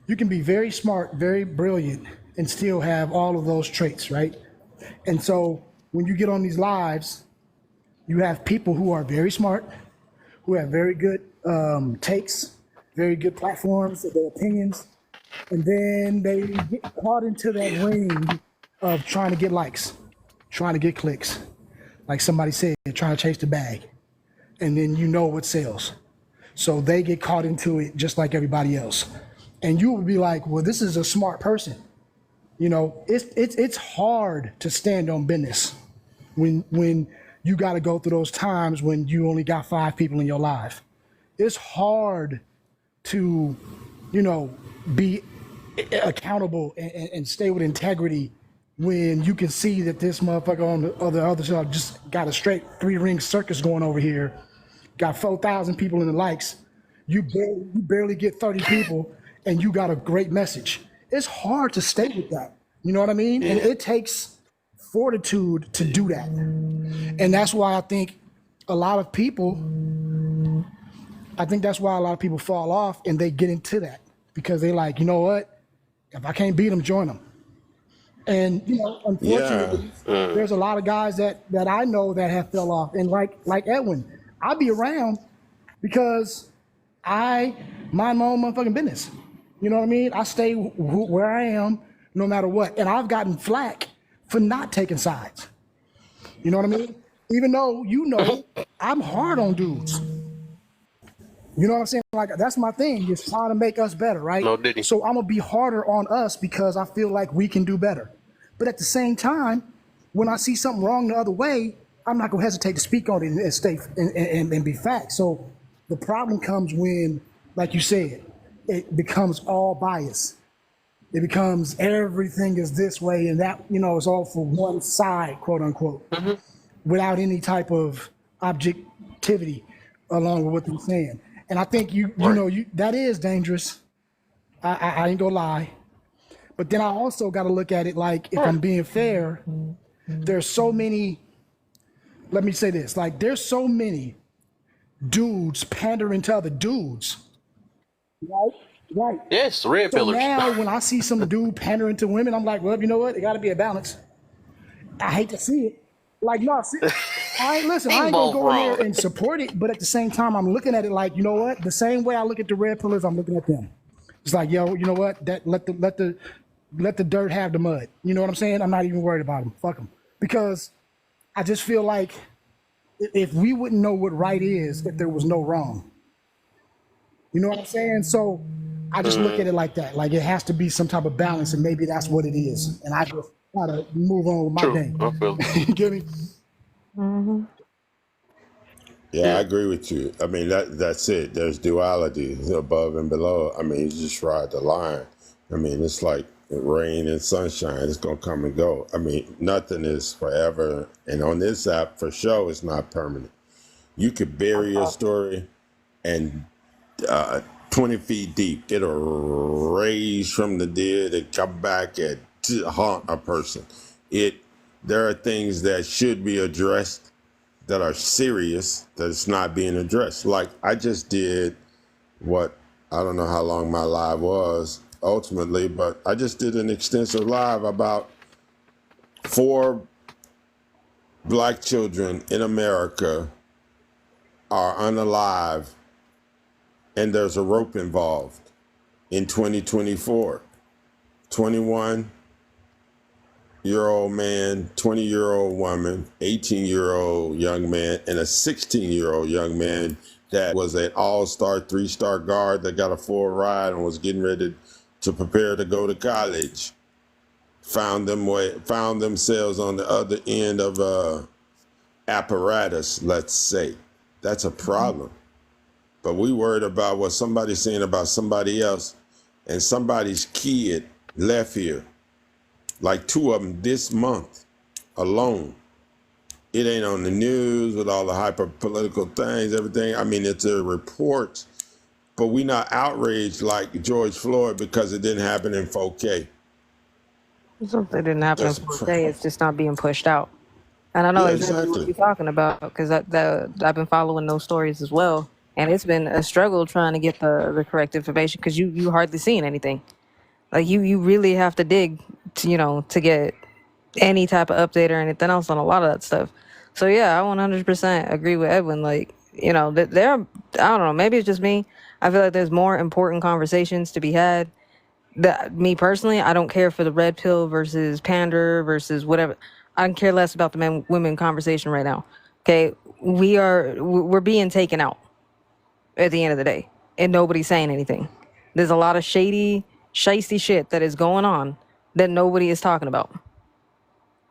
you can be very smart, very brilliant, and still have all of those traits, right? And so when you get on these lives, you have people who are very smart, who have very good takes, very good platforms, their opinions, and then they get caught into that ring of trying to get likes, trying to get clicks. Like somebody said, trying to chase the bag. And then you know what sells. So they get caught into it just like everybody else. And you would be like, well, this is a smart person. You know, it's hard to stand on business when you got to go through those times when you only got 5 people in your life. It's hard to, you know, be accountable and stay with integrity when you can see that this motherfucker on the other side just got a straight 3-ring circus going over here, got 4,000 people in the likes. You barely get 30 people, and you got a great message. It's hard to stay with that. You know what I mean? And it takes fortitude to do that. And that's why I think a lot of people I think that's why a lot of people fall off and they get into that because they like, you know what? If I can't beat them, join them. And Yeah. unfortunately, there's a lot of guys that I know that have fell off. And like Edwin, I'll be around because I mind my own motherfucking business. You know what I mean? I stay where I am no matter what. And I've gotten flack for not taking sides. You know what I mean? Even though, I'm hard on dudes. You know what I'm saying? Like, that's my thing, is trying to make us better, right? No, didn't he? So I'm going to be harder on us because I feel like we can do better. But at the same time, when I see something wrong the other way, I'm not going to hesitate to speak on it and stay and be fact. So the problem comes when, like you said, it becomes all bias. It becomes everything is this way and that, is all for one side, quote unquote, without any type of objectivity along with what they're saying. And I think that is dangerous. I ain't gonna lie. But then I also got to look at it like, if I'm being fair, there's so many, let me say this, like there's so many dudes pandering to other dudes, right? Yes, red So pillars. now when I see some dude pandering to women, I'm like, well, you know what? It got to be a balance. I hate to see it. Like, no, I ain't gonna go in there and support it, but at the same time, I'm looking at it like, you know what? The same way I look at the red pillars, I'm looking at them. It's like, yo, you know what? That let the dirt have the mud. You know what I'm saying? I'm not even worried about them. Fuck them. Because I just feel like if we wouldn't know what right is if there was no wrong. You know what I'm saying? So I just look at it like that. Like, it has to be some type of balance, and maybe that's what it is. And I just try to move on with my day. I feel You get me? Yeah, I agree with you. I mean, that's it. There's duality above and below. I mean, you just ride the line. I mean, it's like rain and sunshine. It's going to come and go. I mean, nothing is forever. And on this app, for sure, it's not permanent. You could bury your story and 20 feet deep, it'll raise from the dead and come back and haunt a person. There are things that should be addressed that are serious that it's not being addressed. Like, I just did I don't know how long my live was ultimately, but I just did an extensive live about 4 black children in America are unalive and there's a rope involved in 2024. 21-year-old man, 20-year-old woman, 18-year-old young man, and a 16-year-old young man that was an all-star 3-star guard that got a full ride and was getting ready to prepare to go to college. Found themselves on the other end of a apparatus, let's say. That's a problem. But we worried about what somebody's saying about somebody else, and somebody's kid left here. Like 2 of them this month alone. It ain't on the news with all the hyper political things, everything. I mean, it's a report, but we not outraged like George Floyd because it didn't happen in 4K. Something didn't happen That's in a 4K. It's just not being pushed out. And I know Yeah, exactly what exactly. you're talking about because I've been following those stories as well. And it's been a struggle trying to get the correct information because you hardly seen anything. Like, you really have to dig to get any type of update or anything else on a lot of that stuff. So yeah, I 100% agree with Edwin. Like, that I don't know, maybe it's just me. I feel like there's more important conversations to be had. That me personally, I don't care for the red pill versus pander versus whatever. I can care less about the men-women conversation right now. Okay, we're being taken out at the end of the day, and nobody's saying anything. There's a lot of shiesty shit that is going on that nobody is talking about.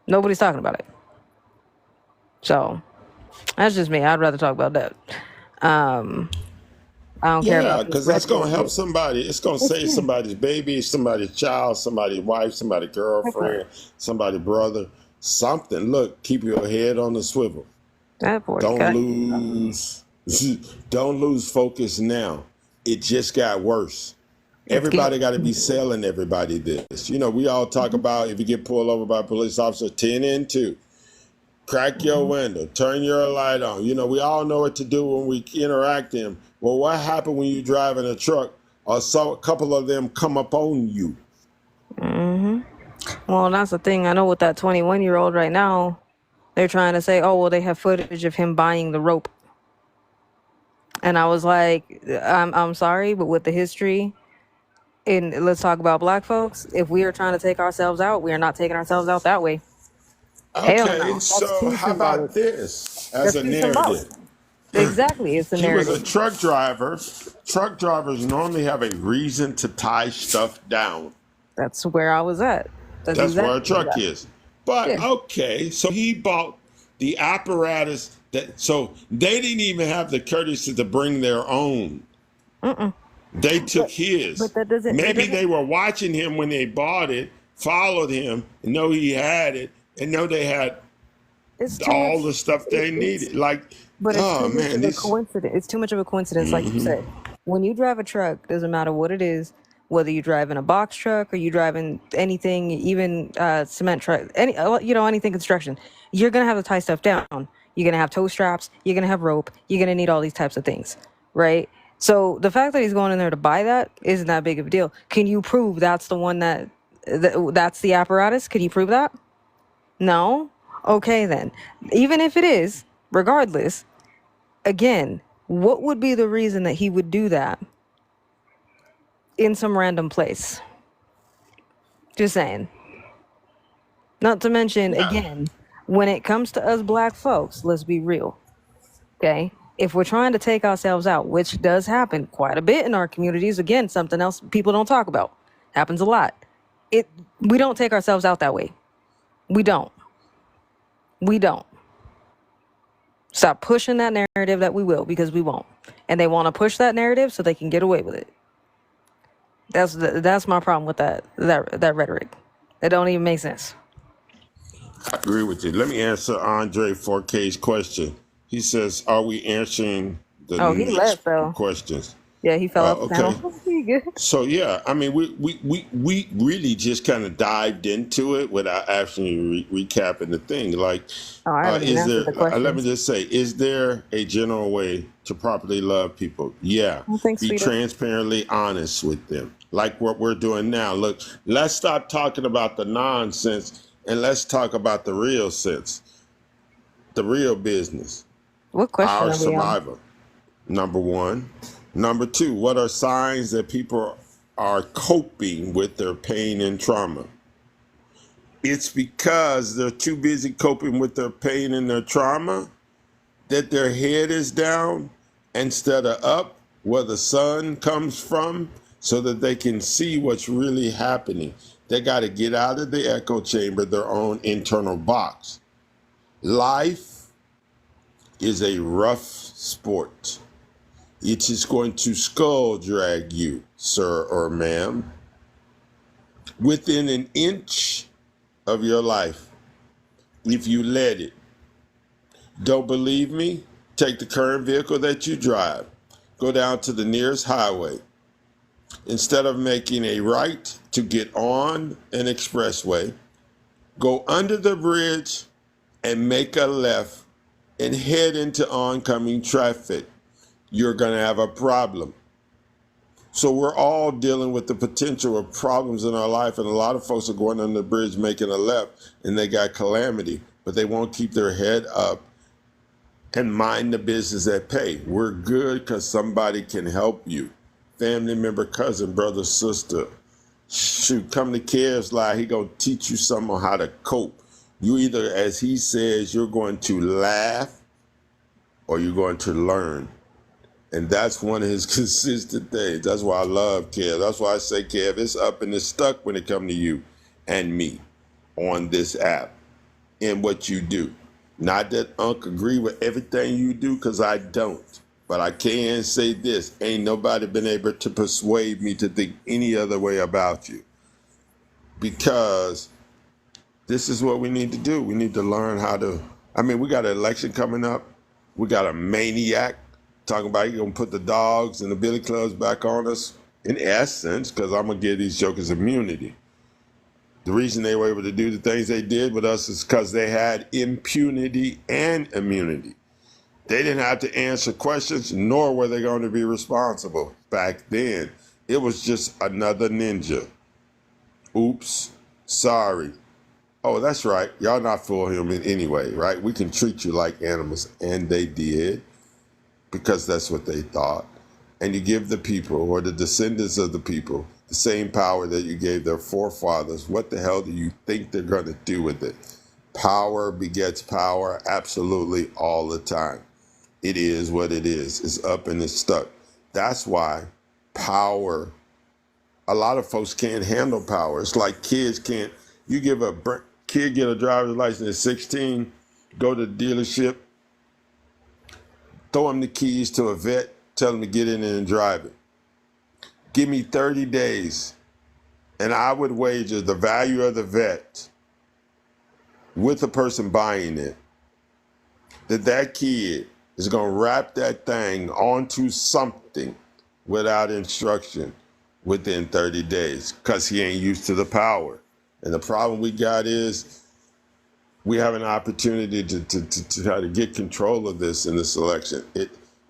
Nobody's talking about it. So that's just me. I'd rather talk about that. I don't care Yeah, about because this that's red going to pill help shit. somebody. It's going to save somebody's baby, somebody's child, somebody's wife, somebody's girlfriend, somebody's brother, something. Look, keep your head on the swivel. That boy Don't cut. lose focus now. It just got worse. It's Everybody got to getting be selling everybody this. We all talk about if you get pulled over by a police officer, 10 and 2. Crack your window, turn your light on. You know, we all know what to do when we interact in. Well, what happened when you drive in a truck or a couple of them come up on you? Well, that's the thing. I know with that 21-year-old right now, they're trying to say, oh, well, they have footage of him buying the rope. And I was like, I'm sorry, but with the history, and let's talk about black folks, if we are trying to take ourselves out, we are not taking ourselves out that way. Hell no. Okay, That's so too how symbolic. about this as That's a too symbolic. narrative? Exactly. It's a He was a narrative. truck driver. Truck drivers normally have a reason to tie stuff down. That's where I was at. That's That's where a exactly truck that. is. But Yeah. okay, so he bought the apparatus so they didn't even have the courtesy to bring their own. They took his. But that doesn't. Maybe they were watching him when they bought it, followed him, and know he had it, and know they had It's too all much. the stuff they needed. Like, But it's oh too much man, of a this. coincidence. It's too much of a coincidence, like you Mhm. said. When you drive a truck, doesn't matter what it is, whether you drive in a box truck or you drive in anything, even cement truck, anything construction, you're gonna have to tie stuff down. You're gonna have tow straps. You're gonna have rope. You're gonna need all these types of things, right? So the fact that he's going in there to buy that isn't that big of a deal. Can you prove that's the one that's the apparatus? Can you prove that? No? Okay, then. Even if it is, regardless, again, what would be the reason that he would do that in some random place? Just saying. Not to mention, again, when it comes to us black folks, let's be real. Okay? If we're trying to take ourselves out, which does happen quite a bit in our communities, again, something else people don't talk about. Happens a lot. We don't take ourselves out that way. We don't. We don't. Stop pushing that narrative that we will, because we won't. And they want to push that narrative so they can get away with it. That's my problem with that rhetoric. It don't even make sense. I agree with you. Let me answer Andre 4K's question. He says, "Are we answering the Oh, he next left though. questions?" Yeah, he fell off the Okay. panel. He good. So yeah, I mean, we really just kind of dived into it without actually recapping the thing. Like, Oh, I haven't even is answered there? the question. Let me just say, is there a general way to properly love people? Yeah, Well, thanks, be sweetie. transparently honest with them, like what we're doing now. Look, let's stop talking about the nonsense and let's talk about the real sense, the real business. What question Our are we on? survival. Number one. Number two, what are signs that people are coping with their pain and trauma? It's because they're too busy coping with their pain and their trauma that their head is down instead of up where the sun comes from so that they can see what's really happening. They got to get out of the echo chamber, their own internal box. Life is a rough sport. It is going to skull drag you, sir or ma'am, within an inch of your life, if you let it. Don't believe me? Take the current vehicle that you drive. Go down to the nearest highway. Instead of making a right to get on an expressway, go under the bridge and make a left and head into oncoming traffic. You're going to have a problem. So we're all dealing with the potential of problems in our life, and a lot of folks are going under the bridge making a left, and they got calamity, but they won't keep their head up and mind the business at pay. We're good because somebody can help you. Family member, cousin, brother, sister. Shoot, come to Care's Live. He gonna teach you something on how to cope. You either, as he says, you're going to laugh or you're going to learn. And that's one of his consistent things. That's why I love Kev. That's why I say, Kev, it's up and it's stuck when it comes to you and me on this app and what you do. Not that Unc agree with everything you do, because I don't. But I can say this. Ain't nobody been able to persuade me to think any other way about you. Because this is what we need to do. We need to learn how to, we got an election coming up. We got a maniac talking about he's going to put the dogs and the billy clubs back on us, in essence, because I'm going to give these jokers immunity. The reason they were able to do the things they did with us is because they had impunity and immunity. They didn't have to answer questions, nor were they going to be responsible. Back then, it was just another ninja. Oops, sorry. Oh, that's right. Y'all not for him anyway, right? We can treat you like animals. And they did, because that's what they thought. And you give the people, or the descendants of the people, the same power that you gave their forefathers. What the hell do you think they're going to do with it? Power begets power absolutely all the time. It is what it is. It's up and it's stuck. That's why power, a lot of folks can't handle power. It's like kids can't, you give a kid get a driver's license at 16, go to the dealership, throw him the keys to a vet, tell him to get in there and drive it. Give me 30 days, and I would wager the value of the vet with the person buying it, that kid is going to wrap that thing onto something without instruction within 30 days because he ain't used to the power. And the problem we got is we have an opportunity to try to get control of this in this election.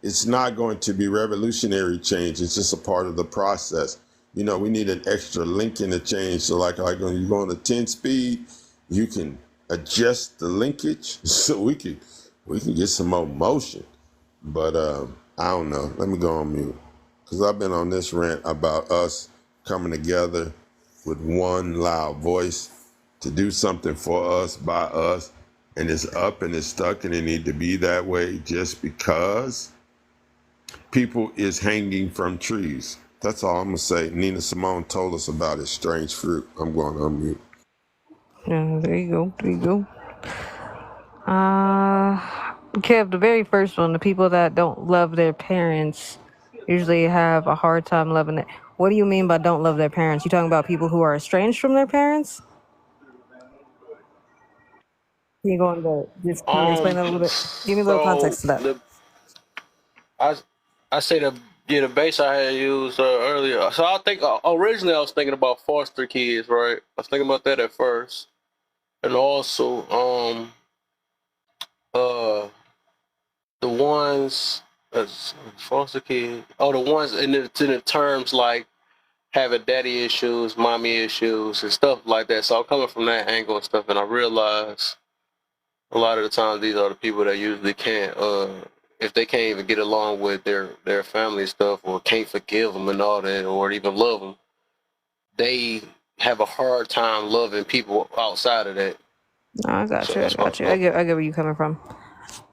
It's not going to be revolutionary change. It's just a part of the process. You know, we need an extra link in the change. So like when you go on a 10 speed, you can adjust the linkage so we can get some more motion. But I don't know. Let me go on mute. Because I've been on this rant about us coming together with one loud voice to do something for us, by us. And it's up and it's stuck and it need to be that way just because people is hanging from trees. That's all I'm going to say. Nina Simone told us about it, strange fruit. I'm going on mute. Yeah, there you go. There you go. Kev, the very first one, the people that don't love their parents usually have a hard time loving it. What do you mean by don't love their parents? You talking about people who are estranged from their parents? Can you go into just can you explain that a little bit? Give me a little context to that. I say the base I had used earlier. So I think originally I was thinking about foster kids, right? I was thinking about that at first, and also the ones as foster kids. Oh, the ones in the terms like having daddy issues, mommy issues, and stuff like that. So I'm coming from that angle and stuff, and I realize a lot of the times these are the people that usually can't, if they can't even get along with their family stuff, or can't forgive them and all that, or even love them, they have a hard time loving people outside of that. No, I got you. I get where you're coming from.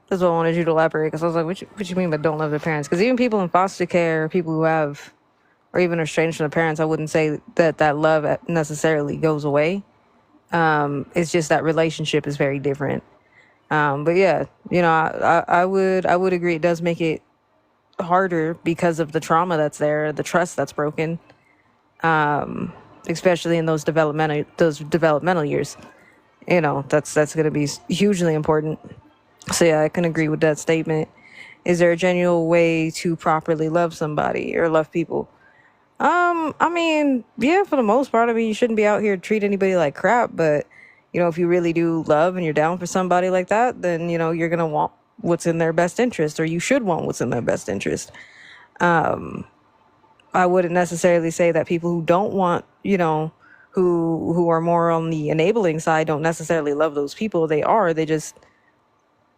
That's what I wanted you to elaborate, because I was like, what you mean by don't love their parents? Because even people in foster care, people who have, or even estranged from their parents, I wouldn't say that love necessarily goes away. It's just that relationship is very different. But yeah, you know, I would agree. It does make it harder because of the trauma that's there, the trust that's broken, especially in those developmental years. You know, that's going to be hugely important. So yeah, I can agree with that statement. Is there a genuine way to properly love somebody or love people? I mean, yeah, for the most part. I mean, you shouldn't be out here to treat anybody like crap, but you know, if you really do love and you're down for somebody like that, then, you know, you're going to want what's in their best interest, or you should want what's in their best interest. I wouldn't necessarily say that people who don't want, you know, who are more on the enabling side don't necessarily love those people. They just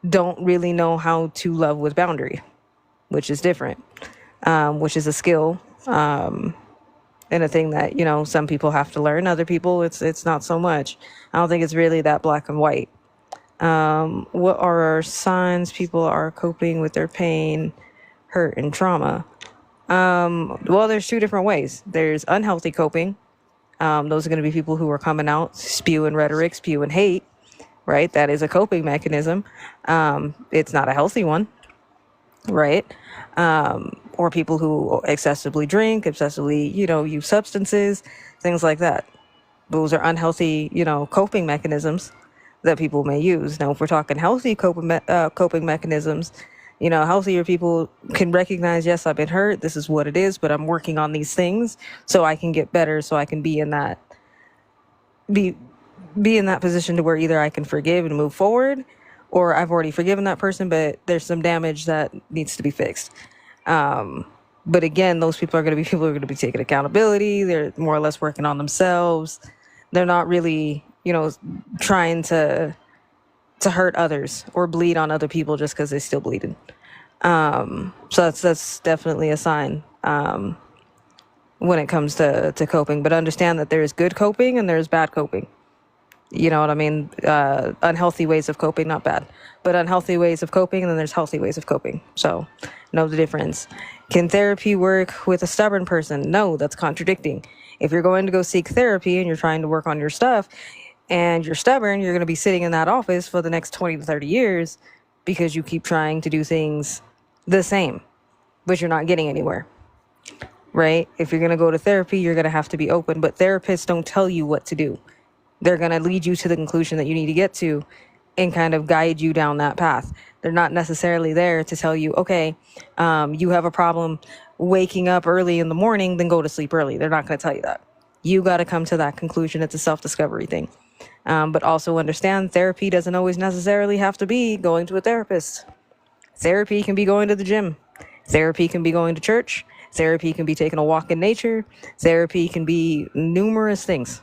don't really know how to love with boundary, which is different, which is a skill. And a thing that, you know, some people have to learn. Other people, it's not so much. I don't think it's really that black and white. What are signs people are coping with their pain, hurt, and trauma? Well, there's two different ways. There's unhealthy coping. Those are going to be people who are coming out, spewing rhetoric, spewing hate, right? That is a coping mechanism. It's not a healthy one, right? Or people who excessively drink, excessively, you know, use substances, things like that. Those are unhealthy, you know, coping mechanisms that people may use. Now, if we're talking healthy coping mechanisms, you know, healthier people can recognize, yes, I've been hurt. This is what it is, but I'm working on these things so I can get better, so I can be in that be in that position to where either I can forgive and move forward, or I've already forgiven that person, but there's some damage that needs to be fixed. But again, those people are going to be people who are going to be taking accountability. They're more or less working on themselves. They're not really, trying to hurt others or bleed on other people just because they're still bleeding. So that's definitely a sign when it comes to coping. But understand that there is good coping and there's bad coping. You know what I mean? Unhealthy ways of coping, not bad, but unhealthy ways of coping, and then there's healthy ways of coping. So know the difference. Can therapy work with a stubborn person? No, that's contradicting. If you're going to go seek therapy and you're trying to work on your stuff and you're stubborn, you're going to be sitting in that office for the next 20 to 30 years because you keep trying to do things the same, but you're not getting anywhere, right? If you're going to go to therapy, you're going to have to be open, but therapists don't tell you what to do. They're going to lead you to the conclusion that you need to get to and kind of guide you down that path. They're not necessarily there to tell you, okay, you have a problem waking up early in the morning, then go to sleep early. They're not going to tell you that. You got to come to that conclusion. It's a self-discovery thing. But also understand therapy doesn't always necessarily have to be going to a therapist. Therapy can be going to the gym. Therapy can be going to church. Therapy can be taking a walk in nature. Therapy can be numerous things.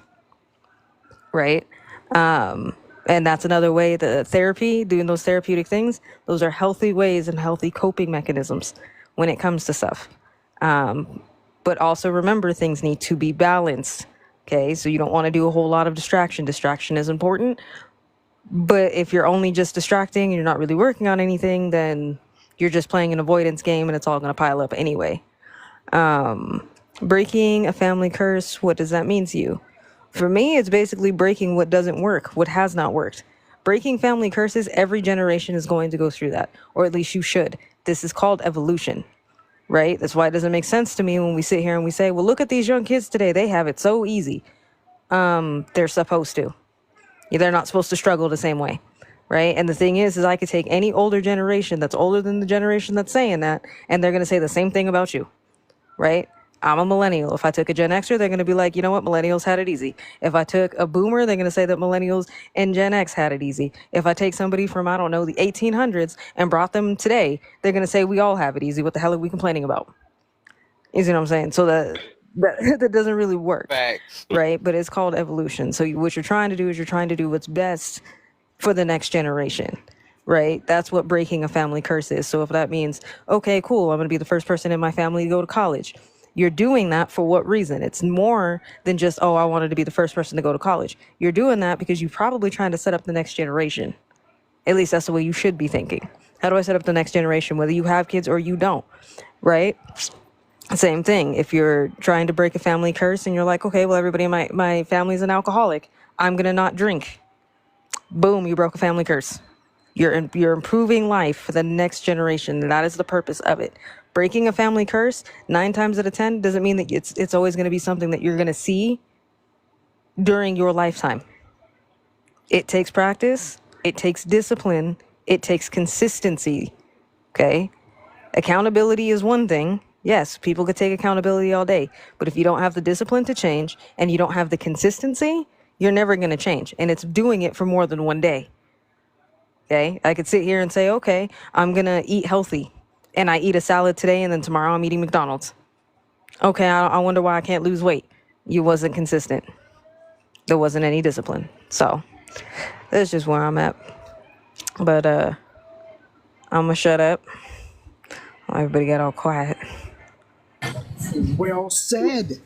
Right? And that's another way, the therapy, doing those therapeutic things, those are healthy ways and healthy coping mechanisms when it comes to stuff. But also remember, things need to be balanced. Okay, so you don't want to do a whole lot of distraction. Distraction is important. But if you're only just distracting and you're not really working on anything, then you're just playing an avoidance game and it's all going to pile up anyway. Breaking a family curse, what does that mean to you? For me, it's basically breaking what doesn't work, what has not worked. Breaking family curses, every generation is going to go through that, or at least you should. This is called evolution, right? That's why it doesn't make sense to me when we sit here and we say, well, look at these young kids today. They have it so easy. They're supposed to. They're not supposed to struggle the same way, right? And the thing is I could take any older generation that's older than the generation that's saying that, and they're going to say the same thing about you, right? I'm a millennial. If I took a Gen Xer, they're going to be like, you know what? Millennials had it easy. If I took a boomer, they're going to say that millennials and Gen X had it easy. If I take somebody from, I don't know, the 1800s and brought them today, they're going to say we all have it easy. What the hell are we complaining about? You see what I'm saying? So that doesn't really work. Facts. Right? But it's called evolution. So what you're trying to do is you're trying to do what's best for the next generation. Right? That's what breaking a family curse is. So if that means, okay, cool, I'm going to be the first person in my family to go to college. You're doing that for what reason? It's more than just, oh, I wanted to be the first person to go to college. You're doing that because you're probably trying to set up the next generation. At least that's the way you should be thinking. How do I set up the next generation, whether you have kids or you don't, right? Same thing. If you're trying to break a family curse and you're like, okay, well, everybody in my family's an alcoholic. I'm going to not drink. Boom, you broke a family curse. You're improving life for the next generation. That is the purpose of it. Breaking a family curse 9 times out of 10 doesn't mean that it's always going to be something that you're going to see during your lifetime. It takes practice. It takes discipline. It takes consistency. Okay? Accountability is one thing. Yes, people could take accountability all day. But if you don't have the discipline to change and you don't have the consistency, you're never going to change. And it's doing it for more than one day. Okay? I could sit here and say, okay, I'm going to eat healthy. And I eat a salad today, and then tomorrow I'm eating McDonald's. Okay, I wonder why I can't lose weight. You wasn't consistent. There wasn't any discipline. So that's just where I'm at. But I'm gonna shut up. Everybody got all quiet. Well said.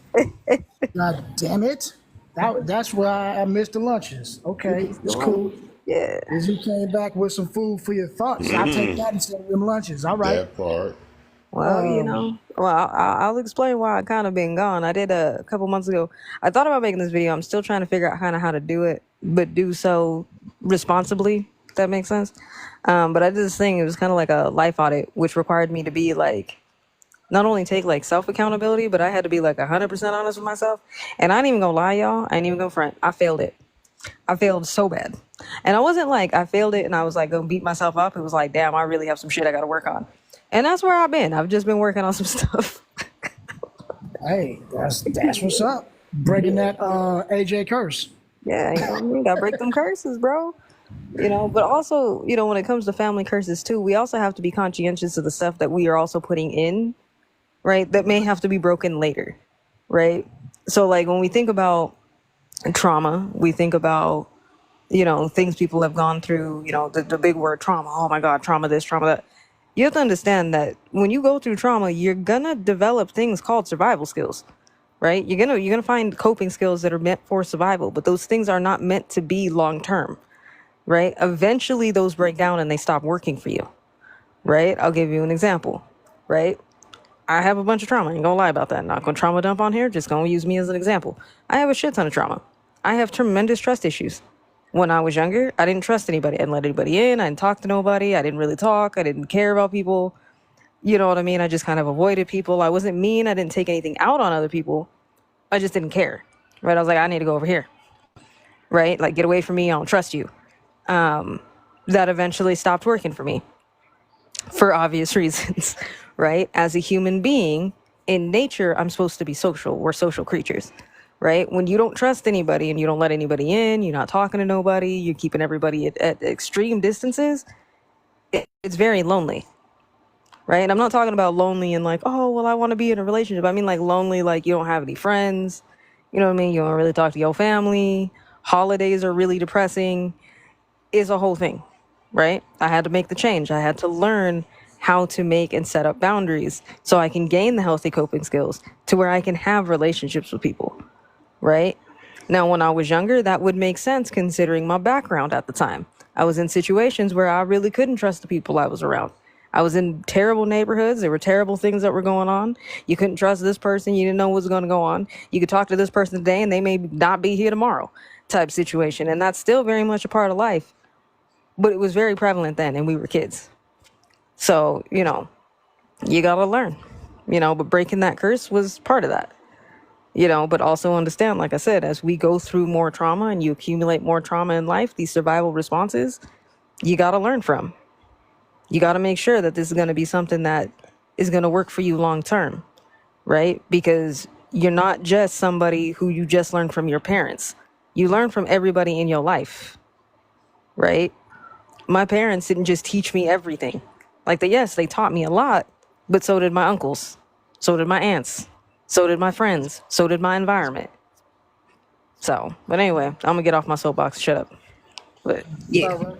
God damn it. That's why I missed the lunches. Okay, it's cool. Yeah. As you came back with some food for your thoughts, I'll take that instead of them lunches. All right. That part. Well, I'll explain why I kind of been gone. I did a couple months ago. I thought about making this video. I'm still trying to figure out kind of how to do it, but do so responsibly, if that makes sense. But I did this thing. It was kind of like a life audit, which required me to be like, not only take like self accountability, but I had to be like 100% honest with myself. And I ain't even gonna lie, y'all. I ain't even gonna front. I failed it. I failed so bad. And I wasn't like, I failed it and I was like, gonna beat myself up. It was like, damn, I really have some shit I gotta work on. And that's where I've been. I've just been working on some stuff. Hey, that's what's up. Breaking that AJ curse. Yeah, you know what I mean? Gotta break them curses, bro. You know, but also, you know, when it comes to family curses too, we also have to be conscientious of the stuff that we are also putting in, right? That may have to be broken later, right? So like when we think about trauma, we think about, you know, things people have gone through, you know, the big word trauma. Oh my God, trauma this, trauma that. You have to understand that when you go through trauma, you're gonna develop things called survival skills, right? You're gonna find coping skills that are meant for survival, but those things are not meant to be long term, right? Eventually those break down and they stop working for you, right? I'll give you an example, right? I have a bunch of trauma. I ain't gonna lie about that. Not gonna trauma dump on here. Just gonna use me as an example. I have a shit ton of trauma. I have tremendous trust issues. When I was younger, I didn't trust anybody. I didn't let anybody in. I didn't talk to nobody. I didn't really talk. I didn't care about people. You know what I mean? I just kind of avoided people. I wasn't mean. I didn't take anything out on other people. I just didn't care, right? I was like, I need to go over here, right? Like, get away from me. I don't trust you. That eventually stopped working for me for obvious reasons, right? As a human being, in nature, I'm supposed to be social. We're social creatures, right? When you don't trust anybody and you don't let anybody in, you're not talking to nobody, you're keeping everybody at extreme distances, it's very lonely, right? And I'm not talking about lonely and like, oh, well, I want to be in a relationship. I mean like lonely, like you don't have any friends, you know what I mean? You don't really talk to your family. Holidays are really depressing. Is a whole thing, right? I had to make the change. I had to learn how to make and set up boundaries so I can gain the healthy coping skills to where I can have relationships with people, right? Now, when I was younger, that would make sense considering my background at the time. I was in situations where I really couldn't trust the people I was around. I was in terrible neighborhoods. There were terrible things that were going on. You couldn't trust this person. You didn't know what was going to go on. You could talk to this person today and they may not be here tomorrow type situation. And that's still very much a part of life. But it was very prevalent then, and we were kids. So, you know, you gotta learn, you know, but breaking that curse was part of that, you know, but also understand, like I said, as we go through more trauma and you accumulate more trauma in life, these survival responses, you gotta learn from. You gotta make sure that this is gonna be something that is gonna work for you long term, right? Because you're not just somebody who you just learned from your parents. You learn from everybody in your life, right? My parents didn't just teach me everything. Like, yes, they taught me a lot, but so did my uncles. So did my aunts. So did my friends. So did my environment. So, but anyway, I'm gonna get off my soapbox. Shut up. But yeah.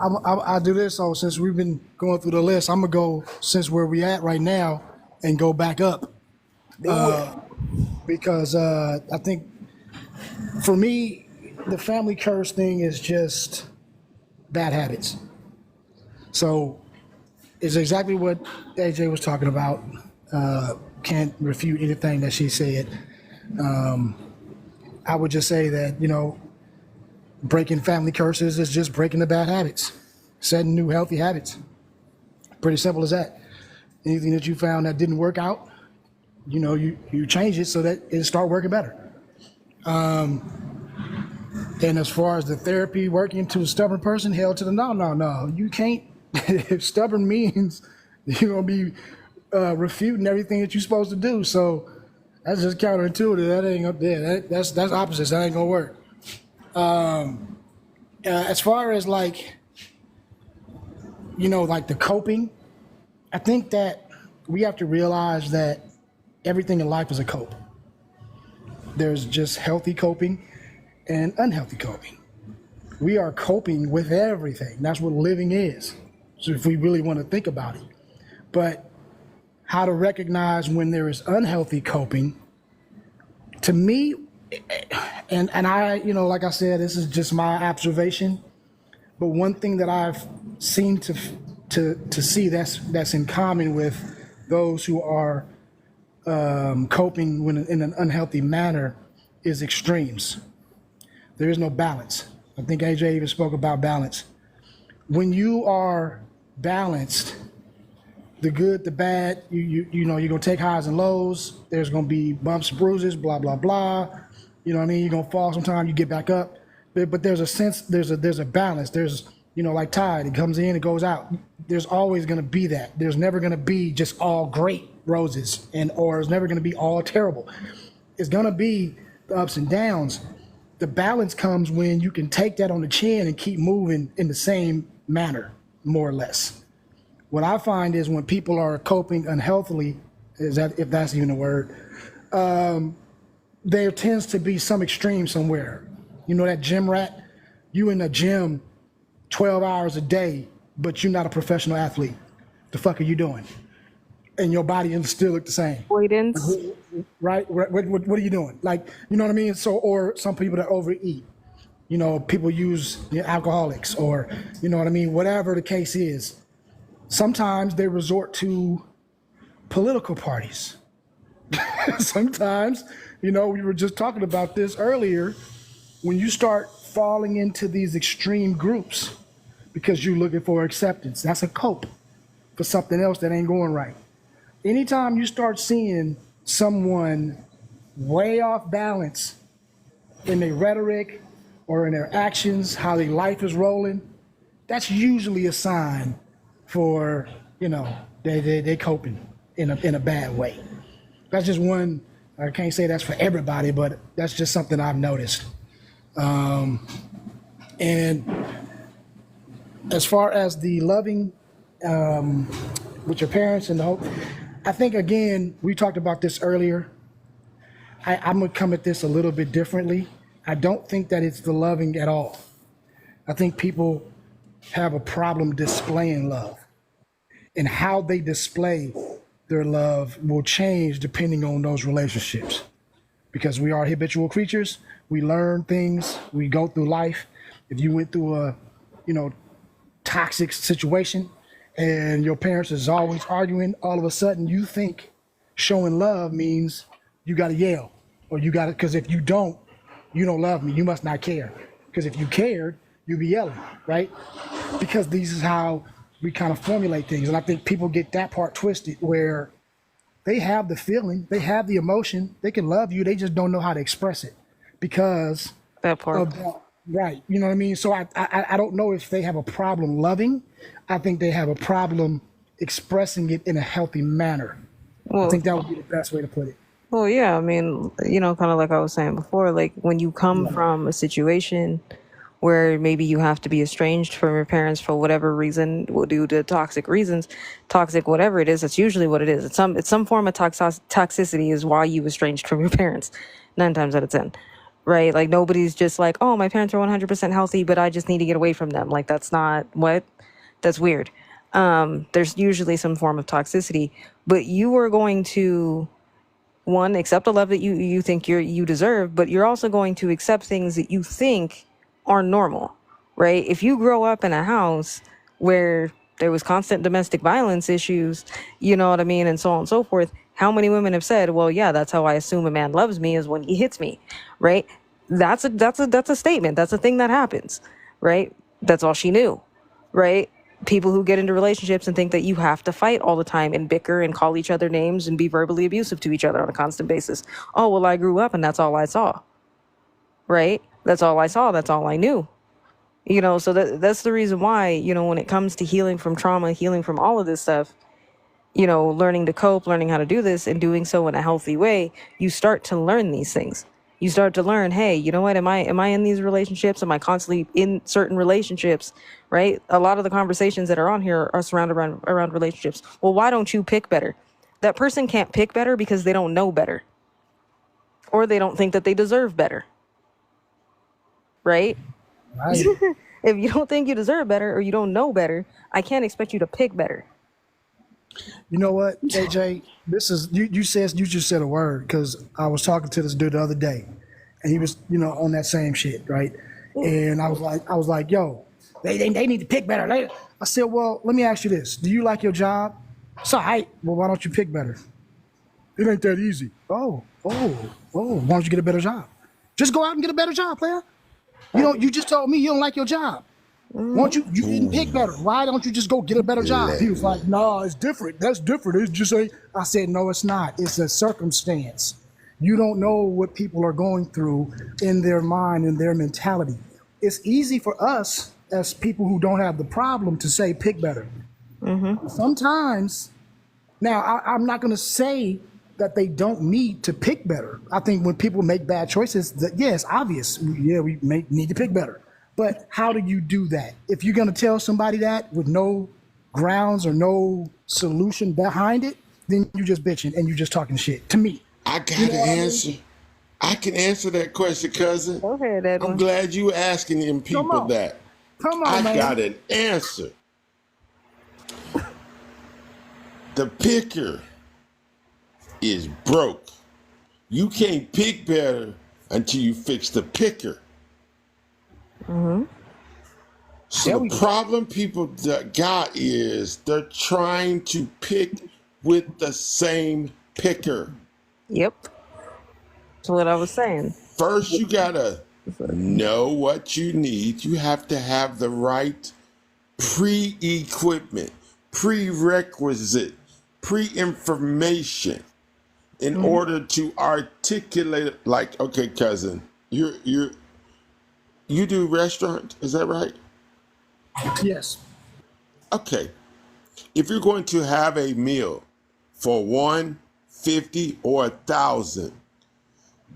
I'll do this. So since we've been going through the list, I'm gonna go since where we at right now and go back up. Because I think for me, the family curse thing is just bad habits. So it's exactly what AJ was talking about. Can't refute anything that she said. I would just say that, you know, breaking family curses is just breaking the bad habits, setting new healthy habits. Pretty simple as that. Anything that you found that didn't work out, you know, you change it so that it'll start working better. And as far as the therapy working to a stubborn person, hell to the no. You can't. If stubborn means you're going to be refuting everything that you're supposed to do. So that's just counterintuitive. That ain't up there. That's opposites. That ain't going to work. As far as like, you know, like the coping, I think that we have to realize that everything in life is a cope. There's just healthy coping and unhealthy coping. We are coping with everything. That's what living is. So if we really want to think about it. But how to recognize when there is unhealthy coping, to me, and I, you know, like I said, this is just my observation, but one thing that I've seen to see that's in common with those who are coping in an unhealthy manner is extremes. There is no balance. I think AJ even spoke about balance. When you are balanced, the good, the bad, you know, you're gonna take highs and lows. There's gonna be bumps, bruises, blah, blah, blah. You know what I mean? You're gonna fall sometime, you get back up. But there's a sense, there's a balance. There's, you know, like tide, it comes in, it goes out. There's always gonna be that. There's never gonna be just all great roses or it's never gonna be all terrible. It's gonna be the ups and downs. The balance comes when you can take that on the chin and keep moving in the same manner, more or less. What I find is when people are coping unhealthily, if that's even a word, there tends to be some extreme somewhere. You know that gym rat? You in the gym 12 hours a day, but you're not a professional athlete. The fuck are you doing? And your body still look the same. Avoidance. Right? What are you doing? Like, you know what I mean? So, or some people that overeat. You know, people use alcoholics, or, you know what I mean? Whatever the case is. Sometimes they resort to political parties. Sometimes, you know, we were just talking about this earlier, when you start falling into these extreme groups because you're looking for acceptance, that's a cope for something else that ain't going right. Anytime you start seeing someone way off balance in their rhetoric or in their actions, how their life is rolling, that's usually a sign for, you know, they coping in a bad way. That's just one. I can't say that's for everybody, but that's just something I've noticed. And as far as the loving with your parents and the whole, I think, again, we talked about this earlier. I'm gonna come at this a little bit differently. I don't think that it's the loving at all. I think people have a problem displaying love, and how they display their love will change depending on those relationships, because we are habitual creatures. We learn things, we go through life. If you went through a, you know, toxic situation and your parents is always arguing, all of a sudden you think showing love means you got to yell, or you got to, because if you don't love me, you must not care. Because if you cared, you'd be yelling, right? Because this is how we kind of formulate things. And I think people get that part twisted, where they have the feeling, they have the emotion, they can love you, they just don't know how to express it because that part of that. Right. You know what I mean? So I don't know if they have a problem loving. I think they have a problem expressing it in a healthy manner. I think that would be the best way to put it. Well, yeah, I mean, you know, kind of like I was saying before, like when you come from a situation where maybe you have to be estranged from your parents for whatever reason, due to toxic reasons, toxic whatever it is, that's usually what it is. It's some form of toxicity is why you estranged from your parents, 9 times out of 10. Right? Like nobody's just like, oh, my parents are 100% healthy, but I just need to get away from them. Like that's not what, that's weird. There's usually some form of toxicity, but you are going to, one, accept the love that you think you deserve, but you're also going to accept things that you think are normal, right? If you grow up in a house where there was constant domestic violence issues, you know what I mean, and so on and so forth, how many women have said, well, yeah, that's how I assume a man loves me, is when he hits me, right? That's a statement. That's a thing that happens, right? That's all she knew, right? People who get into relationships and think that you have to fight all the time and bicker and call each other names and be verbally abusive to each other on a constant basis. Oh, well, I grew up and that's all I saw, right? That's all I saw. That's all I knew. You know, so that's the reason why, you know, when it comes to healing from trauma, healing from all of this stuff, you know, learning to cope, learning how to do this and doing so in a healthy way, you start to learn these things. You start to learn, hey, you know what, am I in these relationships? Am I constantly in certain relationships, right? A lot of the conversations that are on here are surrounded around relationships. Well, why don't you pick better? That person can't pick better because they don't know better. Or they don't think that they deserve better. Right? Right. If you don't think you deserve better or you don't know better, I can't expect you to pick better. You know what, AJ? This is you just said a word, because I was talking to this dude the other day, and he was, you know, on that same shit, right? And I was like, yo, they need to pick better. I said, well, let me ask you this: do you like your job? It's all right. Well, why don't you pick better? It ain't that easy. Oh. Why don't you get a better job? Just go out and get a better job, player. You know, you just told me you don't like your job. Why don't you didn't pick better? Why don't you just go get a better job? He was like, no, it's different. That's different. It's just a, I said, no, it's not. It's a circumstance. You don't know what people are going through in their mind and their mentality. It's easy for us as people who don't have the problem to say pick better. Sometimes, now I'm not going to say that they don't need to pick better. I think when people make bad choices, that yeah, it's obvious. Yeah, we need to pick better. But how do you do that? If you're gonna tell somebody that with no grounds or no solution behind it, then you just bitching and you just talking shit to me. I got You know an what I mean? answer. I can answer that question, cousin. Go ahead, I'm Edwin. glad you asking them Come people on, that. come I on, got man. an answer. The picker is broke. You can't pick better until you fix the picker. Mm-hmm. So There the we go. problem people got is they're trying to pick with the same picker. Yep. That's what I was saying. First, you gotta know what you need. You have to have the right pre-equipment, prerequisite, pre-information in Mm-hmm. order to articulate it. Like, okay, cousin, you do restaurant, is that right? Yes. Okay. If you're going to have a meal for 150 or 1,000,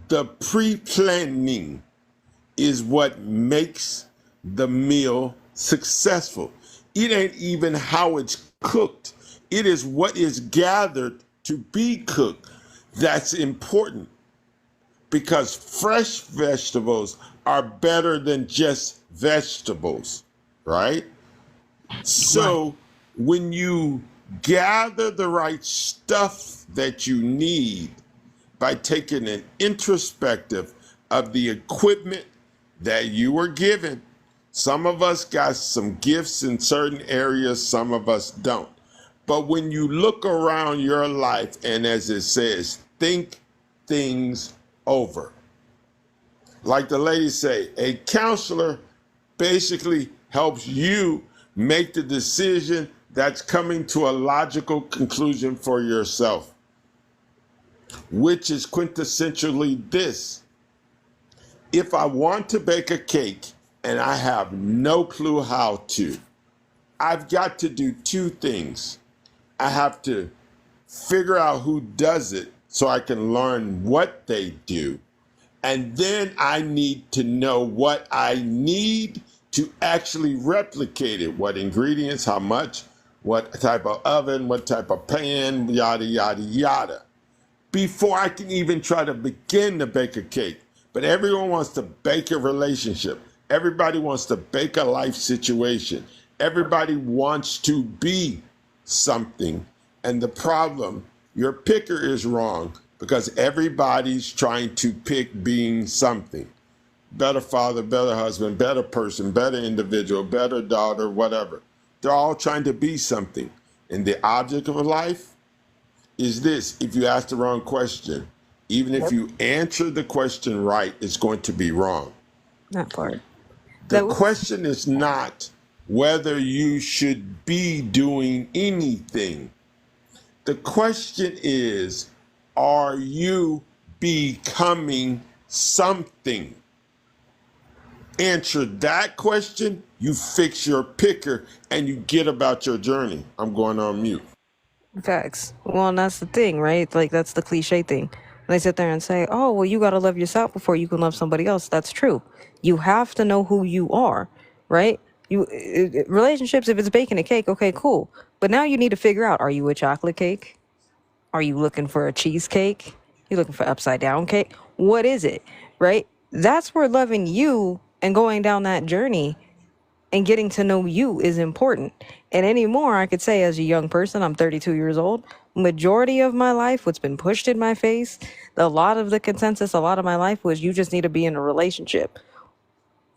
the pre-planning is what makes the meal successful. It ain't even how it's cooked. It is what is gathered to be cooked that's important, because fresh vegetables are better than just vegetables, right? Right. So when you gather the right stuff that you need by taking an introspective of the equipment that you were given, some of us got some gifts in certain areas, some of us don't. But when you look around your life, and as it says, think things over. Like the lady say, a counselor basically helps you make the decision that's coming to a logical conclusion for yourself, which is quintessentially this. If I want to bake a cake and I have no clue how to, I've got to do two things. I have to figure out who does it so I can learn what they do. And then I need to know what I need to actually replicate it. What ingredients, how much, what type of oven, what type of pan, yada, yada, yada, before I can even try to begin to bake a cake. But everyone wants to bake a relationship. Everybody wants to bake a life situation. Everybody wants to be something. And the problem, your picker is wrong, because everybody's trying to pick being something. Better father, better husband, better person, better individual, better daughter, whatever. They're all trying to be something. And the object of life is this: if you ask the wrong question, even if Yep. you answer the question right, it's going to be wrong. That part. The That was question is not whether you should be doing anything. The question is, are you becoming something? Answer that question, you fix your picker, and you get about your journey. I'm going on mute. facts. Well, and that's the thing, right? Like, that's the cliche thing. They sit there and say, oh, well, you got to love yourself before you can love somebody else. That's true. You have to know who you are, right? Relationships, if it's baking a cake, okay, cool. But now you need to figure out, are you a chocolate cake? Are you looking for a cheesecake? You looking for upside down cake? What is it, right? That's where loving you and going down that journey and getting to know you is important. And anymore, I could say as a young person, I'm 32 years old, majority of my life, what's been pushed in my face, a lot of the consensus, a lot of my life was you just need to be in a relationship.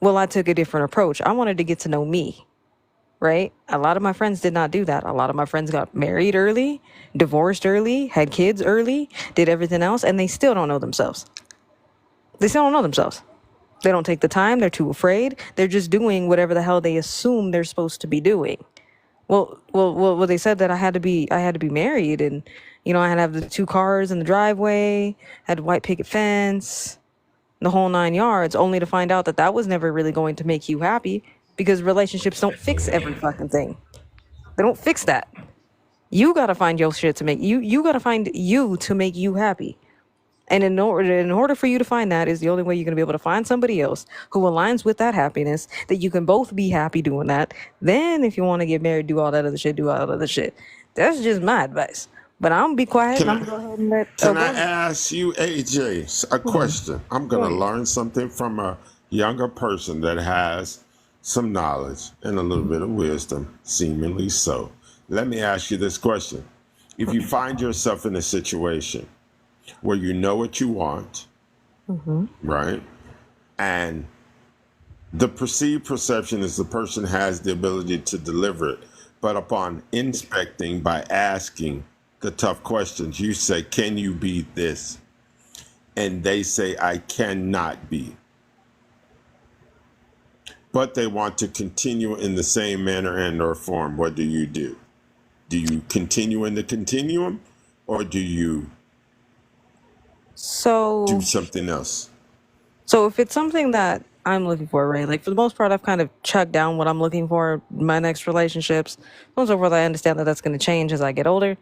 Well, I took a different approach. I wanted to get to know me, right? A lot of my friends did not do that. A lot of my friends got married early, divorced early, had kids early, did everything else, and they still don't know themselves. They still don't know themselves. They don't take the time. They're too afraid. They're just doing whatever the hell they assume they're supposed to be doing. Well, they said that I had to be married, and I had to have the 2 cars in the driveway, had a white picket fence, the whole 9 yards, only to find out that that was never really going to make you happy, because relationships don't fix every fucking thing. They don't fix that. You gotta find your shit to make you gotta find you to make you happy. And in order for you to find that is the only way you're gonna be able to find somebody else who aligns with that happiness, that you can both be happy doing that. Then if you want to get married, do all that other shit, do all that other shit. That's just my advice. But I'm gonna be quiet Can and I'm I gonna go ahead and let can go I ahead. ask you, AJ, a Go ahead. question? I'm Go gonna ahead. learn something from a younger person that has some knowledge and a little bit of wisdom, seemingly so. Let me ask you this question. If you find yourself in a situation where you know what you want, Mm-hmm. right? And the perceived perception is the person has the ability to deliver it. But upon inspecting by asking the tough questions, you say, can you be this? And they say, I cannot be. But they want to continue in the same manner and or form. What do you do? Do you continue in the continuum or do you do So something else? So if it's something that I'm looking for, right? Like for the most part, I've kind of chucked down what I'm looking for in my next relationships. So on and so forth, I understand that that's going to change as I get older.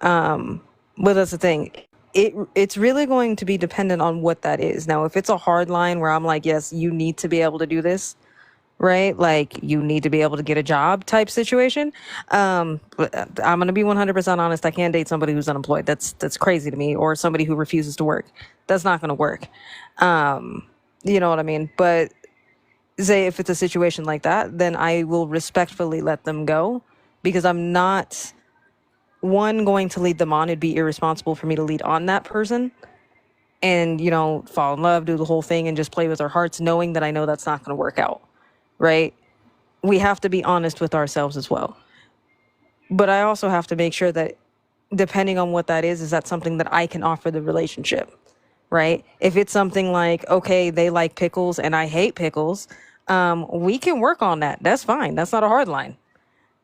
But that's the thing. It's really going to be dependent on what that is. Now, if it's a hard line where I'm like, yes, you need to be able to do this, right? Like you need to be able to get a job type situation. But I'm gonna be 100% honest. I can't date somebody who's unemployed. That's crazy to me. Or somebody who refuses to work. That's not gonna work. You know what I mean? But say if it's a situation like that, then I will respectfully let them go because I'm not one going to lead them on. It'd be irresponsible for me to lead on that person and fall in love, do the whole thing, and just play with our hearts, knowing that I know that's not going to work out, right? We have to be honest with ourselves as well. But I also have to make sure that depending on what that is that something that I can offer the relationship, right? If it's something like, okay, they like pickles and I hate pickles, we can work on that. That's fine. That's not a hard line.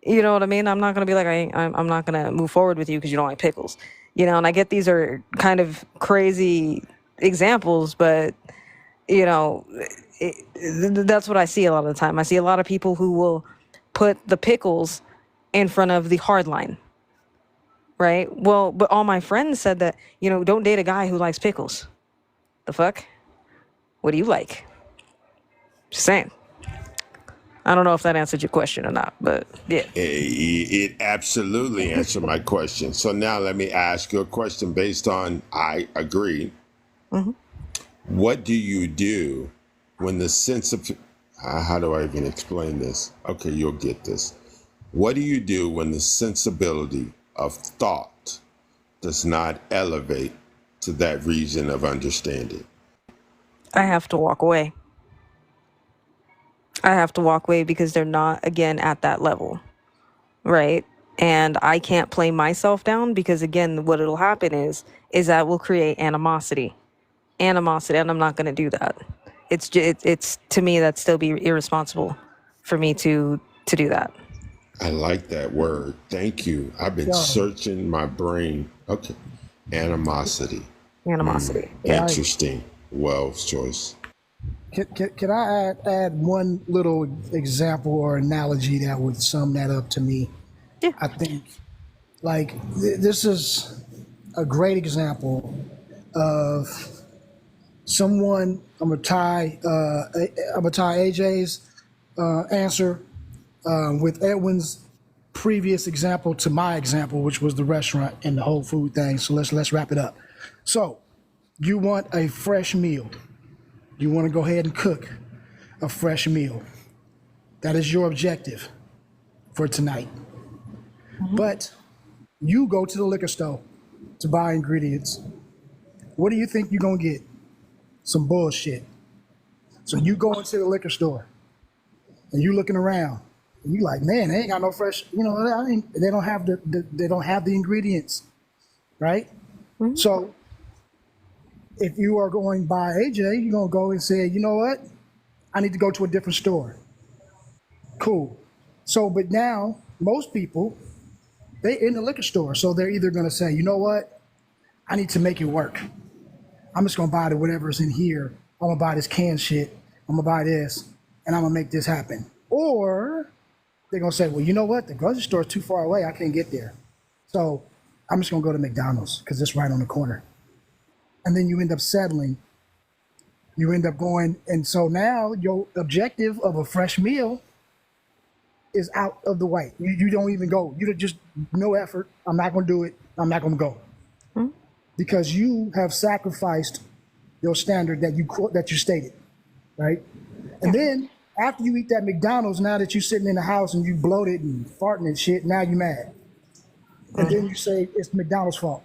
You know what I mean? I'm not gonna be like I'm not gonna move forward with you because you don't like pickles. And I get these are kind of crazy examples, but that's what I see a lot of the time. I see a lot of people who will put the pickles in front of the hard line, right? Well, but all my friends said that don't date a guy who likes pickles. The fuck? What do you like? Just saying. I don't know if that answered your question or not, but yeah. It absolutely answered my question. So now let me ask you a question based on I agree. Mhm. What do you do when the sense of how do I even explain this? Okay, you'll get this. What do you do when the sensibility of thought does not elevate to that region of understanding? I have to walk away. I have to walk away because they're not, again, at that level, right? And I can't play myself down because, again, what it'll happen is that will create animosity, and I'm not going to do that. It's to me that'd still be irresponsible for me to do that. I like that word. Thank you. I've been Yo, searching my brain. Okay. Animosity. Animosity. can Yeah. I Interesting. Well, choice. can I add one little example or analogy that would sum that up to me? Yeah. I think like this is a great example of someone. I'm gonna tie AJ's answer with Edwin's previous example to my example, which was the restaurant and the whole food thing. So let's wrap it up. So you want a fresh meal. You want to go ahead and cook a fresh meal. That is your objective for tonight. But you go to the liquor store to buy ingredients. What do you think you're going to get? Some bullshit. So you go into the liquor store and you looking around and you like, man, they ain't got no fresh, they don't have the ingredients, right? So if you are going by AJ, you're gonna go and say, you know what? I need to go to a different store. Cool. So, but now most people, they in the liquor store, so they're either gonna say, you know what? I need to make it work. I'm just gonna buy whatever's in here. I'm gonna buy this canned shit. I'm gonna buy this, and I'm gonna make this happen. Or they're gonna say, well, you know what? The grocery store is too far away. I can't get there. So I'm just gonna go to McDonald's because it's right on the corner. And then you end up settling. You end up going, and so now your objective of a fresh meal is out of the way. You don't even go. You just no effort. I'm not gonna do it. I'm not gonna go because you have sacrificed your standard that you stated, right? And then after you eat that McDonald's, now that you're sitting in the house and you bloated and farting and shit, now you mad. And then you say it's McDonald's fault.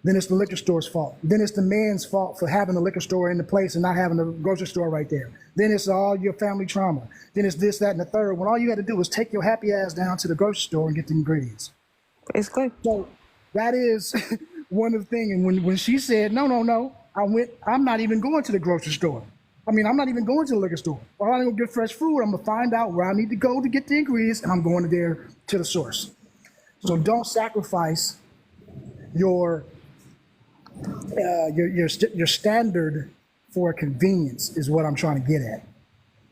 Then it's the liquor store's fault. Then it's the man's fault for having the liquor store in the place and not having the grocery store right there. Then it's all your family trauma. Then it's this, that, and the third. When all you had to do was take your happy ass down to the grocery store and get the ingredients. Basically. So that is one of the things. And when she said, no, I'm not even going to the grocery store. I mean, I'm not even going to the liquor store. Or I'm going to get fresh food. I'm going to find out where I need to go to get the ingredients, and I'm going there to the source. So don't sacrifice your standard for convenience is what I'm trying to get at.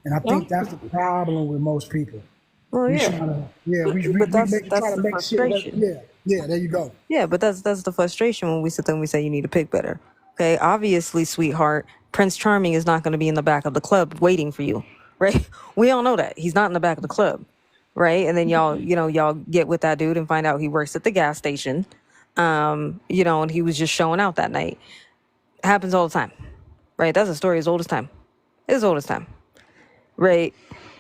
And I think that's the problem with most people. Well, We yeah. try to make shit. Yeah, there you go. Yeah, but that's the frustration when we sit there and we say you need to pick better. Okay, obviously, sweetheart, Prince Charming is not going to be in the back of the club waiting for you, right? We all know that he's not in the back of the club, right? And then y'all get with that dude and find out he works at the gas station, and he was just showing out that night. Happens all the time, right? That's a story as old as time. It's as old as time, right?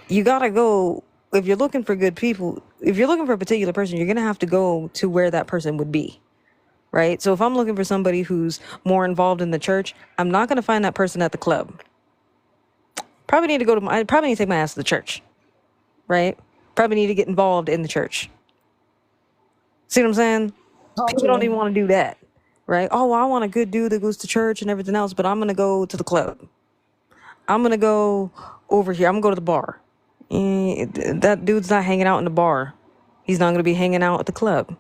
You gotta go. If you're looking for good people, if you're looking for a particular person, you're gonna have to go to where that person would be, right? So if I'm looking for somebody who's more involved in the church, I'm not gonna find that person at the club. I probably need to take my ass to the church, right? Probably need to get involved in the church. See what I'm saying? People don't even want to do that, right? Oh, well, I want a good dude that goes to church and everything else, but I'm gonna go to the club. I'm gonna go over here. I'm gonna go to the bar. That dude's not hanging out in the bar. He's not going to be hanging out at the club,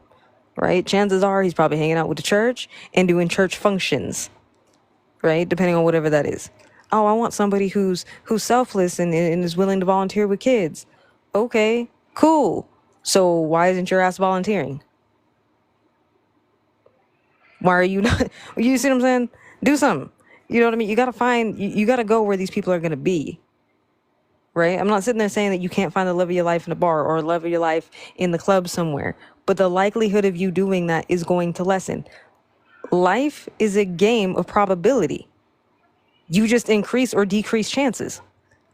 right? Chances are he's probably hanging out with the church and doing church functions, right? Depending on whatever that is. Oh, I want somebody who's selfless and is willing to volunteer with kids. Okay, cool. So why isn't your ass volunteering? Why are you not? You see what I'm saying? Do something. You know what I mean? You got to you got to go where these people are going to be. Right? I'm not sitting there saying that you can't find the love of your life in a bar or love of your life in the club somewhere, but the likelihood of you doing that is going to lessen. Life is a game of probability. You just increase or decrease chances.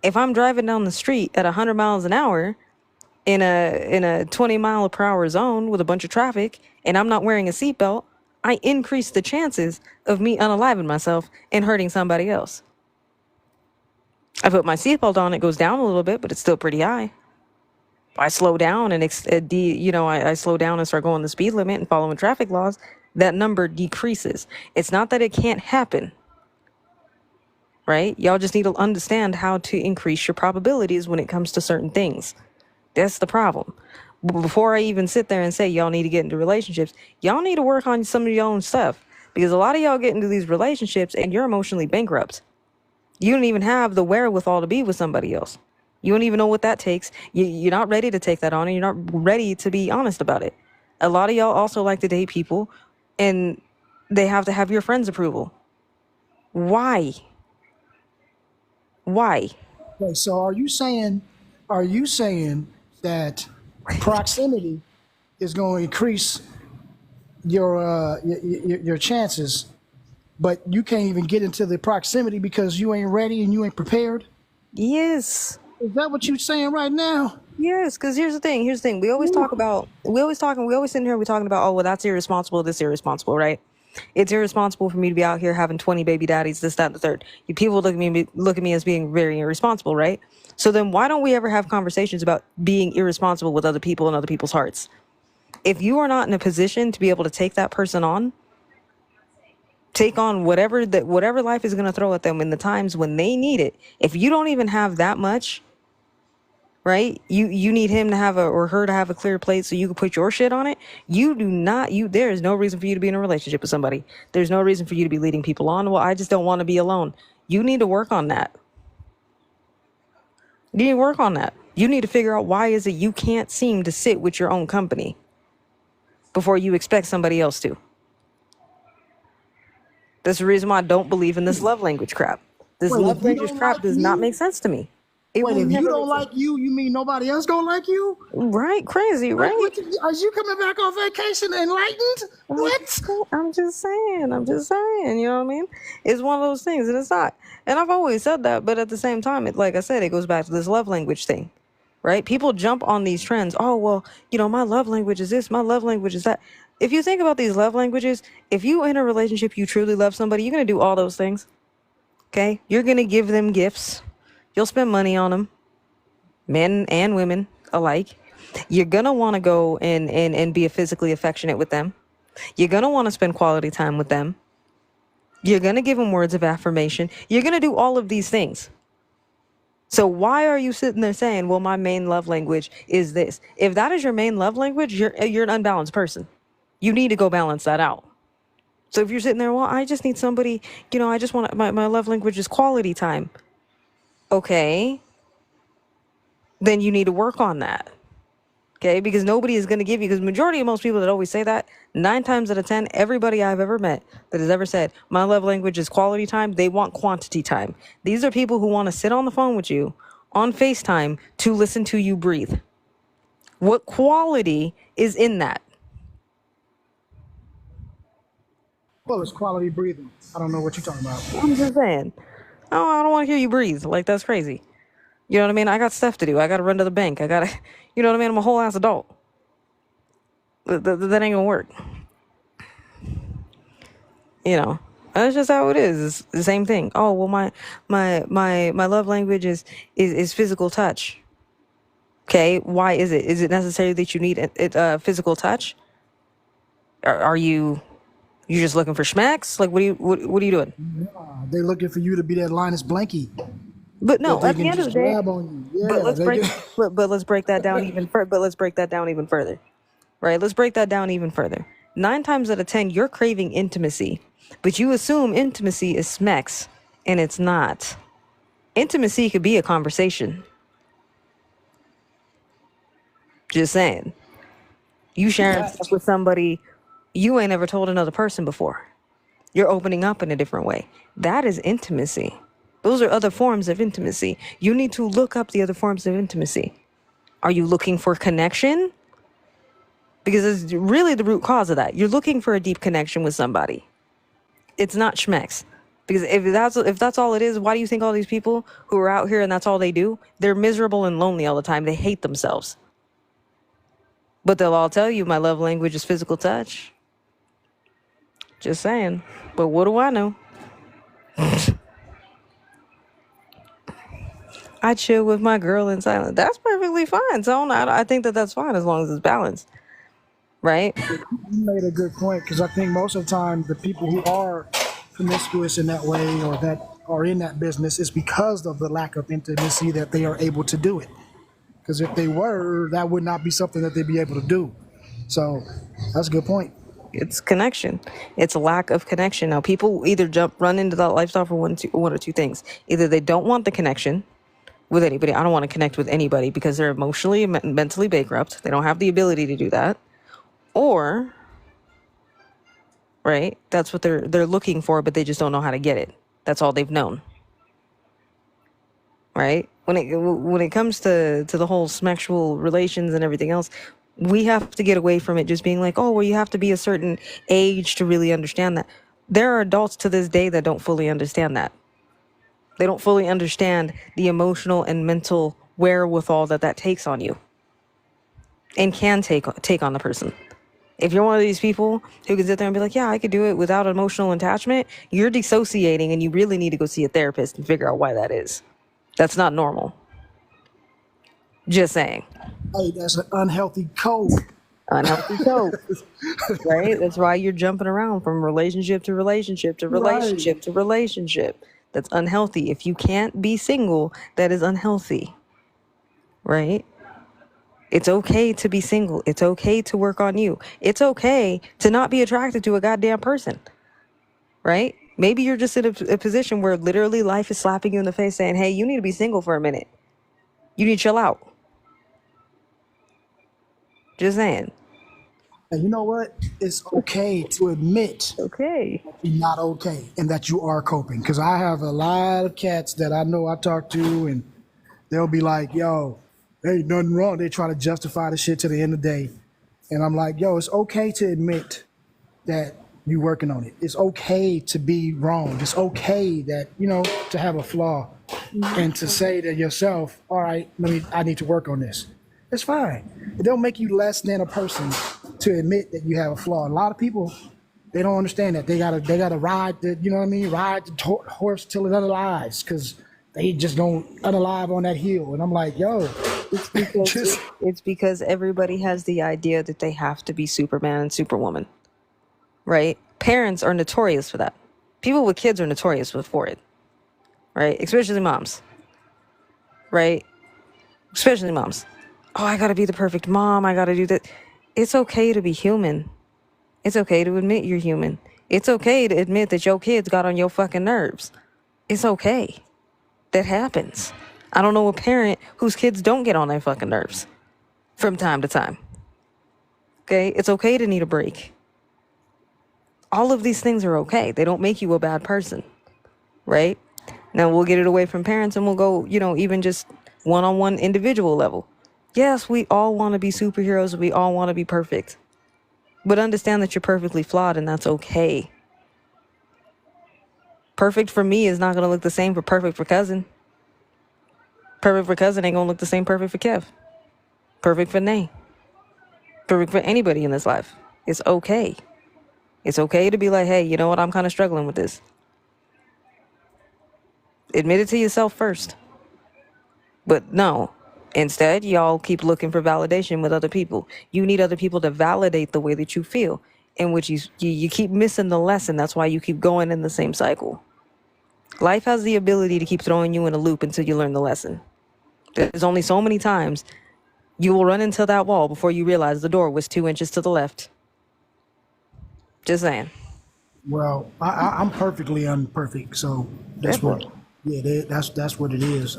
If I'm driving down the street at 100 miles an hour in a 20 mile per hour zone with a bunch of traffic and I'm not wearing a seatbelt, I increase the chances of me unaliving myself and hurting somebody else. I put my seatbelt on, it goes down a little bit, but it's still pretty high. I slow down and I slow down and start going the speed limit and following traffic laws, that number decreases. It's not that it can't happen, right? Y'all just need to understand how to increase your probabilities when it comes to certain things. That's the problem. Before I even sit there and say y'all need to get into relationships, y'all need to work on some of your own stuff, because a lot of y'all get into these relationships and you're emotionally bankrupt. You don't even have the wherewithal to be with somebody else. You don't even know what that takes. You're not ready to take that on, and you're not ready to be honest about it. A lot of y'all also like to date people, and they have to have your friends' approval. Why? Why? Okay, so are you saying that proximity is going to increase your chances, but you can't even get into the proximity because you ain't ready and you ain't prepared? Yes. Is that what you're saying right now? Yes, because here's the thing. We always sit in here, we're talking about, oh, well, that's irresponsible, this irresponsible, right? It's irresponsible for me to be out here having 20 baby daddies, this, that, and the third. People look at me as being very irresponsible, right? So then why don't we ever have conversations about being irresponsible with other people and other people's hearts? If you are not in a position to be able to take that person on, take on whatever life is going to throw at them in the times when they need it. If you don't even have that much, right? You need him to have or her to have a clear plate so you can put your shit on it. There is no reason for you to be in a relationship with somebody. There's no reason for you to be leading people on. Well, I just don't want to be alone. You need to work on that. You need to work on that. You need to figure out why is it you can't seem to sit with your own company. before you expect somebody else to. That's the reason why I don't believe in this love language crap. This Wait, if love you language don't crap like does not you, make sense to me. It wait, will if you never don't make sense. like you mean nobody else don't like you? Right, crazy, right? Are you coming back on vacation enlightened? What? I'm just saying. You know what I mean? It's one of those things, and it's not. And I've always said that, but at the same time, like I said, it goes back to this love language thing, right? People jump on these trends. Oh, well, my love language is this, my love language is that. If you think about these love languages, if you in a relationship, you truly love somebody, you're gonna do all those things. Okay, you're gonna give them gifts. You'll spend money on them, men and women alike. You're gonna want to go and be physically affectionate with them. You're going to want to spend quality time with them. You're going to give them words of affirmation. You're going to do all of these things. So why are you sitting there saying, well, my main love language is this? If that is your main love language, you're an unbalanced person. You need to go balance that out. So if you're sitting there, well, I just need somebody, I just want my love language is quality time. Okay. Then you need to work on that. Okay, because nobody is going to give you, because majority of most people that always say that, 9 times out of 10, everybody I've ever met that has ever said, my love language is quality time, they want quantity time. These are people who want to sit on the phone with you on FaceTime to listen to you breathe. What quality is in that? Well, it's quality breathing. I don't know what you're talking about. I'm just saying. Oh, I don't want to hear you breathe. Like, that's crazy. You know what I mean? I got stuff to do. I got to run to the bank. I got to, you know what I mean? I'm a whole ass adult. That ain't gonna work. That's just how it is. It's the same thing. Oh, well, my love language is physical touch. Okay, why is it? Is it necessary that you need physical touch? Are you just looking for schmacks? Like, what are you doing? Yeah, they're looking for you to be that Linus Blanky. But no, That at they the can end of the just day, grab on you. but Yeah, let's they break, do. but let's break that down even further. But let's break that down even further. Right? Let's break that down even further. 9 times out of 10, you're craving intimacy, but you assume intimacy is smacks, and it's not. Intimacy could be a conversation. Just saying. You sharing stuff with somebody you ain't ever told another person before. You're opening up in a different way. That is intimacy. Those are other forms of intimacy. You need to look up the other forms of intimacy. Are you looking for connection? Because it's really the root cause of that. You're looking for a deep connection with somebody. It's not schmecks. Because if that's all it is, why do you think all these people who are out here and that's all they do? They're miserable and lonely all the time. They hate themselves. But they'll all tell you my love language is physical touch. Just saying. But what do I know? I chill with my girl in silence. That's perfectly fine. So I think that's fine as long as it's balanced. Right? You made a good point, because I think most of the time the people who are promiscuous in that way or that are in that business is because of the lack of intimacy that they are able to do it. Because if they were, that would not be something that they'd be able to do. So that's a good point. It's connection. It's a lack of connection. Now, people either run into that lifestyle for one or two things. Either they don't want the connection with anybody. I don't want to connect with anybody because they're emotionally and mentally bankrupt. They don't have the ability to do that. Or, right, that's what they're looking for, but they just don't know how to get it. That's all they've known. Right? When it comes to the whole sexual relations and everything else, we have to get away from it just being like, oh, well, you have to be a certain age to really understand that. There are adults to this day that don't fully understand that. They don't fully understand the emotional and mental wherewithal that takes on you and can take on the person. If you're one of these people who can sit there and be like, yeah, I could do it without emotional attachment, you're dissociating and you really need to go see a therapist and figure out why that is. That's not normal. Just saying. Hey, that's an unhealthy code. Unhealthy code. Right? That's why you're jumping around from relationship to relationship to relationship to relationship. That's unhealthy. If you can't be single, that is unhealthy. Right? It's okay to be single. It's okay to work on you. It's okay to not be attracted to a goddamn person. Right? Maybe you're just in a position where literally life is slapping you in the face saying, hey, you need to be single for a minute. You need to chill out. Just saying. And you know what? It's okay to admit Okay. you're not okay and that you are coping. Because I have a lot of cats that I know I talk to, and they'll be like, yo, ain't nothing wrong. They try to justify the shit to the end of the day. And I'm like, yo, it's okay to admit that you're working on it. It's okay to be wrong. It's okay that, to have a flaw and to say to yourself, all right, I need to work on this. It's fine. It don't make you less than a person to admit that you have a flaw. A lot of people, they don't understand that. They gotta ride the, ride the horse till it unalives, because they just don't unalive on that hill. And I'm like, yo, It's because just it's because everybody has the idea that they have to be Superman and Superwoman, right? Parents are notorious for that. People with kids are notorious for it, right? Especially moms, right? Especially moms. Oh, I gotta be the perfect mom. I gotta do that. It's okay to be human. It's okay to admit you're human. It's okay to admit that your kids got on your fucking nerves. It's okay. That happens. I don't know a parent whose kids don't get on their fucking nerves from time to time. Okay? It's okay to need a break. All of these things are okay. They don't make you a bad person, right? Now we'll get it away from parents and we'll go, even just one-on-one individual level. Yes, we all want to be superheroes. We all want to be perfect. But understand that you're perfectly flawed, and that's okay. Perfect for me is not going to look the same for perfect for cousin. Perfect for cousin ain't going to look the same perfect for Kev. Perfect for Nay. Perfect for anybody in this life. It's okay. It's okay to be like, hey, you know what? I'm kind of struggling with this. Admit it to yourself first. But no. Instead, y'all keep looking for validation with other people. You need other people to validate the way that you feel, in which you keep missing the lesson. That's why you keep going in the same cycle. Life has the ability to keep throwing you in a loop until you learn the lesson. There's only so many times you will run into that wall before you realize the door was 2 inches to the left. Just saying. Well, I'm perfectly unperfect, so that's what. Yeah, that's what it is.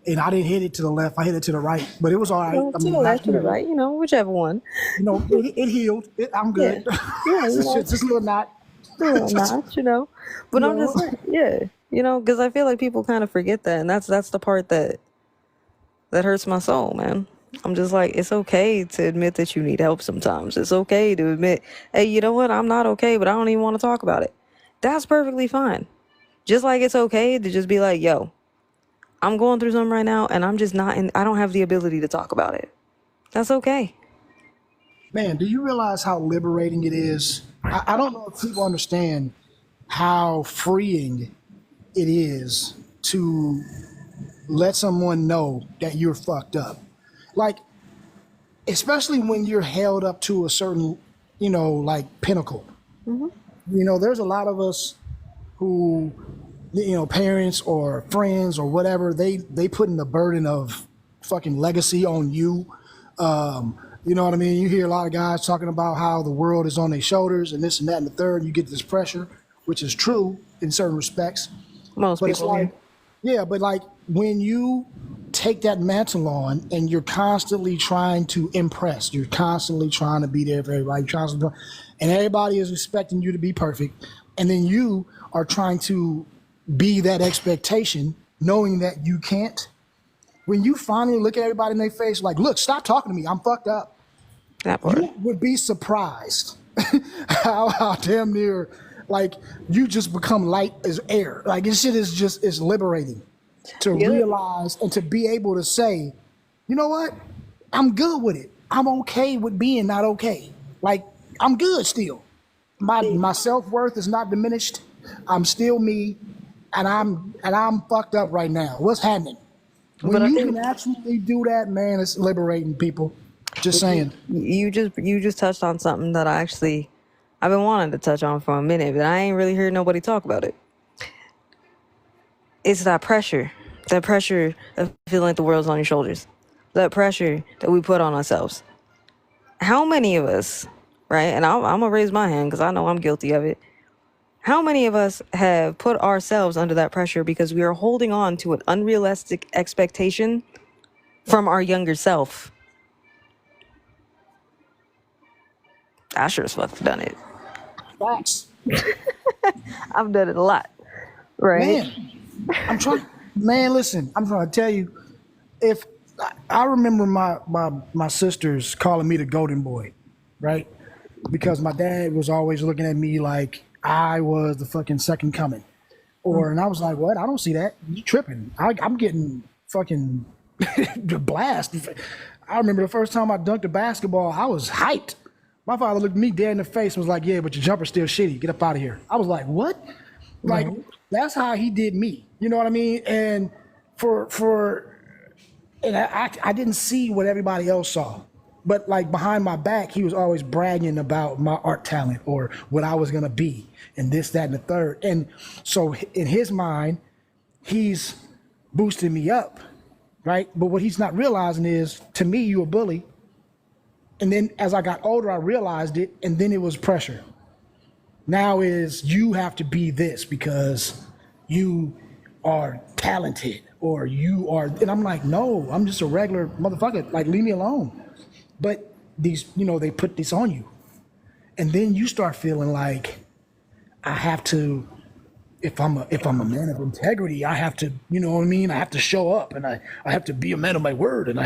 And I didn't hit it to the left; I hit it to the right, but it was all right. Well, to the left, to the right, whichever one. It healed. I'm good. Yeah, It's just a little knot. Still not, But I'm just saying, because I feel like people kind of forget that, and that's the part that hurts my soul, man. I'm just like, it's okay to admit that you need help sometimes. It's okay to admit, hey, you know what? I'm not okay, but I don't even want to talk about it. That's perfectly fine. Just like it's okay to just be like, yo, I'm going through something right now, and I'm just not I don't have the ability to talk about it. That's okay. Man, do you realize how liberating it is? I don't know if people understand how freeing it is to let someone know that you're fucked up. Like, especially when you're held up to a certain, pinnacle. There's a lot of us who, parents or friends or whatever, they putting the burden of fucking legacy on you. You know what I mean? You hear a lot of guys talking about how the world is on their shoulders and this and that and the third. You get this pressure, which is true in certain respects. Most but people, it's like, yeah, but like when you take that mantle on and you're constantly trying to impress, you're constantly trying to be there for everybody, and everybody is expecting you to be perfect, and then you are trying to be that expectation, knowing that you can't. When you finally look at everybody in their face, like, look, stop talking to me, I'm fucked up. You would be surprised how damn near, like, you just become light as air. Like, this shit is liberating to realize and to be able to say, you know what? I'm good with it. I'm okay with being not okay. Like, I'm good still. My self-worth is not diminished. I'm still me, and I'm fucked up right now. What's happening? When you can actually do that, man, it's liberating, people. Just saying. You just touched on something that I've been wanting to touch on for a minute, but I ain't really heard nobody talk about it. It's that pressure of feeling like the world's on your shoulders, that pressure that we put on ourselves. How many of us, right? And I'm gonna raise my hand because I know I'm guilty of it. How many of us have put ourselves under that pressure because we are holding on to an unrealistic expectation from our younger self? I sure as fuck done it. Facts. I've done it a lot, right? Man, listen, I'm trying to tell you, if I remember my sisters calling me the golden boy, right? Because my dad was always looking at me like I was the fucking second coming. And I was like, what? I don't see that. You tripping. I'm getting fucking blast. I remember the first time I dunked a basketball, I was hyped. My father looked me dead in the face and was like, yeah, but your jumper's still shitty. Get up out of here. I was like, what? Like, that's how he did me. You know what I mean? And I didn't see what everybody else saw. But like behind my back, he was always bragging about my art talent or what I was going to be and this, that, and the third. And so in his mind, he's boosting me up, right? But what he's not realizing is, to me, you a bully. And then as I got older, I realized it, and then it was pressure. Now is you have to be this because you are talented or you are, and I'm like, no, I'm just a regular motherfucker. Like, leave me alone. But these, they put this on you. And then you start feeling like I have to, if I'm a man of integrity, I have to, you know what I mean? I have to show up and I have to be a man of my word and you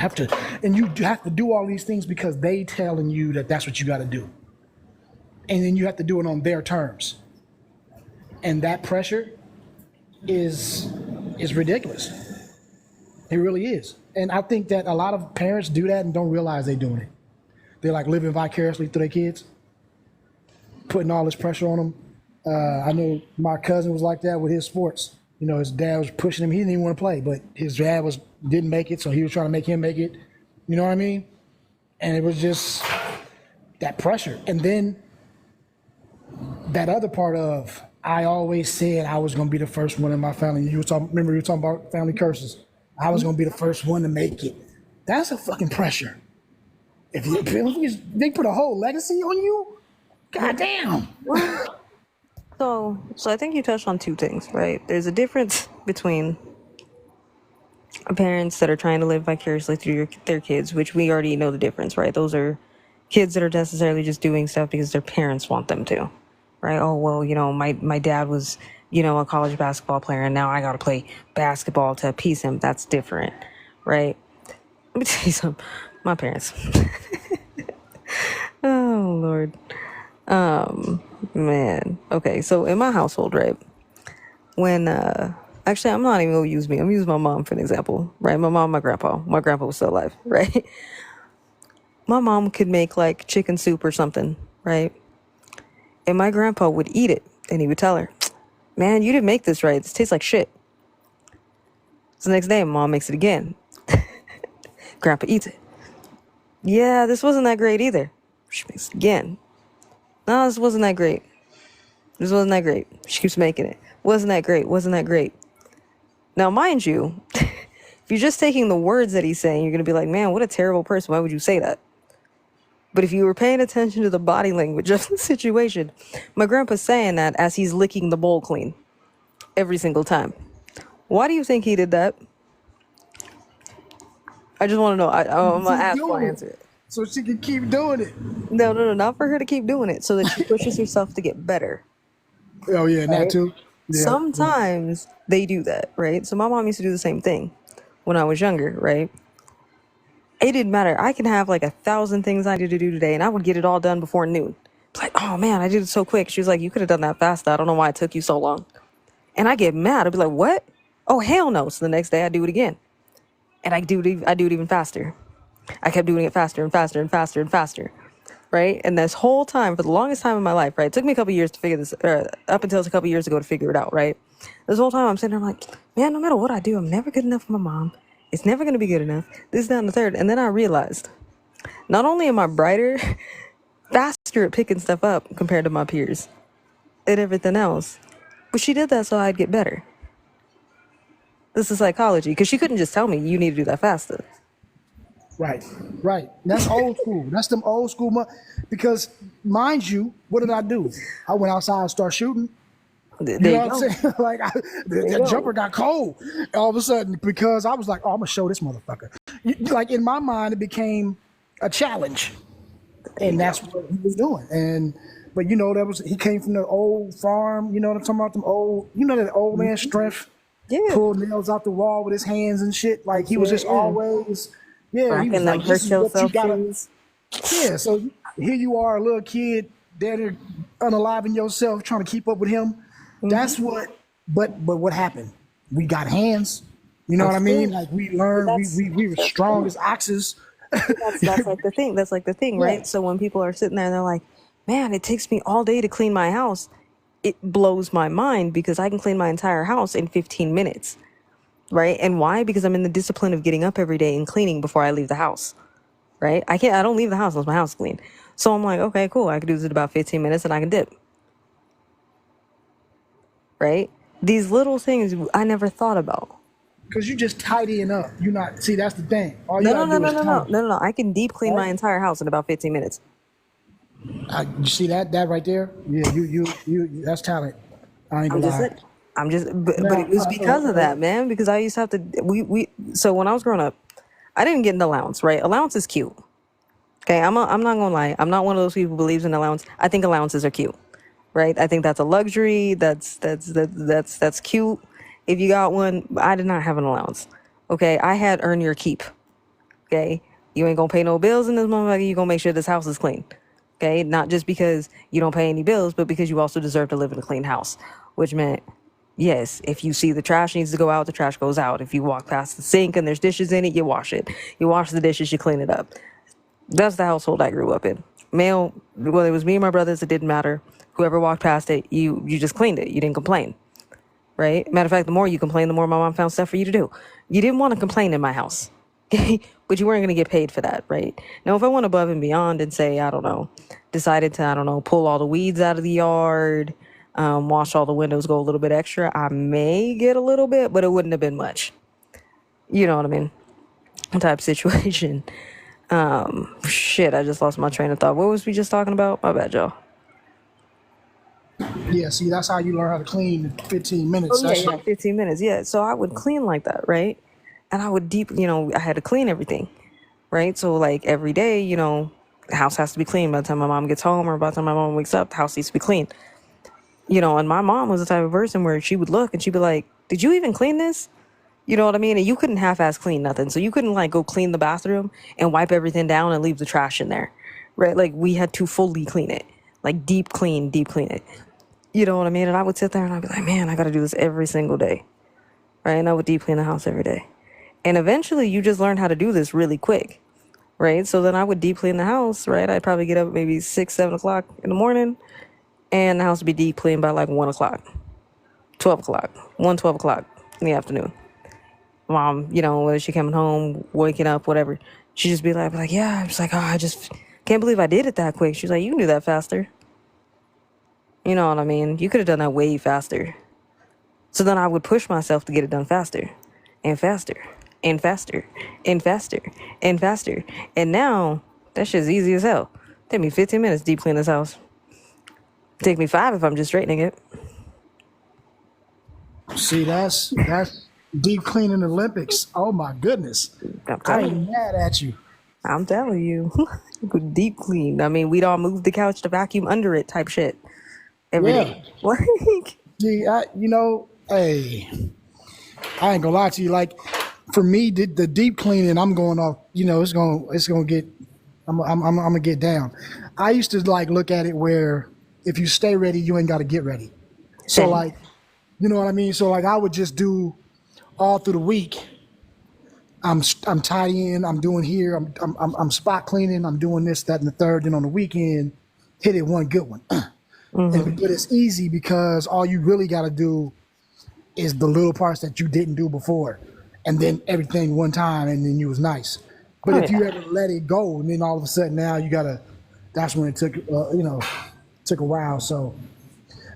have to do all these things because they telling you that that's what you got to do. And then you have to do it on their terms. And that pressure is ridiculous. It really is. And I think that a lot of parents do that and don't realize they're doing it. They're like living vicariously through their kids, putting all this pressure on them. I know my cousin was like that with his sports. His dad was pushing him. He didn't even want to play, but his dad didn't make it, so he was trying to make him make it. You know what I mean? And it was just that pressure. And then that other part of, I always said I was going to be the first one in my family. Remember you were talking about family curses. I was going to be the first one to make it. That's a fucking pressure. If they put a whole legacy on you, goddamn. So I think you touched on two things, right? There's a difference between parents that are trying to live vicariously through their kids, which we already know the difference, right? Those are kids that are necessarily just doing stuff because their parents want them to, right? Oh, well, my dad was, a college basketball player and now I got to play basketball to appease him. That's different, right? Let me tell you something. My parents. Oh, Lord. Man. Okay, so in my household, right, when actually I'm not even gonna use me, I'm using my mom for an example, right? My mom, my grandpa was still alive, right? My mom could make like chicken soup or something, right? And my grandpa would eat it and he would tell her, man, you didn't make this right, this tastes like shit. So the next day mom makes it again. Grandpa eats it. Yeah, this wasn't that great either. She makes it again. No, this wasn't that great. This wasn't that great. She keeps making it. Wasn't that great. Wasn't that great. Now, mind you, if you're just taking the words that he's saying, you're going to be like, man, what a terrible person. Why would you say that? But if you were paying attention to the body language of the situation, my grandpa's saying that as he's licking the bowl clean every single time. Why do you think he did that? I just want to know. I'm going to ask for an answer. So she can keep doing it. No, not for her to keep doing it, so that she pushes herself to get better. Oh, yeah, right? that too. Yeah. Sometimes they do that, right? So my mom used to do the same thing when I was younger, right? It didn't matter. I can have like 1,000 things I need to do today, and I would get it all done before noon. It's like, oh man, I did it so quick. She was like, you could have done that faster. I don't know why it took you so long. And I get mad. I'd be like, what? Oh, hell no. So the next day I do it again. And I do it even faster. I kept doing it faster and faster and faster and faster, right? And this whole time, for the longest time in my life, right? It took me a couple years to figure this, up until a couple years ago to figure it out, right? This whole time I'm sitting there, I'm like, man, no matter what I do, I'm never good enough for my mom. It's never going to be good enough. This, that, and the third. And then I realized, not only am I brighter, faster at picking stuff up compared to my peers and everything else, but she did that so I'd get better. This is psychology, because she couldn't just tell me, you need to do that faster. Right. That's old school. That's them old school. Because, mind you, what did I do? I went outside and started shooting. You know what I'm saying? Like, that jumper got cold all of a sudden because I was like, oh, I'm going to show this motherfucker. Like, in my mind, it became a challenge. and that's what he was doing. But he came from the old farm. You know what I'm talking about? Them old, that old man strength. Yeah. Pulled nails out the wall with his hands and shit. Like he was just always, he was Rocking like, them this hurt is what you yourself gotta. shoes. Yeah. So here you are, a little kid, there unaliving yourself, trying to keep up with him. That's what. But what happened? We got hands. You know what I mean? Like we learned, we were strong as oxes. That's like the thing. That's like the thing, right? Yeah. So when people are sitting there and they're like, man, it takes me all day to clean my house, it blows my mind because I can clean my entire house in 15 minutes, right? And why? Because I'm in the discipline of getting up every day and cleaning before I leave the house, right? I don't leave the house unless my house is clean. So I'm like, okay, cool. I can do this in about 15 minutes and I can dip, right? These little things I never thought about. Because you just tidying up. You not see that's the thing. All you No, gotta do is tidy. no. I can deep clean my Right? entire house in about 15 minutes. You see that right there? Yeah, you that's talent. I ain't I'm gonna just lie. saying. But Now, it was because of that, man. Because I used to have to. So when I was growing up, I didn't get an allowance. Right? Allowance is cute. Okay, I'm not gonna lie. I'm not one of those people who believes in allowance. I think allowances are cute. Right? I think that's a luxury. That's cute. If you got one, I did not have an allowance. Okay, I had earn your keep. Okay, you ain't gonna pay no bills in this motherfucker. You gonna make sure this house is clean. Okay, not just because you don't pay any bills, but because you also deserve to live in a clean house. Which meant, yes, if you see the trash needs to go out, the trash goes out. If you walk past the sink and there's dishes in it, you wash it. You wash the dishes, you clean it up. That's the household I grew up in. Male, whether it was me or my brothers, it didn't matter. Whoever walked past it, you just cleaned it. You didn't complain. Right? Matter of fact, the more you complain, the more my mom found stuff for you to do. You didn't want to complain in my house. But you weren't going to get paid for that, right? Now, if I went above and beyond and say, I don't know, decided to, I don't know, pull all the weeds out of the yard, wash all the windows, go a little bit extra, I may get a little bit, but it wouldn't have been much. You know what I mean? Type situation. Shit, I just lost my train of thought. What was we just talking about? My bad, y'all. Yeah, see, that's how you learn how to clean in 15 minutes. Oh, That's yeah, 15 minutes. Yeah. So I would clean like that, right? And I would I had to clean everything, right? So like every day, the house has to be clean by the time my mom gets home or by the time my mom wakes up, the house needs to be clean. And my mom was the type of person where she would look and she'd be like, did you even clean this? You know what I mean? And you couldn't half-ass clean nothing. So you couldn't like go clean the bathroom and wipe everything down and leave the trash in there, right? Like we had to fully clean it, like deep clean it. You know what I mean? And I would sit there and I'd be like, man, I got to do this every single day, right? And I would deep clean the house every day. And eventually you just learn how to do this really quick, right? So then I would deep clean the house, right? I'd probably get up maybe 6, 7 o'clock in the morning and the house would be deep cleaned by like 1 o'clock, 12 o'clock, 12 o'clock in the afternoon. Mom, whether she coming home, waking up, whatever, she'd just be like, yeah. I'm just like, oh, I just can't believe I did it that quick. She's like, you can do that faster. You know what I mean? You could have done that way faster. So then I would push myself to get it done faster and faster and faster and faster and faster. And now that shit's easy as hell. Take me 15 minutes to deep clean this house. Take me 5 if I'm just straightening it. See, that's deep cleaning Olympics. Oh my goodness. I ain't mad at you. I'm telling you. Deep clean. I mean, we'd all move the couch to vacuum under it type shit. Every day. See, hey, I ain't gonna lie to you. Like, for me, the deep cleaning, I'm going off. It's gonna get. I'm gonna get down. I used to like look at it where if you stay ready, you ain't got to get ready. So Same. like, you know what I mean. So like, I would just do all through the week. I'm tidying. I'm doing here. I'm spot cleaning. I'm doing this, that, and the third. Then on the weekend, hit it one good one. But it's easy because all you really got to do is the little parts that you didn't do before, and then everything one time, and then you was nice. But if you ever let it go, and then all of a sudden now you gotta, that's when it took took a while. So,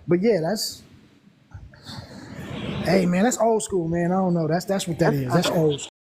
but yeah, hey man, that's old school, man. I don't know. That's what that is. That's old.